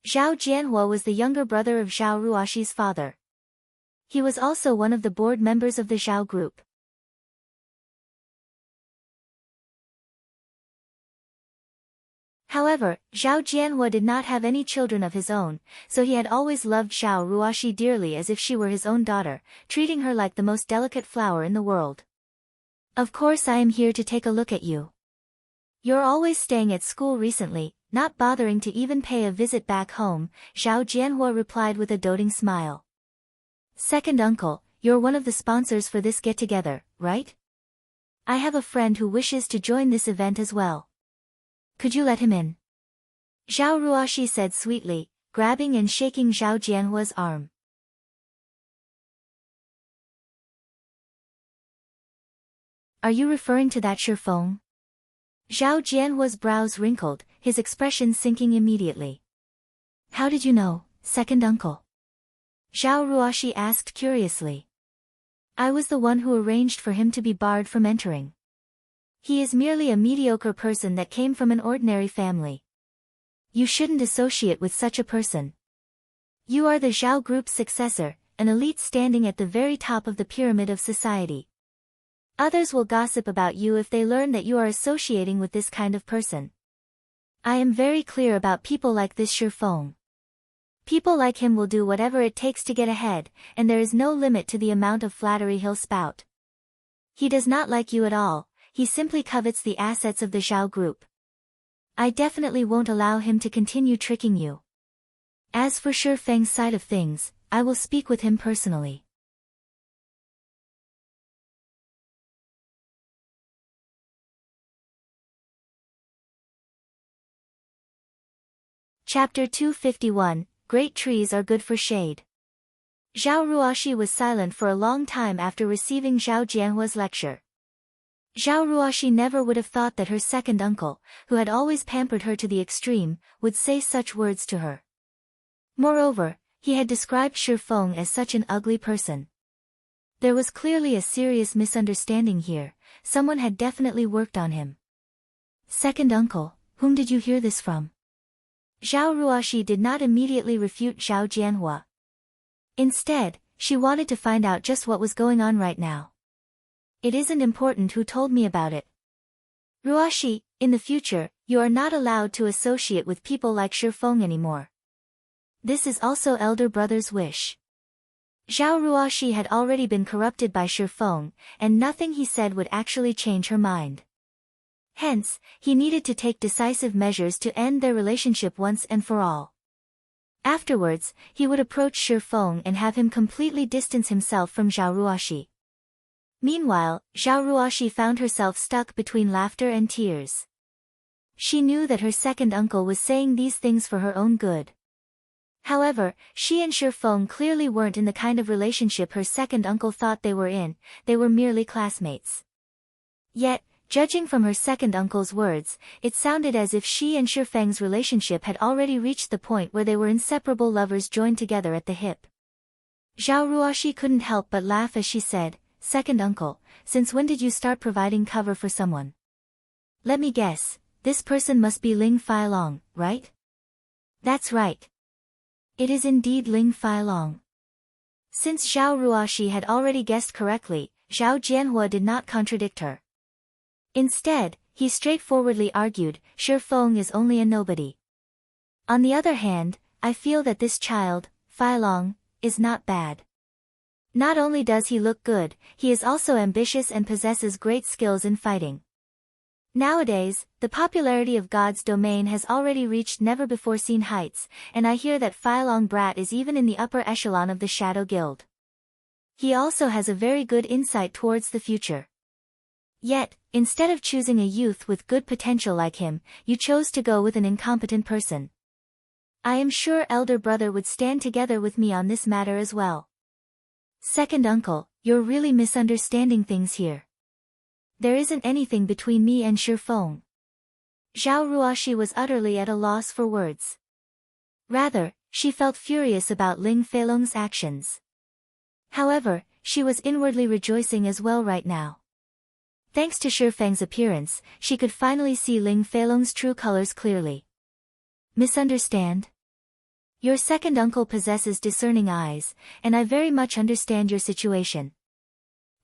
Zhao Jianhua was the younger brother of Zhao Ruoshi's father. He was also one of the board members of the Zhao group. However, Zhao Jianhua did not have any children of his own, so he had always loved Zhao Ruoshi dearly as if she were his own daughter, treating her like the most delicate flower in the world. Of course I am here to take a look at you. You're always staying at school recently, not bothering to even pay a visit back home, Zhao Jianhua replied with a doting smile. Second uncle, you're one of the sponsors for this get-together, right? I have a friend who wishes to join this event as well. Could you let him in? Zhao Ruoshi said sweetly, grabbing and shaking Zhao Jianhua's arm. Are you referring to that Shifeng? Zhao Jianhua's brows wrinkled, his expression sinking immediately. How did you know, second uncle? Zhao Ruoshi asked curiously. I was the one who arranged for him to be barred from entering. He is merely a mediocre person that came from an ordinary family. You shouldn't associate with such a person. You are the Zhao group's successor, an elite standing at the very top of the pyramid of society. Others will gossip about you if they learn that you are associating with this kind of person. I am very clear about people like this Shifeng. People like him will do whatever it takes to get ahead, and there is no limit to the amount of flattery he'll spout. He does not like you at all, he simply covets the assets of the Zhao group. I definitely won't allow him to continue tricking you. As for Shifeng's side of things, I will speak with him personally. Chapter 251, Great Trees Are Good for Shade. Zhao Ruoxi was silent for a long time after receiving Zhao Jianhua's lecture. Zhao Ruoxi never would have thought that her second uncle, who had always pampered her to the extreme, would say such words to her. Moreover, he had described Shifeng as such an ugly person. There was clearly a serious misunderstanding here, someone had definitely worked on him. Second uncle, whom did you hear this from? Zhao Ruoxi did not immediately refute Zhao Jianhua. Instead, she wanted to find out just what was going on right now. It isn't important who told me about it. Ruoxi, in the future, you are not allowed to associate with people like Shifeng anymore. This is also elder brother's wish. Zhao Ruoxi had already been corrupted by Shifeng, and nothing he said would actually change her mind. Hence, he needed to take decisive measures to end their relationship once and for all. Afterwards, he would approach Shifeng and have him completely distance himself from Zhao Ruoxi. Meanwhile, Zhao Ruoxi found herself stuck between laughter and tears. She knew that her second uncle was saying these things for her own good. However, she and Shifeng clearly weren't in the kind of relationship her second uncle thought they were in, they were merely classmates. Yet, judging from her second uncle's words, it sounded as if she and Shifeng's relationship had already reached the point where they were inseparable lovers joined together at the hip. Zhao Ruoxi couldn't help but laugh as she said, "Second uncle, since when did you start providing cover for someone?" "Let me guess, this person must be Ling Feilong, right?" "That's right. It is indeed Ling Feilong." Since Zhao Ruoxi had already guessed correctly, Zhao Jianhua did not contradict her. Instead, he straightforwardly argued, Shifeng is only a nobody. On the other hand, I feel that this child, Feilong, is not bad. Not only does he look good, he is also ambitious and possesses great skills in fighting. Nowadays, the popularity of God's domain has already reached never-before-seen heights, and I hear that Feilong Brat is even in the upper echelon of the Shadow Guild. He also has a very good insight towards the future. Yet, instead of choosing a youth with good potential like him, you chose to go with an incompetent person. I am sure elder brother would stand together with me on this matter as well. Second uncle, you're really misunderstanding things here. There isn't anything between me and Shifeng. Zhao Ruoxi was utterly at a loss for words. Rather, she felt furious about Ling Feilong's actions. However, she was inwardly rejoicing as well right now. Thanks to Shifeng's appearance, she could finally see Ling Feilong's true colors clearly. Misunderstand? Your second uncle possesses discerning eyes, and I very much understand your situation.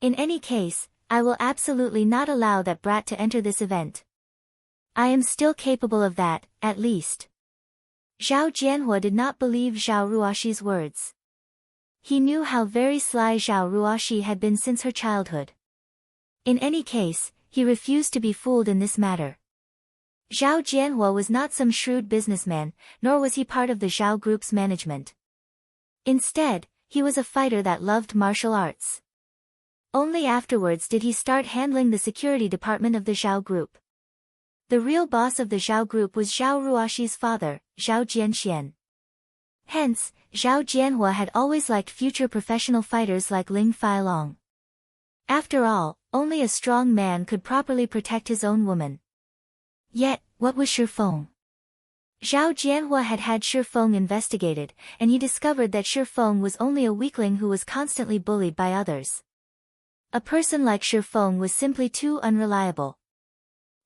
In any case, I will absolutely not allow that brat to enter this event. I am still capable of that, at least. Zhao Jianhua did not believe Zhao Ruoxi's words. He knew how very sly Zhao Ruoxi had been since her childhood. In any case, he refused to be fooled in this matter. Zhao Jianhua was not some shrewd businessman, nor was he part of the Zhao Group's management. Instead, he was a fighter that loved martial arts. Only afterwards did he start handling the security department of the Zhao Group. The real boss of the Zhao Group was Zhao Ruoxi's father, Zhao Jianxian. Hence, Zhao Jianhua had always liked future professional fighters like Ling Feilong. After all, only a strong man could properly protect his own woman. Yet, what was Shifeng? Zhao Jianhua had had Shifeng investigated, and he discovered that Shifeng was only a weakling who was constantly bullied by others. A person like Shifeng was simply too unreliable.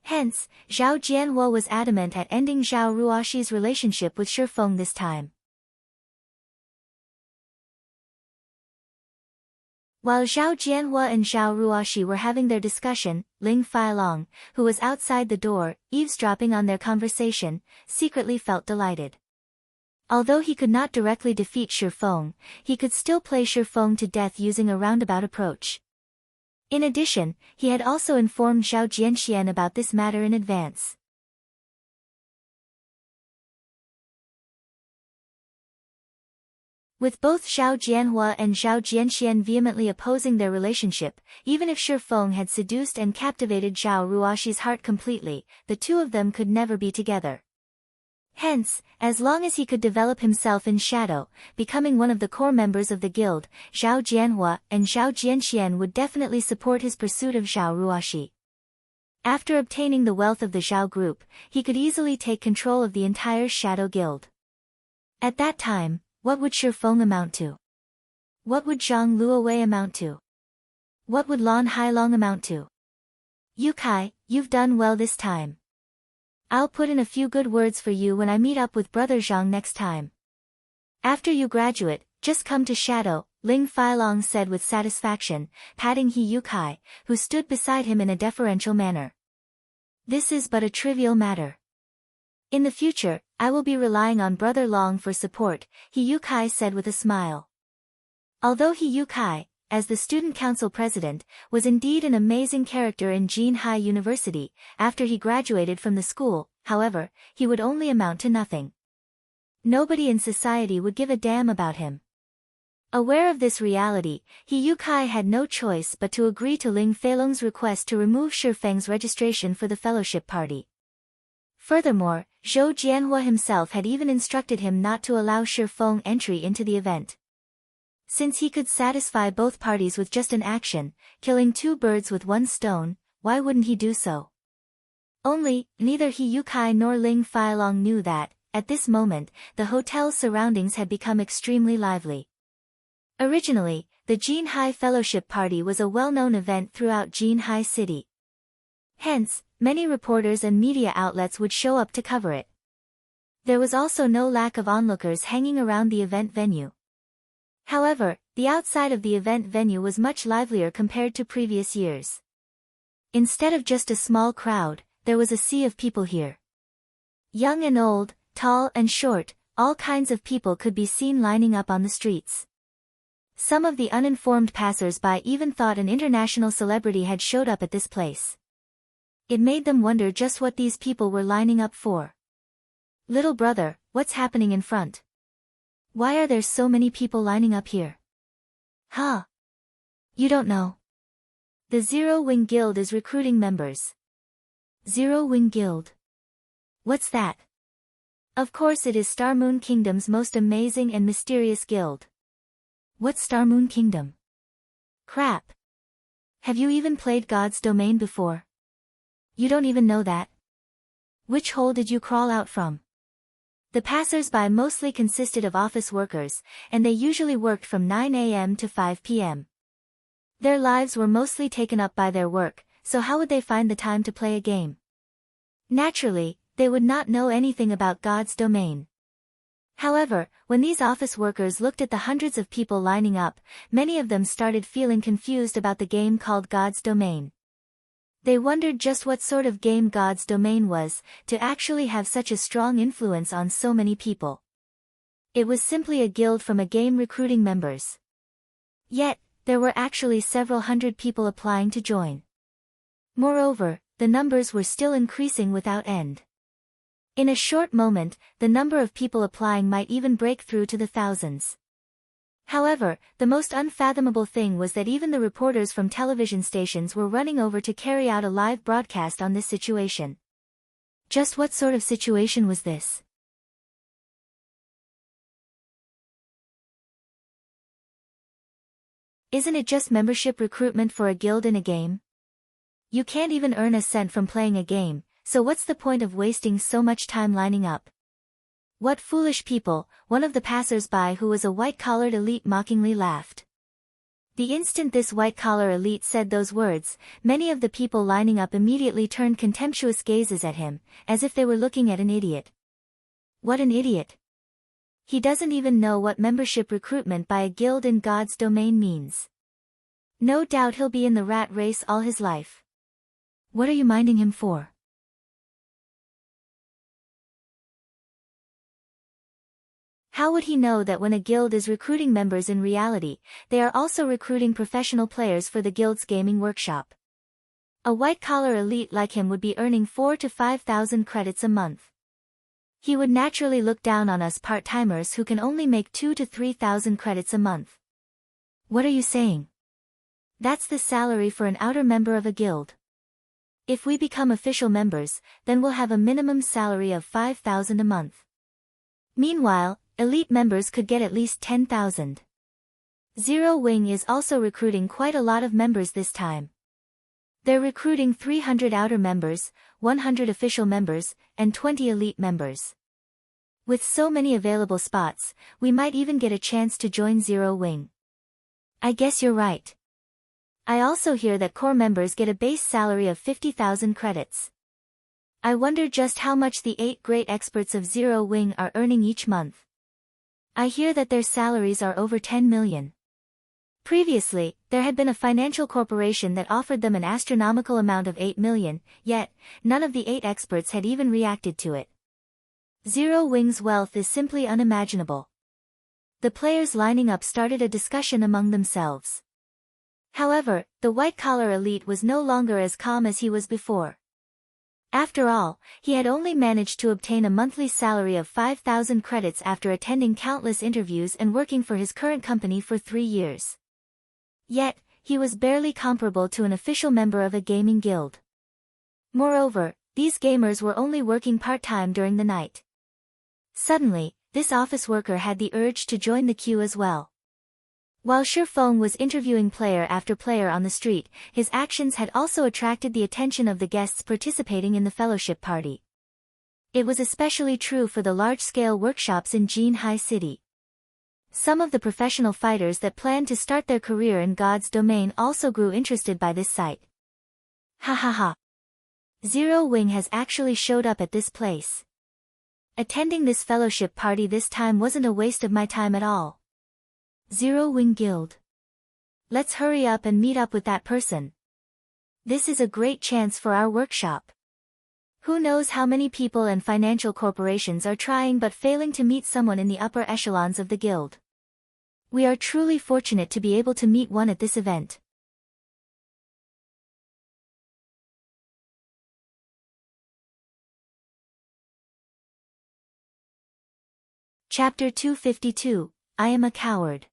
Hence, Zhao Jianhua was adamant at ending Zhao Ruoxi's relationship with Shifeng this time. While Zhao Jianhua and Zhao Ruoxi were having their discussion, Ling Feilong, who was outside the door, eavesdropping on their conversation, secretly felt delighted. Although he could not directly defeat Shi Feng, he could still play Shi Feng to death using a roundabout approach. In addition, he had also informed Zhao Jianxian about this matter in advance. With both Zhao Jianhua and Zhao Jianxian vehemently opposing their relationship, even if Shi Feng had seduced and captivated Zhao Ruoxi's heart completely, the two of them could never be together. Hence, as long as he could develop himself in shadow, becoming one of the core members of the guild, Zhao Jianhua and Zhao Jianxian would definitely support his pursuit of Zhao Ruoxi. After obtaining the wealth of the Zhao group, he could easily take control of the entire Shadow Guild. At that time, what would Shi Feng amount to? What would Zhang Luowei amount to? What would Lan Hailong amount to? Yu Kai, you've done well this time. I'll put in a few good words for you when I meet up with Brother Zhang next time. After you graduate, just come to Shadow, Ling Feilong said with satisfaction, patting Yu Kai, who stood beside him in a deferential manner. This is but a trivial matter. In the future, I will be relying on Brother Long for support, Yu Kai said with a smile. Although Yu Kai, as the student council president, was indeed an amazing character in Jinhai University, after he graduated from the school, however, he would only amount to nothing. Nobody in society would give a damn about him. Aware of this reality, Yu Kai had no choice but to agree to Ling Feilong's request to remove Shi Feng's registration for the fellowship party. Furthermore, Zhou Jianhua himself had even instructed him not to allow Shi Feng entry into the event. Since he could satisfy both parties with just an action, killing two birds with one stone, why wouldn't he do so? Only, neither Yu Kai nor Ling Feilong knew that, at this moment, the hotel's surroundings had become extremely lively. Originally, the Jinhai Fellowship Party was a well-known event throughout Jinhai City. Hence, many reporters and media outlets would show up to cover it. There was also no lack of onlookers hanging around the event venue. However, the outside of the event venue was much livelier compared to previous years. Instead of just a small crowd, there was a sea of people here. Young and old, tall and short, all kinds of people could be seen lining up on the streets. Some of the uninformed passers-by even thought an international celebrity had showed up at this place. It made them wonder just what these people were lining up for. Little brother, what's happening in front? Why are there so many people lining up here? Huh? You don't know? The Zero Wing Guild is recruiting members. Zero Wing Guild? What's that? Of course it is Star Moon Kingdom's most amazing and mysterious guild. What's Star Moon Kingdom? Crap. Have you even played God's Domain before? You don't even know that? Which hole did you crawl out from? The passers-by mostly consisted of office workers, and they usually worked from 9 a.m. to 5 p.m. Their lives were mostly taken up by their work, so how would they find the time to play a game? Naturally, they would not know anything about God's Domain. However, when these office workers looked at the hundreds of people lining up, many of them started feeling confused about the game called God's Domain. They wondered just what sort of game God's Domain was, to actually have such a strong influence on so many people. It was simply a guild from a game recruiting members. Yet, there were actually several hundred people applying to join. Moreover, the numbers were still increasing without end. In a short moment, the number of people applying might even break through to the thousands. However, the most unfathomable thing was that even the reporters from television stations were running over to carry out a live broadcast on this situation. Just what sort of situation was this? Isn't it just membership recruitment for a guild in a game? You can't even earn a cent from playing a game, so what's the point of wasting so much time lining up? What foolish people, one of the passers-by who was a white-collared elite mockingly laughed. The instant this white-collar elite said those words, many of the people lining up immediately turned contemptuous gazes at him, as if they were looking at an idiot. What an idiot! He doesn't even know what membership recruitment by a guild in God's Domain means. No doubt he'll be in the rat race all his life. What are you minding him for? How would he know that when a guild is recruiting members in reality, they are also recruiting professional players for the guild's gaming workshop? A white-collar elite like him would be earning 4,000 to 5,000 credits a month. He would naturally look down on us part-timers who can only make 2,000 to 3,000 credits a month. What are you saying? That's the salary for an outer member of a guild. If we become official members, then we'll have a minimum salary of 5,000 a month. Meanwhile, elite members could get at least 10,000. Zero Wing is also recruiting quite a lot of members this time. They're recruiting 300 outer members, 100 official members, and 20 elite members. With so many available spots, we might even get a chance to join Zero Wing. I guess you're right. I also hear that core members get a base salary of 50,000 credits. I wonder just how much the 8 great experts of Zero Wing are earning each month. I hear that their salaries are over 10 million. Previously, there had been a financial corporation that offered them an astronomical amount of 8 million, yet, none of the 8 experts had even reacted to it. Zero Wing's wealth is simply unimaginable. The players lining up started a discussion among themselves. However, the white-collar elite was no longer as calm as he was before. After all, he had only managed to obtain a monthly salary of 5,000 credits after attending countless interviews and working for his current company for 3 years. Yet, he was barely comparable to an official member of a gaming guild. Moreover, these gamers were only working part-time during the night. Suddenly, this office worker had the urge to join the queue as well. While Shifeng was interviewing player after player on the street, his actions had also attracted the attention of the guests participating in the fellowship party. It was especially true for the large-scale workshops in Jinhai City. Some of the professional fighters that planned to start their career in God's domain also grew interested by this sight. Ha ha ha. Zero Wing has actually showed up at this place. Attending this fellowship party this time wasn't a waste of my time at all. Zero Wing Guild. Let's hurry up and meet up with that person. This is a great chance for our workshop. Who knows how many people and financial corporations are trying but failing to meet someone in the upper echelons of the guild. We are truly fortunate to be able to meet one at this event. Chapter 252, I Am a Coward.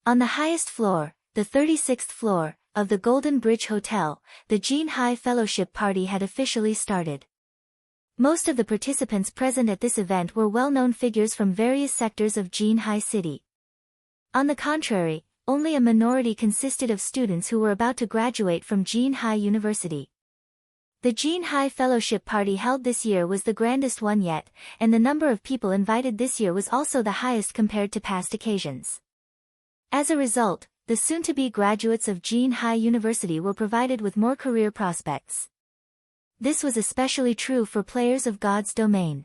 On the highest floor, the 36th floor, of the Golden Bridge Hotel, the Jinhai Fellowship Party had officially started. Most of the participants present at this event were well-known figures from various sectors of Jinhai City. On the contrary, only a minority consisted of students who were about to graduate from Jinhai University. The Jinhai Fellowship Party held this year was the grandest one yet, and the number of people invited this year was also the highest compared to past occasions. As a result, the soon-to-be graduates of Jinhai University were provided with more career prospects. This was especially true for players of God's domain.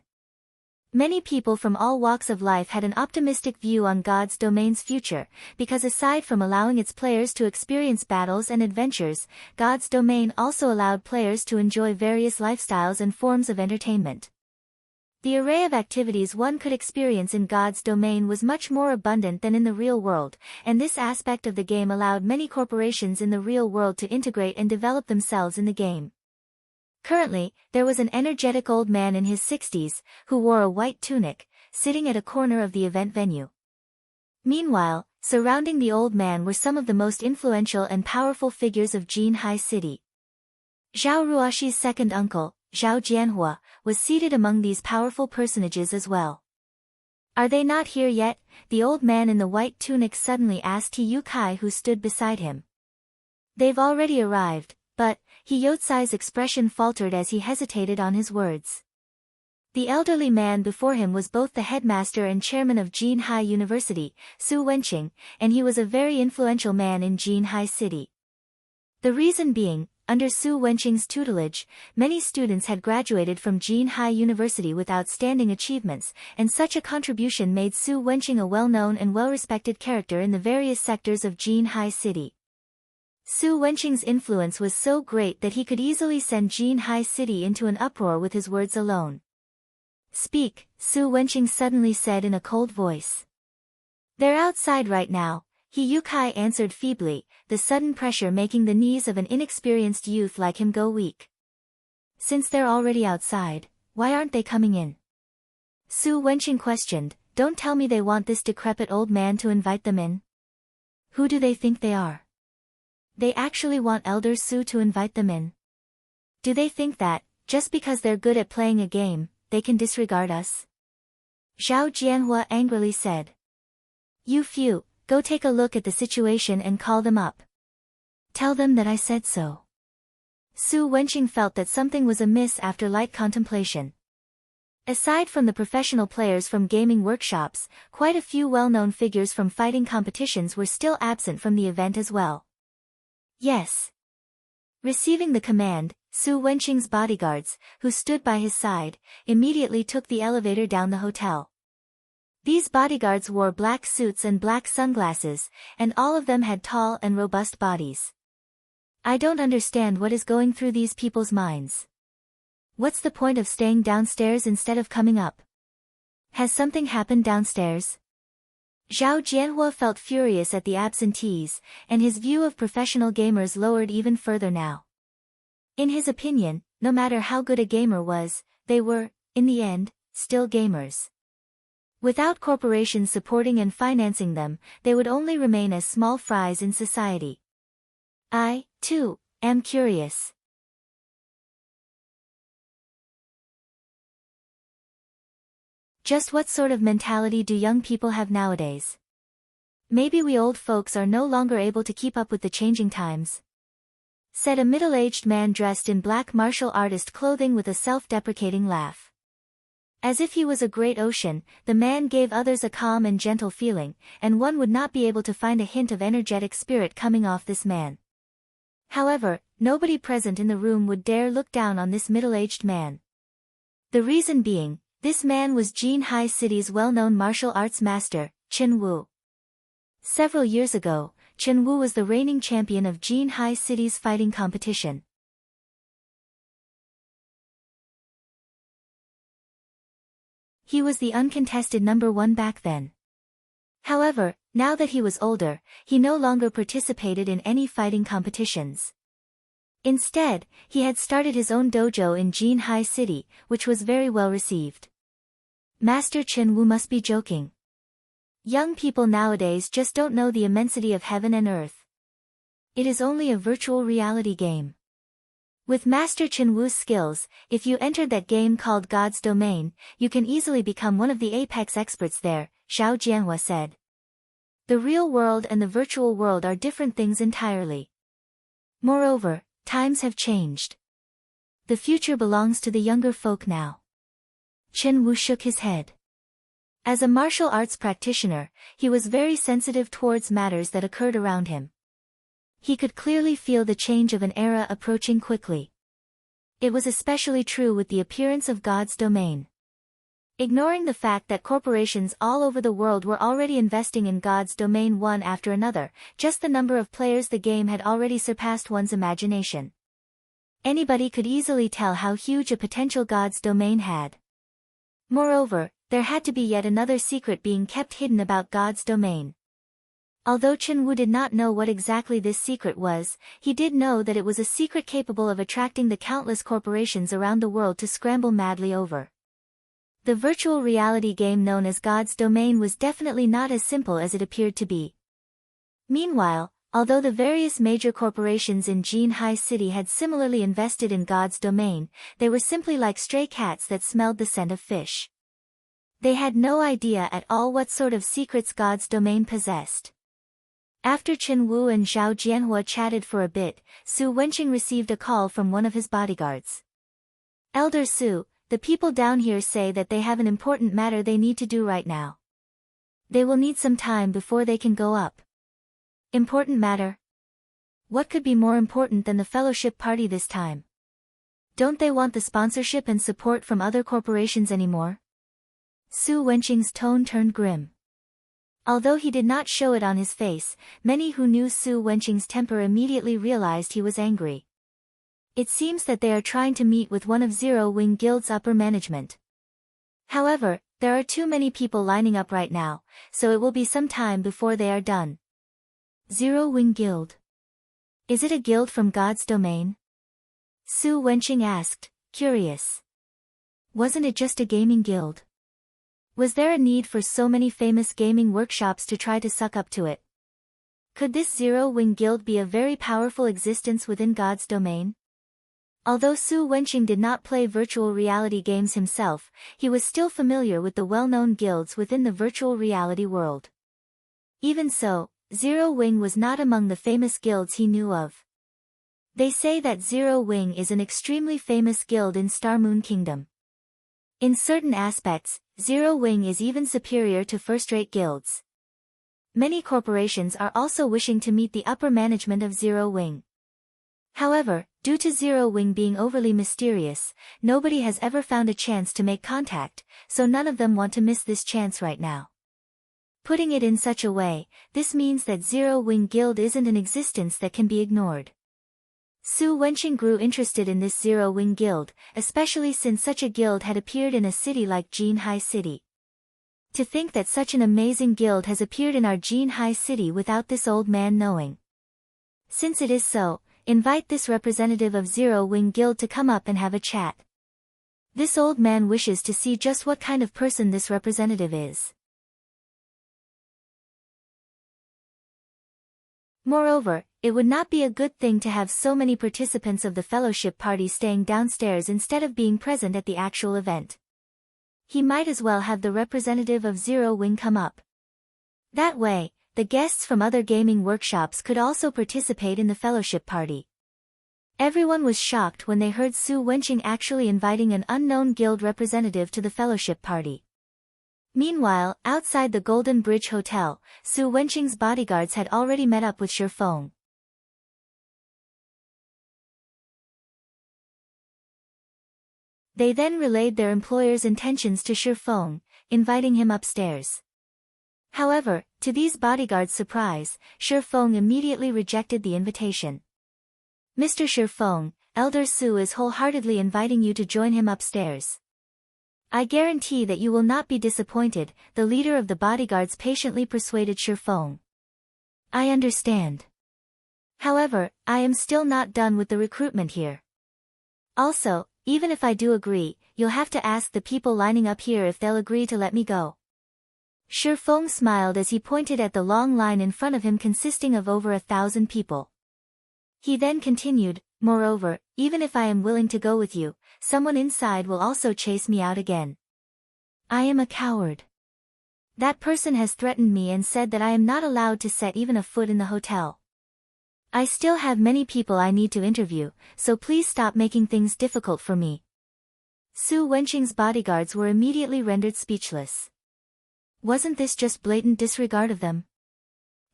Many people from all walks of life had an optimistic view on God's domain's future, because aside from allowing its players to experience battles and adventures, God's domain also allowed players to enjoy various lifestyles and forms of entertainment. The array of activities one could experience in God's domain was much more abundant than in the real world, and this aspect of the game allowed many corporations in the real world to integrate and develop themselves in the game. Currently, there was an energetic old man in his 60s, who wore a white tunic, sitting at a corner of the event venue. Meanwhile, surrounding the old man were some of the most influential and powerful figures of Jinhai City. Zhao Ruoxi's second uncle, Zhao Jianhua, was seated among these powerful personages as well. Are they not here yet? The old man in the white tunic suddenly asked He Yu Kai, who stood beside him. They've already arrived, but He Yotsai's expression faltered as he hesitated on his words. The elderly man before him was both the headmaster and chairman of Jinhai University, Su Wenqing, and he was a very influential man in Jinhai City. The reason being, under Su Wenqing's tutelage, many students had graduated from Jinhai University with outstanding achievements, and such a contribution made Su Wenqing a well-known and well-respected character in the various sectors of Jinhai City. Su Wenqing's influence was so great that he could easily send Jin Hai City into an uproar with his words alone. "Speak," Su Wenqing suddenly said in a cold voice. "They're outside right now," He Yukai answered feebly, the sudden pressure making the knees of an inexperienced youth like him go weak. "Since they're already outside, why aren't they coming in?" Su Wenqing questioned. "Don't tell me they want this decrepit old man to invite them in. Who do they think they are? They actually want Elder Su to invite them in? Do they think that, just because they're good at playing a game, they can disregard us?" Zhao Jianhua angrily said. "You few, go take a look at the situation and call them up. Tell them that I said so." Su Wenqing felt that something was amiss after light contemplation. Aside from the professional players from gaming workshops, quite a few well-known figures from fighting competitions were still absent from the event as well. "Yes." Receiving the command, Su Wenqing's bodyguards, who stood by his side, immediately took the elevator down the hotel. These bodyguards wore black suits and black sunglasses, and all of them had tall and robust bodies. I don't understand what is going through these people's minds. What's the point of staying downstairs instead of coming up? Has something happened downstairs? Zhao Jianhua felt furious at the absentees, and his view of professional gamers lowered even further now. In his opinion, no matter how good a gamer was, they were, in the end, still gamers. Without corporations supporting and financing them, they would only remain as small fries in society. I, too, am curious. Just what sort of mentality do young people have nowadays? Maybe we old folks are no longer able to keep up with the changing times," said a middle-aged man dressed in black martial artist clothing with a self-deprecating laugh. As if he was a great ocean, the man gave others a calm and gentle feeling, and one would not be able to find a hint of energetic spirit coming off this man. However, nobody present in the room would dare look down on this middle-aged man. The reason being, this man was Jin Hai City's well-known martial arts master, Chen Wu. Several years ago, Chen Wu was the reigning champion of Jin Hai City's fighting competition. He was the uncontested number one back then. However, now that he was older, he no longer participated in any fighting competitions. Instead, he had started his own dojo in Jin Hai City, which was very well received. Master Chen Wu must be joking. Young people nowadays just don't know the immensity of heaven and earth. It is only a virtual reality game. With Master Chen Wu's skills, if you entered that game called God's Domain, you can easily become one of the apex experts there, Zhao Jianhua said. The real world and the virtual world are different things entirely. Moreover, times have changed. The future belongs to the younger folk now. Chen Wu shook his head. As a martial arts practitioner, he was very sensitive towards matters that occurred around him. He could clearly feel the change of an era approaching quickly. It was especially true with the appearance of God's domain. Ignoring the fact that corporations all over the world were already investing in God's domain one after another, just the number of players the game had already surpassed one's imagination. Anybody could easily tell how huge a potential God's domain had. Moreover, there had to be yet another secret being kept hidden about God's domain. Although Chen Wu did not know what exactly this secret was, he did know that it was a secret capable of attracting the countless corporations around the world to scramble madly over. The virtual reality game known as God's Domain was definitely not as simple as it appeared to be. Meanwhile, although the various major corporations in Jin Hai City had similarly invested in God's Domain, they were simply like stray cats that smelled the scent of fish. They had no idea at all what sort of secrets God's Domain possessed. After Chen Wu and Zhao Jianhua chatted for a bit, Su Wenqing received a call from one of his bodyguards. "Elder Su, the people down here say that they have an important matter they need to do right now. They will need some time before they can go up." "Important matter? What could be more important than the fellowship party this time? Don't they want the sponsorship and support from other corporations anymore?" Su Wenqing's tone turned grim. Although he did not show it on his face, many who knew Su Wenqing's temper immediately realized he was angry. It seems that they are trying to meet with one of Zero Wing Guild's upper management. However, there are too many people lining up right now, so it will be some time before they are done. Zero Wing Guild. Is it a guild from God's domain? Su Wenqing asked, curious. Wasn't it just a gaming guild? Was there a need for so many famous gaming workshops to try to suck up to it? Could this Zero Wing Guild be a very powerful existence within God's domain? Although Su Wenqing did not play virtual reality games himself, he was still familiar with the well-known guilds within the virtual reality world. Even so, Zero Wing was not among the famous guilds he knew of. They say that Zero Wing is an extremely famous guild in Star Moon Kingdom. In certain aspects, Zero Wing is even superior to first-rate guilds. Many corporations are also wishing to meet the upper management of Zero Wing. However, due to Zero Wing being overly mysterious, nobody has ever found a chance to make contact, so none of them want to miss this chance right now. Putting it in such a way, this means that Zero Wing Guild isn't an existence that can be ignored. Su Wenqing grew interested in this Zero Wing Guild, especially since such a guild had appeared in a city like Jinhai City. To think that such an amazing guild has appeared in our Jinhai City without this old man knowing. Since it is so, invite this representative of Zero Wing Guild to come up and have a chat. This old man wishes to see just what kind of person this representative is. Moreover, it would not be a good thing to have so many participants of the fellowship party staying downstairs instead of being present at the actual event. He might as well have the representative of Zero Wing come up. That way, the guests from other gaming workshops could also participate in the fellowship party. Everyone was shocked when they heard Su Wenqing actually inviting an unknown guild representative to the fellowship party. Meanwhile, outside the Golden Bridge Hotel, Su Wenqing's bodyguards had already met up with Shifeng. They then relayed their employer's intentions to Shifeng, inviting him upstairs. However, to these bodyguards' surprise, Shifeng immediately rejected the invitation. Mr. Shifeng, Elder Su is wholeheartedly inviting you to join him upstairs. I guarantee that you will not be disappointed, the leader of the bodyguards patiently persuaded Shifeng. I understand. However, I am still not done with the recruitment here. Also, even if I do agree, you'll have to ask the people lining up here if they'll agree to let me go. Shifeng smiled as he pointed at the long line in front of him consisting of over 1,000 people. He then continued, moreover, even if I am willing to go with you, someone inside will also chase me out again. I am a coward. That person has threatened me and said that I am not allowed to set even a foot in the hotel. I still have many people I need to interview, so please stop making things difficult for me. Su Wenqing's bodyguards were immediately rendered speechless. Wasn't this just blatant disregard of them?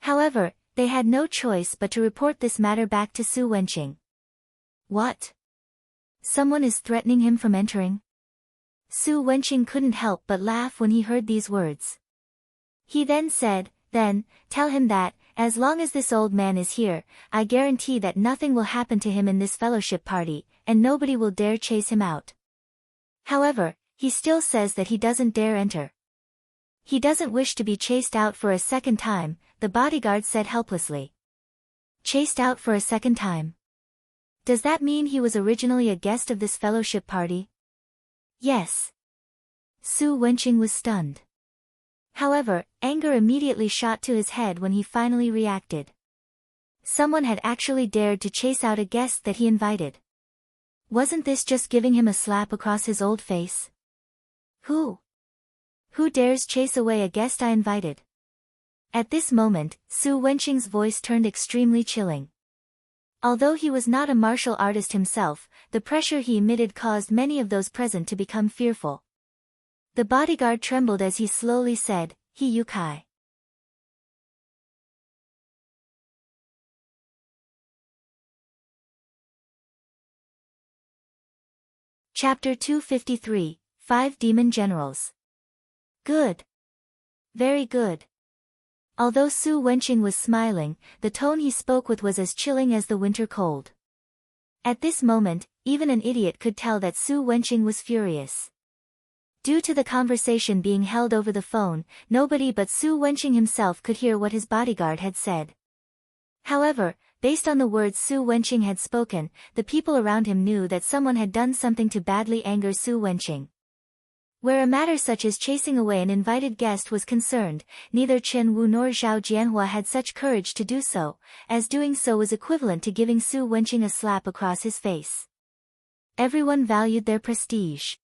However, they had no choice but to report this matter back to Su Wenqing. What? Someone is threatening him from entering? Su Wenqing couldn't help but laugh when he heard these words. He then said, then, tell him that, as long as this old man is here, I guarantee that nothing will happen to him in this fellowship party, and nobody will dare chase him out. However, he still says that he doesn't dare enter. He doesn't wish to be chased out for a second time, the bodyguard said helplessly. Chased out for a second time? Does that mean he was originally a guest of this fellowship party? Yes. Su Wenqing was stunned. However, anger immediately shot to his head when he finally reacted. Someone had actually dared to chase out a guest that he invited. Wasn't this just giving him a slap across his old face? Who? Who dares chase away a guest I invited? At this moment, Su Wenqing's voice turned extremely chilling. Although he was not a martial artist himself, the pressure he emitted caused many of those present to become fearful. The bodyguard trembled as he slowly said, "He Yukai." Chapter 253, 5 Demon Generals. Good. Very good. Although Su Wenqing was smiling, the tone he spoke with was as chilling as the winter cold. At this moment, even an idiot could tell that Su Wenqing was furious. Due to the conversation being held over the phone, nobody but Su Wenqing himself could hear what his bodyguard had said. However, based on the words Su Wenqing had spoken, the people around him knew that someone had done something to badly anger Su Wenqing. Where a matter such as chasing away an invited guest was concerned, neither Chen Wu nor Zhao Jianhua had such courage to do so, as doing so was equivalent to giving Su Wenqing a slap across his face. Everyone valued their prestige.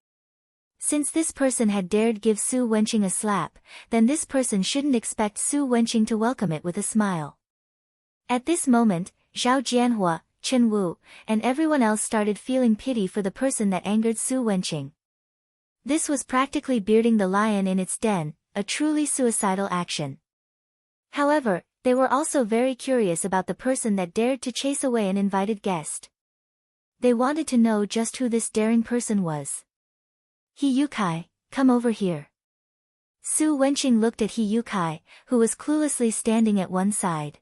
Since this person had dared give Su Wenqing a slap, then this person shouldn't expect Su Wenqing to welcome it with a smile. At this moment, Zhao Jianhua, Chen Wu, and everyone else started feeling pity for the person that angered Su Wenqing. This was practically bearding the lion in its den, a truly suicidal action. However, they were also very curious about the person that dared to chase away an invited guest. They wanted to know just who this daring person was. He Yukai, come over here. Su Wenqing looked at He Yukai, who was cluelessly standing at one side.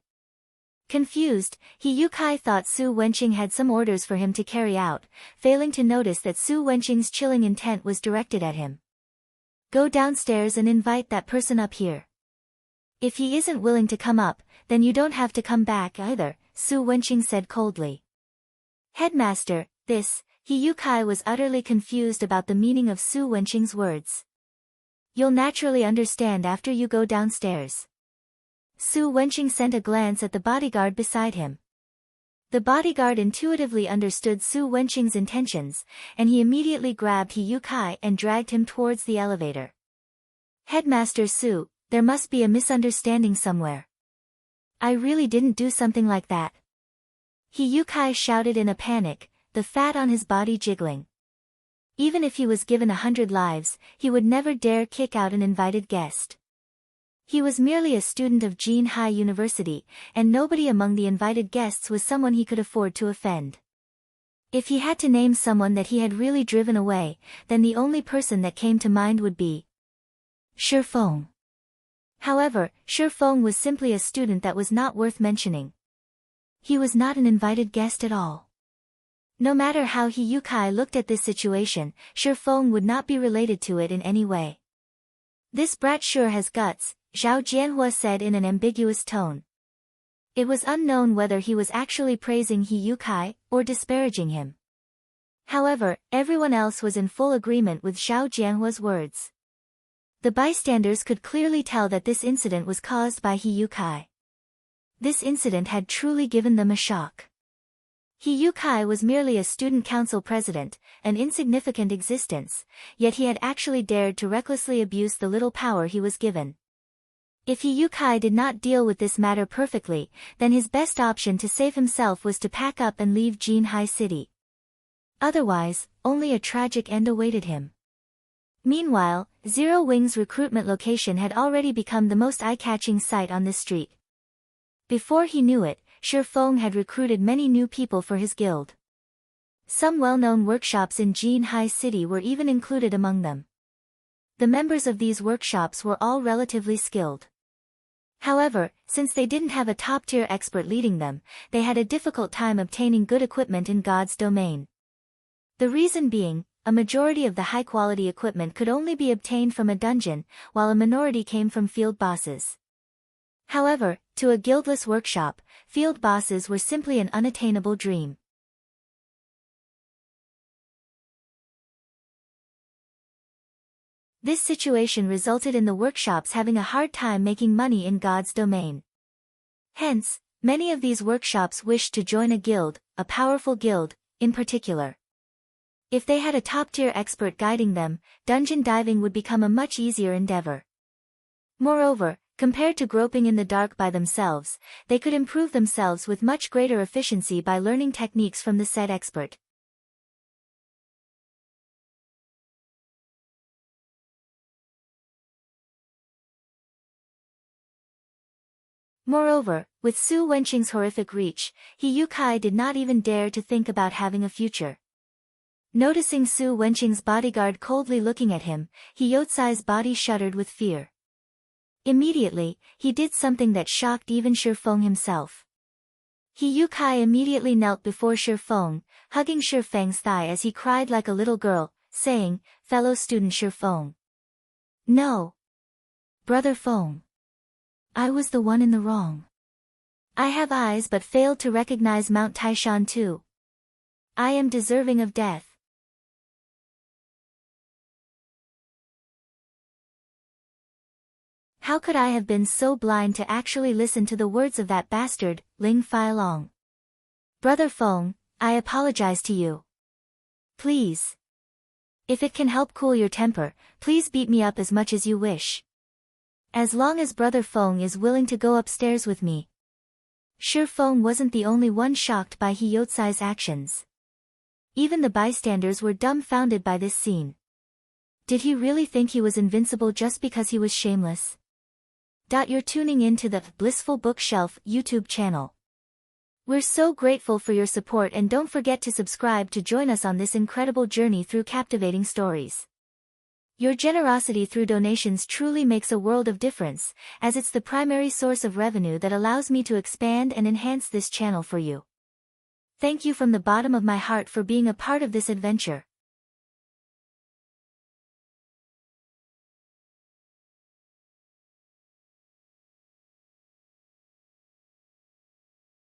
Confused, He Yukai thought Su Wenqing had some orders for him to carry out, failing to notice that Su Wenqing's chilling intent was directed at him. Go downstairs and invite that person up here. If he isn't willing to come up, then you don't have to come back either, Su Wenqing said coldly. Headmaster, this, He Yukai was utterly confused about the meaning of Su Wenqing's words. You'll naturally understand after you go downstairs. Su Wenqing sent a glance at the bodyguard beside him. The bodyguard intuitively understood Su Wenqing's intentions, and he immediately grabbed He Yukai and dragged him towards the elevator. Headmaster Su, there must be a misunderstanding somewhere. I really didn't do something like that. He Yukai shouted in a panic, the fat on his body jiggling. Even if he was given 100 lives, he would never dare kick out an invited guest. He was merely a student of Jinhai University, and nobody among the invited guests was someone he could afford to offend. If he had to name someone that he had really driven away, then the only person that came to mind would be Shi Feng. However, Shi Feng was simply a student that was not worth mentioning. He was not an invited guest at all. No matter how He Yukai looked at this situation, Shi Feng would not be related to it in any way. This brat sure has guts, Zhao Jianhua said in an ambiguous tone. It was unknown whether he was actually praising He Yukai, or disparaging him. However, everyone else was in full agreement with Zhao Jianhua's words. The bystanders could clearly tell that this incident was caused by He Yukai. This incident had truly given them a shock. He Yukai was merely a student council president, an insignificant existence, yet he had actually dared to recklessly abuse the little power he was given. If He Yukai did not deal with this matter perfectly, then his best option to save himself was to pack up and leave Jinhai City. Otherwise, only a tragic end awaited him. Meanwhile, Zero Wing's recruitment location had already become the most eye-catching sight on this street. Before he knew it, Shi Feng had recruited many new people for his guild. Some well-known workshops in Jinhai City were even included among them. The members of these workshops were all relatively skilled. However, since they didn't have a top-tier expert leading them, they had a difficult time obtaining good equipment in God's domain. The reason being, a majority of the high-quality equipment could only be obtained from a dungeon, while a minority came from field bosses. However, to a guildless workshop, field bosses were simply an unattainable dream. This situation resulted in the workshops having a hard time making money in God's domain. Hence, many of these workshops wished to join a guild, a powerful guild, in particular. If they had a top-tier expert guiding them, dungeon diving would become a much easier endeavor. Moreover, compared to groping in the dark by themselves, they could improve themselves with much greater efficiency by learning techniques from the said expert. Moreover, with Su Wenqing's horrific reach, He Yukai did not even dare to think about having a future. Noticing Su Wenqing's bodyguard coldly looking at him, He Yotsai's body shuddered with fear. Immediately, he did something that shocked even Shifeng himself. Yukai immediately knelt before Shifeng, hugging Shifeng's thigh as he cried like a little girl, saying, "Fellow student Shifeng. No. Brother Feng. I was the one in the wrong. I have eyes but failed to recognize Mount Taishan too. I am deserving of death." How could I have been so blind to actually listen to the words of that bastard, Ling Feilong? Brother Feng, I apologize to you. Please. If it can help cool your temper, please beat me up as much as you wish. As long as Brother Feng is willing to go upstairs with me. Shifeng wasn't the only one shocked by Hyotsai's actions. Even the bystanders were dumbfounded by this scene. Did he really think he was invincible just because he was shameless? You're tuning in to the Blissful Bookshelf YouTube channel. We're so grateful for your support, and don't forget to subscribe to join us on this incredible journey through captivating stories. Your generosity through donations truly makes a world of difference, as it's the primary source of revenue that allows me to expand and enhance this channel for you. Thank you from the bottom of my heart for being a part of this adventure.